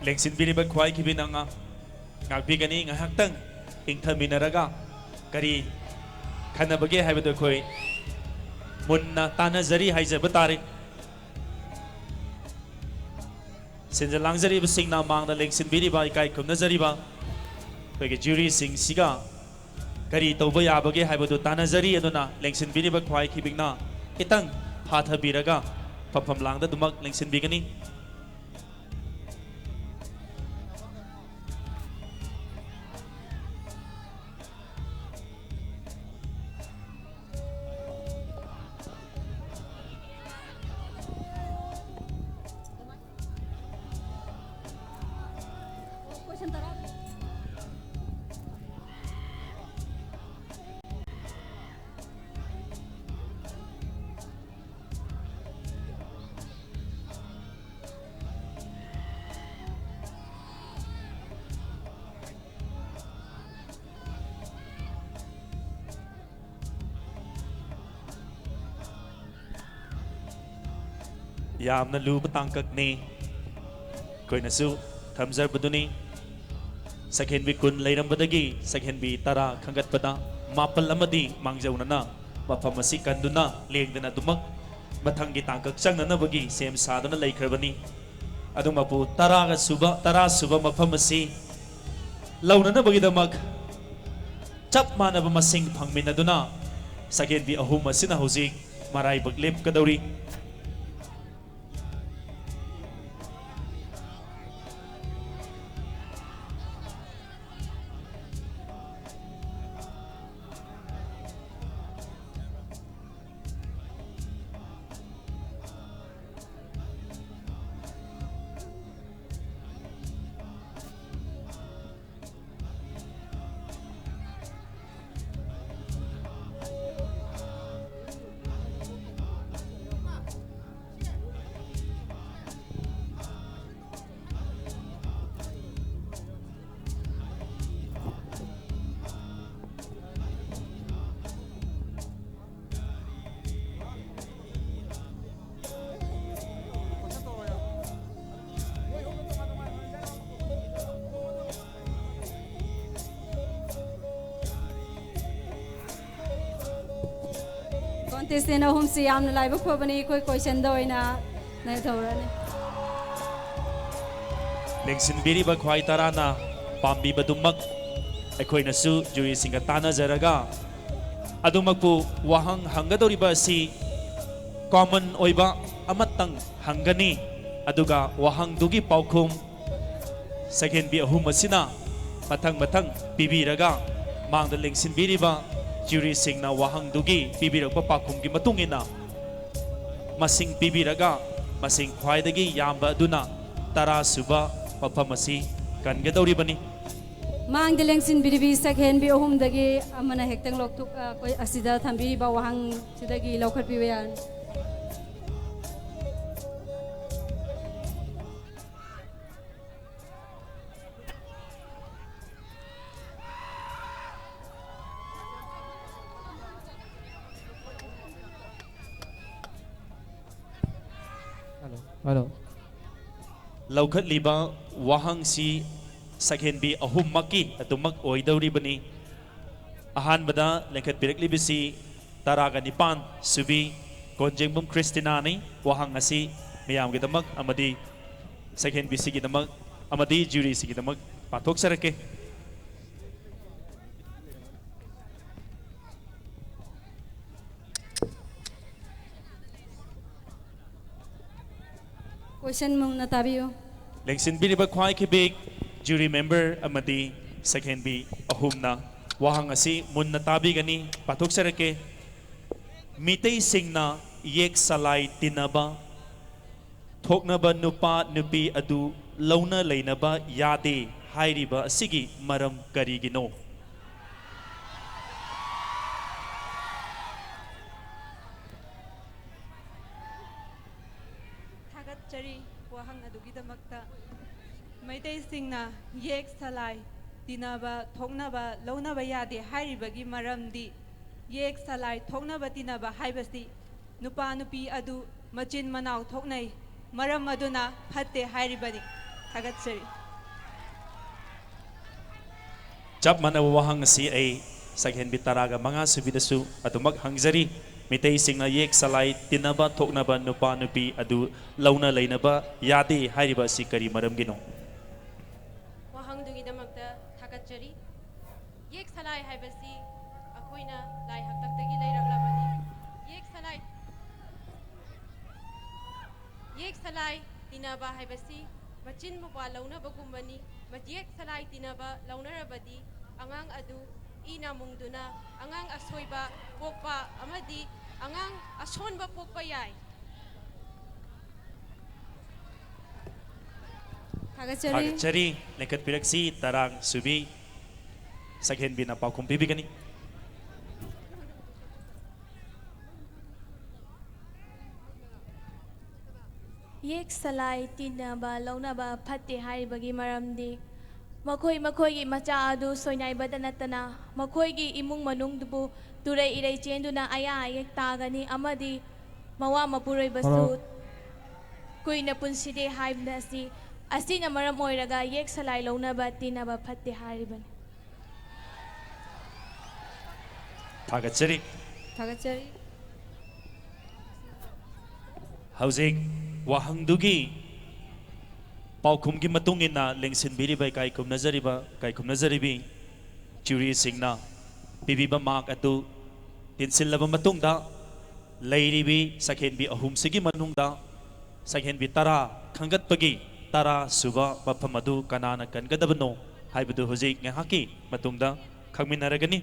lengsin biniba khwai kibinanga ngakbigani ngahaktang ingthaminaraga kari khanabage haibado khoi munna tanazari haijaba tare senja langjari bisingna mangda lengsin biniba ikai khumnazari ba khoige jury sing siga kari tawba yabage haibado tanazari aduna lengsin biniba khwai kibingna kitang phathabiraga phapam langda dumak lengsin bigani yamna luba tangkak ni koina su thamjar baduni sakhenbi kun leirambadagi sakhenbi tara khangatpada mapal amadi mangjaunana mafam asi kanduna lengdana dumak mathangi tangkak changnanabagi sem sadana laikhrabani adumapu tara suba mafam asi launanabagidamak chap manaba masing phangminaduna sakhenbi ahum asina hojik marai baglep kadauri contest na hum si yamna laiba khobani koi question da oina nai thorani lengsin biriba khwai tarana pambi badumak aikoina su jury singa tana jaraga adumakpu wahang hangadoriba si common oiba amatang hangani aduga wahang dugi paukhum second bi ahum asina mathang pibiraga mangda lengsin biriba jury singna wahang dugi pibirakpa pakhum gi matungina masing pibiraga masing khwaidagi yamba aduna tara suba mafamasi kangadoribani mang deleng sin biribi sakhen bi ohum dagi amana hektang loktuk koi asida thambi ba wahang sidagi lokhat piwayan Hello. ꯂꯧꯈꯠꯂꯤꯕ ꯋꯥꯍꯪꯁꯤ ꯁꯛꯍꯦꯟꯕꯤ ꯑꯍꯨꯝꯃꯛꯀꯤ ꯑꯗꯨꯃꯛ ꯑꯣꯏꯗꯧꯔꯤꯕꯅꯤ ꯑꯍꯥꯟꯕꯗ ꯂꯦꯡꯈꯠꯄꯤꯔꯛꯂꯤꯕꯁꯤ 19 ꯁꯨꯕꯤ ꯀꯣꯟꯖꯦꯡꯕꯝ ꯈ꯭ꯔꯤꯁꯇꯤꯅꯥꯅꯤ ꯋꯥꯍꯪ ꯑꯁꯤ ꯃꯤꯌꯥꯝꯒꯤꯗꯃꯛ ꯑꯃꯗꯤ ꯁꯛꯍꯦꯟꯕꯤꯁꯤꯒꯤꯗꯃꯛ ꯑꯃꯗꯤ ꯖꯨꯔꯤꯁꯤꯒꯤꯗꯃꯛ ꯄꯥꯊꯣꯛꯆꯔꯛꯀꯦ Question muna tabiyo. ꯂꯦꯡꯁꯤꯟꯕꯤꯔꯤꯕ ꯈ꯭ꯋꯥꯏꯈꯤꯕꯤꯛ ꯖꯨꯔꯤ ꯃꯦꯝꯕꯔ ꯑꯃꯗꯤ ꯁꯛꯍꯦꯟꯕꯤ ꯑꯍꯨꯝꯅ ꯋꯥꯍꯪ ꯑꯁꯤ ꯃꯨꯟꯅ ꯇꯥꯕꯤꯒꯅꯤ ꯄꯥꯊꯣꯛꯆꯔꯛꯀꯦ ꯃꯤꯇꯩꯁꯤꯡꯅ ꯌꯦꯛ ꯁꯂꯥꯏ ꯇꯤꯟꯅꯕ ꯊꯣꯛꯅꯕ ꯅꯨꯄꯥ ꯅꯨꯄꯤ ꯑꯗꯨ ꯂꯧꯅ ꯂꯩꯅꯕ ꯌꯥꯗꯦ ꯍꯥꯏꯔꯤꯕ ꯑꯁꯤꯒꯤ ꯃꯔꯝ ꯀꯔꯤꯒꯤꯅꯣ ꯊꯥꯒꯠꯆꯔꯤ ꯋꯥꯍꯪ ꯑꯗꯨꯒꯤꯗꯃꯛꯇ ꯃꯩꯇꯩꯁꯤꯡꯅ ꯌꯦꯛ ꯁꯂꯥꯏ ꯇꯤꯟꯅꯕ ꯊꯣꯛꯅꯕ ꯂꯧꯅꯕ ꯌꯥꯗꯦ ꯍꯥꯏꯔꯤꯕꯒꯤ ꯃꯔꯝꯗꯤ ꯌꯦꯛ ꯁꯂꯥꯏ ꯊꯣꯛꯅꯕ ꯇꯤꯟꯅꯕ ꯍꯥꯏꯕꯁꯤ ꯅꯨꯄꯥ ꯅꯨꯄꯤ ꯑꯗꯨ ꯃꯆꯤꯟ ꯃꯅꯥꯎ ꯊꯣꯛꯅꯩ ꯃꯔꯝ ꯑꯗꯨꯅ ꯐꯠꯇꯦ ꯍꯥꯏꯔꯤꯕꯅꯤ ꯊꯥꯒꯠꯆꯔꯤ ꯆꯞ ꯃꯥꯟꯅꯕ ꯋꯥꯍꯪ ꯑꯁꯤ ꯑꯩ ꯁꯛꯍꯦꯟꯕꯤ 15 ꯁꯨꯕꯤꯗꯁꯨ ꯑꯗꯨꯃꯛ ꯍꯪꯖꯔꯤ ꯃꯤꯇꯩꯁꯤꯡꯅ ꯌꯦꯛ ꯁꯂꯥꯏ ꯇꯤꯟꯅꯕ ꯊꯣꯛꯅꯕ ꯅꯨꯄꯥ ꯅꯨꯄꯤ ꯑꯗꯨ ꯂꯧꯅ ꯂꯩꯅꯕ ꯌꯥꯗꯦ ꯍꯥꯏꯔꯤꯕ ꯑꯁꯤ ꯀꯔꯤ ꯃꯔꯝꯒꯤꯅꯣ ꯋꯥꯍꯪꯗꯨꯒꯤꯗꯃꯛꯇ ꯊꯥꯒꯠꯆꯔꯤ ꯌꯦꯛ ꯁꯂꯥꯏ ꯍꯥꯏꯕꯁꯤ ꯑꯩꯈꯣꯏꯅ ꯂꯥꯏ ꯍꯥꯛꯇꯛꯇꯒꯤ ꯂꯩꯔꯛꯂꯕꯅꯤ ꯌꯦꯛ ꯁꯂꯥꯏ ꯇꯤꯟꯅꯕ ꯍꯥꯏꯕꯁꯤ ꯃꯆꯤꯟ ꯃꯧꯄꯥ ꯂꯧꯅꯕꯒꯨꯝꯕꯅꯤ ꯌꯦꯛ ꯁꯂꯥꯏ ꯇꯤꯟꯅꯕ ꯂꯧꯅꯔꯕꯗꯤ ꯑꯉꯥꯡ ꯑꯗꯨ ꯏꯅ ꯃꯨꯡꯗꯨꯅ ꯑꯉꯥꯡ ꯑꯁꯣꯏꯕ ꯄꯣꯛꯄ ꯑꯃꯗꯤ ꯑꯉꯥꯡ ꯑꯁꯣꯟꯕ ꯄꯣꯛꯄ ꯌꯥꯏ ꯊꯥꯒꯠꯆꯔꯤ ꯂꯦꯡꯈꯠꯄꯤꯔꯛꯁꯤ 10 ꯁꯨꯕꯤ ꯁꯛꯍꯦꯟꯕꯤꯅ ꯄꯥꯎꯈꯨꯝ ꯄꯤꯕꯤꯒꯅꯤ ꯌꯦꯛ ꯁꯂꯥꯏ ꯇꯤꯟꯅꯕ ꯂꯧꯅꯕ ꯐꯠꯇꯦ ꯍꯥꯏꯔꯤꯕꯒꯤ ꯃꯔꯝꯗꯤ ꯃꯈꯣꯏꯒꯤ ꯃꯆꯥ ꯑꯗꯨ ꯁꯣꯏꯅꯥꯏꯕꯗ ꯅꯠꯇꯅ ꯃꯈꯣꯏꯒꯤ ꯏꯃꯨꯡ ꯃꯅꯨꯡꯗꯨꯕꯨ ꯇꯨꯔꯩꯏꯔꯩ ꯆꯦꯟꯗꯨꯅ ꯑꯌꯥ ꯑꯌꯦꯛ ꯇꯥꯒꯅꯤ ꯑꯃꯗꯤ ꯃꯋꯥ ꯃꯄꯨꯔꯣꯏꯕꯁꯨ ꯀꯨꯏꯅ ꯄꯨꯟꯁꯤꯗꯦ ꯍꯥꯏꯕꯅ ꯑꯁꯤꯅ ꯃꯔꯝ ꯑꯣꯏꯔꯒ ꯌꯦꯛ ꯁꯂꯥꯏ ꯂꯧꯅꯕ ꯇꯤꯟꯅꯕ ꯐꯠꯇꯦ ꯍꯥꯏꯔꯤꯕꯅꯤ ꯊꯥꯒꯠꯆꯔꯤ ꯍꯧꯖꯤꯛ ꯋꯥꯍꯪꯗꯨꯒꯤ ꯄꯥꯎꯈꯨꯝꯒꯤ ꯃꯇꯨꯡ ꯏꯟꯅ ꯂꯦꯡꯁꯤꯟꯕꯤꯔꯤꯕ ꯏꯀꯥꯏ ꯈꯨꯝꯅꯖꯔꯤꯕꯤ ꯖꯨꯔꯤꯁꯤꯡꯅ ꯄꯤꯕꯤꯕ ꯃꯥꯔꯛ ꯑꯗꯨ ꯇꯤꯟꯁꯤꯜꯂꯕ ꯃꯇꯨꯡꯗ ꯂꯩꯔꯤꯕꯤ ꯁꯛꯍꯦꯟꯕꯤ ꯑꯍꯨꯝꯁꯤꯒꯤ ꯃꯅꯨꯡꯗ ꯁꯛꯍꯦꯟꯕꯤ 10 ꯈꯟꯒꯠꯄꯒꯤ 10 ꯁꯨꯕ ꯃꯐꯝ ꯑꯗꯨ ꯀꯅꯥꯅ ꯀꯟꯒꯗꯕꯅꯣ ꯍꯥꯏꯕꯗꯨ ꯍꯧꯖꯤꯛ ꯉꯥꯏꯍꯥꯛꯀꯤ ꯃꯇꯨꯡꯗ ꯈꯪꯃꯤꯟꯅꯔꯒꯅꯤ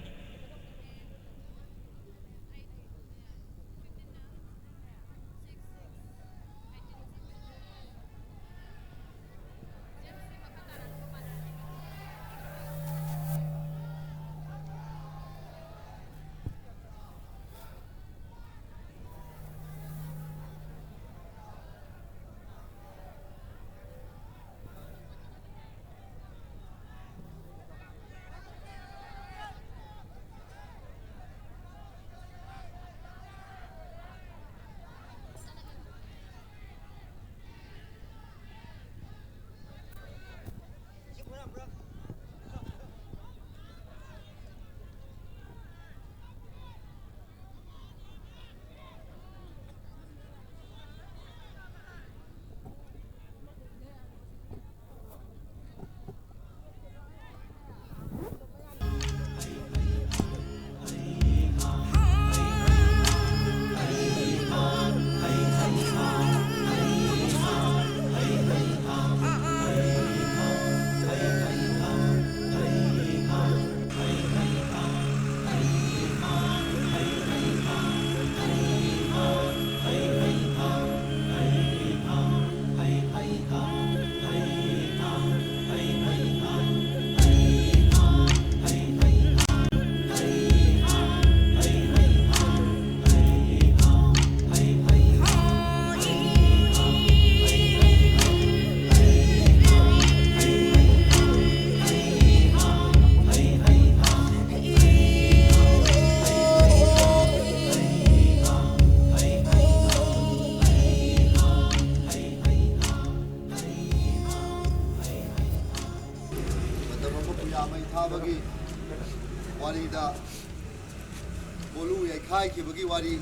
की वारी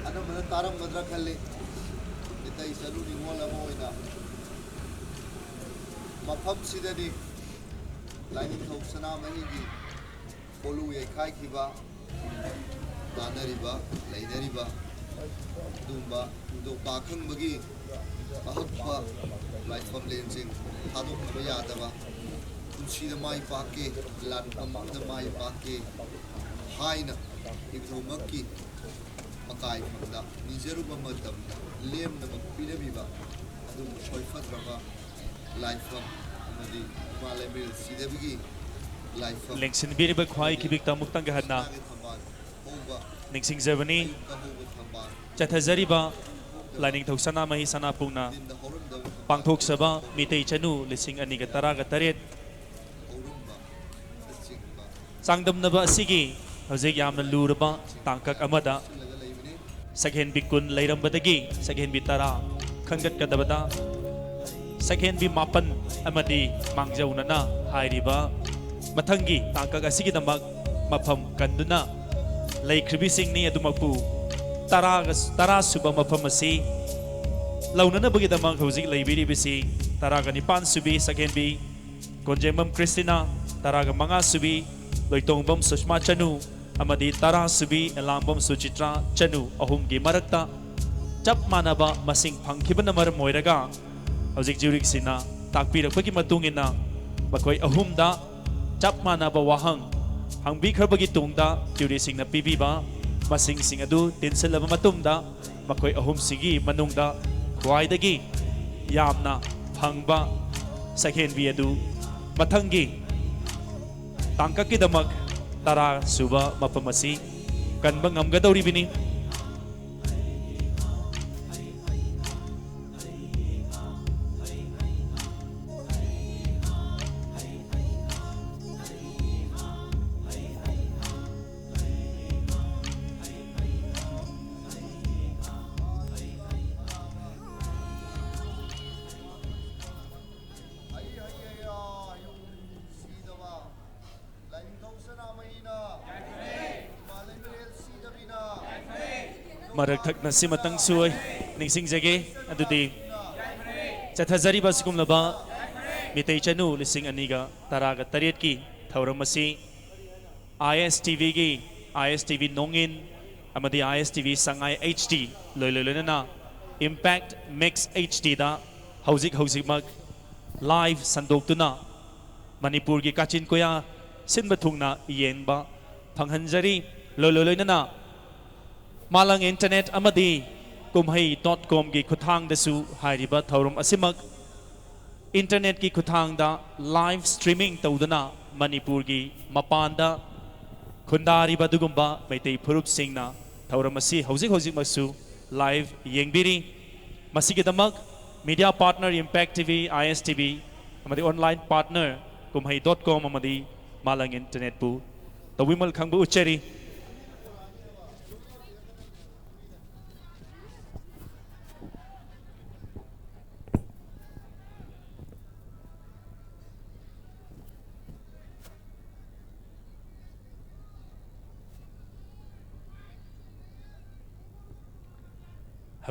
अनमना तारम मद्रा खल्ले निताई चनु निंगोल अमोइना मफम सिदनी लाइनिंग थौ सना महीगी पोलू यखाई खिबा तानरिबा लैनरिबा दुंबा दो पाखंग बगी अहक्पा लाइफम लेंसिंग थादोक्नबा यादबा पुंसीदा माई पाके लानफमदा माई पाके हाइना इबथौमक्की मकाई फंगदा निजरुबा मतमदा लेमनमक पिनबिबा अदुम सोइफद्रबा लाइफम अमदी मालेमिल सिदबगी लाइफम लेंसिन बिरिबा ख्वाई किबिकता मुक्तंग हदना निंगसिंग जबनी चथजरिबा लाइनिंग थौ सना मही सना पुंगना पांगथोक सबा मितै चनु लिसिंग अनिगा तरागा तरेत चांगदमनबा असिगी हौजिक यामना लुरबा तांकक अमदा सखेन बिकुन लैरंबदगी सखेन बि तरा खंगत कदबदा सखेन बि मापन अमदी मांगजौनना हाइरिबा मथंगी तांकक असिगी दमक मफम कंदुना लैख्रिबि सिंगनी अदुमकु तरा सुबा मफम असि लौननबगी दमक हौजिक लैबिरिबिसि तरागा निपान सुबि सखेन बि कोंजेमम क्रिस्टिना तरागा मंगा सुबि लोइतोंबम सुषमा चनु अमदी तरा सुबि एलांबम सुचित्रा चनु अहुमगी मरक्ता चप मानबा मसिंग फंखिबना मरम मोइरगा हौजिक ज्यूरिक्सिना ताकपिरकपगी मतुंगिना मखोय अहुमदा चप मानबा वाहंग हंगबिखरबगी तुंगदा ज्यूरिसिंगना पिबिबा मसिंग सिंग अदु तिनसलबा मतुंगदा मखोय अहुमसिगी मनुंगदा ख्वाइदगी यामना फंगबा सखेनबी अदु मथंगी तांककी दमक तरा सुबा मफमसी कनबा ngamgadawribini Marak thak na simatang suy ningsing jage adudi chathajari basikum laba mitay chanu lising aniga taraga tariat ki thauramasi ISTV gi ISTV nongin amadi ISTV sangai HD loilolena Impact Mix HD da hauzik mag live sandoktuna Manipur gi kachin koya sinba thungna yenba phanghanjari loilolena Malang Internet amadi kumhai.com ki khuthang dasu hairiba thaurum asimak internet ki khuthang da live streaming taudana Manipur ki mapanda khundari badugumba maitai phurup singna thaurum asi hauzik masu live yengbiri masigi damak media partner Impact TV ISTV amadi online partner kumhai.com amadi Malang Internet pu tawimal khangbu ucheri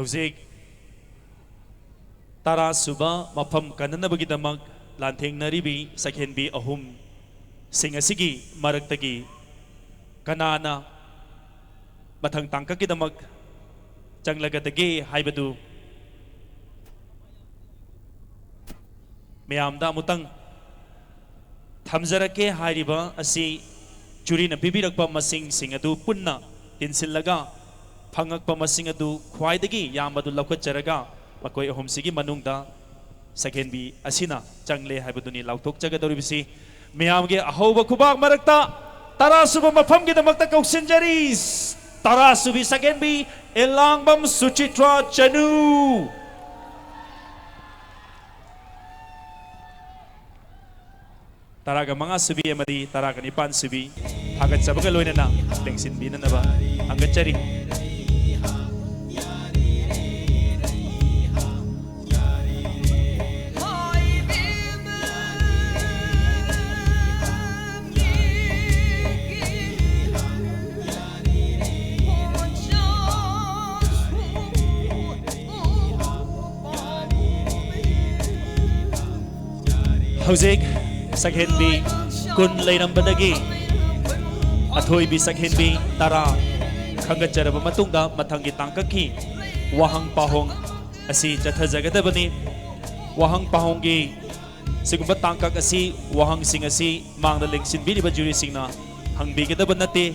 Hauzik tara suba mafam kananabagi damak lantheng naribi sakhen bi ahum singasigi maraktagi kanana mathang tangkaki damak changlagadagi haibadu meyamda mutang thamjarake hairiba asi churina bibirakpa masing singadu punna tinsillaga phangakpa masing adu khwaidagi yambadu laukhatjaraga makoi ahumsigi manungda second bi asina changle haibaduni lauthok jagadoribisi miyamge ahoba khubak marakta tarasuba mafamgi damakta kauksinjari tarasubi second bi elangbam suchitra chanu taraga mga subi amadi taraga nipan subi hagat sabaga loinana lengsin binanaba angachari Hojik Sakhenbi Kun Leirambadagi Athoibi Sakhenbi Tara Khangatjaraba matungda mathangi tangkaki Wahang Pahong asi chathajagadabani Wahang Pahonggi Sigumba tangkak asi Wahang sing asi mangda lengsinbiriba jury singna hangbigadaba nate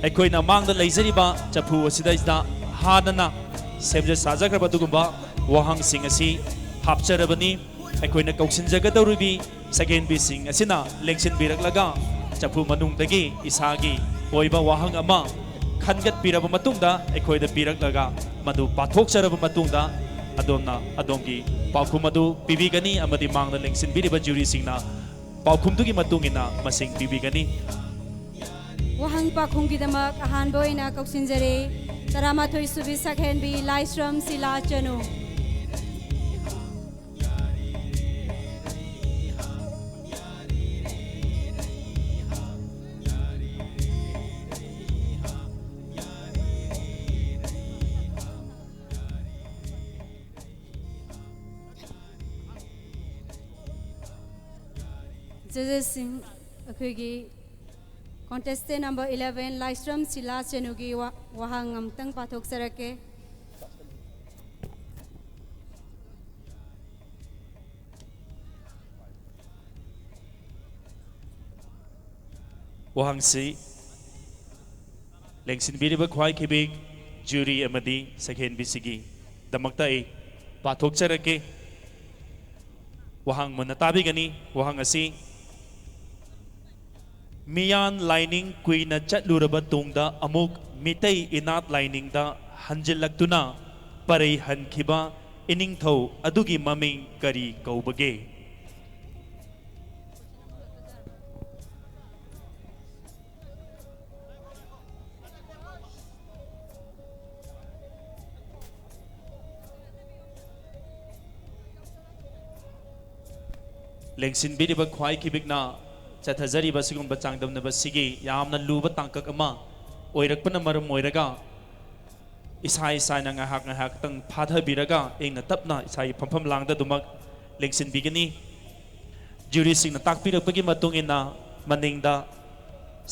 Aikoina mangda leizariba chapu asidaisda hadana semja sajagraba dugumba Wahang sing asi hapcharabani Aikoina kauksinjagadauribi Sakhenbi sing asina lengsinbiraklaga chapu manungdagi isagi oiba wahang ama khangat piraba matungda aikoida piraklaga madu pathokcharaba matungda adomna adomgi paukhum adu pibigani amadi mangna lengsin biriba jury singna paukhumdugi matungina masing pibigani Wahang pakhumgi damak ahan boina kauksinjare Taramathoi subi Sakhenbi Laisram Sila Chanu Judges sing akhigi contestant number 11 Laisram Sila Chenugi wahang amtang pathok sarake wahang si lengsin biriba khwai khibik jury amadi Sakhenbi sigi damakta ai pathokcharake wahang munatabigani wahang asi Miyan lining kuina chatluraba tungda amuk mitay inat lining da hanjilaktuna paray hankhiba iningthau adugi maming kari kaubage lengsin biriba khwai khibikna chathajari basigum bachangdam na basigi yamna luba tangkak ama oirakpana maram moiraga isai isai na ngahak tang phatha biraga engna tapna isai phampham langda dumak lengsin bigani jury sing na takpirakpagi matung ina maningda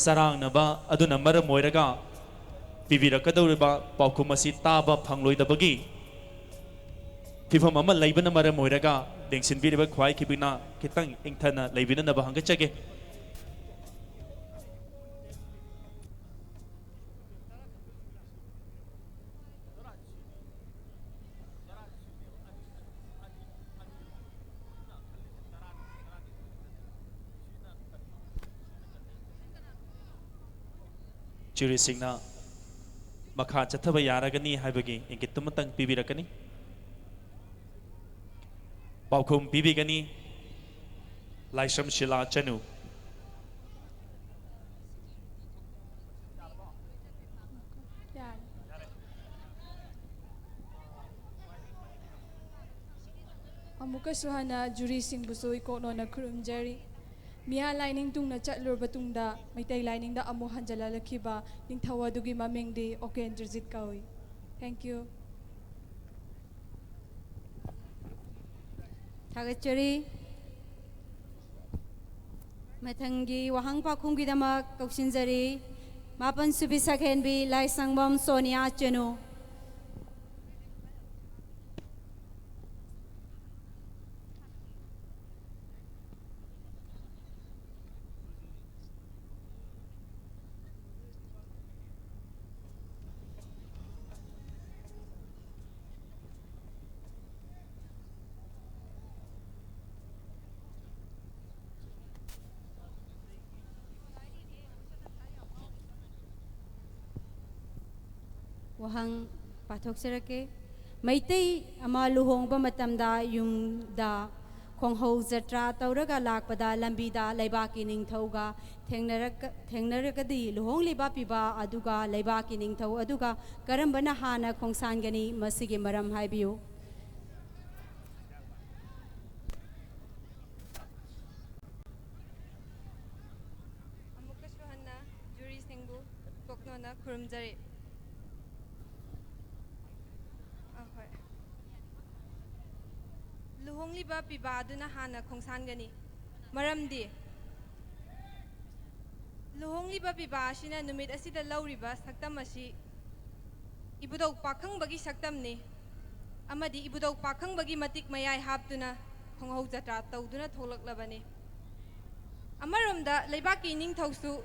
sarang na ba aduna maram moiraga bibirakadawriba paukhum asi taba phangloidabagi fifam ama laibana maram moiraga lengsin biriba khwai khibina kitang ingthana laibina na bahanga chage jury singna makha chathaba yaragani haibagi ingitumatang pibirakani paukhum pibigani Laisram Sila Chanu Amuka suhana jury sing buso ikono na kurumjari Miya lining tung na chatlur batungda Maitai lining da amu hanjalalakhiba ningthawa dugi maming di Okendrajit kawi Thank you Thagachari Mathangi wahang pakhumgi damak kauksinjari Mapan subi Sakhenbi Laisangbam Sonia Chenu wahang pathokcharake maitai ama luhongba matamda yumda khonghau jatra tauraga lakpada lambida laibaki ningthauga thengnaragadi luhong liba piba aduga laibaki ningthau aduga karambana hana khongsangani masigi maram haibiu amuka suhana jury singbu koknona kurumjari luhongliba piba aduna hana khongsangani Maramdi luhongliba biba asina numit asida lauriba saktam asi ibudau pakhang bagi saktam ni amadi ibudau pakhang bagi matik mayai haptuna khonghau jatra tawduna tholaklabani amaromda leibaki ningthausu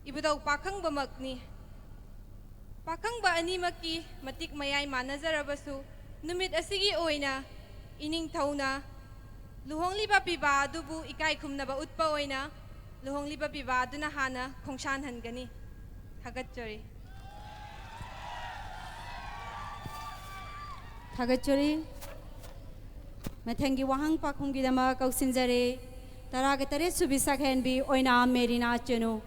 ibudau pakhang bamakni pakhang ba ani maki matik mayai manazarabasu numit asigi oina ining thauna luhongliba biba adubu ikai khumnaba utpa oina luhongliba biba aduna hana khongshan hangani thagatchari Thagachuri Mathangi wahang pakhungi dama kausinjare taragatare subisa khenbi oina merina chenu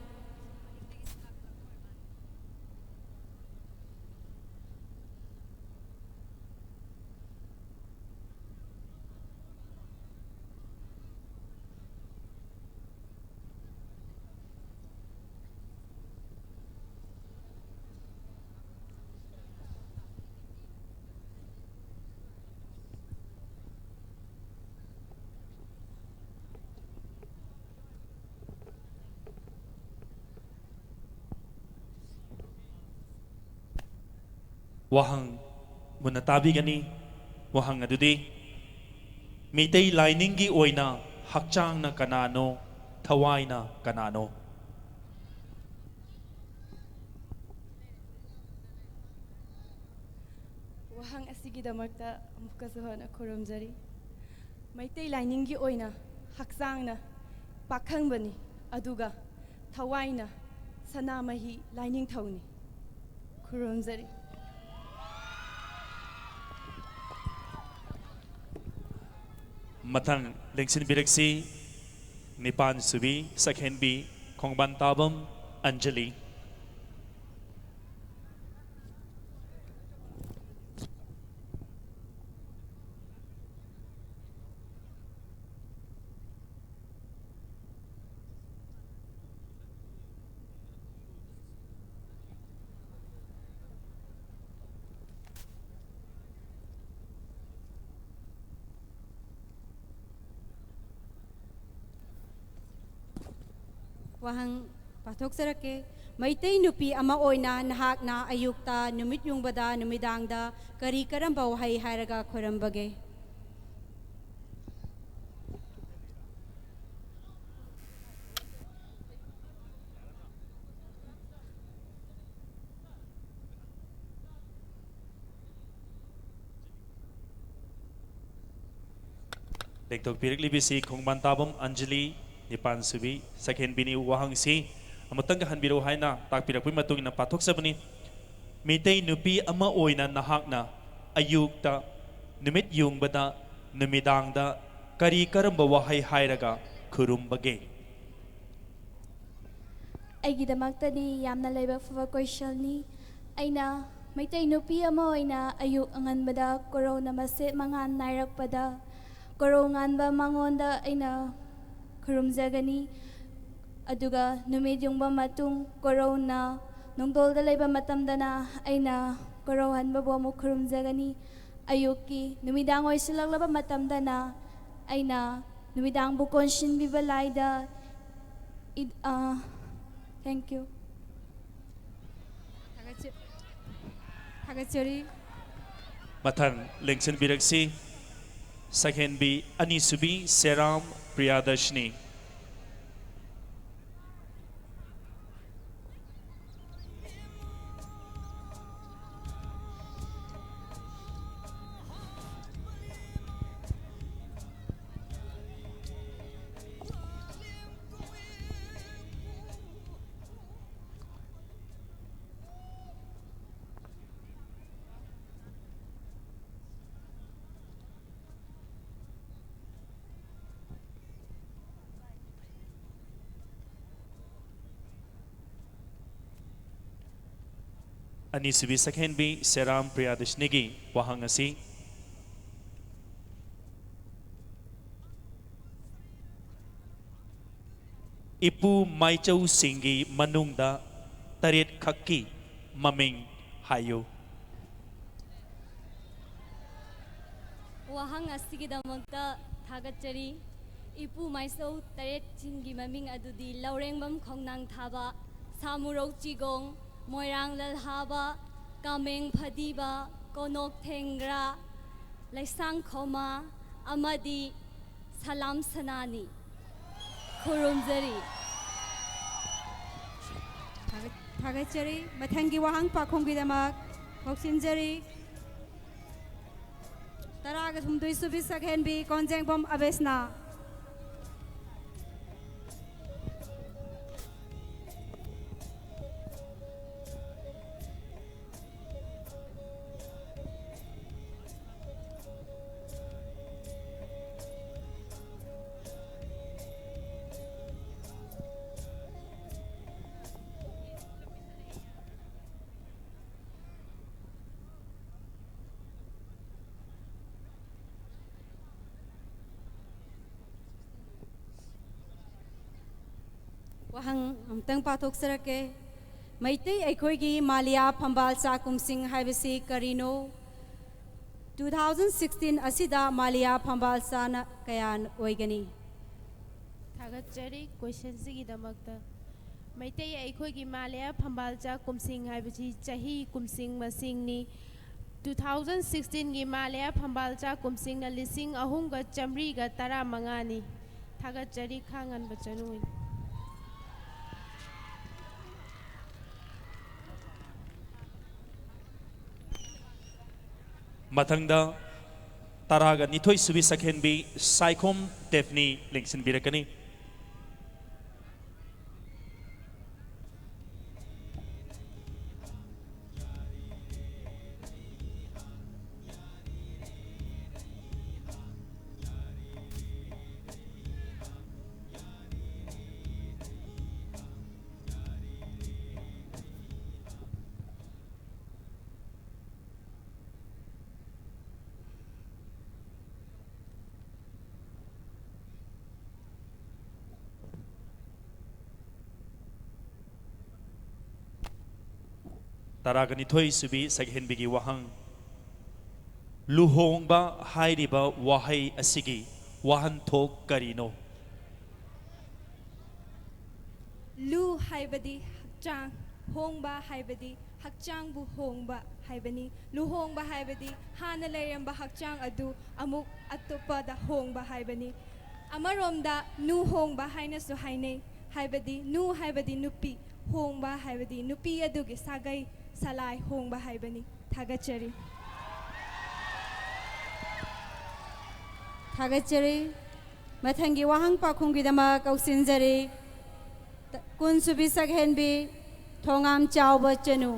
Wahang munatabi gani wahang adudi mitay liningi oina hakchang na kanano thawai na kanano Wahang asigidamakta amukasuhana khurumjari Maitai liningi oina haksangna pakhangbani aduga thawaina sanamahi lining thawni khurumjari Matang lengsin biraksi Nipan Subi Sakhenbi Khongban Tabam Anjali Wahang pathok sarake Maitai nupi ama oina nahak na ayukta numit yung bada numidangda kari karamba wahay haraga khurambage Lektok pirik libisi Khongban Tabam Anjali Nipan Subi Sakhen bini wahang si amatang kahan biro hay na takpirak pui matungin na patok sa bani mitay nupi ama oina nahak na ayukta numit yung bada numidangda kari karamba wahay hayraga kurumbage Aigidamaktadi yamna layba fuwa question ni aina maitai nupi ama oina ayuk angan bada corona maset mangan nairak pada korongan ba mangonda aina khurumjagani aduga numid yung ba matung corona nungdol da layba matamdana aina korohan ba mo khurumjagani ayuki numidangoy silaglaba matamdana aina numidang bukonshin bibalayda thank you Thagachuri Matang lengsin biraksi Sakhenbi Anisubi Seram Priyadashni Anisubi Sakhenbi Seram Priyadashnigi wahang asi Ipu Maichau Singi Manungda Tarit Khaki Maming Hayo Wahang asigidamagta thagachari ipu maisau taret chingi maming adudi laurengmam khongnang thaba samurau chigong moirang lalhaba kameng phadiba konok thengra laisang khoma amadi salam sanani khurumjari Thagachari mathangi wahang pakhonggi damak ngoksinjari taraga thumdui subi sakhenbi konjengbom abesna wahang amtang pathok sarake maitei aikhoigi malia phambal cha kumsing haibasi karino 2016 asida malia phambal cha na kayan oigani Thagachari question sigidamakta Maitai aikhoigi malia phambalcha kumsing haibasi chahi kumsing masingni 2016 gi malia phambalcha kumsing na lising ahumga chamri ga tara mangani Thagachari khangan bachanui Mathangda taraga nithoi subi sakhenbi Saikhom Daphne lengsin birakani Taragani thoi subi saghenbigi wahang luhongba hairiba wahai asigi wahan thok karino Lu haibadi hakchang hongba haibadi hakchang bu hongba haibani lu hongba haibadi hana leremba hakchang adu amuk atopa da hongba haibani amaromda nu hongba haina su haine haibadi nu haibadi nupi hongba haibadi nupi adugi sagai salai hongba haibani thagachari Thagachari mathangi wahang pakhonggi damak kausinjari kun subi sakhenbi thongam chawba chanu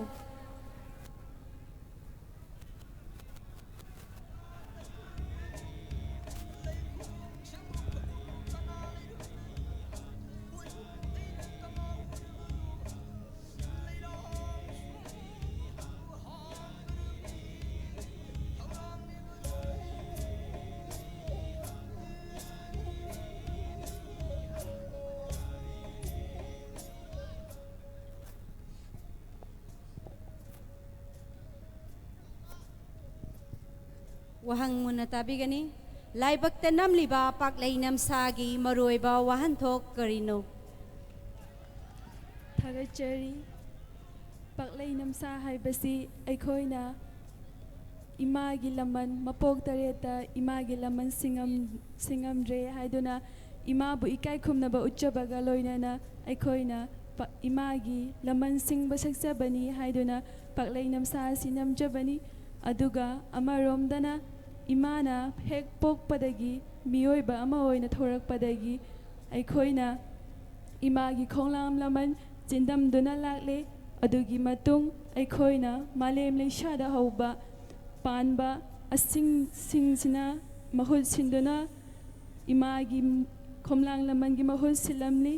wahang muna tabigani laibakta namliba paklainam sagi maroiba wahan thok karino Thagachari paklay namsa haibasi aikhoina imagi laman mapok tareta imagi laman singam re haiduna imabu ikai khumnaba uchabaga loinana aikhoina imagi laman singba saksabani haiduna paklay namsa sinamjabani aduga amaromdana imana hek pokpadagi miyoiba ama oina thorakpadagi aikhoina imagi khonglam laman chindamduna lakle adugi matung aikhoina malem leishada hauba panba asing singsina mahul sinduna imagi khomlang lamangi mahul silamni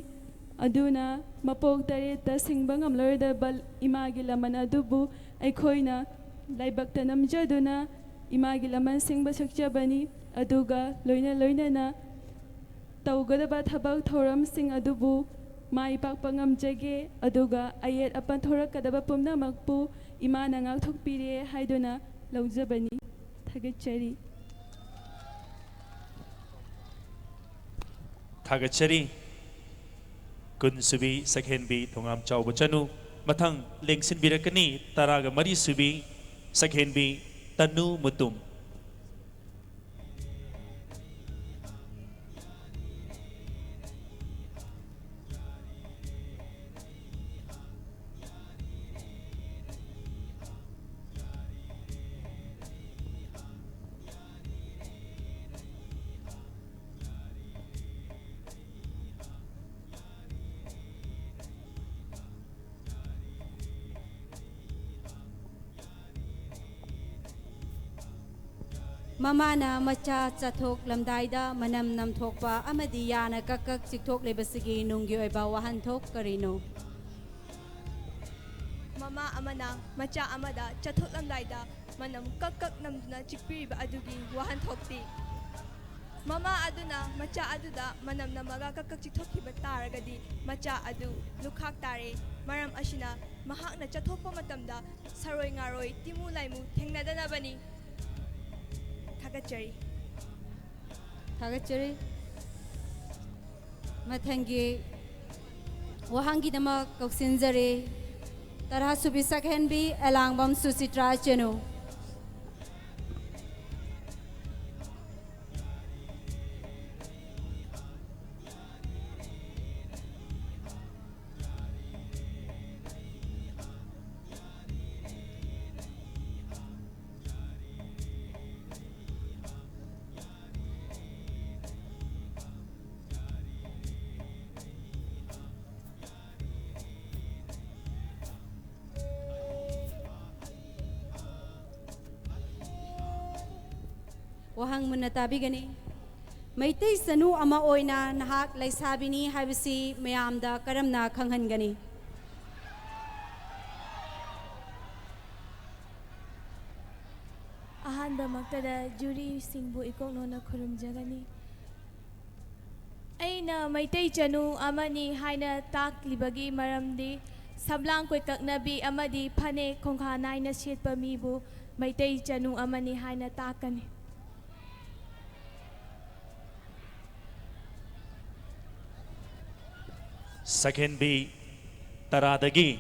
aduna mapok tareta singba ngamloida bal imagi laman adubu aikhoina laibakta namjaduna imagi laman singba sakjabani aduga loina na tawgadaba thabak thoram sing adubu mai pakpa ngamjage aduga ayet apan thorakadaba pumnamakpu imana ngakthokpire haiduna laujabani thagachari Thagachari Kun Subi Sakhen B Thongam Chau Bachanu Mathang Lengsin Birakani Taraga Mari Subi Sakhen B Tanu Mutum Mamana macha chathok lamdaida manam nam thokpa amadi yana kakak chikthok lebasigi nunggi oiba wahan thok karino Mama amana macha amada chathok lamdaida manam kakak namduna chikpiriba adugi wahan thokti Mama aduna macha aduda manam namaga kakak chikthokiba taragadi macha adu lukhak tare maram ashina mahakna chathokpa matamda saroi ngaroi timu laimu thengnadanabani Thagachari Thagachari Mathangi Wahangi Dama Koksinjare Tarha Subi Sakhen B Elangbam Susitra Chenu Wahang munatabigani Maitay sanu ama oina nahak laisabini habisi mayamda karamna khanghangani Ahanba maktada juri singbu ikoknona khurumjagani Aina maitai chanu amani haina taklibagi maramdi sablang koi kaknabi amadi phane khongkha naina setpa mibu maitai chanu amani haina takani Sakhen B Taradagi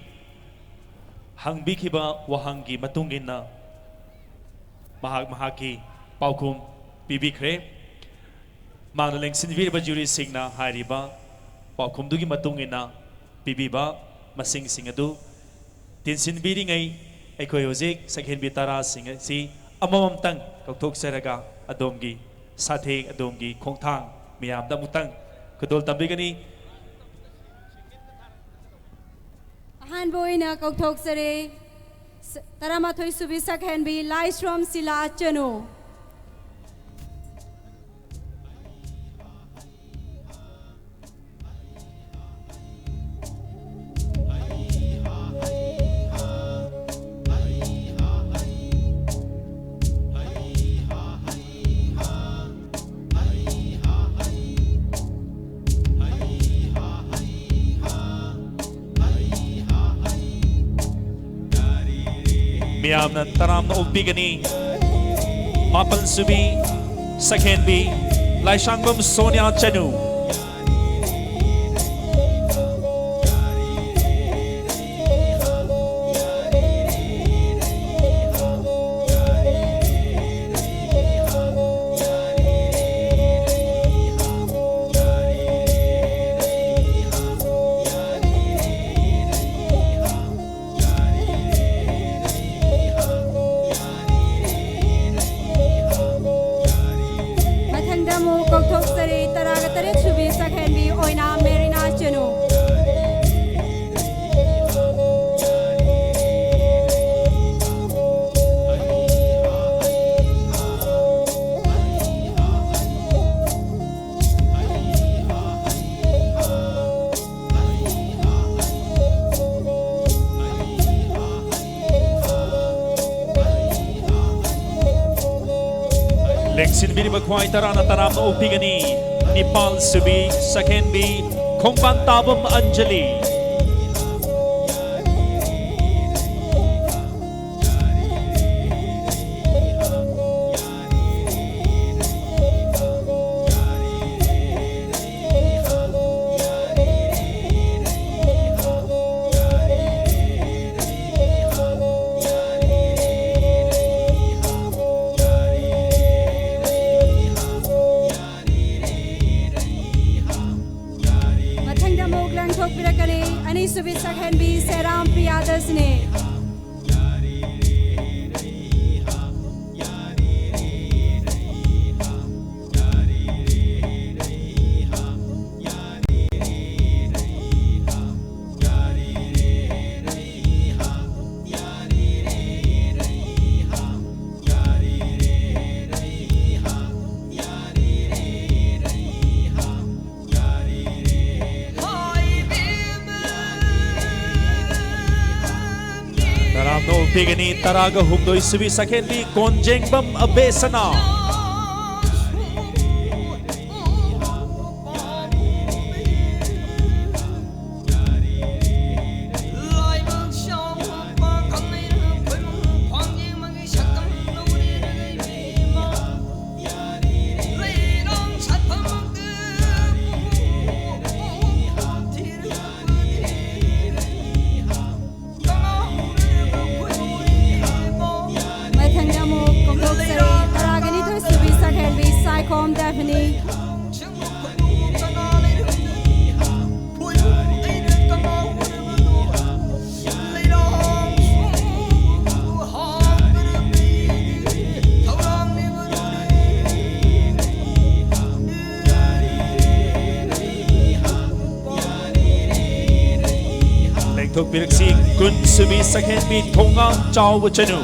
Hangbikiba Wahangi Matungina Mahaki Paukum Bibikre Manaling Sinvirba Juri Singna Hariba Paukum Dugi Matungina Bibiba Masing Singadu Tinsin Biringai Ekoyozik Sakhen B Tara Sing Si Amamamtang Kaktok Seraga Adomgi Sathe Adomgi Kongtang Miyam Damutang Kadol Tambigani Han boina kokthok sare Taramathoi Subi Sakhen B Laisrom Sila Chenu Miyam na taram na ubigani Mapal Subi Sakhen B Laishangbam Sonia Chanu Lengsin biri bakwai tarana taram na upigani Nipal Subi Sakhen B Kongpantabam Anjali Pigani Taraga Humdoi Subi Sakhenbi Konjengbam Abesana. Daphne. Lengthok Piraksi Kun Subi Sakhenbi Tongang Chao Chanu.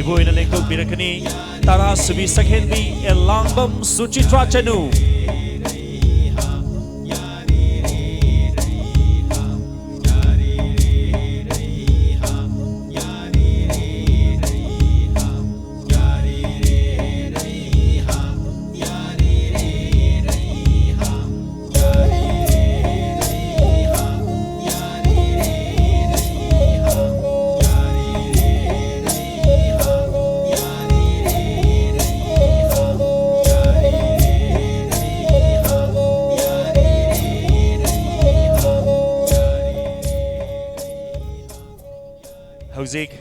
Boy na lengkok birakani Tara Subi Sakhenbi Elangbam Suchitra Chanu. Hauzik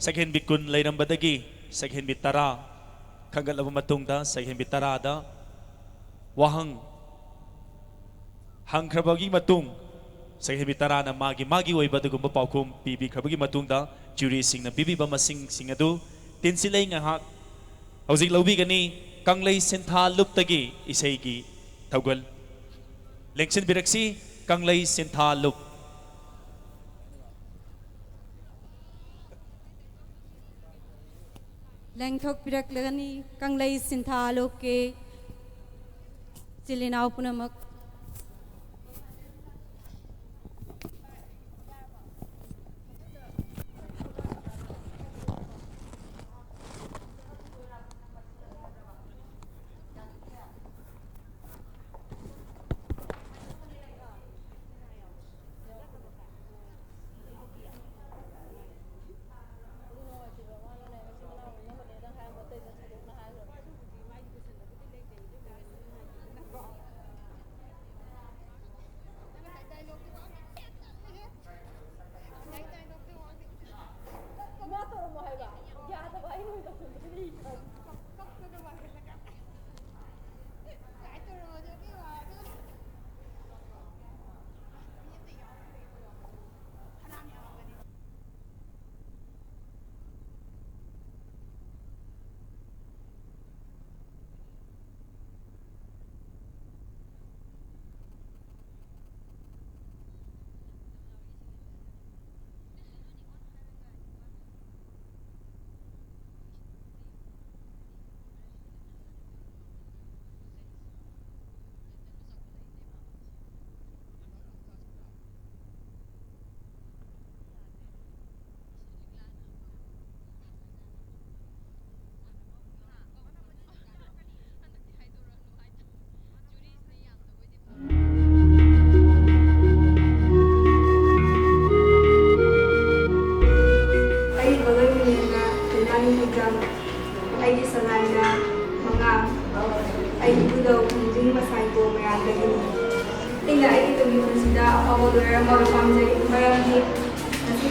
Sakhen Bikun Lainam Badagi Sakhen Bitara Kagal Abu Matungda Sakhen Bitarada Wahang Hang Krabagi Matung Sakhen Bitara na Magi Way Badagumba Paukum Bibi Krabagi Matungda Jury Sing na Bibi Bamasing Singadu Tin Silay Ngahak Hauzik Laubi Gani Kanglay Sintha Luptagi Isaygi Taugal Lengsin Biraksi Kanglay Sintha Lup. Lengthok Piraklani Kanglay Sintha Loke Silinau Punamak.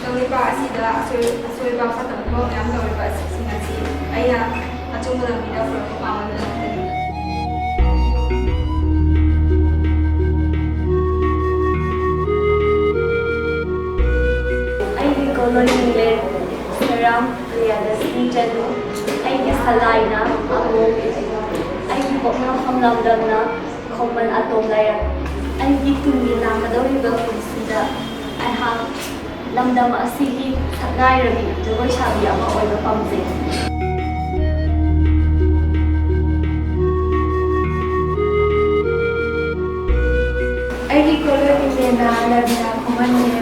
ꯇꯧꯔꯤꯕ ꯑꯁꯤꯗ ꯑꯁꯣꯏꯕ ꯐꯠꯇꯕ ꯃꯌꯥꯝ ꯇꯧꯔꯤꯕ ꯑꯁꯤꯁꯤꯡ ꯑꯁꯤ ꯑꯩꯅ ꯑꯆꯨꯝꯕ ꯂꯝꯕꯤꯗ ꯄꯨꯔꯛꯄ ꯄꯥꯝꯕꯅꯤ ꯑꯩꯒꯤ ꯀꯣꯂꯣꯅꯤꯂꯦ ꯁꯦꯔꯥꯝ ꯄ꯭ꯔꯤꯌꯥꯗꯁꯅꯤ ꯆꯅꯨ ꯑꯩꯒꯤ ꯁꯂꯥꯏꯅ ꯑꯃꯨꯛ ꯑꯩꯒꯤ ꯄꯣꯛꯅꯐꯝ ꯂꯝꯗꯝꯅ ꯈꯣꯡꯃꯟ ꯑꯇꯣꯝ ꯂꯩꯔꯛ ꯑꯩꯒꯤ ꯇꯨꯡꯒꯤ ꯂꯥꯛꯀꯗꯧꯔꯤꯕ ꯄꯨꯟꯁꯤꯗ ꯑꯩꯍꯥꯛ ꯂꯝꯗꯝ ꯑꯁꯤꯒꯤ ꯁꯛꯅꯥꯏꯔꯕꯤ ꯖꯒꯣꯏ ꯁꯥꯕꯤ ꯑꯃ ꯑꯣꯏꯕ ꯄꯥꯝꯖꯩ ꯑꯩꯒꯤ ꯀꯣꯂꯣꯅꯤꯂꯦꯅ ꯂꯔꯕꯤꯅꯥ ꯈꯣꯡꯃꯟꯅꯦ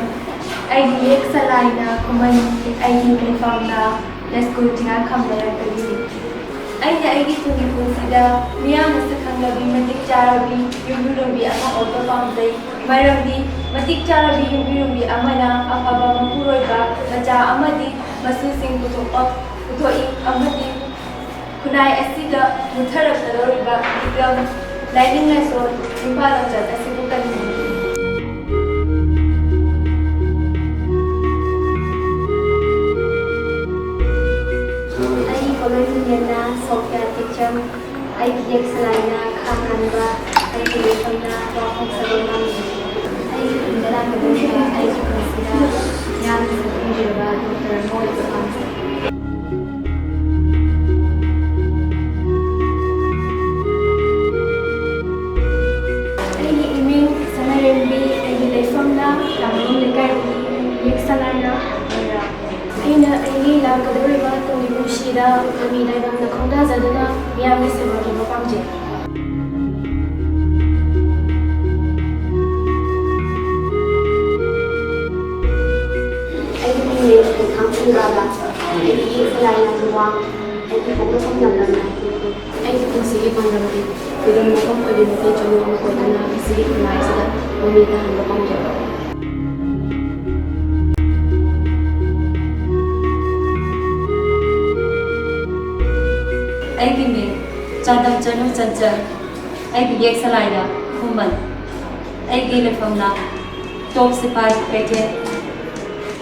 ꯑꯩꯒꯤ ꯌꯦꯛ ꯁꯂꯥꯏꯅ ꯈꯣꯡꯃꯟ ꯑꯩꯒꯤ ꯂꯩꯐꯝꯅ ꯂꯁꯀꯨꯜ ꯆꯤꯡꯉꯥ ꯈꯝꯂꯔꯛꯇꯒꯤꯅꯤ ꯑꯩꯅ ꯑꯩꯒꯤ ꯇꯨꯡꯒꯤ ꯄꯨꯟꯁꯤꯗ ꯃꯤꯌꯥꯝꯅ ꯁꯛꯈꯪꯂꯕꯤ ꯃꯇꯤꯛ ꯆꯥꯔꯕꯤ ꯌꯨꯝꯕꯤꯔꯣꯝꯕꯤ ꯑꯃ ꯑꯣꯏꯕ ꯄꯥꯝꯖꯩ ꯃꯔꯝꯗꯤ ꯃꯇꯤꯛ ꯆꯥꯔꯕꯤ ꯌꯨꯝꯕꯤꯔꯣꯝꯕꯤ ꯑꯃꯅ ꯑꯐꯕ ꯃꯄꯨꯔꯣꯏꯕ ꯃꯆꯥ ꯑꯃꯗꯤ ꯃꯁꯨꯁꯤꯡ ꯄꯨꯊꯣꯛꯏ ꯑꯃꯗꯤ ꯈꯨꯟꯅꯥꯏ ꯑꯁꯤꯗ ꯃꯨꯠꯊꯔꯛꯀꯗꯧꯔꯤꯕ ꯏꯀꯝ ꯂꯥꯏꯅꯤꯡ ꯂꯥꯏꯁꯣꯜ ꯏꯝꯐꯥꯜ ꯂꯝꯆꯠ ꯑꯁꯤꯕꯨ ꯀꯟꯕꯤꯅꯤ ꯀꯣꯂꯣꯅꯤꯂꯦꯅ ꯁꯣꯐꯤꯌꯥ ꯇꯤꯆꯝ ꯑꯩꯒꯤ ꯌꯦꯛ ꯁꯂꯥꯏꯅ ꯈꯥꯡꯍꯟꯕ ꯑꯩꯒꯤ ꯂꯩꯐꯝꯅ ꯋꯥꯐꯝ ꯁꯕꯝ ꯉꯝꯃꯤ ꯑꯩꯒꯤ ꯇꯨꯡꯗ ꯂꯥꯛꯀꯗꯧꯔꯤꯕ ꯑꯩꯒꯤ ꯄꯨꯟꯁꯤꯗ ꯌꯥꯝꯅ ꯁꯛꯈꯪꯖꯔꯕ ꯗꯣꯛꯇꯔ ꯑꯃ ꯑꯣꯏꯕ ꯄꯥꯝꯖꯩ ꯑꯩꯒꯤ ꯏꯃꯤꯡ ꯁꯅꯥꯔꯦꯝꯕꯤ ꯑꯩꯒꯤ ꯂꯩꯐꯝꯅ ꯂꯥꯡꯂꯣꯡ ꯂꯩꯀꯥꯏꯒꯤ ꯌꯦꯛ ꯁꯂꯥꯏꯅ ꯑꯣꯏꯔ ꯑꯩꯅ ꯑꯩꯒꯤ ꯂꯥꯛꯀꯗꯧꯔꯤꯕ ꯇꯨꯡꯒꯤ ꯄꯨꯟꯁꯤꯗ ꯂꯝꯕꯤ ꯂꯥꯏꯔꯪꯗ ꯈꯣꯡꯗꯥꯖꯗꯨꯅ ꯃꯤꯌꯥꯝꯒꯤ ꯁꯦꯕꯥ ꯇꯧꯕ ꯄꯥꯝꯖꯩ ꯑꯩꯒꯤ ꯃꯤꯡ ꯈꯥꯡꯆꯤꯟꯕ ꯑꯩꯒꯤ ꯌꯦꯛ ꯁꯂꯥꯏꯅ ꯂꯨꯋꯥꯡ ꯑꯩꯒꯤ ꯄꯣꯛꯅꯐꯝ ꯂꯝꯗꯝꯅ ꯑꯩꯒꯤ ꯄꯨꯟꯁꯤꯒꯤ ꯄꯥꯟꯗꯝꯗꯤ ꯈꯨꯗꯝ ꯃꯐꯝ ꯑꯣꯏꯕ ꯃꯩꯇꯩ ꯆꯅꯨ ꯑꯃ ꯑꯣꯏꯗꯨꯅ ꯃꯁꯤꯒꯤ ꯈꯨꯟꯅꯥꯏ ꯑꯁꯤꯗ ꯃꯃꯤ ꯇꯥꯍꯟꯕ ꯄꯥꯝꯖꯩ ꯑꯩꯒꯤ ꯃꯤꯡ ꯆꯥꯗꯝ ꯆꯅꯨ ꯆꯟꯆꯟ ꯑꯩꯒꯤ ꯌꯦꯛ ꯁꯂꯥꯏꯅ ꯈꯨꯃꯟ ꯑꯩꯒꯤ ꯂꯩꯐꯝꯅ ꯇꯣꯞ ꯁꯤꯄꯥꯏ ꯀꯩꯊꯦꯜ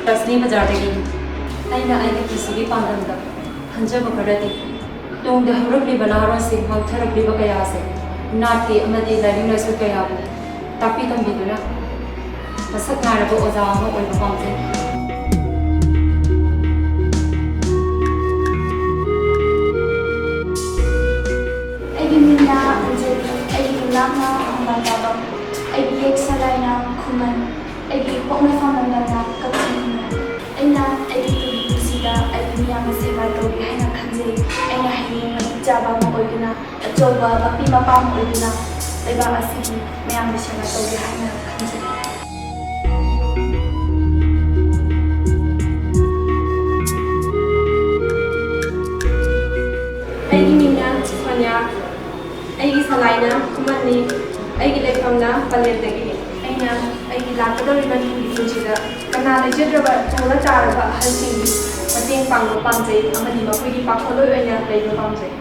ꯀꯁꯅꯤ ꯕꯖꯥꯔꯗꯒꯤ ꯑꯩꯅ ꯑꯩꯒꯤ ꯄꯨꯟꯁꯤꯒꯤ ꯄꯥꯟꯗꯝꯗ ꯈꯟꯖꯕ ꯈꯔꯗꯤ ꯇꯨꯡꯗ ꯍꯧꯔꯛꯂꯤꯕ ꯅꯍꯥꯔꯣꯜꯁꯤꯡ ꯉꯥꯎꯊꯔꯛꯂꯤꯕ ꯀꯌꯥꯁꯦ ꯅꯥꯠꯀꯤ ꯑꯃꯗꯤ ꯂꯥꯏꯅꯤꯡ ꯂꯥꯏꯁꯣꯜ ꯀꯌꯥꯕꯨ ꯇꯥꯛꯄꯤ ꯇꯝꯕꯤꯗꯨꯅ ꯃꯁꯛ ꯅꯥꯏꯔꯕ ꯑꯣꯖꯥ ꯑꯃ ꯑꯣꯏꯕ ꯄꯥꯝꯖꯩ ꯑꯩꯒꯤ ꯃꯤꯡꯅ ꯑꯟꯖꯂꯤ ꯑꯩꯒꯤ ꯌꯨꯝꯅꯥꯛꯅ ꯑꯍꯃꯗꯥꯕꯥꯗ ꯑꯩꯒꯤ ꯌꯦꯛ ꯁꯂꯥꯏꯅ ꯈꯨꯃꯟ ꯑꯩꯒꯤ ꯄꯣꯛꯅꯐꯝ ꯂꯝꯗꯝꯅ ꯀꯛꯆꯤꯡ ꯑꯩꯅ ꯑꯩꯒꯤ ꯇꯨꯡꯒꯤ ꯄꯨꯟꯁꯤꯗ ꯑꯩꯒꯤ ꯃꯤꯌꯥꯝꯅ ꯁꯦꯕꯥ ꯇꯧꯒꯦ ꯍꯥꯏꯅ ꯈꯟꯖꯩ ꯑꯩꯅ ꯍꯌꯦꯡ ꯃꯇꯤꯛ ꯆꯥꯕ ꯑꯃ ꯑꯣꯏꯗꯨꯅ ꯑꯆꯧꯕ ꯃꯄꯤ ꯃꯄꯥ ꯑꯃ ꯑꯣꯏꯗꯨꯅ ꯂꯩꯕꯥꯛ ꯑꯁꯤꯒꯤ ꯃꯌꯥꯝꯒꯤ ꯁꯦꯕꯥ ꯇꯧꯒꯦ ꯍꯥꯏꯅ ꯈꯟꯖꯩ ꯑꯩꯒꯤ ꯃꯤꯡꯅ ꯁꯣꯅꯤꯌꯥ ꯑꯩꯒꯤ ꯁꯂꯥꯏꯅ ꯈꯨꯃꯟꯅꯤ ꯑꯩꯒꯤ ꯂꯩꯐꯝꯅ ꯄꯂꯦꯜꯗꯒꯤꯅꯤ ꯑꯩꯅ ꯑꯩꯒꯤ ꯂꯥꯛꯀꯗꯧꯔꯤꯕ ꯇꯨꯡꯒꯤ ꯄꯨꯟꯁꯤꯗ ꯀꯅꯥ ꯂꯩꯖꯗ꯭ꯔꯕ ꯆꯥꯎꯔ ꯆꯥꯔꯕ ꯑꯍꯜꯁꯤꯡꯒꯤ ꯃꯇꯦꯡ ꯄꯥꯡꯕ ꯄꯥꯝꯖꯩ ꯑꯃꯗꯤ ꯃꯈꯣꯏꯒꯤ ꯄꯥꯈꯣꯜꯂꯣꯏ ꯑꯣꯏꯅ ꯂꯩꯕ ꯄꯥꯝꯖꯩ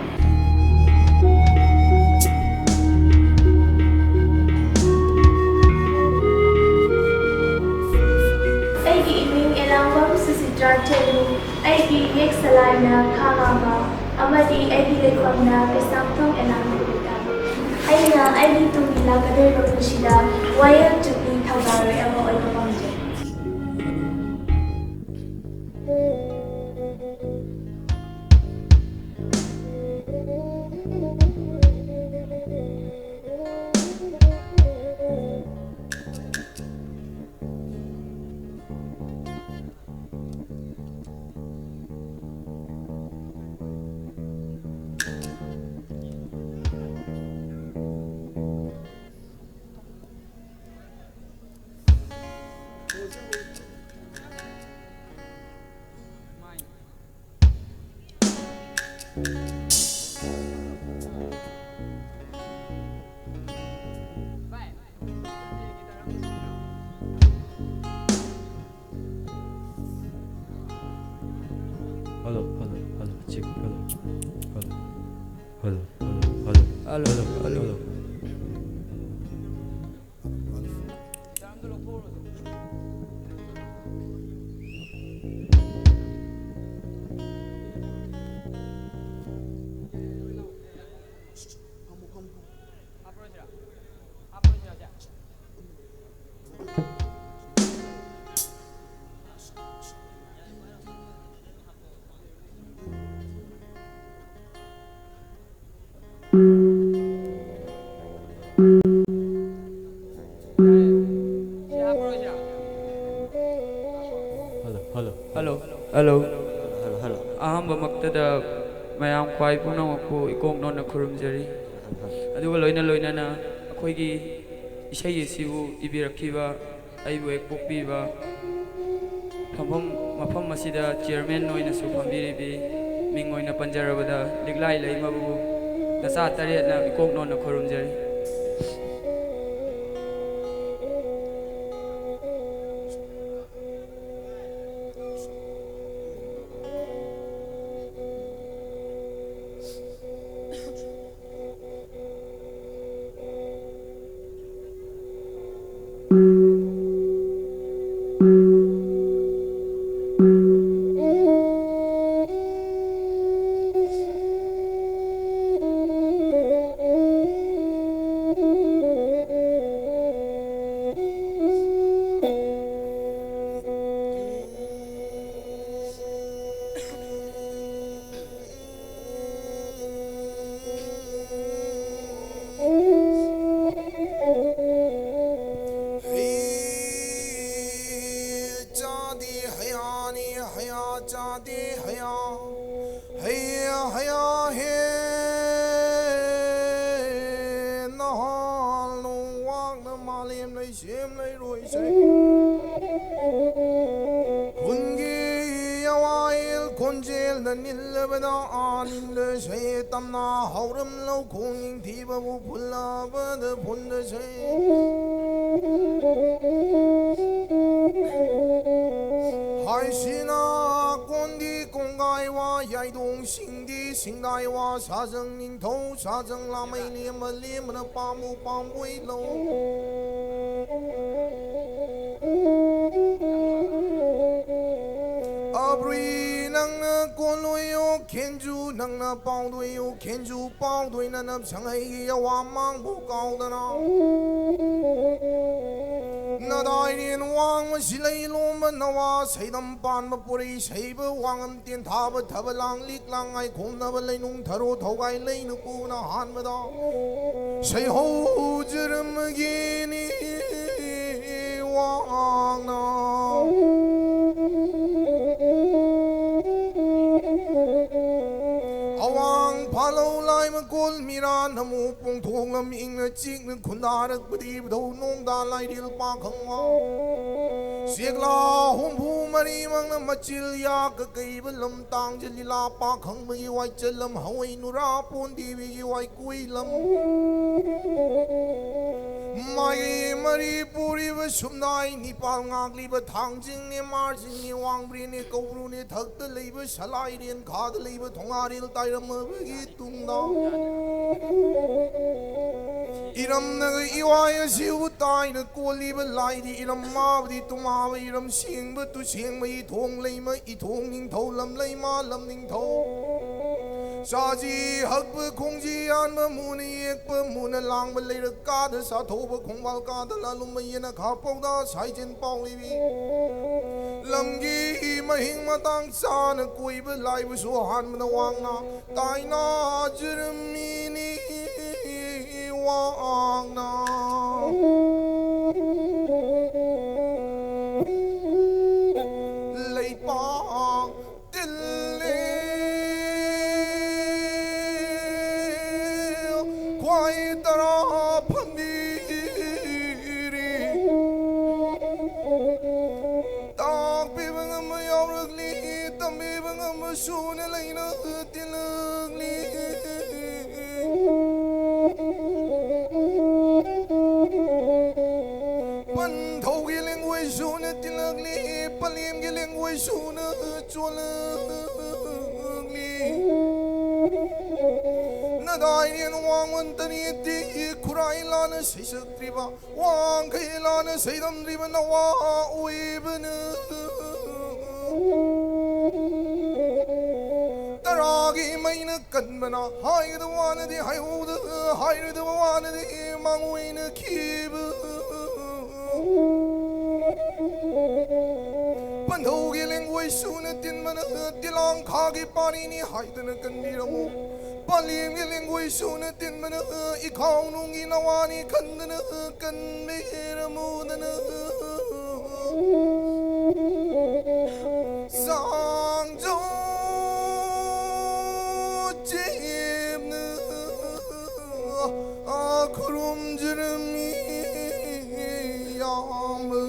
ꯑꯩꯒꯤ ꯏꯃꯤꯡ ꯑꯦꯂꯥꯡꯕꯝ ꯁꯨꯁꯤꯇ꯭ꯔꯥ ꯆꯦꯂꯨ ꯑꯩꯒꯤ ꯌꯦꯛ ꯁꯂꯥꯏꯅ ꯈꯥꯉꯥꯝꯕ ꯑꯃꯗꯤ ꯑꯩꯒꯤ ꯂꯩꯐꯝꯅ ꯀꯩꯁꯥꯝꯊꯣꯡ ꯑꯦꯂꯥꯡꯕꯝꯗ ꯑꯩꯅ ꯑꯩꯒꯤ ꯇꯨꯡꯒꯤ ꯂꯥꯛꯀꯗꯧꯔꯤꯕ ꯄꯨꯟꯁꯤꯗ ꯋꯥꯌꯦꯜ ꯆꯨꯞꯄꯤ ꯊꯧꯗꯥꯔꯣꯏ ꯑꯃ ꯑꯣꯏꯕ ꯄꯥꯝꯖꯩ Hello, hello, hello, check, hello, hello, hello, hello, hello, hello, hello. ꯑꯍꯥꯟꯕꯃꯛꯇꯗ ꯃꯌꯥꯝ ꯈ꯭ꯋꯥꯏ ꯄꯨꯝꯅꯃꯛꯄꯨ ꯏꯀꯣꯛꯅꯣꯟꯅ ꯈꯨꯔꯨꯝꯖꯔꯤ ꯑꯗꯨꯒ ꯂꯣꯏꯅꯅ ꯑꯩꯈꯣꯏꯒꯤ ꯏꯁꯩ ꯑꯁꯤꯕꯨ ꯏꯕꯤꯔꯛꯈꯤꯕ ꯑꯩꯕꯨ ꯍꯦꯛ ꯄꯣꯛꯄꯤꯕ ꯃꯐꯝ ꯑꯁꯤꯗ ꯆꯤꯌꯔꯃꯦꯟ ꯑꯣꯏꯅꯁꯨ ꯐꯝꯕꯤꯔꯤꯕꯤ ꯃꯤꯡ ꯑꯣꯏꯅ ꯄꯟꯖꯔꯕꯗ ꯂꯤꯛꯂꯥꯏ ꯂꯩꯃꯕꯨ ꯅꯆꯥ ꯇꯔꯦꯠꯅ ꯏꯀꯣꯛꯅꯣꯟꯅ ꯈꯨꯔꯨꯝꯖꯔꯤ Sajang ning thâu sajang la mai liam na pamu pamui lo Abri nang na koloyo kenju nang na pao doi yo kenju pao doi na nap sangai ya wa mang bu kao da na Na dai nian wang ma silai lo ma na wa sai dam pan ma puri sai ba wang am tien tha ba tha ba lang lik lang ai khom na ba lai nung tharo thau gai lai nu pu na han ba da sai ho jiram gi ni wang na Awang phalo lai ma kol miran namu pong thong lam ing na chik na khunda rak bdi bdo nong da lai dil pa khang wa Siegla hum bu mari mang na machil ya ka kai ba lam tang jili la pa khang ma yi wai chalam hawai nura pon di wi yi wai kui lam Mai mari puri ba sumnai ni pal ngak li ba thang jing ni mar jing ni wang bri ni kau ru ni thak ta lei ba salai rian kha ta lei ba thonga ril tai ram ba gi tung da Iram na ga iwai siu tai na ko li ba lai di iram ma ba di tu ma ba iram sing ba tu sing ma i thong lei ma i thong ning thau lam lei ma lam ning thau Saji hak ba khong ji an ma mu ni ek ba mu na lang ba lei ra ka da sa tho ba khong wal ka da la lum ma yen kha pau da sai chen pau li bi Lam gi ma hing ma tang sa na koi ba lai ba so han ma na wang na tai na jiram mi ni wang na Lei pa til le Kwai tara phamiri Tak bi bang ma yaw rak li tam bi bang ma su na lai na til li Pan thau gi leng wai su na til li palim gi leng wai su na chol li Na dai nian wang wan ta ni ti kurai la na sai sak tri ba wang kai la na sai dam ri ba na wa ui ba na Taragi mai na kan ba na hai da wa na di hai hu da hai da wa na di mang ui na ki ba Pan thau gi leng wai su na tin ma na tilang kha gi pa ni ni hai da na kan di ra mu Palim gi leng wai su na tin ma na I khau nung gi na wa ni kan da na kan me ra mu da na Sang jo ꯆꯦꯝꯅ ꯈꯨꯔꯨꯝꯖꯔꯝꯃꯤ ꯌꯥꯝꯕ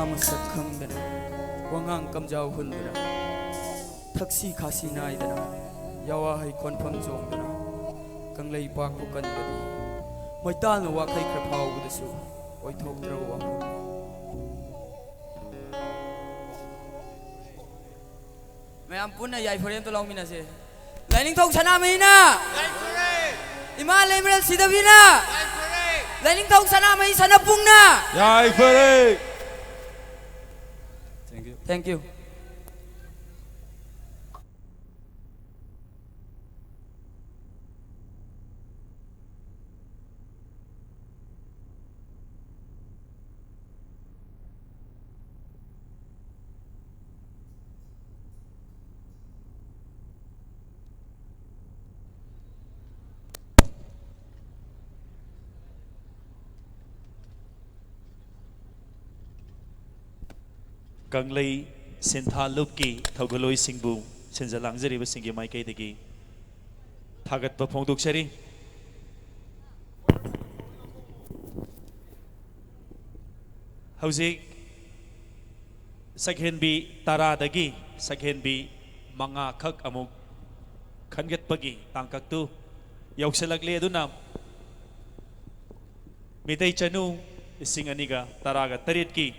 masat khangdana wangang kamjau hundana thaksi khasi naidana yawa hai konpham jongdana kanglei pak ko kanbadi moitan wa khai khra phau budasu oi thok tra wa mayam punna yai foren to long mina se lining thok sana mahina yai fore ima lemral sidabina yai fore lining thok sana mahi sana pungna yai fore. Thank you. Kanglei Sentha Lupki Thaugaloi Singbu Senjalang Jariba Singi Maikei Degi Thagat Pongduk Shari Hauzik Sakhen Bi Tara Dagi Sakhen Bi Manga Khak Amuk Khangat Pagi Tangkak Tu Yauksalakle Aduna Mitei Chanu Singaniga Taraga Tarit Ki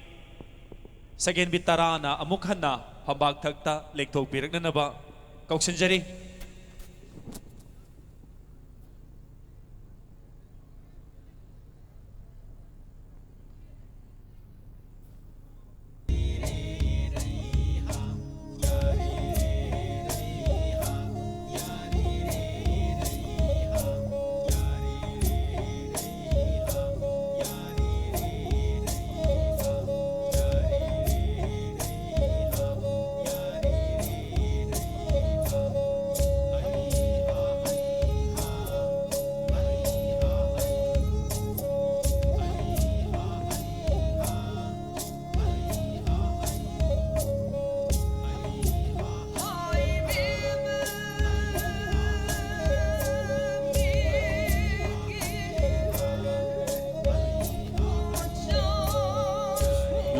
Second bitarana amukhanna hambak thakta lekthok piraknanaba kauksinjari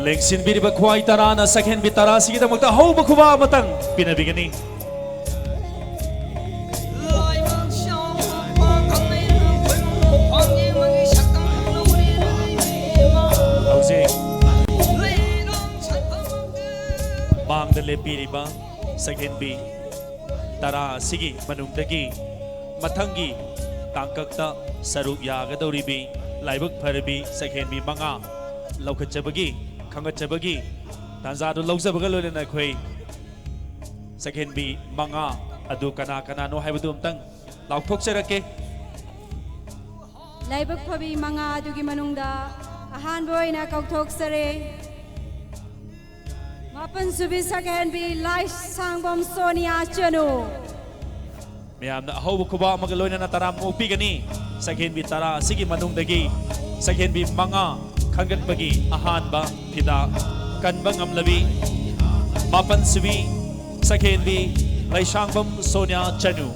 Lengsin biriba kuai tarana sakhen bitara sigida mukta hau bakuwa matang pinabigani Hauze Mangdale biriba sakhen bi tara sigi manungdagi mathangi tangkakta saruk yagadoribi laibuk pharabi sakhen bi manga laukachabagi Kangatchabagi Tanzadu Lozabagalo and Akwe Second B Manga Adu Kana no Habadum Tang Lauk Serake Laibak Pabi Manga Dugi Manungda Ahan Boy na Kautok Sare Mapan Subi Second B Lai Sangbom Sonia Chanu Mayam na Hobukuba Magaloina Nataram Upigani Second B Tara Sigi Manungdagi Second B Manga Kangat Bagi Ahan Ba Pida Kanbang Amlabi Mapan Subi Second B Lai Sangbom Sonia Chanu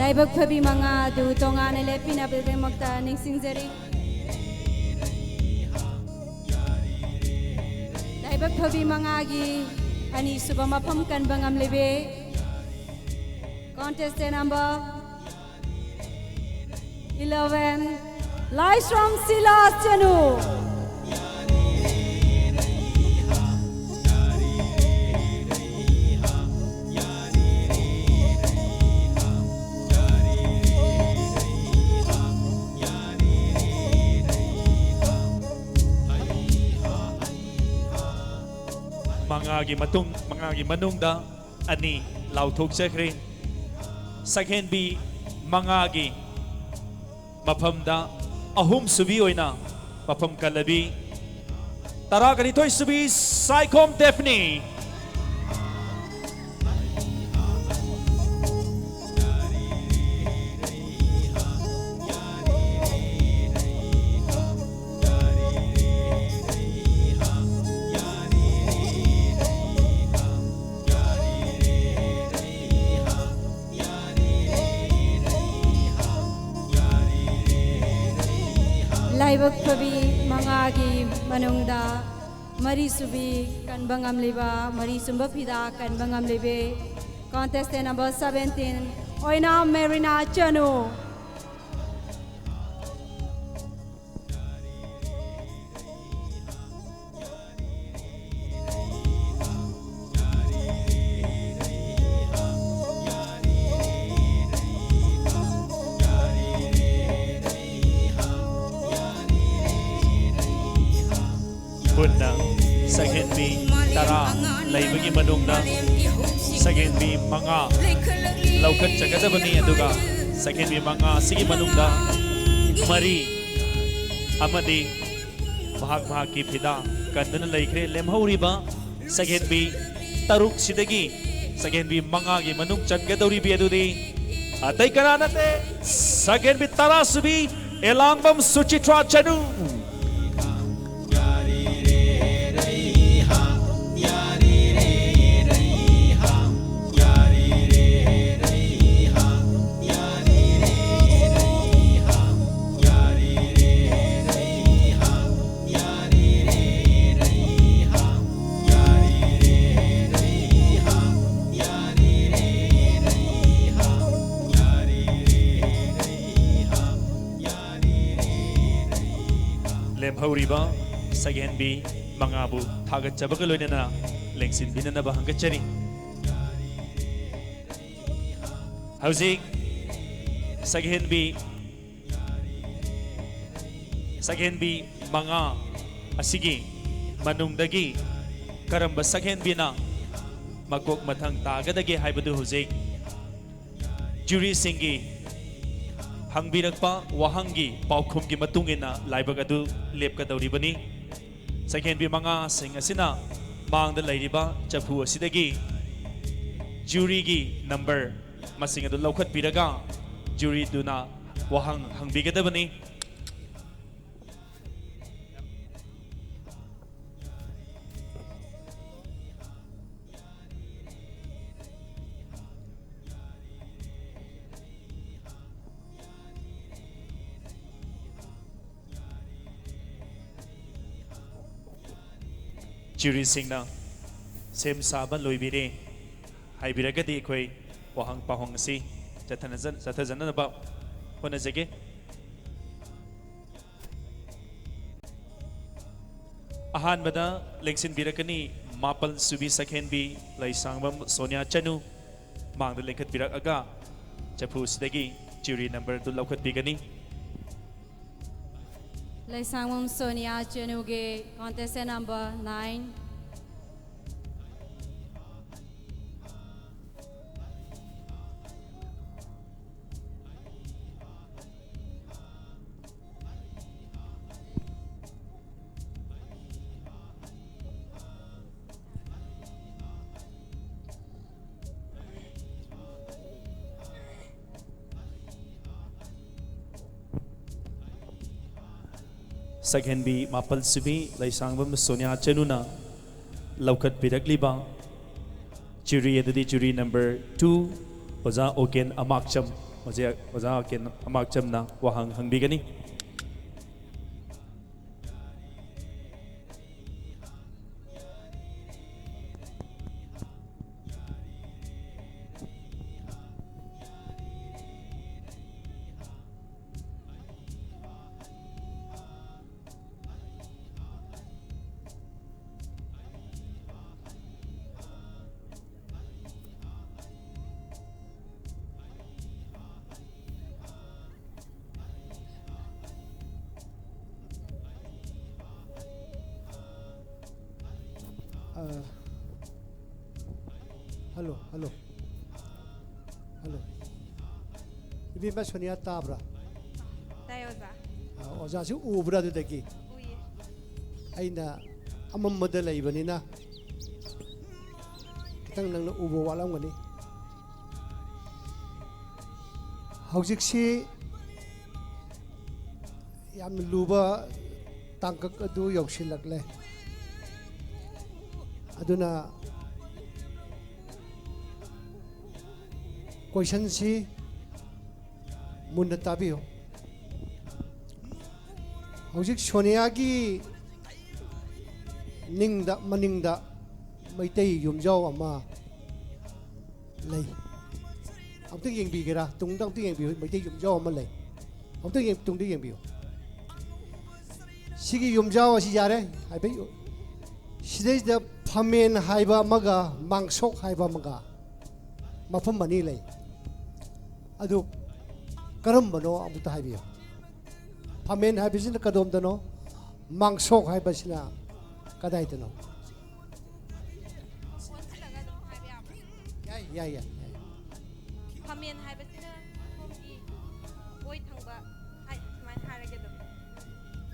Laibak Pabi Manga Du Tongana Lepina Bilmakta Ningsingjari Laibak Pabi Mangagi Ani Subama Pamkan Bangam Lebe Contestant number 11 Laishram Silas Chanu Mangagi manungda ani lauthok sekre second B mangagi mapamda ahum subi oina mapam kalabi tara ganitoy subi Psycom Daphne लाइबक फबी मंगागी मनुंगदा मरी सुबी कनबंगम लिबा मरी सुंब फिदा कनबंगम लिबे contestant number 17 Oina Marina Chanu. Punna second B tara laibagi manungna second B manga laukat chagadabani aduga second B manga sigi manungda mari amadi bahag ki phida kandana laikre lemhauriba second B taruk sidagi second B manga gi manung changadori bi adudi atai kananate second B tara subi elangbam Suchitra Chanu. Lemhauriba second B mangabu thagat chabaga loinana lengsin binana ba hangachari hauzik second B manga asigi manungdagi karamba second B na makok mathang tagadagi haibadu hauzik jury singi hangbirakpa wahangi paukhum gi matungina laibag adu lepkadoribani second bi manga sing asina mangda lairiba chapu asidagi jury gi number masing adu lokhat piraga jury duna wahang hangbigadabani jury singna sem saban loibire haibiragadi khoi wahang pahong si jathana ba hona jage ahan bada lengsin birakani mapal subi second B laisangbam Sonia Chanu mangda lengkhat birak aga chapu sidagi jury number du lokhat bigani Laisangwam Sonia Chanuge contestant number 9. second B mapal subi laisangbam Sonia Chanuna laukat birakliba jury adadi jury number 2 oza oken amakcham oza oken amakcham na wahang hangbigani Hello. Ibi mas Sonia tabra. Tayo za. Oza si ubra do dagi. Uye. Aina amam madala ibanina. Kitang nang ubo walang gani. Haujik si yam luba tangkak adu yoksilakle. Aduna question si muna tabiyo ꯍꯧꯖꯤꯛ ꯁꯣꯅꯤꯌꯥꯒꯤ ꯅꯤꯡꯗ ꯃꯅꯤꯡꯗ ꯃꯩꯇꯩ ꯌꯨꯝꯖꯥꯎ ꯑꯃ ꯂꯩ ꯑꯃꯨꯛꯇꯪ ꯌꯦꯡꯕꯤꯒꯦꯔꯥ ꯇꯨꯡꯗ ꯑꯃꯨꯛꯇꯪ ꯌꯦꯡꯕꯤꯌꯨ ꯃꯩꯇꯩ ꯌꯨꯝꯖꯥꯎ ꯑꯃ ꯂꯩ ꯑꯃꯨꯛꯇꯪ ꯇꯨꯡꯗ ꯌꯦꯡꯕꯤꯌꯨ 시기 yumjaw asi jare haibai sidai da phamen haiba maga mangsok haiba maga mafam mani lei adu karam bano amuta haibiyo phamen haibisina kadom dano mangsok haibasina kadai dano ya phamen haibasina homgi boi thangba hai mai harage do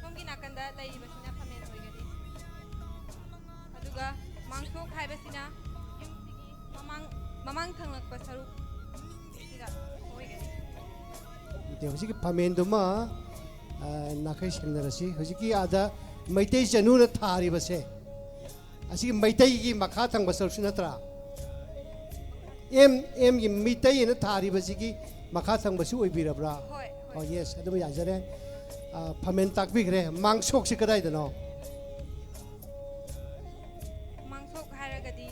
homgi nakanda lairibasina phamen hoigani aduga mangsok haibasina yumsigi mamang thanglakpa saruk sida hoigani de hojiki phamen duma nakai sengnarasi hojiki ada maitai januna thari base asi maitai gi makha thang basal sunatra em gi maitai na thari basigi makha thang basu oibirabra oh yes adum yajare phamen takbi gre mangsok si kadai dano mangsok haragadi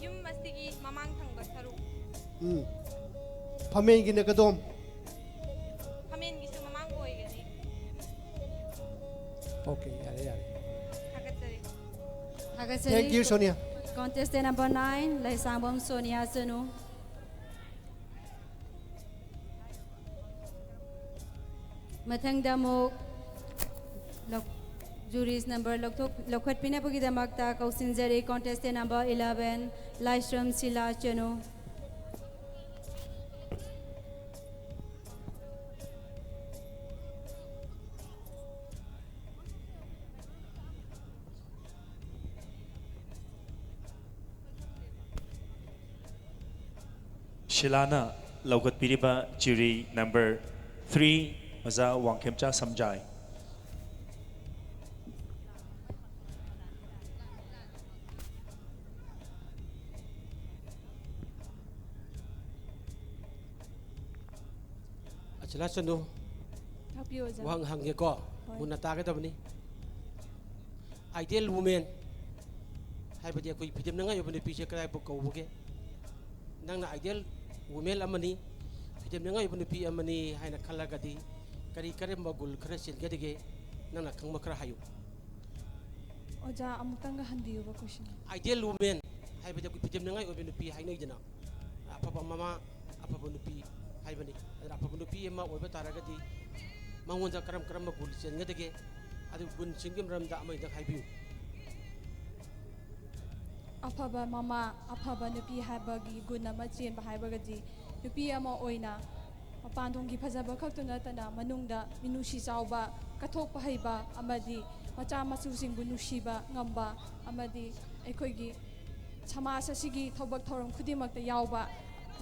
yum mastigi mamang thangba saruk phamen gi na kadom phamen gi su mamang hoigani okay yare hagatsari thank you Sonia Contestant number 9 Laisambom Sonia Sanu Mathangda mo juries number Lokhwat Pinapagi Damakta Kausinjari contestant number 11 Laishram Sila Chanu Shilana Laugat Piriba jury number 3 Maza Wangkemcha Samjai. Achila Chandu Wang Hangeko Munataka Dabni Ideal woman Haibadi Kui Pidim Nanga Yobani Pisha Karabuke Nanga ideal women amani Pidim Nanga Yobani Pi Amani Haina Kalagadi Kari Karimagul Crescent Gadige Nana Kamakra Hayu Oja amutanga hanbiyo ba question Ideal woman Haibadi Kui Pidim Nanga Yobani Pi Haina Jana Papa Mama Papa Nupi Haibani Papa Nupi Emma Oba Taragadi Mangonza Karam Karamagul Sengadege Adu Gun Singim Ramda Amida Haibu afaba mama afaba nupi habagi guna machin bahibagadi nupi ama oina mapandonggi phajaba khaktuna tana manungda minushi chawba kathokpa haiba amadi macha masusingbu nushiba ngamba amadi ekhoigi samasa sigi thobak thoram khudimakta yawba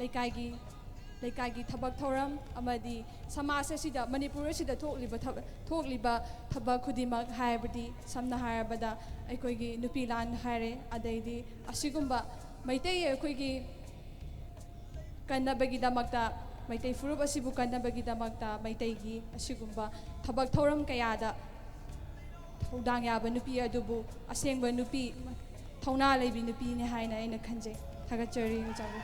leikaigi thabak thoram amadi samasa sida manipur sida thokliba thabak khudimak haibadi samna haibada ekhoigi nupi lan haire adaidi asigumba maitai ekhoigi kannabagi damakta maitai furup asibu kannabagi damakta maitai gi asigumba thabak thoram kayada thodang yaba nupi adubu asengba nupi thona leibi nupi ne haina aina khanje thagachari jabu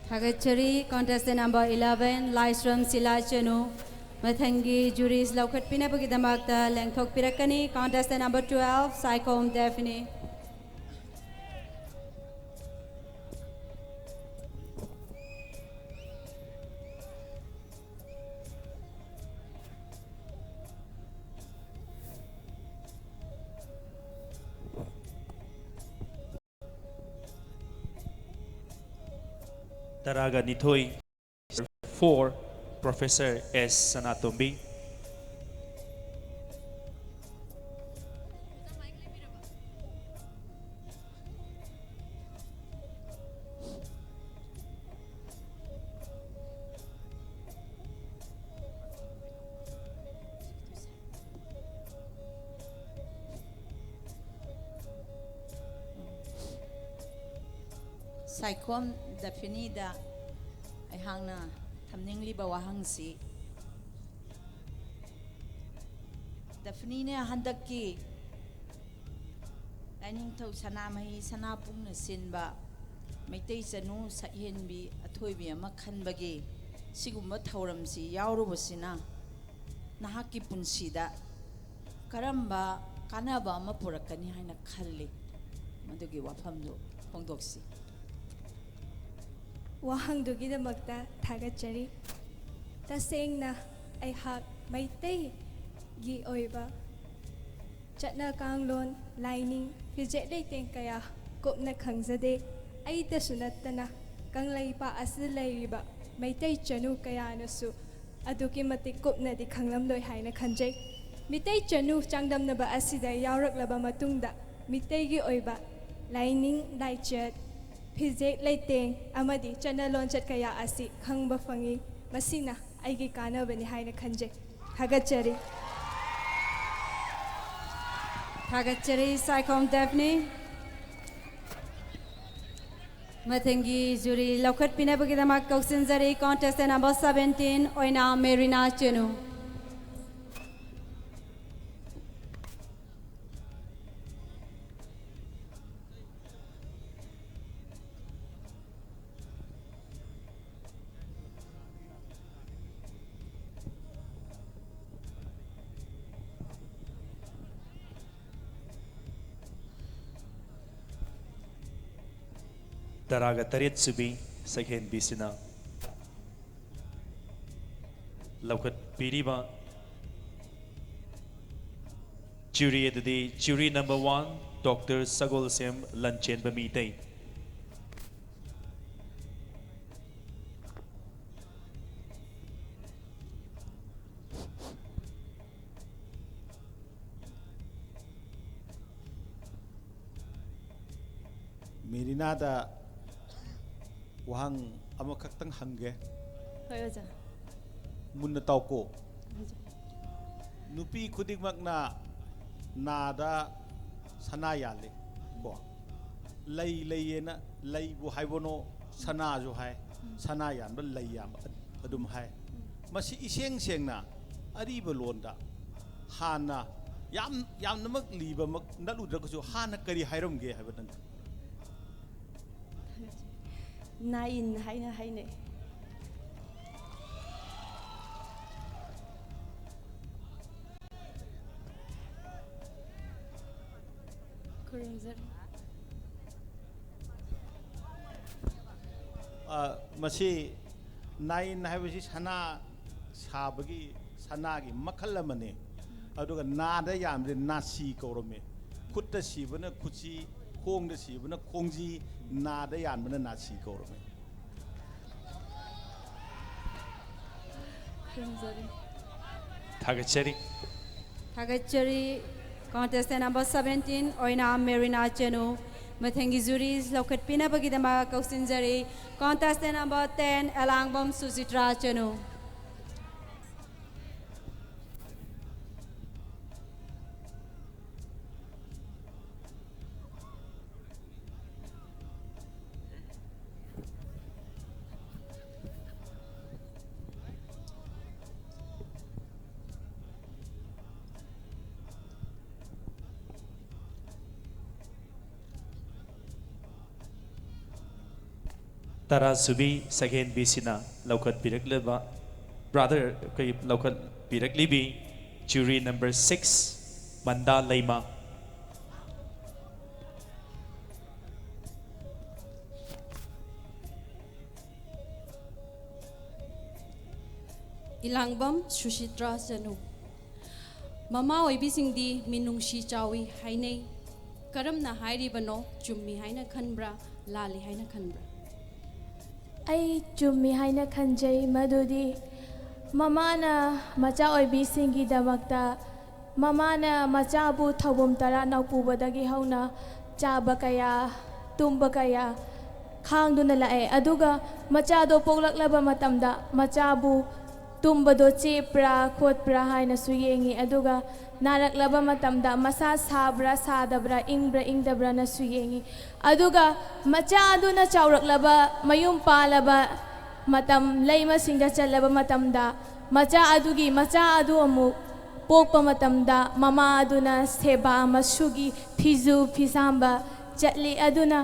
Thagachari contestant number 11 Laishram Sila Chanu Mathangi juries Lokhwat Pinapagi Damakta Lengthok Pirakani contestant number 12 Saikom Daphne Taraga Nitoy 4 Professor S. Sanatombi. Saikom Daphne ai hangna thamningliba wahangsi Daphne ne handakki Lining Thau Sanamahi Sanapungna Sinba Maitai Chanu Sahenbi Athoibi ama khanbagi sigumba thauramsi yaurubasina nahaki punsida karamba kanaba ama purakani haina khalli madugi wafamdu hongdoksi ꯋꯥꯍꯪꯗꯨꯒꯤꯗꯃꯛꯇ ꯊꯥꯒꯠꯆꯔꯤ ꯇꯁꯦꯡꯅ ꯑꯩꯍꯥꯛ ꯃꯩꯇꯩꯒꯤ ꯑꯣꯏꯕ ꯆꯠꯅ ꯀꯥꯡꯂꯣꯟ ꯂꯥꯏꯅꯤꯡ ꯐꯤꯖꯦꯠ ꯂꯩꯇꯦꯡ ꯀꯌꯥ ꯀꯨꯞꯅ ꯈꯪꯖꯗꯦ ꯑꯩꯇꯁꯨ ꯅꯠꯇꯅ ꯀꯪꯂꯩꯄꯥꯛ ꯑꯁꯤꯗ ꯂꯩꯔꯤꯕ ꯃꯩꯇꯩ ꯆꯅꯨ ꯀꯌꯥꯅꯁꯨ ꯑꯗꯨꯛꯀꯤ ꯃꯇꯤꯛ ꯀꯨꯞꯅꯗꯤ ꯈꯪꯂꯝꯂꯣꯏ ꯍꯥꯏꯅ ꯈꯟꯖꯩ ꯃꯤꯇꯩ ꯆꯅꯨ ꯆꯥꯡꯗꯝꯅꯕ ꯑꯁꯤꯗ ꯌꯥꯎꯔꯛꯂꯕ ꯃꯇꯨꯡꯗ ꯃꯤꯇꯩꯒꯤ ꯑꯣꯏꯕ ꯂꯥꯏꯅꯤꯡ ꯂꯥꯏꯆꯠ ꯐꯤꯖꯦꯠ ꯂꯩꯇꯦꯡ ꯑꯃꯗꯤ ꯆꯠꯅ ꯂꯣꯟꯆꯠ ꯀꯌꯥ ꯑꯁꯤ ꯈꯪꯕ ꯐꯪꯏ ꯃꯁꯤꯅ ꯑꯩꯒꯤ ꯀꯥꯟꯅꯕꯅꯤ ꯍꯥꯏꯅ ꯈꯟꯖꯩ ꯊꯥꯒꯠꯆꯔꯤ Thagachari Saikom Daphne Mathangi Jury Laukat Pinabagidama Koksinzari contestant number 17 Oina Marina Chenu Taraga Tarit Subi Sakhen Bisina Laukat Piriba Jury Edadi Jury number 1 Dr. Sagol Sim Lanchen Bamitay Mirinada Wahang Amakaktang Hange ꯍꯣꯏ ꯑꯣꯖꯥ Munna Tauko Nupi Kudigmakna Nada Sanayale Bo Lay Layena Lay Buhaibono Sana Juhai Sanayan but Layam Adum Hai Masi Iseng Sengna Ariba Londa Hana Yam Namak Liba Naludraku Hana Kari Hiram Gay Habitan Nain haina haine Kurumzari Masi Nain Havasi Sana Sabagi Sanagi Makalamane Aduga Nada Yamri Nasi Korome Kutta Sibana Kuchi Kong the Sibana Kongji Nada Yamana Nasi Korome Kurumzari Thagachari Thagachari contestant number 17 Oina Marina Chenu Mathangi Jury Laukat Pinabagidama Koksinzari contestant number 10 Elangbom Susitra Chenu Tara Subi Sakhen Bisina Laukat Pirakleba Brother Laukat Piraklibi Jury number 6 Banda Laima Ilangbam Sushitra Chanu Mama Oibisingdi Minungshi Chawi Haine Karamna Hairibano Chummi Haina Khanbra Lali Haina Khanbra ꯑꯩ ꯆꯨꯝꯃꯤ ꯍꯥꯏꯅ ꯈꯟꯖꯩ ꯃꯗꯨꯗꯤ ꯃꯃꯥꯅ ꯃꯆꯥ ꯑꯣꯏꯕꯤꯁꯤꯡꯒꯤꯗꯃꯛꯇ ꯃꯃꯥꯅ ꯃꯆꯥꯕꯨ ꯊꯧꯕꯝ ꯇꯔꯥ ꯅꯧꯄꯨꯕꯗꯒꯤ ꯍꯧꯅ ꯆꯥꯕ ꯀꯌꯥ ꯇꯨꯝꯕ ꯀꯌꯥ ꯈꯥꯡꯗꯨꯅ ꯂꯥꯛꯑꯦ ꯑꯗꯨꯒ ꯃꯆꯥꯗꯣ ꯄꯣꯛꯂꯛꯂꯕ ꯃꯇꯝꯗ ꯃꯆꯥꯕꯨ ꯇꯨꯝꯕꯗꯣ ꯆꯦꯞꯄ꯭ꯔꯥ ꯈꯣꯠꯄ꯭ꯔꯥ ꯍꯥꯏꯅꯁꯨ ꯌꯦꯡꯉꯤ ꯑꯗꯨꯒ नारक्लबा मतमदा मसा साब्रा सादब्रा इंब्रा इंदब्रा नसु येंगी अदुगा मचा अदुना चाउरक्लबा मयुम पालबा मतम लैमा सिंगदा चलबा मतमदा मचा अदुगी मचा अदु अमु पोकपा मतमदा ममा अदुना सेबा मसुगी फिजु फिसांबा चटली अदुना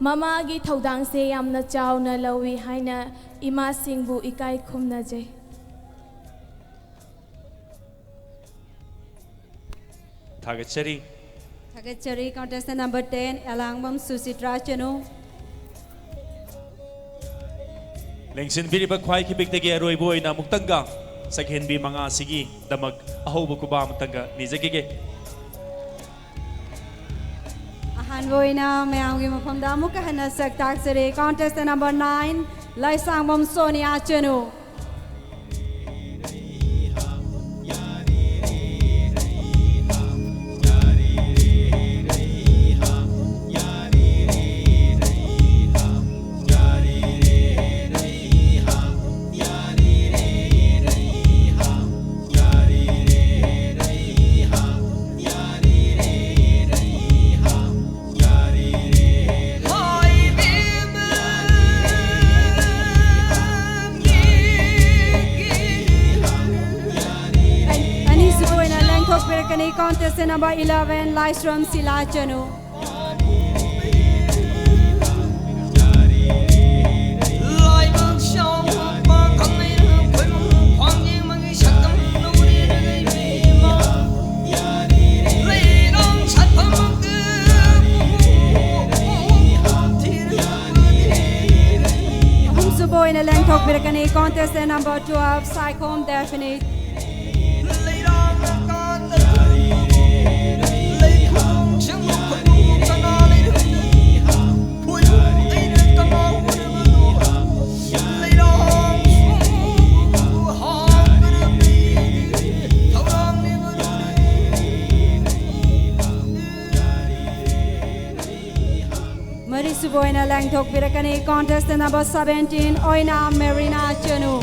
ममागी थौदांग से यामना चावना लवी हाइना इमा सिंगबु इकाई खुमनाजे थागतचरी Thagachari contestant number 10 Elangbam Susitra Chanu. Lengsin biriba khwai ki bigdagi aroi boy na muktanga sakhen bi manga sigi damak ahobu kuba mutanga nizagige Ahan Voina Mayamgi Mapamda Mukahana Saktaksari contestant number 9 Laisangbam Sonia Chanu. Contestant number 11 Lystrom Silachanu. Humsubo in a length of Birkani contestant number 12 Psychom Definite. Marisuboina Langtok Birakani contestant number 17 Oina Marina Chanu.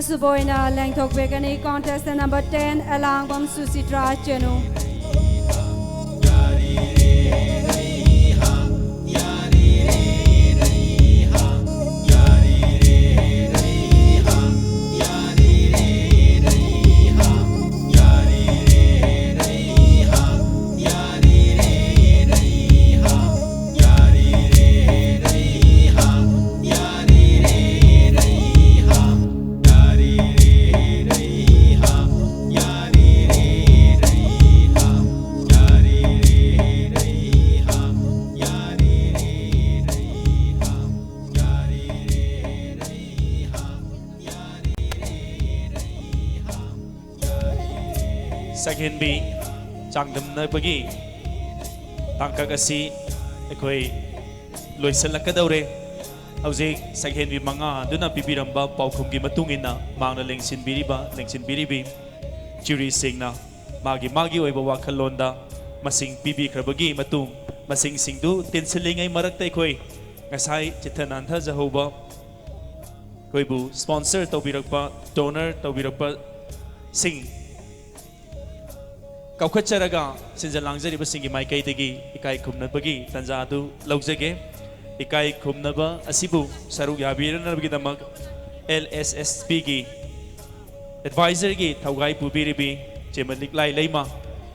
Suboina Langtok Birakani contestant number 10 Elangbam Susitra Chanu. Second B Changdam na bagi tangkag asi ekoi loisal lakadaure auze second B manga duna pipiramba paukhum gi matungina mangna lengsin biribi jury singna magi oiba wakhalonda masing pibi khrabagi matung masing singdu tensilingai marakta ekoi ngasai chithanantha jahoba koibu sponsor tawbirakpa donor tawbirakpa sing Kaukacharaga since Langzari Basingi my Kaitigi, Ikai Kumnabagi, Tanzadu, Lauzage, Ikai Kumnaba, Asibu, Saru Yabiran Nabidamak, LSSPG, Advisor Gi, Tawai Pubiribi, Jemalik Lai Lema,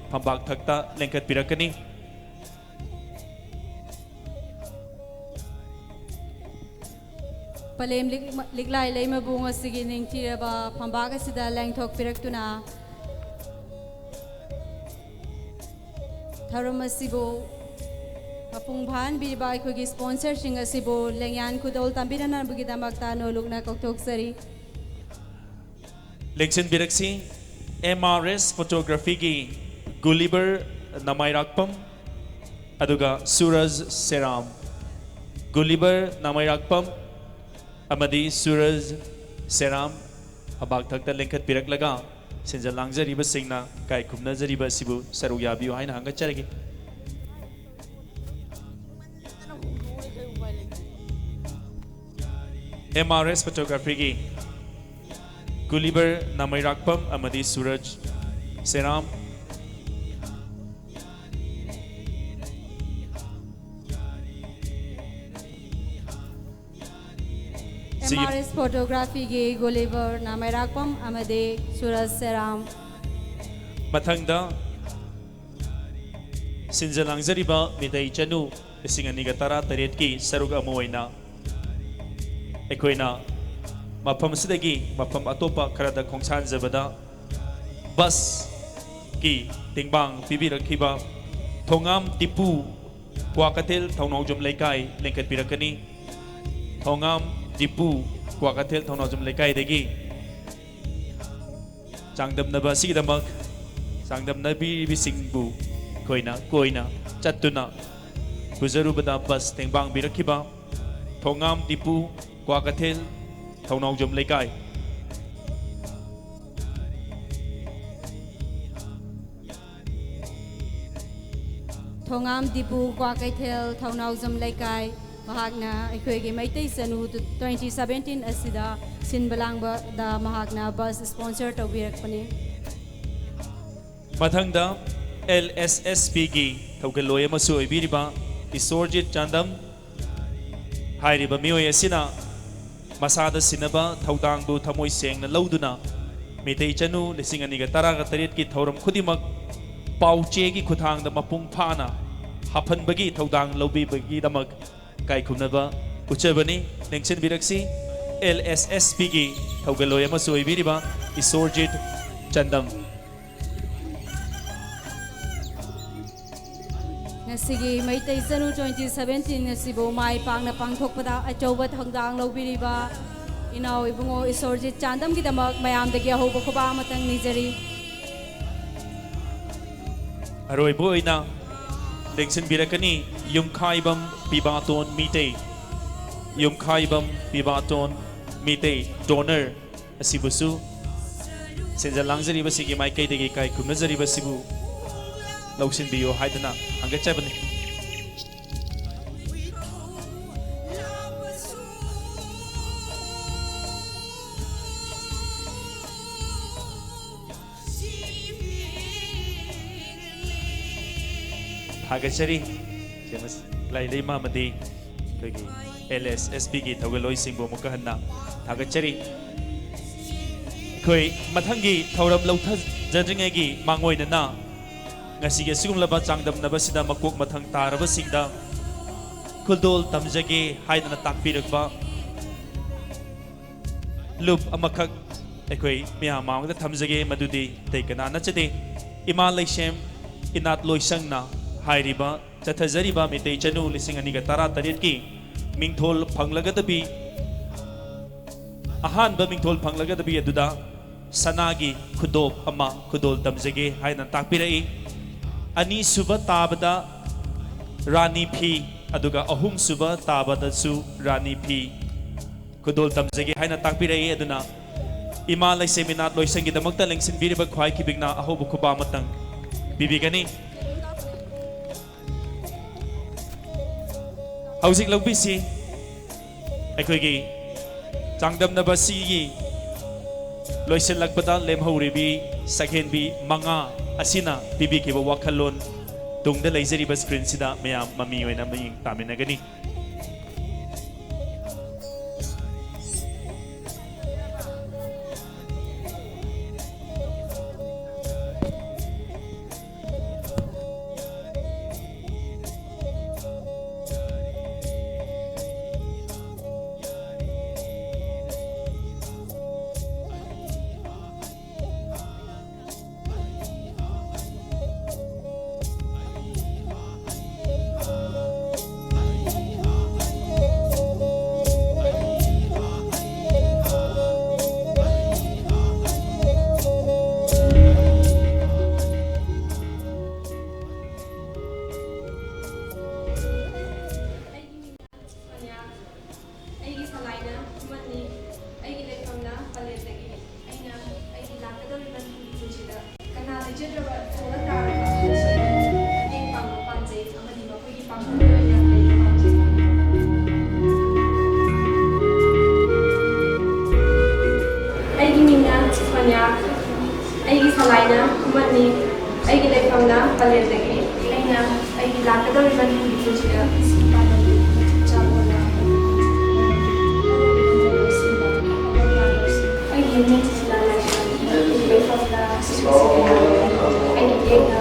Pambak Takta, Lenkat Pirakani. Palem Liglai Lema Bunga Sigining Tiraba, Pambaga Sida Langtok Piraktuna. Tharum asibo kapung bhan biriba aikogi sponsor sing asibo lengyan kudol tambirana bugidamakta no lugna koktok sari Lengsin Biraksi MRS photography gi Gulliver Namairakpam aduga Suraj Seram Gulliver Namairakpam amadi Suraj Seram abak thakta lengkhat piraklaga sinja langjariba singna kai khumnajariba sibu saruk yabiu haina hangatcharagi. MRS photography gi Gulliver Namairakpam amadi Suraj Seram MRS photography gi Gulliver Namairakpam amade Suraj Seram Mathangda Sinja langjariba Midai Chanu Isingani Gatara Taret ki saruk amoina Ekoina Mapam Sidagi Mapam Atopa Karada Kongsan Zabada Bus ki Tingbang Pibirakiba Thongam Tipu Kwakatil Thaunawjum Laikai Lengkat Pirakani Thongam Tipu Kwakatil Thaunawjum Laikai Dagi Changdam Naba Sidamak Changdam Nabi Bisingbu Koina Chatuna Buzarubada Bus Tingbang Birakiba Thongam Tipu Kwakatil Thaunawjum Laikai Thongam Dipu Kwakaithel Thaunawjum Laikai Mahakna Aikhoigi Maitai Sanu 2017 asida Sinbalangba da Mahakna bus sponsor tawbirakpani Mathangda LSSP gi Thaugaloi amasu oibiriba Isorjit Chandam Hairiba Mioy asina Masada Sinaba Thaudangbu Thamoi Sengna Lauduna Mitei Chanu Lisingani Taraga Tarit ki Thauram Khudimak Pauche gi Khuthangda Mapung Phana Hapan bagi Thaudang Lobi bagi Damak Kai Khumnaba Uchabani Nengchen Biraksi LSSP gi Thaugaloi amasu oibiriba Isorjit Chandam Ngasigi Maitai Sanu 2017 ngasibo mai pangna pangthokpada achauba thangdang lobiriba Inaw ibungo Isorjit Chandam ki damak mayamdagi ahoba khoba matang nijari Aroi boina Lengsen Birakani Yumkhaibam Pibaton Mitei Yumkhaibam Pibaton Mitei Donor Asibusu Senja Langjari Basigi Mai Kaidagi Kai Kumnajari Basibu Lausin Bio Haidana Angachabani Hagachari Jamas Lailai Mamadi Kagi LSSP gi Thaugaloi Singbo Mukahanna Hagachari Koi Mathangi Thauram Lautha Jadringagi Mangoinana Ngasige Sigumlaba Changdam Nabasida Makok Mathang Taraba Singda Kuldol Tamjage Haidana Takpirakba Loop Amakak Ekoi Mia Mangda Tamjage Madudi Tekana Nachade Ima Laishem Inat Loisangna Hairiba Chathajariba Mitei Chanu Lisinganiga Tara Taritki Mingthol Panglagadabi Ahanba Mingthol Panglagadabi Aduda Sanagi Kudop Ama Kudol Tamjage Hainan Takpirai Ani Suba Tabada Rani P Aduga Ahum Suba Tabada Su Rani P Kudol Tamjage Haina Takpirai Aduna Ima Lai Seminat Loisangi Damakta Lengsin Biriba Kwai Kibigna Ahobu Kubamatang Bibigani Housing Laubisi Aikoigi Changdam Nabasi Loisan Lakbata Lemhoribi Sakhenbi Manga Asina Bibi Kiba Wakalon Tungda Laizari Bas Screen Sida Maya Mami Wena Maying Taminagani ꯄꯂꯦꯟꯗꯒꯤ ꯑꯩꯅ ꯑꯩꯒꯤ ꯂꯥꯛꯀꯗꯧꯔꯤꯕ ꯅꯨꯃꯤꯠ ꯄꯨꯟꯁꯤꯗ ꯄꯥꯟꯗꯝꯗꯤ ꯃꯇꯤꯛ ꯆꯥꯕ ꯑꯩꯒꯤ ꯃꯤꯡ ꯁꯤꯂꯥ ꯂꯥꯏꯁ꯭ꯔꯝ ꯑꯩꯒꯤ ꯂꯩꯐꯝꯅ ꯑꯩꯒꯤ ꯌꯦꯛꯅ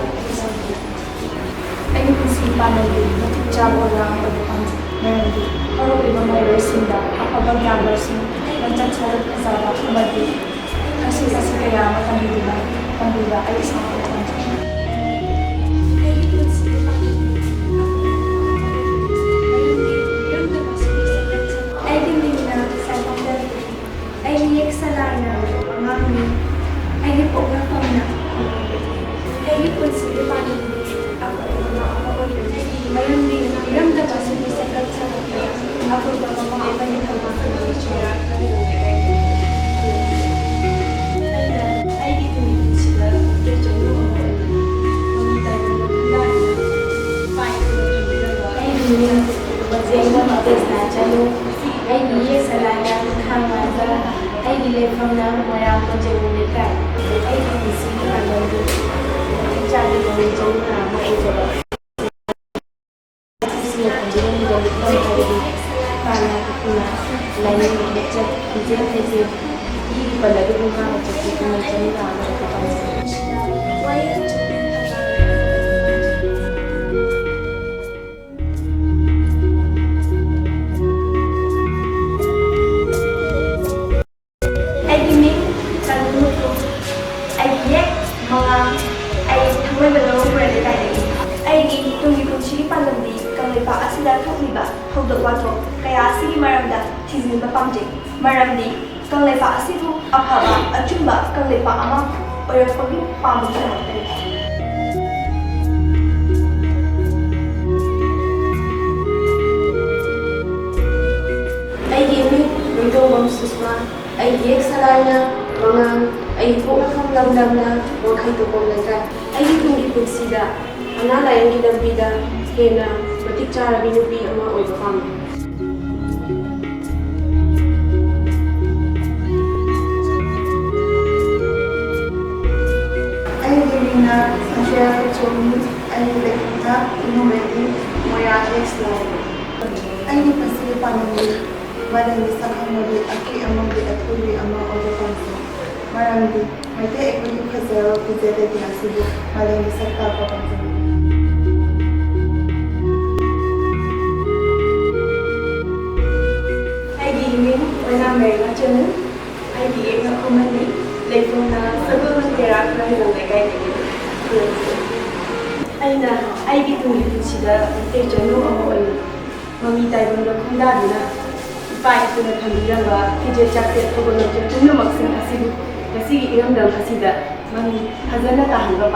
ꯑꯩꯒꯤ ꯄꯨꯟꯁꯤ ꯄꯥꯟꯗꯝꯗꯤ ꯃꯇꯤꯛ ꯆꯥꯕ ꯑꯣꯖꯥ ꯑꯣꯏꯕ ꯄꯥꯝꯖꯩ ꯃꯔꯝꯗꯤ ꯍꯧꯔꯛꯂꯤꯕ ꯃꯍꯩꯔꯣꯏꯁꯤꯡꯗ ꯑꯐꯕ ꯒ꯭ꯌꯥꯟ ꯂꯧꯁꯤꯡ ꯂꯝꯆꯠ ꯁꯥꯖꯠ ꯐꯖꯕ ꯑꯃꯗꯤ ꯑꯁꯤ ꯀꯌꯥ ꯑꯃ ꯇꯝꯕꯤꯕ ꯑꯩ ꯏꯁꯥꯃꯛ ꯄꯥꯝꯖꯩ ꯑꯩꯒꯤ ꯃꯤꯡꯅ ꯁꯥꯏꯐꯝꯗ ꯑꯩꯒꯤ ꯌꯦꯛ ꯁꯂꯥꯏꯅ ꯑꯉꯥꯡꯅꯤ ꯑꯩꯒꯤ ꯄꯣꯛꯅꯐꯝꯅ ꯑꯩꯒꯤ ꯄꯨꯟꯁꯤꯒꯤ ꯄꯥꯟꯗꯝꯗꯤ ꯑꯐꯕ ꯑꯃ ꯑꯣꯏꯕꯅꯤ ꯃꯔꯝꯗꯤ ꯏꯔꯝꯗꯝ ꯑꯁꯤꯒꯤ ꯁꯦꯝꯒꯠ ꯁꯥꯒꯠꯄꯗ ꯑꯐꯕ ꯃꯃꯥ ꯑꯃꯒꯤ ꯊꯧꯗꯥꯡ ꯑꯃ ꯑꯩꯅ ꯑꯩꯒꯤ ꯇꯨꯡꯒꯤ ꯄꯨꯟꯁꯤꯗ ꯃꯩꯇꯩ ꯆꯅꯨ ꯑꯃ ꯑꯣꯏꯅ ꯃꯃꯤ ꯇꯥꯏꯕꯪꯗ ꯈꯨꯟꯗꯥꯗꯨꯅ ꯑꯩꯒꯤ ꯃꯤꯡ ꯃꯖꯦꯡꯕ ꯃꯇꯦꯁꯅꯥ ꯆꯅꯨ ꯑꯩꯒꯤ ꯌꯦꯛ ꯁꯂꯥꯏꯅ ꯈꯥꯡꯉꯥꯟꯗ ꯑꯩꯒꯤ ꯂꯩꯐꯝꯅ ꯃꯣꯏꯔꯥꯡ ꯀꯣꯟꯖꯦꯡꯕ ꯂꯩꯀꯥꯏ ꯑꯩꯒꯤ ꯄꯨꯟꯁꯤꯒꯤ ꯄꯥꯟꯗꯝꯗꯤ ꯃꯇꯤꯛ ꯆꯥꯕ ꯃꯃꯤ ꯆꯅꯨ ꯑꯃ ꯑꯣꯏꯖꯕ लाइनिंग लेक्चर विजय जैसे ये पलक बुना बच्चे की मैं चली रहा ꯊꯧꯗꯣꯛ ꯋꯥꯊꯣꯛ ꯀꯌꯥ ꯑꯁꯤꯒꯤ ꯃꯔꯝꯗ ꯊꯤꯖꯤꯟꯕ ꯄꯥꯝꯖꯩ ꯃꯔꯝꯗꯤ ꯀꯪꯂꯩꯄꯥꯛ ꯑꯁꯤꯕꯨ ꯑꯐꯕ ꯑꯆꯨꯝꯕ ꯀꯪꯂꯩꯄꯥꯛ ꯑꯃ ꯑꯣꯏꯔꯛꯄꯒꯤ ꯄꯥꯝꯕꯒꯤꯗꯃꯛꯇꯅꯤ ꯑꯩꯒꯤ ꯃꯤꯡ ꯅꯤꯡꯊꯧꯕꯝ ꯁꯨꯁꯃꯥ ꯑꯩꯒꯤ ꯌꯦꯛ ꯁꯂꯥꯏꯅ ꯃꯉꯥꯡ ꯑꯩꯒꯤ ꯄꯣꯛꯅꯐꯝ ꯂꯝꯗꯝꯅ ꯋꯥꯡꯈꯩ ꯇꯣꯡꯕꯝ ꯂꯩꯀꯥꯏ ꯑꯩꯒꯤ ꯇꯨꯡꯒꯤ ꯄꯨꯟꯁꯤꯗ ꯑꯅꯥ ꯂꯥꯏꯌꯦꯡꯒꯤ ꯂꯝꯕꯤꯗ ꯍꯦꯟꯅ ꯃꯇꯤꯛ ꯆꯥꯔꯕꯤ ꯅꯨꯄꯤ ꯑꯃ ꯑꯣꯏꯕ ꯄꯥꯝꯃꯤ ꯑꯩꯒꯤ ꯃꯤꯡꯅ ꯁꯟꯖꯌꯥ ꯀꯆꯣꯃꯤ ꯑꯩꯒꯤ ꯂꯩꯐꯝꯅ ꯏꯅꯨꯕꯦꯗꯤ ꯃꯣꯏꯔꯥꯡ ꯂꯩꯁꯂꯥꯏ ꯑꯩꯒꯤ ꯄꯨꯟꯁꯤꯒꯤ ꯄꯥꯟꯗꯝꯗꯤ ꯃꯥꯂꯦꯝꯒꯤ ꯁꯛꯈꯪꯅꯕꯤ ꯑꯀꯤ ꯑꯃꯒꯤ ꯑꯊꯣꯏꯕꯤ ꯑꯃ ꯑꯣꯏꯕ ꯄꯥꯝꯖꯩ ꯃꯔꯝꯗꯤ ꯃꯩꯇꯩ ꯑꯩꯈꯣꯏꯒꯤ ꯐꯖꯕ ꯐꯤꯖꯦꯠ ꯂꯩꯇꯦꯡ ꯑꯁꯤꯕꯨ ꯃꯥꯂꯦꯝꯒꯤ ꯁꯛ ꯇꯥꯛꯄ ꯄꯥꯝꯖꯩ America channel, I gave a comedy, like from the several characters in the guide. I get to see the channel of Mami Taiwan Kundadina, fight to the Kandira, Kijay Jacket, Togo, Maxim Hasibu, the sea in the Hasida, Mami Hazana Tahanga.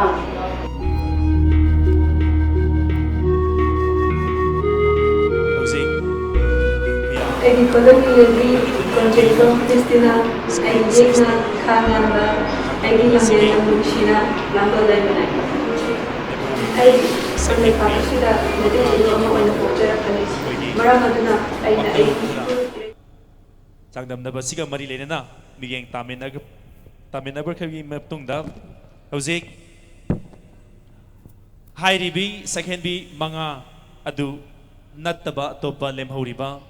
Edi koloni lebi konjeko Kristina Ejina Kananda Edi Lambe Lamushina Lando Lemana Edi Sonne Pakashida Mede Jomo Wana Pokera Kanis Maramaduna Aina Edi Changdamnaba siga mari lenana miyeng taminabar khabi maptungda hauzik hairibi second bi manga adu nattaba topa lemhoriba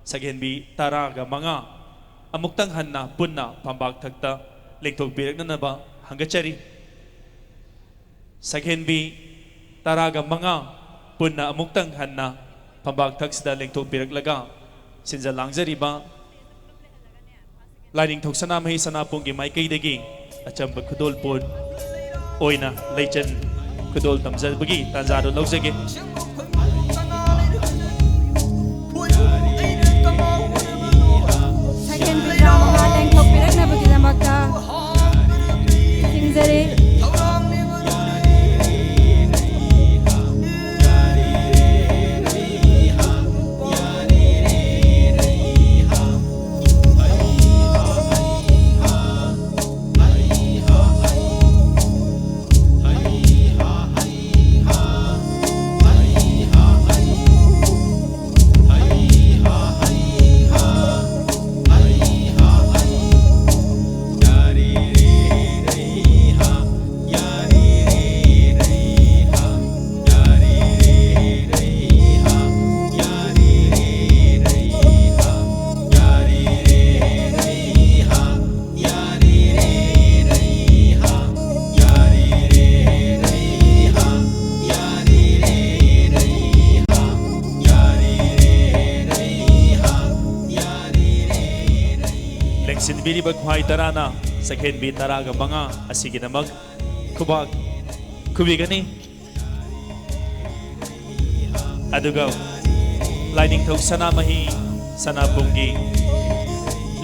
Sagenbi taraga manga amuktang hanna punna pambak thakta lengthok biraknanaba hangachari Sagenbi taraga manga punna amuktang hanna pambak thaksida lengthok biraklaga sinja langjariba Lining thoksana mahi sanapunggi maikaidagi achamba khudol pon oina leichen khudol tamjabagi tanjado lawjage sinbiriba khwai tarana sakhen bi taraga manga asigi namag kubak kubigani aduga lining thau sana mahi sana bungi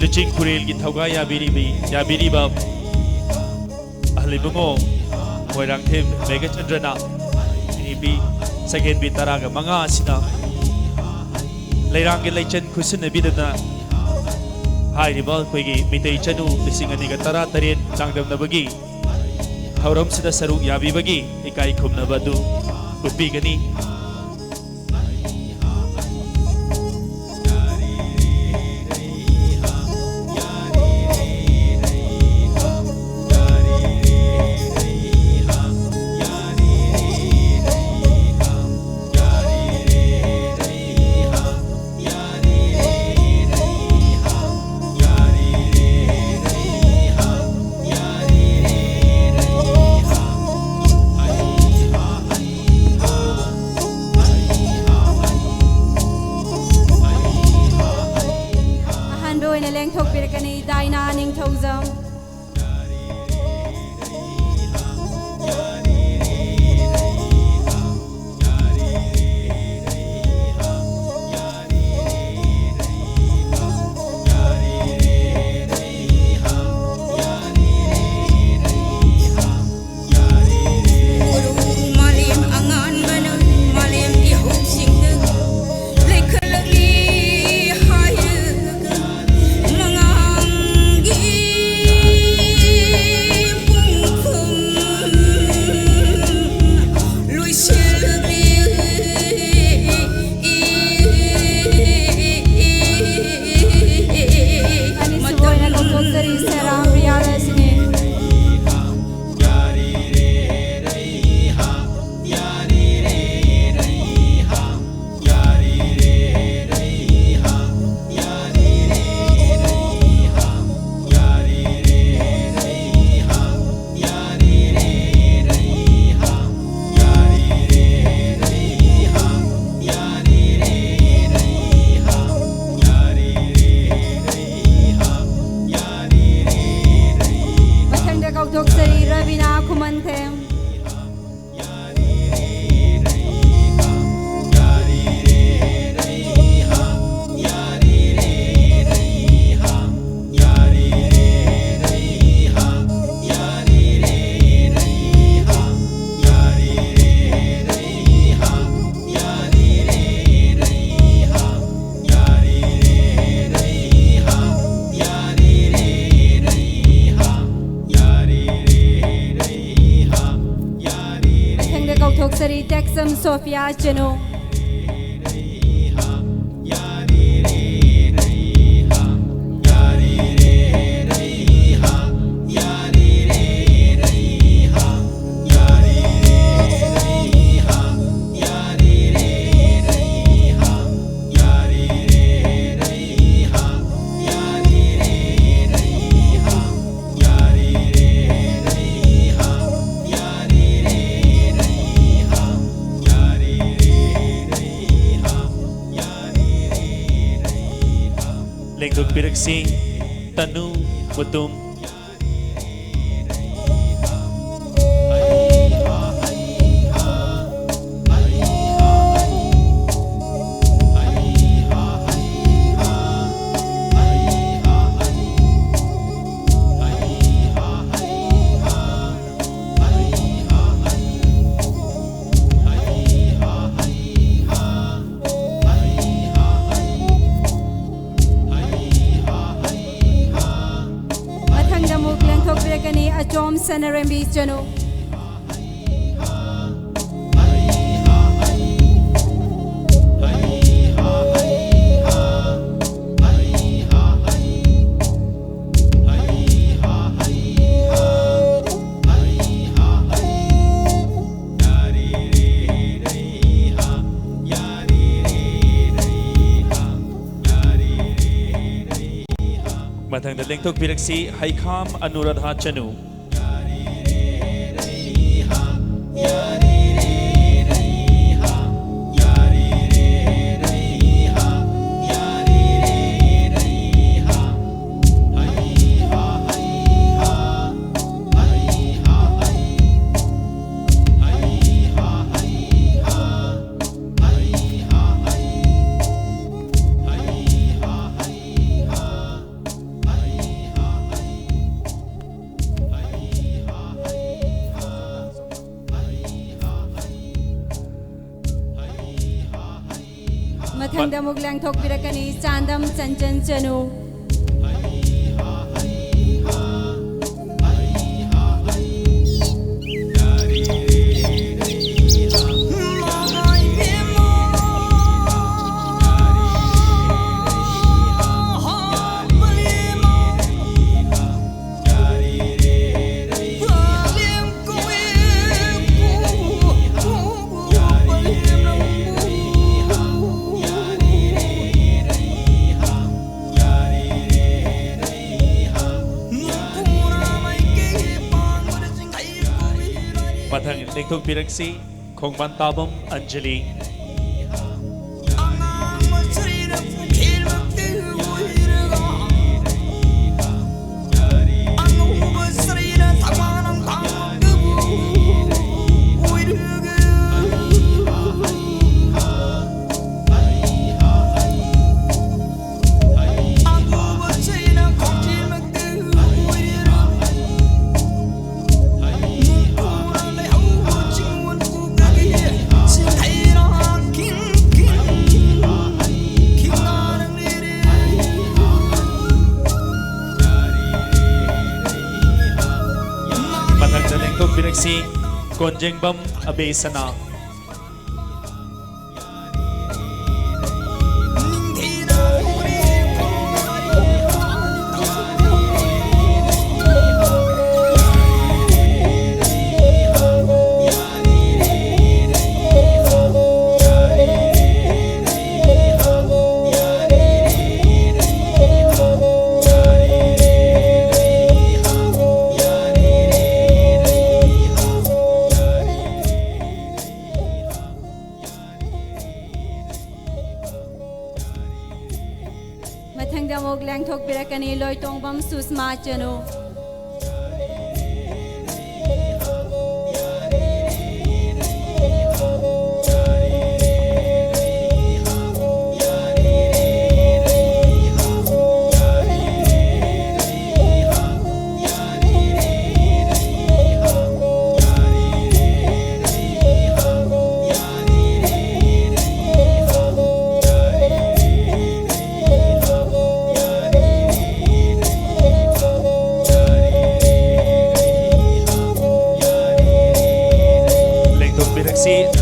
luching kurel gi thauga yabiriba ahli bungo moirang them mega chandrana bi sakhen bi taraga manga sina leirang gi leichen khusin bidana hairiba khoigi mitei chanu lisingani ga tara taret changdam nabagi hauram sida saruk yabibagi ikai khumna badu utpigani Sophia Chenu Lengduk Piraksi Tanu Mutum Jom Sanarembi Janu Mathangda Lengthok Piraksi Haikam Anuradha Chanu ꯃꯊꯪꯗ ꯑꯃꯨꯛ ꯂꯦꯡꯊꯣꯛꯄꯤꯔꯛꯀꯅꯤ ꯆꯥꯟꯗꯝ ꯆꯟꯆꯟ ꯆꯅꯨ Mathang Ningthok Piraksi, Khongban Tabam Anjali. Piraksi Konjengbam Abesana. Mathangda mog lengthok pirakani loitongpam Susma Chanu.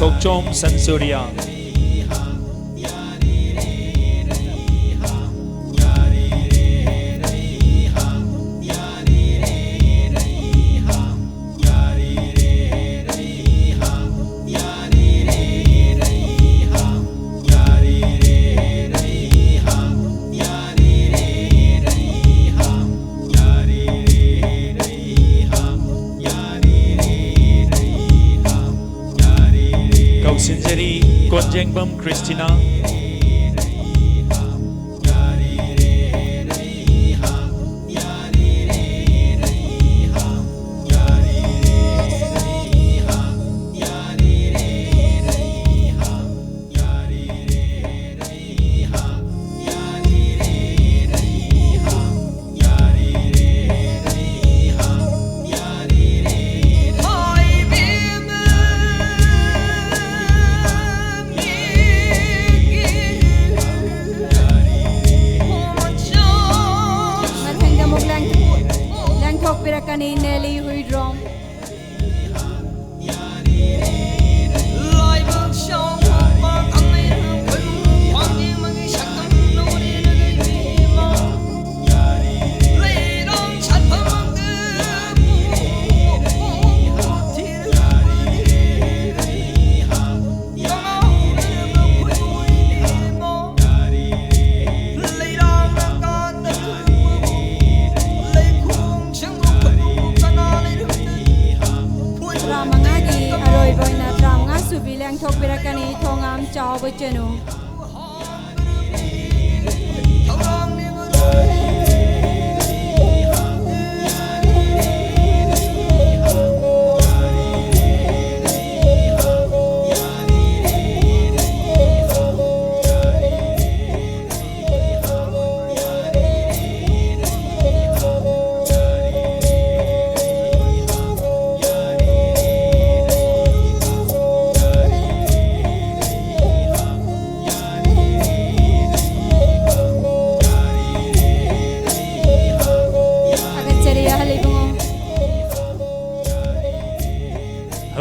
Tokchom Sansurya. Sinjari Konjengbam Christina. Pirakani Nelly Huidrom. Thok Pirakani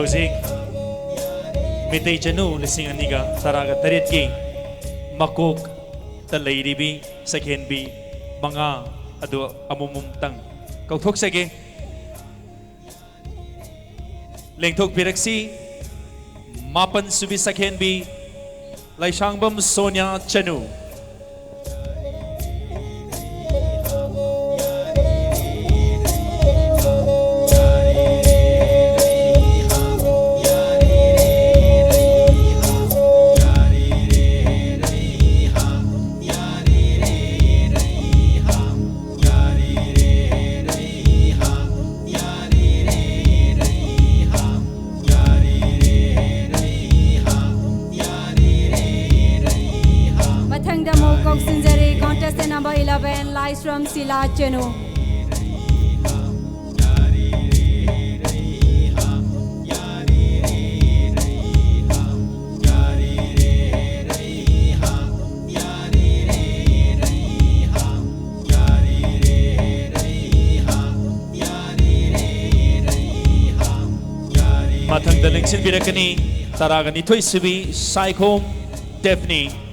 Hojik Mitei Chanu lising aniga taraga tarit ki makok ta leiribi second bi manga adu amumum tang kauthok sege lengthok piraksi mapan subi second bi Laishangbam Sonia Chanu Number 11, Lysram Sila Chenu. Mathang daling sinbirakani taragani toy subi Saikom Daphne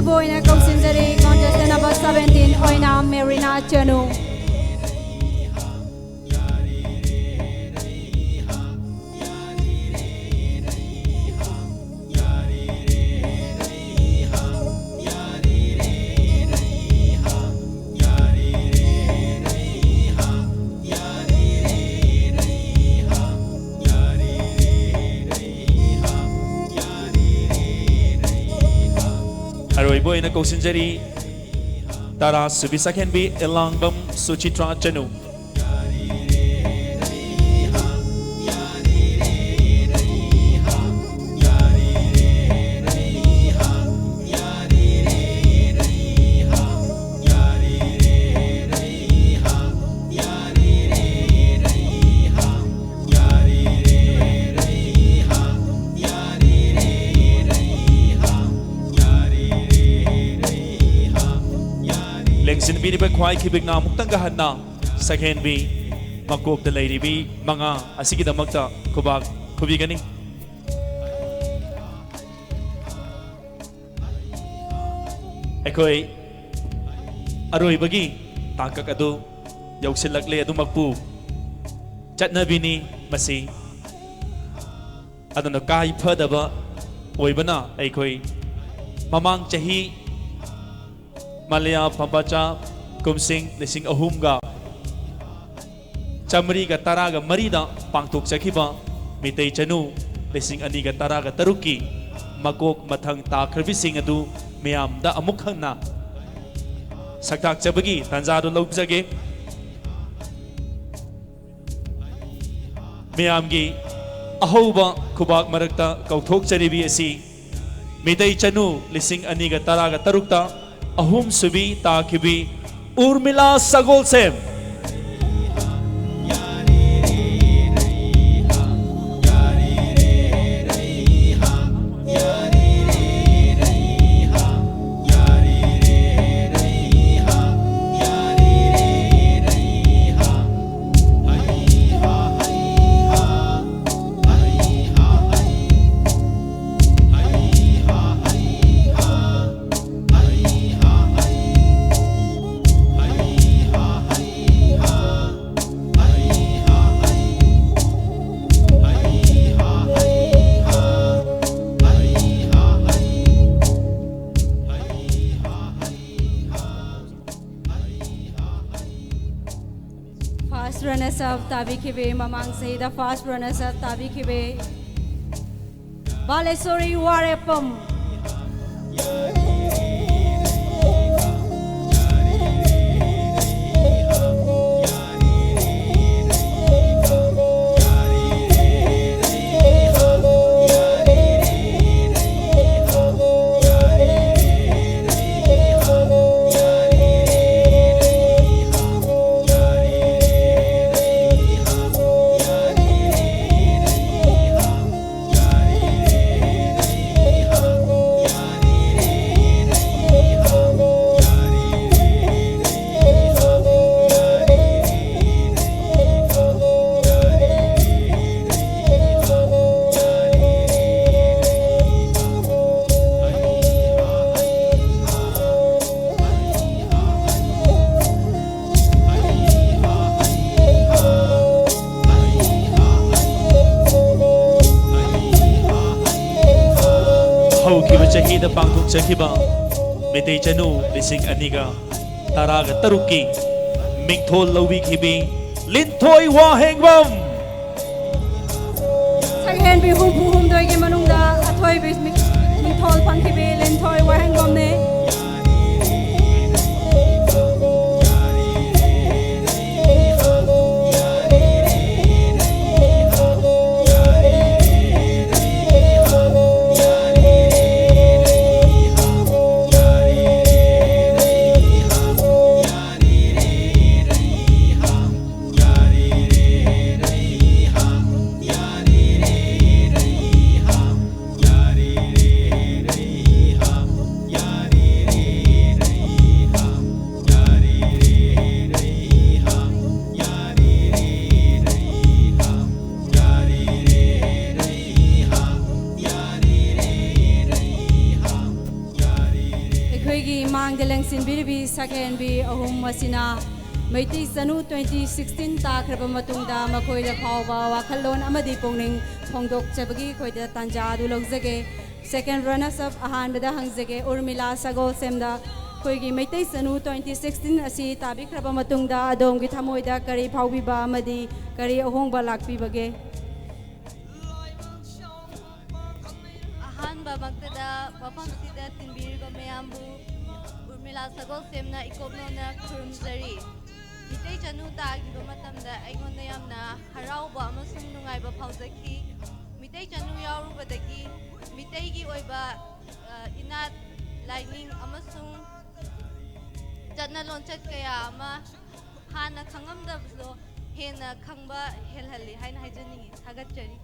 Boyna Kosinjari, contestant number 17, Oina Marina Chenu. Aroi boy na Kosinjari Tara subi second bi Elangbam Suchitra Chanu Lengsin bi ba khwai khibik na muktang gahan na second bi makok the lady bi mga asigi da magta kubak kubigani ekoi aroi bagi takak adu yausilakle adu magpu chatnabini masi aduna kai phadaba oibana ekoi mamang chahi Malaya Pambacha Kumsing Lising Ahumga Chamri ga Taraga Marida Pangtuk Sakiba Mitei Chanu Lising Aniga Taraga Taruki Makok Matang Takrabising Adu Miam da Amukhang na Saktak Chabagi Tanzado Lobzage Miam gi Ahoba Kubak Marakta Kautok Charibi Asi Mitei Chanu Lising Aniga Taraga Tarukta Ahum subi takibi Urmila Sagolsem Runners up Tabi Kibe, Mamang say the fast runners up Tabi Kibe. Balesori Warepum. ꯆꯍꯤꯗ ꯄꯥꯡꯊꯣꯛꯆꯈꯤꯕ ꯃꯩꯇꯩ ꯆꯅꯨ 2023ꯒꯤ ꯃꯤꯡꯊꯣꯜ ꯂꯧꯕꯤꯈꯤꯕꯤ ꯂꯤꯟꯊꯣꯏ ꯋꯥꯍꯦꯡꯕꯝ ꯁꯛꯍꯦꯟꯕꯤ ꯍꯨꯝꯐꯨꯍꯨꯝꯗꯣꯏꯒꯤ ꯃꯅꯨꯡꯗ ꯑꯊꯣꯏꯕꯤ ꯃꯤꯡꯊꯣꯜ ꯐꯪꯈꯤꯕꯤ ꯂꯤꯟꯊꯣꯏ ꯋꯥꯍꯦꯡꯕꯝꯅꯤ ꯂꯦꯡꯁꯤꯟꯕꯤꯔꯤꯕꯤ ꯁꯛꯍꯦꯟꯕꯤ ꯑꯍꯨꯝ ꯑꯁꯤꯅ ꯃꯩꯇꯩ ꯆꯅꯨ 2016 ꯇꯥꯈ꯭ꯔꯕ ꯃꯇꯨꯡꯗ ꯃꯈꯣꯏꯗ ꯐꯥꯎꯕ ꯋꯥꯈꯜꯂꯣꯟ ꯑꯃꯗꯤ ꯄꯨꯛꯅꯤꯡ ꯐꯣꯡꯗꯣꯛꯆꯕꯒꯤ ꯑꯩꯈꯣꯏꯗ ꯇꯥꯟꯖꯥ ꯑꯗꯨ ꯂꯧꯖꯒꯦ ꯁꯦꯀꯦꯟ ꯔꯅꯔꯁ ꯑꯞ ꯑꯍꯥꯟꯕꯗ ꯍꯪꯖꯒꯦ ꯎꯔꯃꯤꯂꯥ ꯁꯒꯣꯜꯁꯦꯝꯗ ꯑꯩꯈꯣꯏꯒꯤ ꯃꯩꯇꯩ ꯆꯅꯨ 2016 ꯑꯁꯤ ꯇꯥꯕꯤꯈ꯭ꯔꯕ ꯃꯇꯨꯡꯗ ꯑꯗꯣꯝꯒꯤ ꯊꯃꯣꯏꯗ ꯀꯔꯤ ꯐꯥꯎꯕꯤꯕ ꯑꯃꯗꯤ ꯀꯔꯤ ꯑꯍꯣꯡꯕ ꯂꯥꯛꯄꯤꯕꯒꯦ ꯑꯍꯥꯟꯕꯃꯛꯇꯗ ꯃꯐꯝꯁꯤꯗ ꯇꯤꯟꯕꯤꯔꯤꯕ ꯃꯌꯥꯝꯕꯨ ꯎꯔꯃꯤꯂꯥ ꯁꯒꯣꯜꯁꯦꯝꯅ ꯏꯀꯣꯛꯅꯣꯅ ꯈꯨꯔꯨꯝꯖꯔꯤ ꯃꯤꯇꯩ ꯆꯅꯨ ꯇꯥꯈꯤꯕ ꯃꯇꯝꯗ ꯑꯩꯉꯣꯟꯗ ꯌꯥꯝꯅ ꯍꯔꯥꯎꯕ ꯑꯃꯁꯨꯡ ꯅꯨꯡꯉꯥꯏꯕ ꯐꯥꯎꯖꯈꯤ ꯃꯤꯇꯩ ꯆꯅꯨ ꯌꯥꯎꯔꯨꯕꯗꯒꯤ ꯃꯤꯇꯩꯒꯤ ꯑꯣꯏꯕ ꯏꯅꯥꯠ ꯂꯥꯏꯅꯤꯡ ꯑꯃꯁꯨꯡ ꯆꯠꯅ ꯂꯣꯟꯆꯠ ꯀꯌꯥ ꯑꯃ ꯍꯥꯟꯅ ꯈꯪꯉꯝꯗꯕꯁꯨ ꯍꯦꯟꯅ ꯈꯪꯕ ꯍꯦꯜꯍꯜꯂꯤ ꯍꯥꯏꯅ ꯍꯥꯏꯖꯅꯤꯡꯉꯤ ꯊꯥꯒꯠꯆꯔꯤ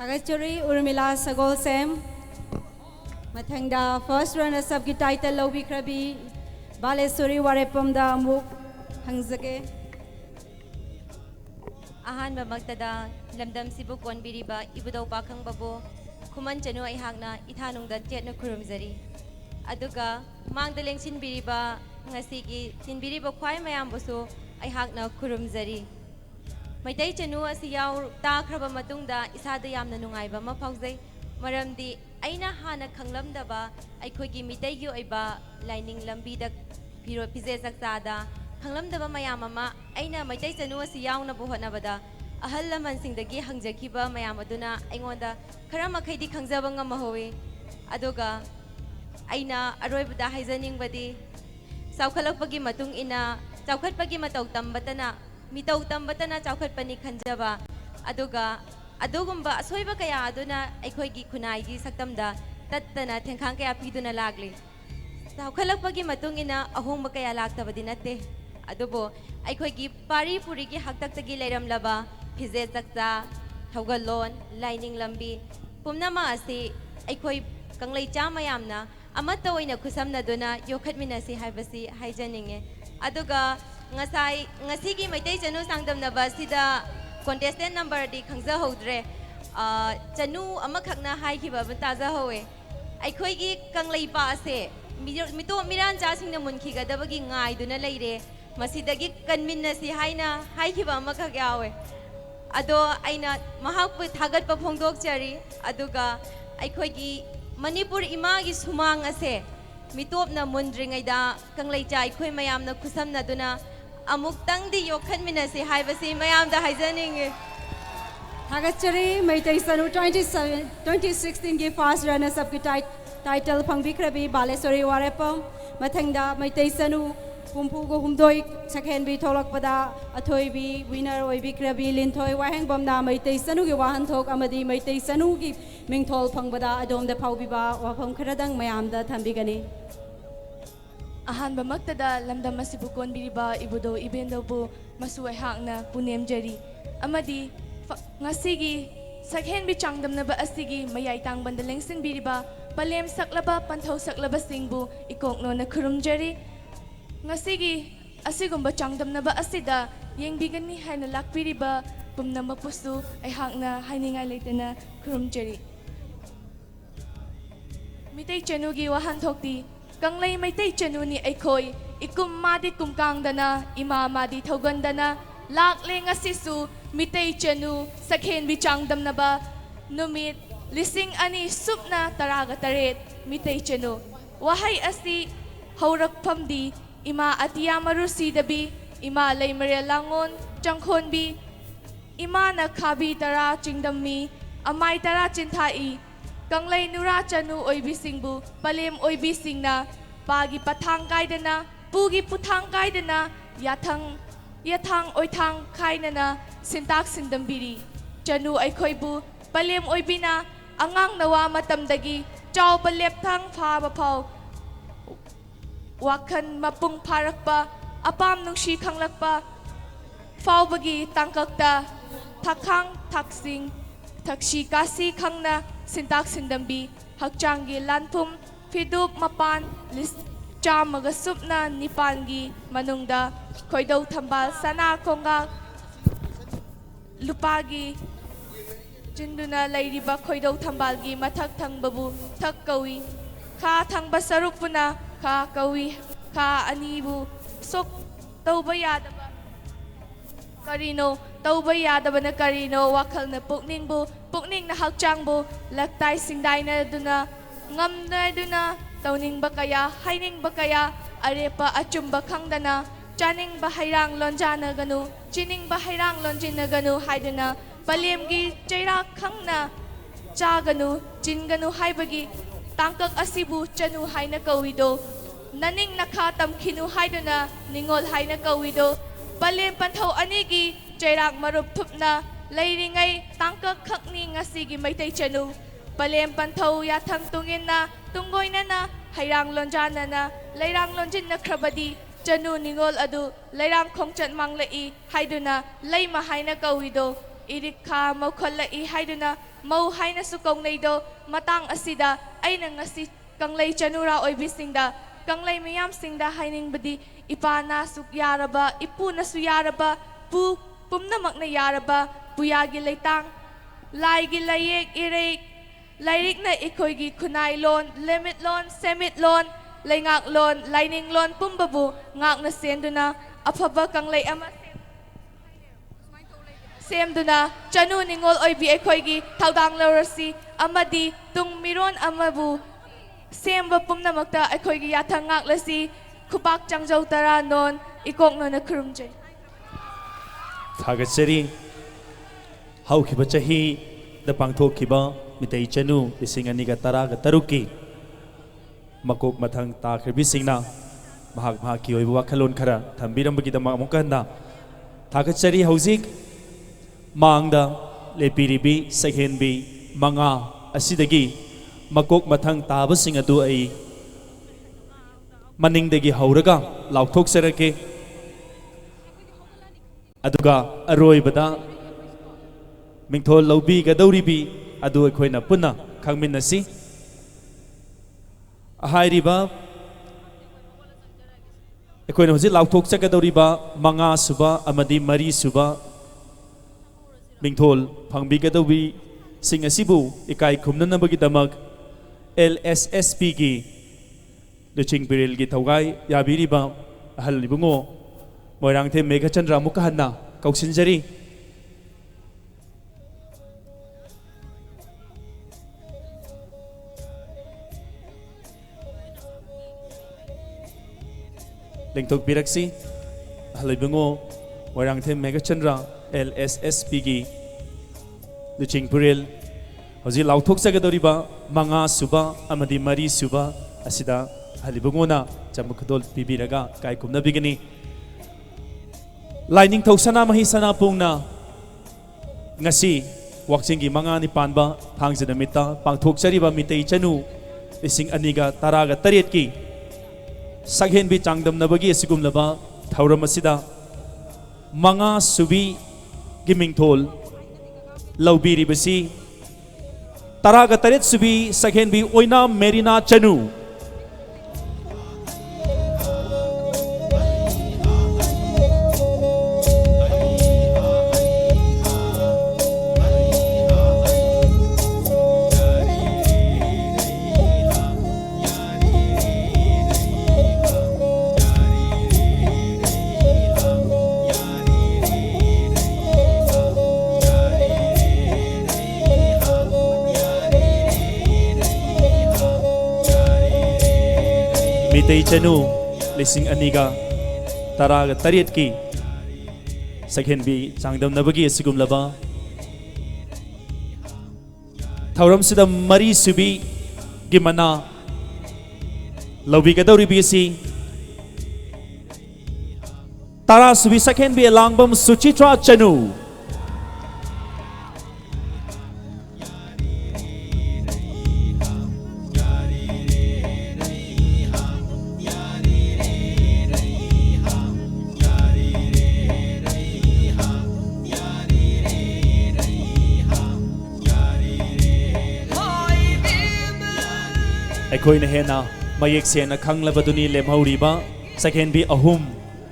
ꯊꯥꯒꯠꯆꯔꯤ ꯎꯔꯃꯤꯂꯥ ꯁꯒꯣꯜꯁꯦꯝ ꯃꯊꯪꯗ ꯐꯥꯔꯁ ꯔनꯔꯁ ꯑꯞꯀꯤ ꯇꯥꯏꯇꯜ ꯂꯧꯕꯤꯈ꯭ꯔꯕꯤ ꯕꯥꯂꯦꯁꯣꯔꯤ ꯋꯥꯔꯦꯄꯝꯗ ꯑꯃꯨꯛ ꯍꯪꯖꯒꯦ ꯑꯍꯥꯟꯕꯃꯛꯇꯗ ꯂꯝꯗꯝꯁꯤꯕꯨ ꯀꯣꯟꯕꯤꯔꯤꯕ ꯏꯕꯨꯙꯧ ꯄꯥꯈꯪꯕꯕꯨ ꯈꯨꯃꯟ ꯆꯅꯨ ꯑꯩꯍꯥꯛꯅ ꯏꯊꯥꯅꯨꯡꯗ ꯆꯦꯠꯅ ꯈꯨꯔꯨꯝꯖꯔꯤ ꯑꯗꯨꯒ ꯃꯥꯡꯗ ꯂꯦꯡꯁꯤꯟꯕꯤꯔꯤꯕ ꯉꯁꯤꯒꯤ ꯇꯤꯟꯕꯤꯔꯤꯕ ꯈ꯭ꯋꯥꯏ ꯃꯌꯥꯝꯕꯨꯁꯨ ꯑꯩꯍꯥꯛꯅ ꯈꯨꯔꯨꯝꯖꯔꯤ ꯃꯩꯇꯩ ꯆꯅꯨ ꯑꯁꯤ ꯇꯥꯈ꯭ꯔꯕ ꯃꯇꯨꯡꯗ ꯏꯁꯥꯗ ꯌꯥꯝꯅ ꯅꯨꯡꯉꯥꯏꯕ ꯑꯃ ꯐꯥꯎꯖꯩ ꯃꯔꯝꯗꯤ ꯑꯩꯅ ꯍꯥꯟꯅ ꯈꯪꯂꯝꯗꯕ ꯑꯩꯈꯣꯏꯒꯤ ꯃꯤꯇꯩꯒꯤ ꯑꯣꯏꯕ ꯂꯥꯏꯅꯤꯡ ꯂꯝꯕꯤꯗ ꯐꯤꯖꯦꯠ ꯆꯛꯆꯥꯗ ꯈꯪꯂꯝꯗꯕ ꯃꯌꯥꯝ ꯑꯃ ꯑꯩꯅ ꯃꯩꯇꯩ ꯆꯅꯨ ꯑꯁꯤ ꯌꯥꯎꯅꯕ ꯍꯣꯠꯅꯕꯗ ꯑꯍꯜ ꯂꯃꯟꯁꯤꯡꯗꯒꯤ ꯍꯪꯖꯈꯤꯕ ꯃꯌꯥꯝ ꯑꯗꯨꯅ ꯑꯩꯉꯣꯟꯗ ꯈꯔ ꯃꯈꯩꯗꯤ ꯈꯪꯖꯕ ꯉꯝꯍꯧꯏ ꯑꯗꯨꯒ ꯑꯩꯅ ꯑꯔꯣꯏꯕꯗ ꯍꯥꯏꯖꯅꯤꯡꯕꯗꯤ ꯆꯥꯎꯈꯠꯂꯛꯄꯒꯤ ꯃꯇꯨꯡ ꯏꯟꯅ ꯆꯥꯎꯈꯠꯄꯒꯤ ꯃꯇꯧ ꯇꯝꯕꯇꯅ ꯃꯤꯇꯧ ꯇꯝꯕꯇꯅ ꯆꯥꯎꯈꯠꯄꯅꯤ ꯈꯟꯖꯕ ꯑꯗꯨꯒ ꯑꯗꯨꯒꯨꯝꯕ ꯑꯁꯣꯏꯕ ꯀꯌా ꯑꯗꯨꯅ ꯑꯩꯈꯣꯏꯒꯤ ꯈꯨꯟꯅꯥꯏꯒꯤ ꯁꯛꯇꯝꯗ ꯇꯠꯇꯅ ꯊꯦꯡꯈꯥꯡ ꯀꯌꯥ ꯄꯤꯗꯨꯅ ꯂꯥꯛꯂꯤ ꯆꯥꯎꯈꯠꯂꯛꯄꯒꯤ ꯃꯇꯨꯡ ꯏꯟꯅ ꯑꯍꯣꯡꯕ ꯀꯌꯥ ꯂꯥꯛꯇꯕꯗꯤ ꯅꯠꯇꯦ ꯑꯗꯨꯕꯨ ꯑꯩꯈꯣꯏꯒꯤ ꯄꯥꯔꯤ ꯄꯨꯔꯤꯒꯤ ꯍꯥꯛꯇꯛꯇꯒꯤ ꯂꯩꯔꯝꯂꯕ ꯐꯤꯖꯦꯠ ꯆꯛꯆꯥ ꯊꯧꯒꯜꯂꯣꯟ ꯂꯥꯏꯅꯤꯡ ꯂꯝꯕꯤ ꯄꯨꯝꯅꯃꯛ ꯑꯁꯤ ꯑꯩꯈꯣꯏ ꯀꯪꯂꯩꯆꯥ ꯃꯌꯥꯝꯅ ꯑꯃꯠꯇ ꯑꯣꯏꯅ ꯈꯨꯠꯁꯝꯅꯗꯨꯅ ꯌꯣꯛꯈꯠꯃꯤꯟꯅꯁꯤ ꯍꯥꯏꯕꯁꯤ ꯍꯥꯏꯖꯅꯤꯡꯉꯦ ꯑꯗꯨꯒ ꯉꯁꯤꯒꯤ ꯃꯩꯇꯩ ꯆꯅꯨ ꯆꯥꯡꯗꯝꯅꯕ ꯑꯁꯤꯗ ꯀꯣꯟꯇꯦꯁꯇꯦꯟ ꯅꯝꯕꯔꯗꯤ ꯈꯪꯖꯍꯧꯗ꯭ꯔꯦ ꯆꯅꯨ ꯑꯃꯈꯛꯅ ꯍꯥꯏꯈꯤꯕ ꯑꯃ ꯇꯥꯖꯍꯧꯋꯦ ꯑꯩꯈꯣꯏꯒꯤ ꯀꯪꯂꯩꯄꯥꯛ ꯑꯁꯦ ꯃꯤꯇꯣꯞ ꯃꯤꯔꯥꯟꯆꯥꯁꯤꯡꯅ ꯃꯨꯟꯈꯤꯒꯗꯕꯒꯤ ꯉꯥꯏꯗꯨꯅ ꯂꯩꯔꯦ ꯃꯁꯤꯗꯒꯤ ꯀꯟꯃꯤꯟꯅꯁꯤ ꯍꯥꯏꯅ ꯍꯥꯏꯈꯤꯕ ꯑꯃꯈꯛ ꯌꯥꯎꯋꯦ ꯑꯗꯣ ꯑꯩꯅ ꯃꯍꯥꯛꯄꯨ ꯊꯥꯒꯠꯄ ꯐꯣꯡꯗꯣꯛꯆꯔꯤ ꯑꯗꯨꯒ ꯑꯩꯈꯣꯏꯒꯤ ꯃꯅꯤꯄꯨꯔ ꯏꯃꯥꯒꯤ ꯁꯨꯃꯥꯡ ꯑꯁꯦ ꯃꯤꯇꯣꯞꯅ ꯃꯨꯟꯗ꯭ꯔꯤꯉꯩꯗ ꯀꯪꯂꯩꯆꯥ ꯑꯩꯈꯣꯏ ꯃꯌꯥꯝꯅ ꯈꯨꯠꯁꯝꯅꯗꯨꯅ ꯑꯃꯨꯛꯇꯪꯗꯤ ꯌꯣꯛꯈꯠꯃꯤꯟꯅꯁꯤ ꯍꯥꯏꯕꯁꯤ ꯃꯌꯥꯝꯗ ꯍꯥꯏꯖꯅꯤꯡꯉꯤ ꯊꯥꯒꯠꯆꯔꯤ ꯃꯩꯇꯩ ꯆꯅꯨ 2016ꯒꯤ ꯐꯥꯔꯁ ꯔनꯔꯁ ꯑꯞꯀꯤ ꯇꯥꯏꯇꯜ ꯐꯪꯕꯤꯈ꯭ꯔꯕꯤ ꯕꯥꯂꯦꯁꯣꯔꯤ ꯋꯥꯔꯦꯄꯝ ꯃꯊꯪꯗ ꯃꯩꯇꯩ ꯆꯅꯨ 64 ꯁꯛꯍꯦꯟꯕꯤ ꯊꯣꯛꯂꯛꯄꯗ ꯑꯊꯣꯏꯕꯤ ꯋꯤꯅꯔ ꯑꯣꯏꯕꯤꯈ꯭ꯔꯕꯤ ꯂꯤꯟꯊꯣꯏ ꯋꯥꯍꯦꯡꯕꯝꯅ ꯃꯩꯇꯩ ꯆꯅꯨꯒꯤ ꯋꯥꯍꯟꯊꯣꯛ ꯑꯃꯗꯤ ꯃꯩꯇꯩ ꯆꯅꯨꯒꯤ ꯃꯤꯡꯊꯣꯜ ꯐꯪꯕꯗ ꯑꯗꯣꯝꯗ ꯐꯥꯎꯕꯤꯕ ꯋꯥꯐꯝ ꯈꯔꯗꯪ ꯃꯌꯥꯝꯗ ꯊꯝꯕꯤꯒꯅꯤ ꯑꯍꯥꯟꯕꯃꯛꯇꯗ ꯂꯝꯗꯝ ꯑꯁꯤꯕꯨ ꯀꯣꯟꯕꯤꯔꯤꯕ ꯏꯕꯨꯙꯧ ꯏꯕꯦꯟꯗꯧꯕꯨ ꯃꯁꯨ ꯑꯩꯍꯥꯛꯅ ꯄꯨꯅꯦꯝꯖꯔꯤ ꯑꯃꯗꯤ ꯉꯁꯤꯒꯤ ꯁꯛꯍꯦꯟꯕꯤ ꯆꯥꯡꯗꯝꯅꯕ ꯑꯁꯤꯒꯤ ꯃꯌꯥꯏ ꯇꯥꯡꯕꯟꯗ ꯂꯦꯡꯁꯤꯟꯕꯤꯔꯤꯕ ꯄꯂꯦꯝ ꯁꯛꯂꯕ ꯄꯟꯊꯧ ꯁꯛꯂꯕꯁꯤꯡꯕꯨ ꯏꯀꯣꯛꯅꯣꯅ ꯈꯨꯔꯨꯝꯖꯔꯤ ngasi asigumba changdamnaba asida yengbigani haina lakpiriba pumnamapusu aihakna hainingai leitana khurumjari mitei chanugi wahanthokti kanglai maitai chanuni aikhoi ikum madi kumkangdana ima madi thogandana lakle ngasisu mitei chanu sakhen bi changdamnaba numit lising ani supna taraga taret मितै चनु वहाई असी हौरकफमदी इमा अतिया मरुसीदबी इमा लैमरे लांगोन चंखोनबी इमा न खाबी तरा चिंगदमी अमाई तरा चिंथाई कंगलै नुरा चनु ओइबी सिंगबु पलेम ओइबी सिंगना पागी पथांग कायदना पुगी पुथांग कायदना याथांग ओइथांग खायनना सिंताक सिंदमबिरी चनु अखोइबु पलेम ओइबिना अंगांग नवा मतमदगी चाव लेपथांग फाब फाव वाखन मपुंग फारकपा अपाम नुंशी खंगलकपा फावबगी तांककता थाखांग थाक्सिंग थक्शी कासी खंगना सिंताक सिंदमबी हकचांगी लानफुम फिदुप मपान लिस चामगा सुपना निपानगी मनुंगदा खोइदौ थंबाल सना खोंगा लुपागी चिंदुना लैरिबा खोइदौ थंबालगी मथक थंबबु थक कवी खा थंबा सरुपुना खा कवी खा अनीबु सोक तौबा यादबा करीनो तौबा यादबना करीनो वाखलना पुकनिंगना हकचांगबु लक्ताई सिंगदाइना दुना ngamnaiduna tawning bakaya haining bakaya arepa achumba khangdana chaning bahairang lonjana ganu chining bahairang lonjina ganu haiduna palemgi chaira khangna chaganu chinganu haibagi tangkak asibu chanu haina kawido naning nakha tamkhinu haiduna ningol haina kawido palem panthau anigi chairang marup thupna leiringai tangkak khakni ngasigi maitai chanu Palem panthau yathang tungin na tunggoy na hayrang lonjana na layrang lonjin na krabadi chanu ningol adu layrang khongchat manglai haiduna lay mahay na kawido irikha maukhallai haiduna mau haina sukong naido matang asida ay nang asi kanglay chanura oibisingda kanglay miyam singda haining badi ipana sukyaraba ipuna suyaraba pumnamak na yaraba puyagi laytang laigi layek irek Lairik na ikoygi kunay lon, limit lon, semit lon, laingak lon, lining lon, pumbabu, ngak na sendo na, apaba kang lay ama sendo na, chanu ningol oibi ikoygi, taudang larasi, amadi, tung miron amabu, semba pumna magta ikoygi yatang ngak lasi, kupak changjaw tara non, ikok no na kurumjay. Thagasari, hau kiba chahi, da pangthok kiba, mitai chanu ising aniga taraga taruki makok mathang takhribi singna mahak mahaki oibu wakhalon khara thambiram bagi dama mukanda thakachari hauzik mangda lepiribi secondbi manga asidagi makok mathang taba sing adu ai maningdagi hauraga lauthok sarake aduga aroibada mingthol laubi gadawribi adu akoina punna khangminnasi ahairiba akoina hoji lauthok chakadoriba manga suba amadi mari suba mingthol phangbi gadawi sing asibu ikai khumnanabagi damak LSSP gi duching biril gi thawgai yabiriba ahal libungo moirangthe megachandra mukhanna kauksinjari Lengtok biraksi halibungo warangthe megachandra LSSP gi duching puril hoji lauthok sagadoriba manga suba amadi mari suba asida halibungo na chamukdol pibiraga kai kumna bigini lining thosana mahi sana pungna ngasi wakching gi manga ni panba thangjana mita pangthok chariba mitei chanu ising aniga taraga taret ki Saghen bi changdam nabagi asigum laba thauram asida manga subi giming thol laubiri basi taraga taret subi saghen bi oina merina chanu Mitei Chanu Lising Aniga Taraga Tariat Ki Sakhen Bi Changdam Nabagi Sigum Laba Thauram Sida Mari Subi Gimana Lobi Gadori BC Tara Subi Sakhen Bi Langbam Suchitra Chanu Ako'y nahena mayek siya na kanglabaduni lemhauriba Sakhen Bi ahum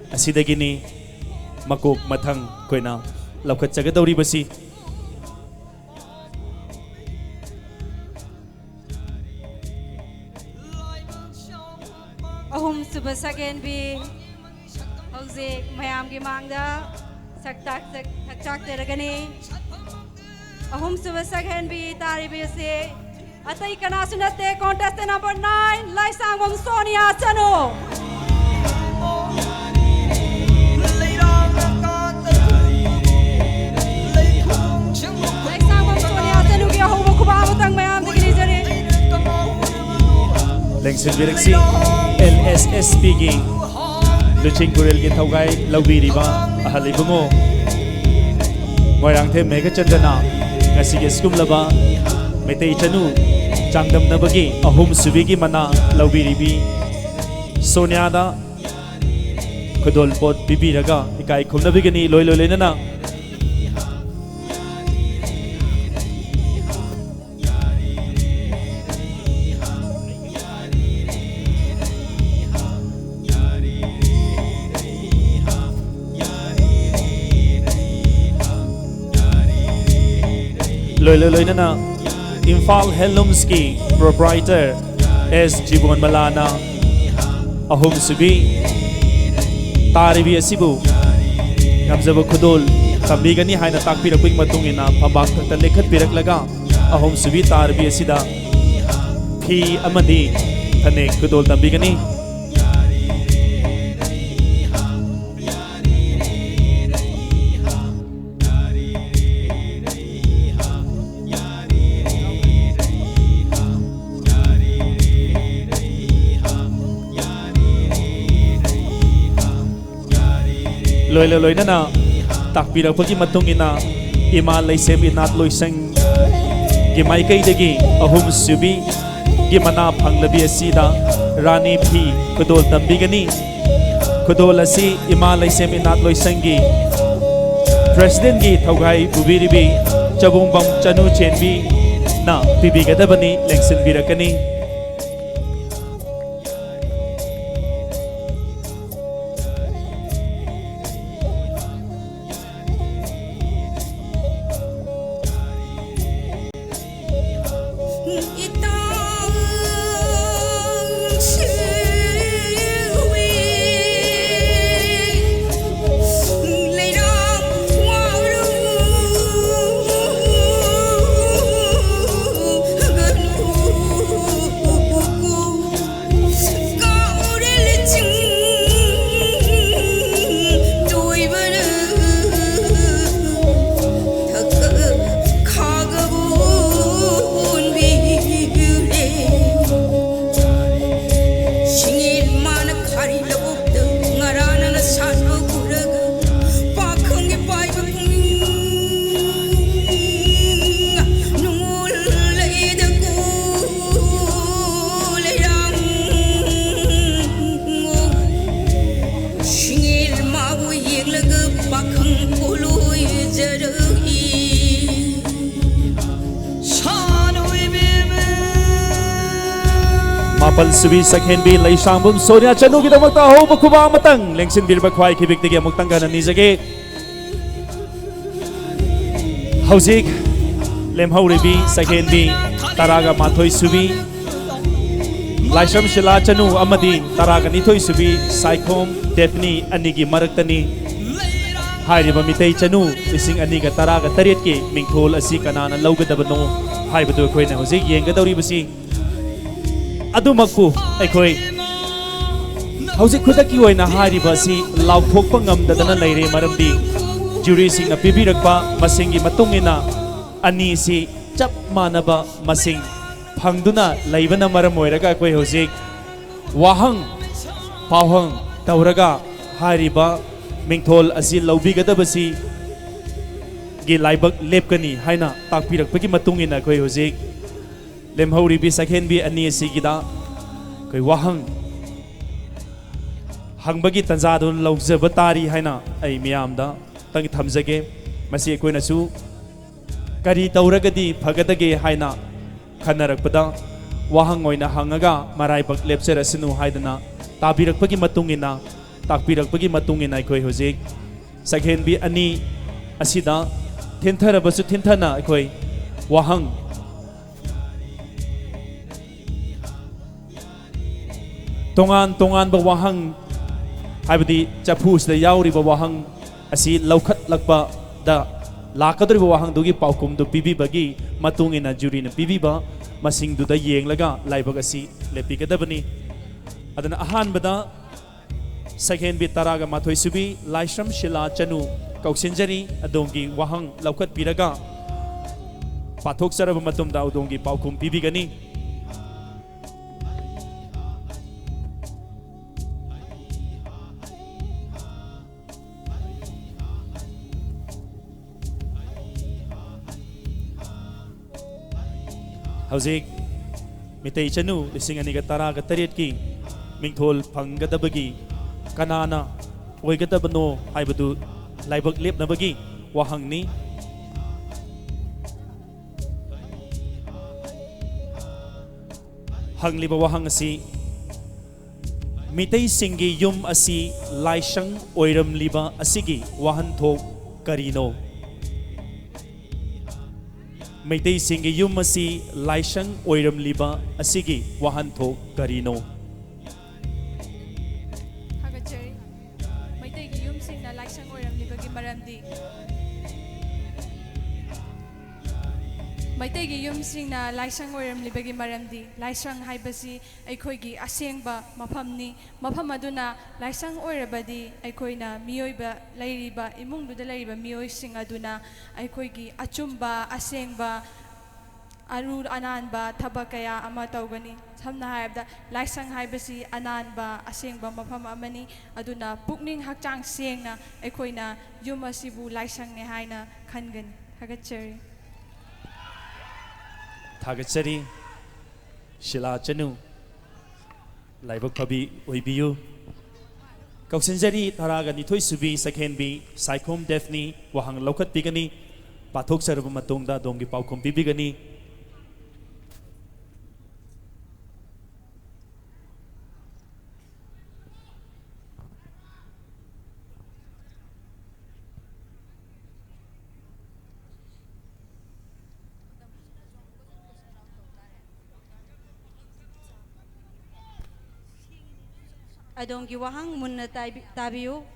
asidagini makuk mathang ko'y na laukat chagadawri basi ahum suba Sakhen Bi hauzik mayam gi mangda saktak saktak teragani ahum suba Sakhen Bi taribi se Atai kana sunate contestant number 9 Laisangwam Sonia Chanu Laisangwam Sonia Chanu ki ahobo kuba matang mayam digini jare Lengsin Biraksi LSSP gi Luching Kurel gi thaugai laubiriba ahalibungo Moirang the Mega Chandana Ngasige Skumlaba Mitei Chanu Changdam Nabagi ahum subigi mana laubiribi Sonia da Kudol pot bibiraga ikai khumnabigani loi lenana loi lenana Imphal Handlooms ki proprietor S. Jibon Malana ahum subi taribi asibu ngamjaba khudol tambigani haina takpirakping matungina phambak ta lekhat piraklaga ahum subi taribi asida phi amadi thane khudol tambigani loi nana takpira pagi matungina ima laisem inat loisang gimai kai degi ahum subi gimana phanglabi asida rani phi kudol tambigani kudol asi ima laisem inat loisangi president gi thaugai bubiribi chabungbam chanu chenbi na pibigadabani lengsin birakani Mapal Subi Sakhen Bi Laisangwam Sonia Chanu ki damakta ahoba kuba matang lengsin birba khwai khibik tegi amuk tangana nizage Hauzik lemhauribi Sakhen Bi taraga mathoi subi Laisam Shila Chanu amadi taraga nithoi subi Saikhom Daphne anigi maraktani hairiba mitei Chanu ising aniga taraga tariat ki mingthol asi kanana laugadabano haibadu khoina hauzik yengadawri basi Adumakpu aikoi hauzik khudaki oina hariba si lauthokpa ngamdadana leire maramdi jury sing na pibirakpa masingi matungina ani si chap manaba masing phangduna leibana maram oiraga koi hauzik wahang pawhang tauraga hariba mingthol asi laubigadabasi gi laibak lepkani haina takpirakpagi matungina koi hauzik lemhauribi sakhenbi ani sigida koi wahang hangbagi tanjadun laujaba tari haina ai miyamda tangi thamjage masi koina su kari tauragadi phagadage haina khanarakpada wahang oina hangaga maraibak lepserasinu haidana tabirakpagi matungina takpirakpagi matungina koi hojik sakhenbi ani asida thintharabasu thinthana koi wahang tongan ba wahang haibadi chapus da yauri ba wahang asi laukhat lakpa da lakadri ba wahang dugi paukum du pibi bagi matungina jury na pibi ba masing du da yenglaga laibag asi lepikadabani adana ahan bada second bi taraga mathoi subi laishram shila chanu kauksinjari adongi wahang laukhat piraga pathok saraba matum da udongi paukum pibi gani hauzik mitei chanu lising ani ga tara ga taret ki mingthol phanggadabagi kanana oigadabano haibadu laibak lepnabagi wahangni hangliba wahang asi mitei singi yum asi laishang oiram liba asigi wahan thok karino Meitei singi yum asi laishang oiram liba asigi wahan thok karino Hagachari Meitei gi yum sing na laishang oiram liba gi maramdi Meitei gi yum sing na laishang oiram liba gi maramdi laishang haibasi aikoi gi asengba maphamni mafam aduna laishang oirabadi aikoina miyoiba lairiba imungduda lairiba miyoi sing aduna aikoi gi achumba asengba arur ananba thabakaya ama tawgani samna haibda laisang haibasi ananba asengba mafam amani aduna pukning hakchang sengna aikoina yum asibu laisang ne haina khangani hagachari thagachari shila chanu laibak phabi oibiyu kauksinjari taraga nithoi subi sakhenbi saikhom defni wahang lokhat pigani pathok sarba matungda dongi paukhom pibigani adongi wahang munna tabiu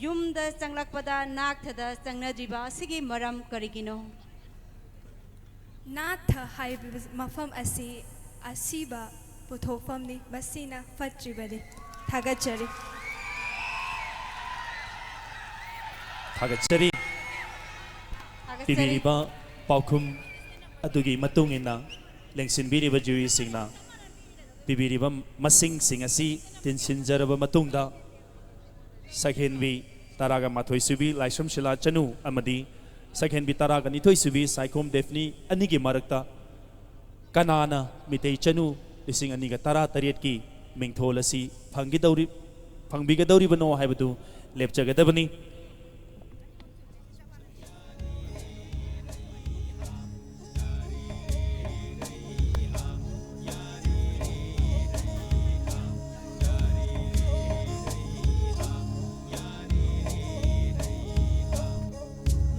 yumda changlakpada nakthada changnadriba sigi maram karigino Natha haiba mafam asi asiba puthofamni masina fatribadi thagachari thagachari pibiriba paukhum adugi matungina lengsinbiriba jury singna pibiriba masing sing asi tinsinjaraba matungda sakhenbi taraga mathoi subi laisham shila chanu amadi sakhenbi taraga nithoi subi saikhom defni anigi marakta kanana mitei chanu lising aniga tara taret ki mingthol asi phangbigadawri bano haibadu lepchagadabani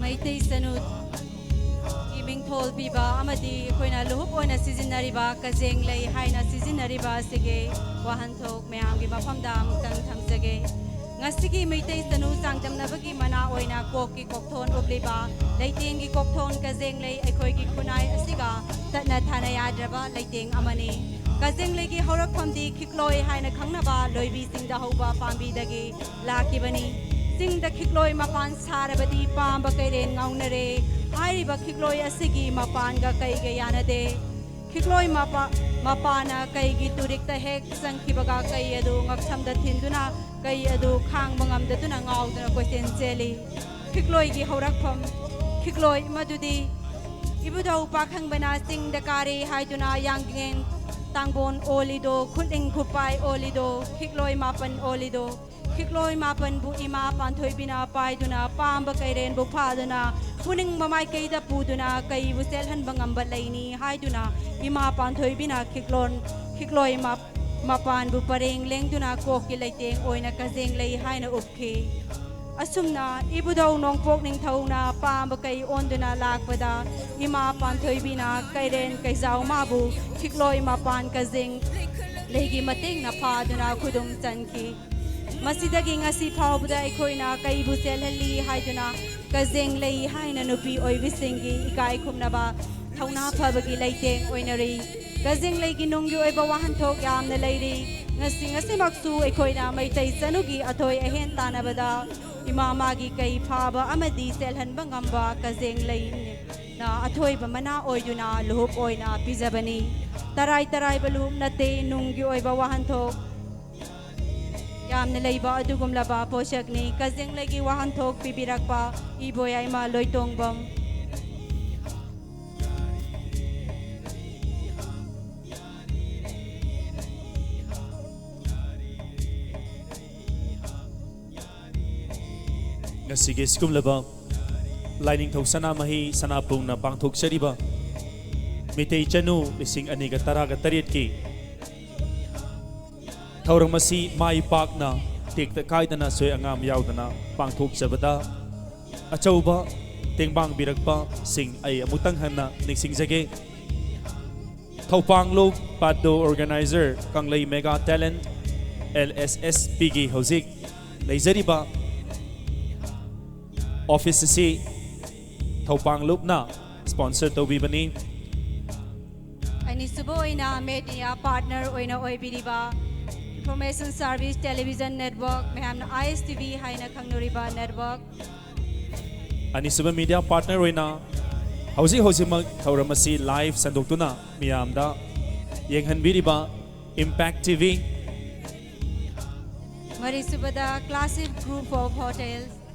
Meitei sanut iming thol biba amadi koina luhup oina sizinariba kajeng lei haina sizinariba sige wahan thok mayam gi mafam da amtang thamjage ngasigi meitei sanu changdamnabagi mana oina kokki kokthon ubliba leiteng gi kokthon kajeng lei aikoi gi khunai asiga tatna thana yadraba leiteng amani Kazengli Horakwamdi Kikloi Haina Kangnaba, Loibi Sing the Hoba Pambi Dagi, Lakibani, Sing the Kikloi Mapan Sarabadi, Pamba Kaden Gaunare, Hariba Kikloi Asigi Mapanga Kaigayana de, Kikloi Mapana Kaigi Turik the Hek, Sankibaga Kayadu, Ngaksam the Tinduna, Kayadu, Kang Bangam the Tunangau, the Question Zelly, Kikloi Horakwam, Kikloi Madudi, Ibudo Pakang Bana Sing the Kari, Haiduna Yang Tangbon Olido, Kuting Kupai Olido, Kikloi Mapan Olido, Kikloi Mapan Bu Ima Pantoibina Paiduna, Pamba Kairen Bupaduna, Puning Mamai Kaida Puduna, Kai Wuselhan Bangambalani, Haiduna, Ima Pantoibina, Kikloi Mapan Buparing, Lengduna, Koki Lighting, Oina Kazing Lay Haina Upki. Asumna, Ibudo Nong Pokning Tauna, Pamba Kai Onduna Lakpada, Ima Pantoibina, Kairen Kaizao Mabu, Kikloi Mapan Kazing, Legi Mating na Paduna Kudung Tanki. Masidaging asi Pauda Ikoina, Kaibu Selali, Haiduna, Kazing Lay Haina Nupi, Oivisingi, Ikai Kumnaba, Tauna Pabagi Lighting, Oinari, Kazing Legi Nungu Ebawahan Tok Yam the lady, Nasing Asimaksu, Ikoina, Maitay Sanugi, Atoy Ahen Tanabada. Imamagi kay Paba Amadi Selhan Bangamba Kazeng Lane na Atoy Bamana Oyduna Luhup Oy na Pizabani Taray Baluhum Nate Nunggi Oy Bawahantok Yam Nilayba Adugum Laba Poshagni Kazeng Lagi Wahantok Bibirakpa Iboy ay Maloy Tongbam Sige skum laba lining thau sana mahi sanapung na pangthok sariba mitei chanu lising aniga taraga tariat ki thaurang masi mai pak na tek ta kaidana soi angam yaudana pangthok sabada achauba tengbang birakpa sing ai amutang hanna ningsing jage thaupang lo pado organizer kanglei mega talent LSSP gi hozik leizariba Office si Taupang Loop na sponsor to bibani Ani suboy na media partner oina oibiriba Information Service Television Network meham na ISTV hay na Kangnuriba Network Ani suba media partner oina Hausi mag tauramasi live sandok tu na miyam da yenghan biriba Impact TV Mari subada Classic Group of Hotels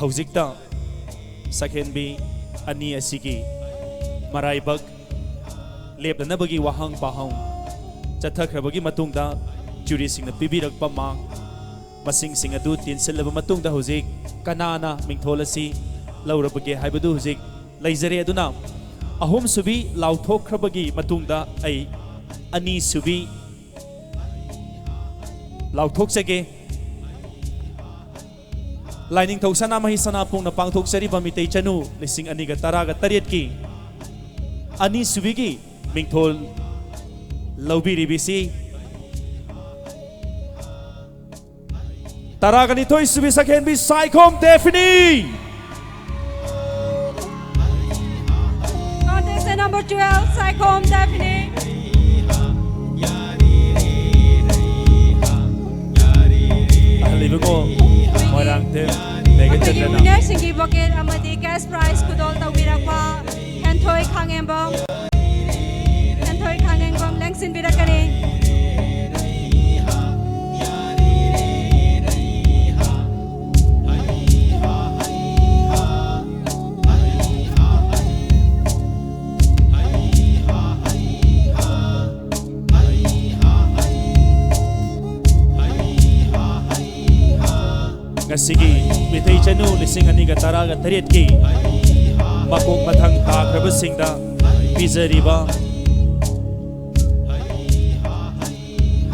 Hauzikta second bi ani asigi maraibag lepna bagi wahang bahang chathakrabagi matungda jury sing na pibirak pamang masing sing adu tinsil laba matungda huzik kanana mingtholasi laurabagi haibadu huzik laizare aduna ahum subi lauthokrabagi matungda ai ani subi lauthokchage Lining thau sana mahi sanapung na pangthok sariba mitei chanu lising aniga taraga tariat ki ani subigi mingthol laubiri bisi taraga nitoy subi sakhen bi Saicom Defini Contestant number 12 Saicom Defini Ahlibugo Morang tem mega chandana winner singi bucket amadi cash prize kudol tawirakpa Hentoy Kangembam lengsin birakani Ngasigi mitei chanu lising aniga taraga tariat ki makok mathang takraba singda pizariba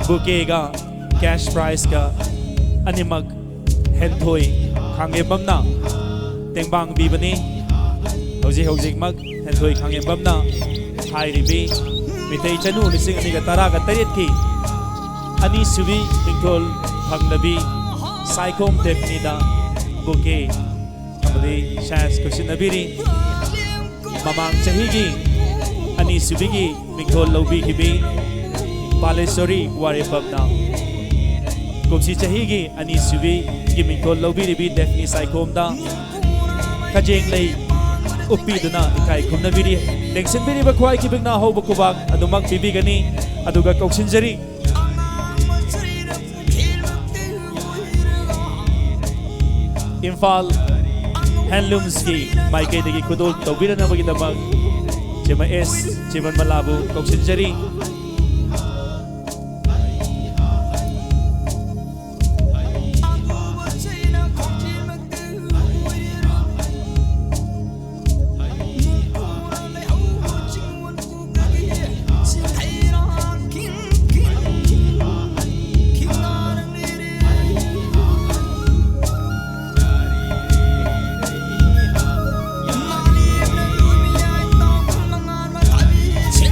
bouquet ga cash prize ga animag henthoi khangebam na tengbang bibani hojik mag henthoi khangebam na hairibi mitei chanu lising aniga taraga tariat ki Ani Subi Mingtol Panglabi Saikom Depnida Buke Amadi Shas Kushinabiri Mamang Chahigi Ani Subigi Mingtol Lobi Hibi Palesori Waripabna Kumsi Chahigi Ani Subi Mingtol Lobi Hibi Defni Saikom Da Kajeng Lay Upi Duna Ikai Kumnabiri Lengsin Biri Bakwai Kibigna Ho Bakubak Adumak Bibigani Aduga Koksinjari Imphal Handlooms ki Maikay Dagi Kudol Tawbira na magidamag Chima S Chiman Malabu Koksinjari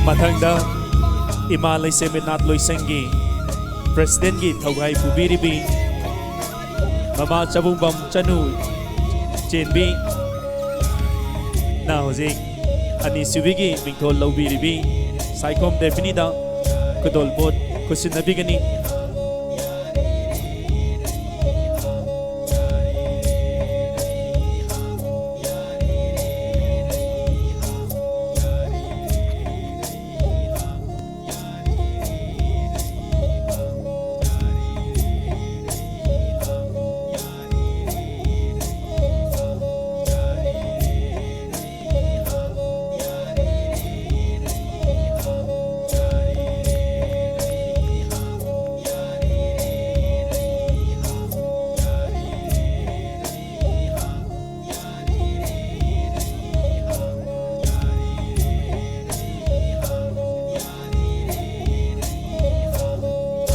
Mathangda Imalay Seminat Loisengi President Gi Thawgai Pubiribi Mama Chabumbam Chanu Chenbi Na Hozik Ani Subigi Mingtol Lawbiribi Saikom Definida Kudolpot Kusinabigani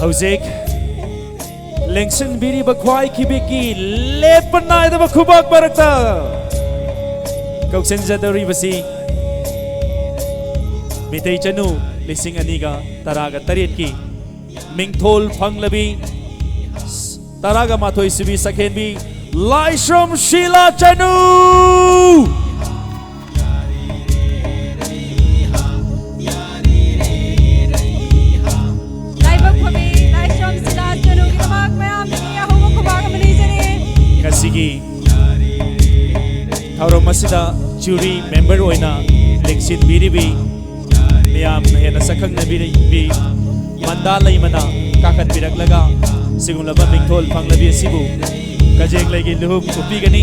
Hosek Lengsen Biri Bakwai Kibiki Lepanai da Bakubak Barakta Koksen Jadari Basi Mitay Chanu Lising Aniga Taraga Taritki Mingtol Panglabi Taraga Matoy Subi Sakenbi Laishram Sheila Chanu Sige Thaurom masida jury member oina Lengsin Biribi Miyam hena sakhang na biribi Mandalay mana kakat biraglaga Sigong laba Mingtol Panglabi Sibu Kajeng lagi luhub upi gani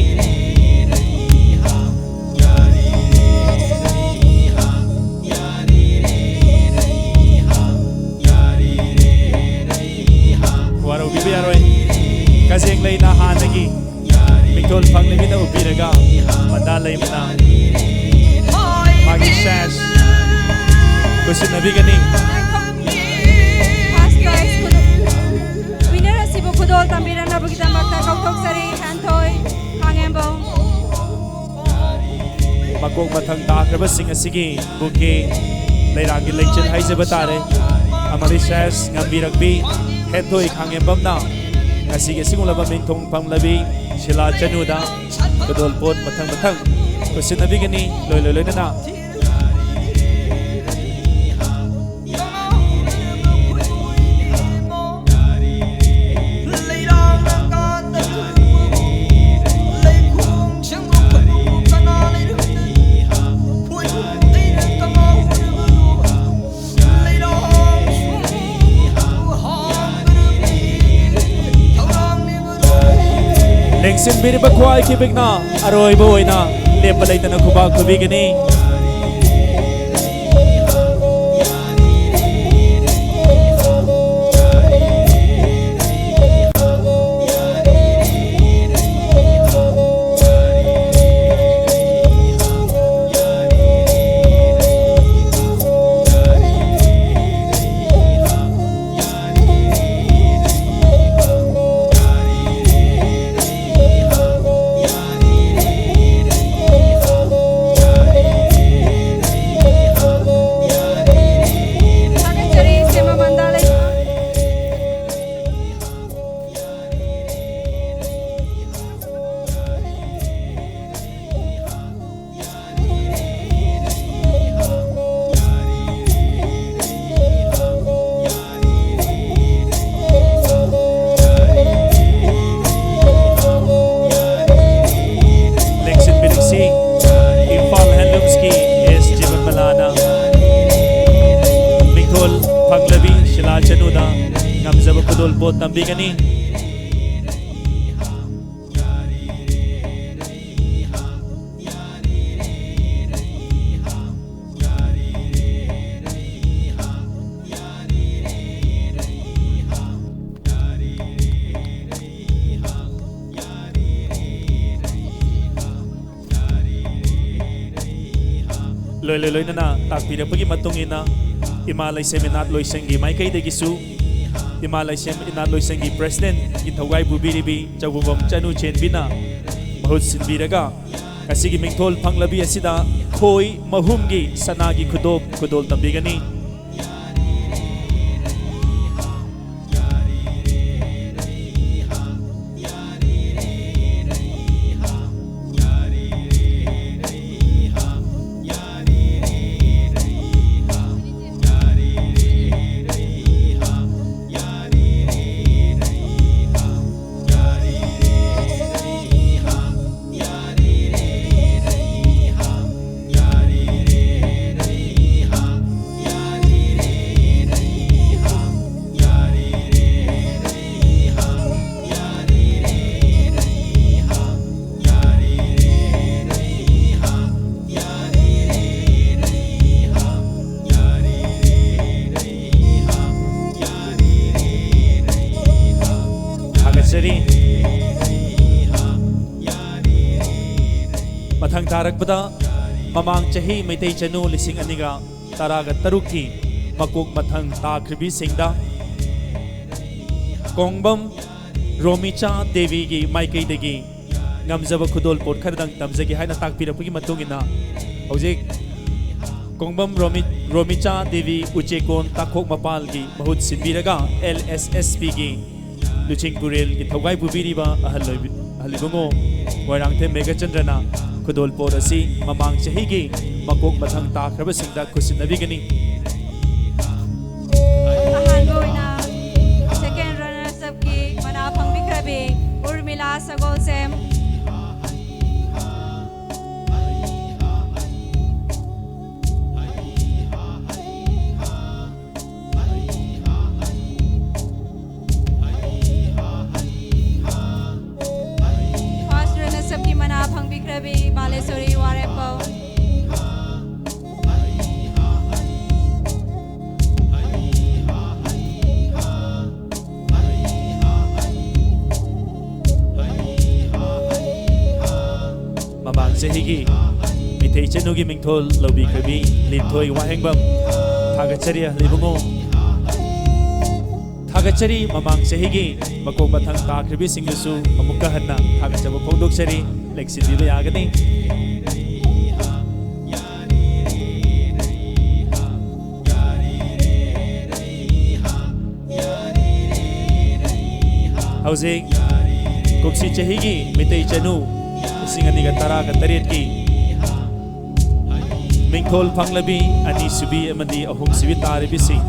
Waro bibi aroy Kajeng lay na hanagi Mingtol Panglabi na upiraga Mandalay mana Magi Shash Kusinabigani Winner Sibu Kudol Tambira na Bugita Magta Kautok Sari Hantoy Hangembong Magkong matang takraba singa sige Buki Lairagi Lengchen Haizaba Tare Amari Shash Ngambiragbi Hentoy Hangembong na Sige sigong laba Mingtol Panglabi Sheila Chanuda Kudolpot matang-matang Kusinabigani Loy-loy na Lengsin Biri Bakwai Kibigna Aroy Boy na Lepalay na Kubag Kubigani kudol po tambigani. Loy na takpira pagi matungina imalay seminat loy sengi mai kai de gisu imalay seminat loy sengi president githawai bubiribi chawbom chanu chen bina mahut sinbiraga asigi mingthol phanglabi asida khoi mahumgi sanagi kudol tambigani. Mathang tarakbada mamang chahi maitai chanu lising aniga taraga taruki makuk mathang takribi singda kongbam romicha devi gi maikai degi ngamjaba khudol pot khardang tamjagi haina takpirapagi matungina hojik kongbam romicha devi uchekon takhok mapal gi mahut sinbiraga LSSP gi luching kurel gi thogai bubiriba ahalibungo warangthe megachandrana kudol por asi mamang chahigi makok mathang takraba singda kusinabigani. Ahangoina second runner up ki manapang bikrabi Urmila Sagolsem. Bikrabi Balesuri Warepo. Mamang sehigi mitei chenugi mingthol lobi krabi linthoi wahengbam thagacharia libungo thagachari mamang sehigi makok mathang takribi singlusu amukka hanna thagachaba phongdoksari leksin diba yagani. Hauzik kumsi chahigi mitei chanu singaniga taraga taret ki mingthol phanglabi ani subi amadi ahum sibi taribi sing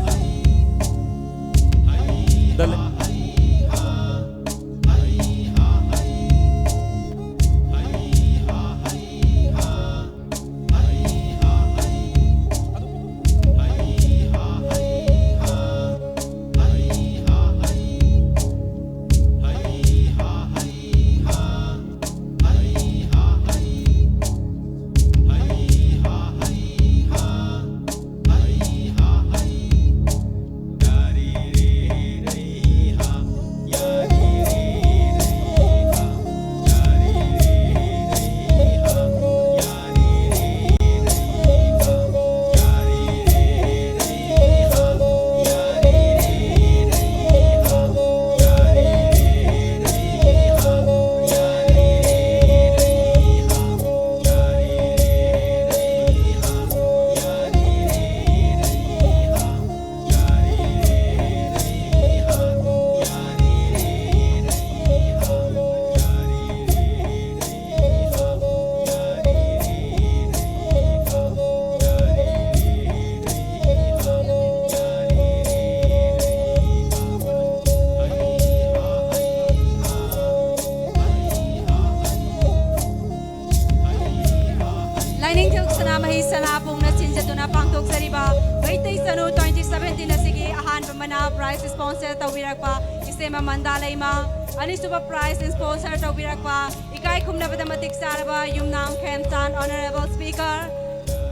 Maitai Sanu 2017 asigi ahan pamana prize sponsor tawiragpa Sema Mandalaima Anisuba Prize and sponsor Tobirakpa Ikai Kumnabada Matik Saraba Yumnam Kemtan Honorable Speaker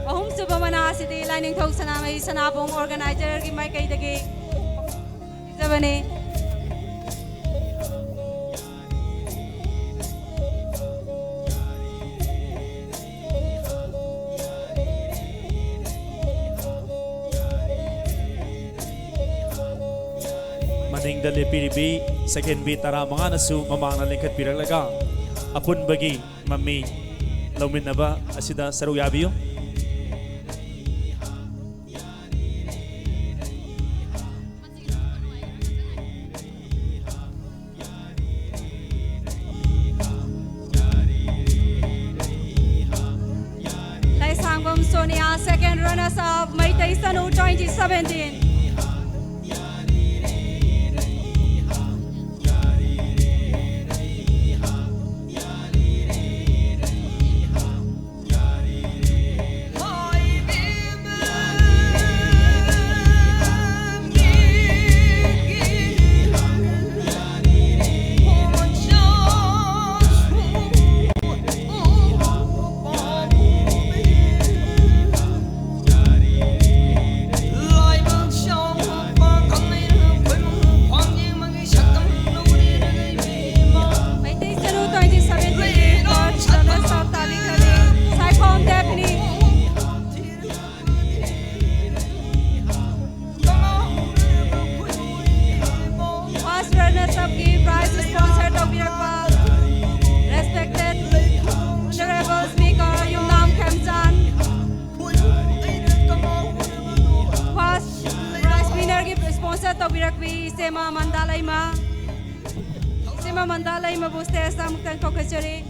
Ahum Subamana City Lining Tosanama Sanabong organizer Gimakai Dagi Zabane Maning dali piribi second beat tara mga nasu mamang na lingkat piralaga apun bagi mami laumin na ba asida saru yabiyo Laisangom Sonia second runners up Maitay Sanu 2017 Sema Mandalaima buste samkan kokachari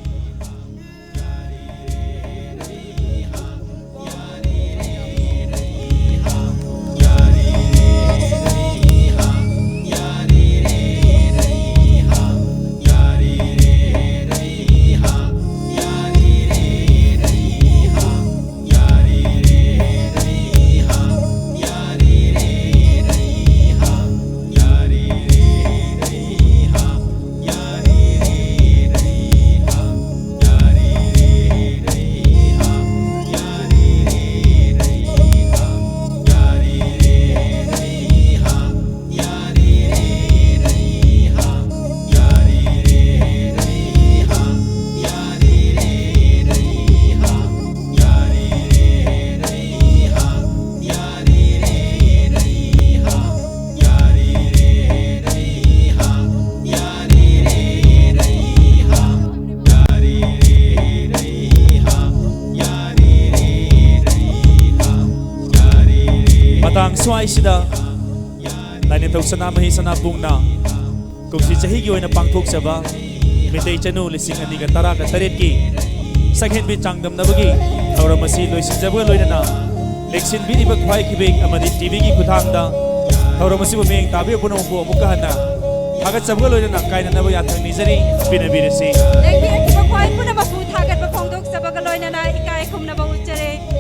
Matang swai sida Lain ito sa namahi sa nabung na Kung si Chahigi ay napangtok sa ba Mitay chanu lising ani ka tara ka tarit ki Saghen bi changdam na bagi Aura masiloy si Jabwa loy na na Leksin bi ibag bhai kibig amadi TV ki kuthang da Aura masibo miyang tabi puno po mukahan na Hagat Jabwa loy na na Kaya na nabo yatang nizari Pinabirisi Leksin ibag bhai puno mapu Hagat bapongdok sa bagaloy na na Ikay kum na ba uchare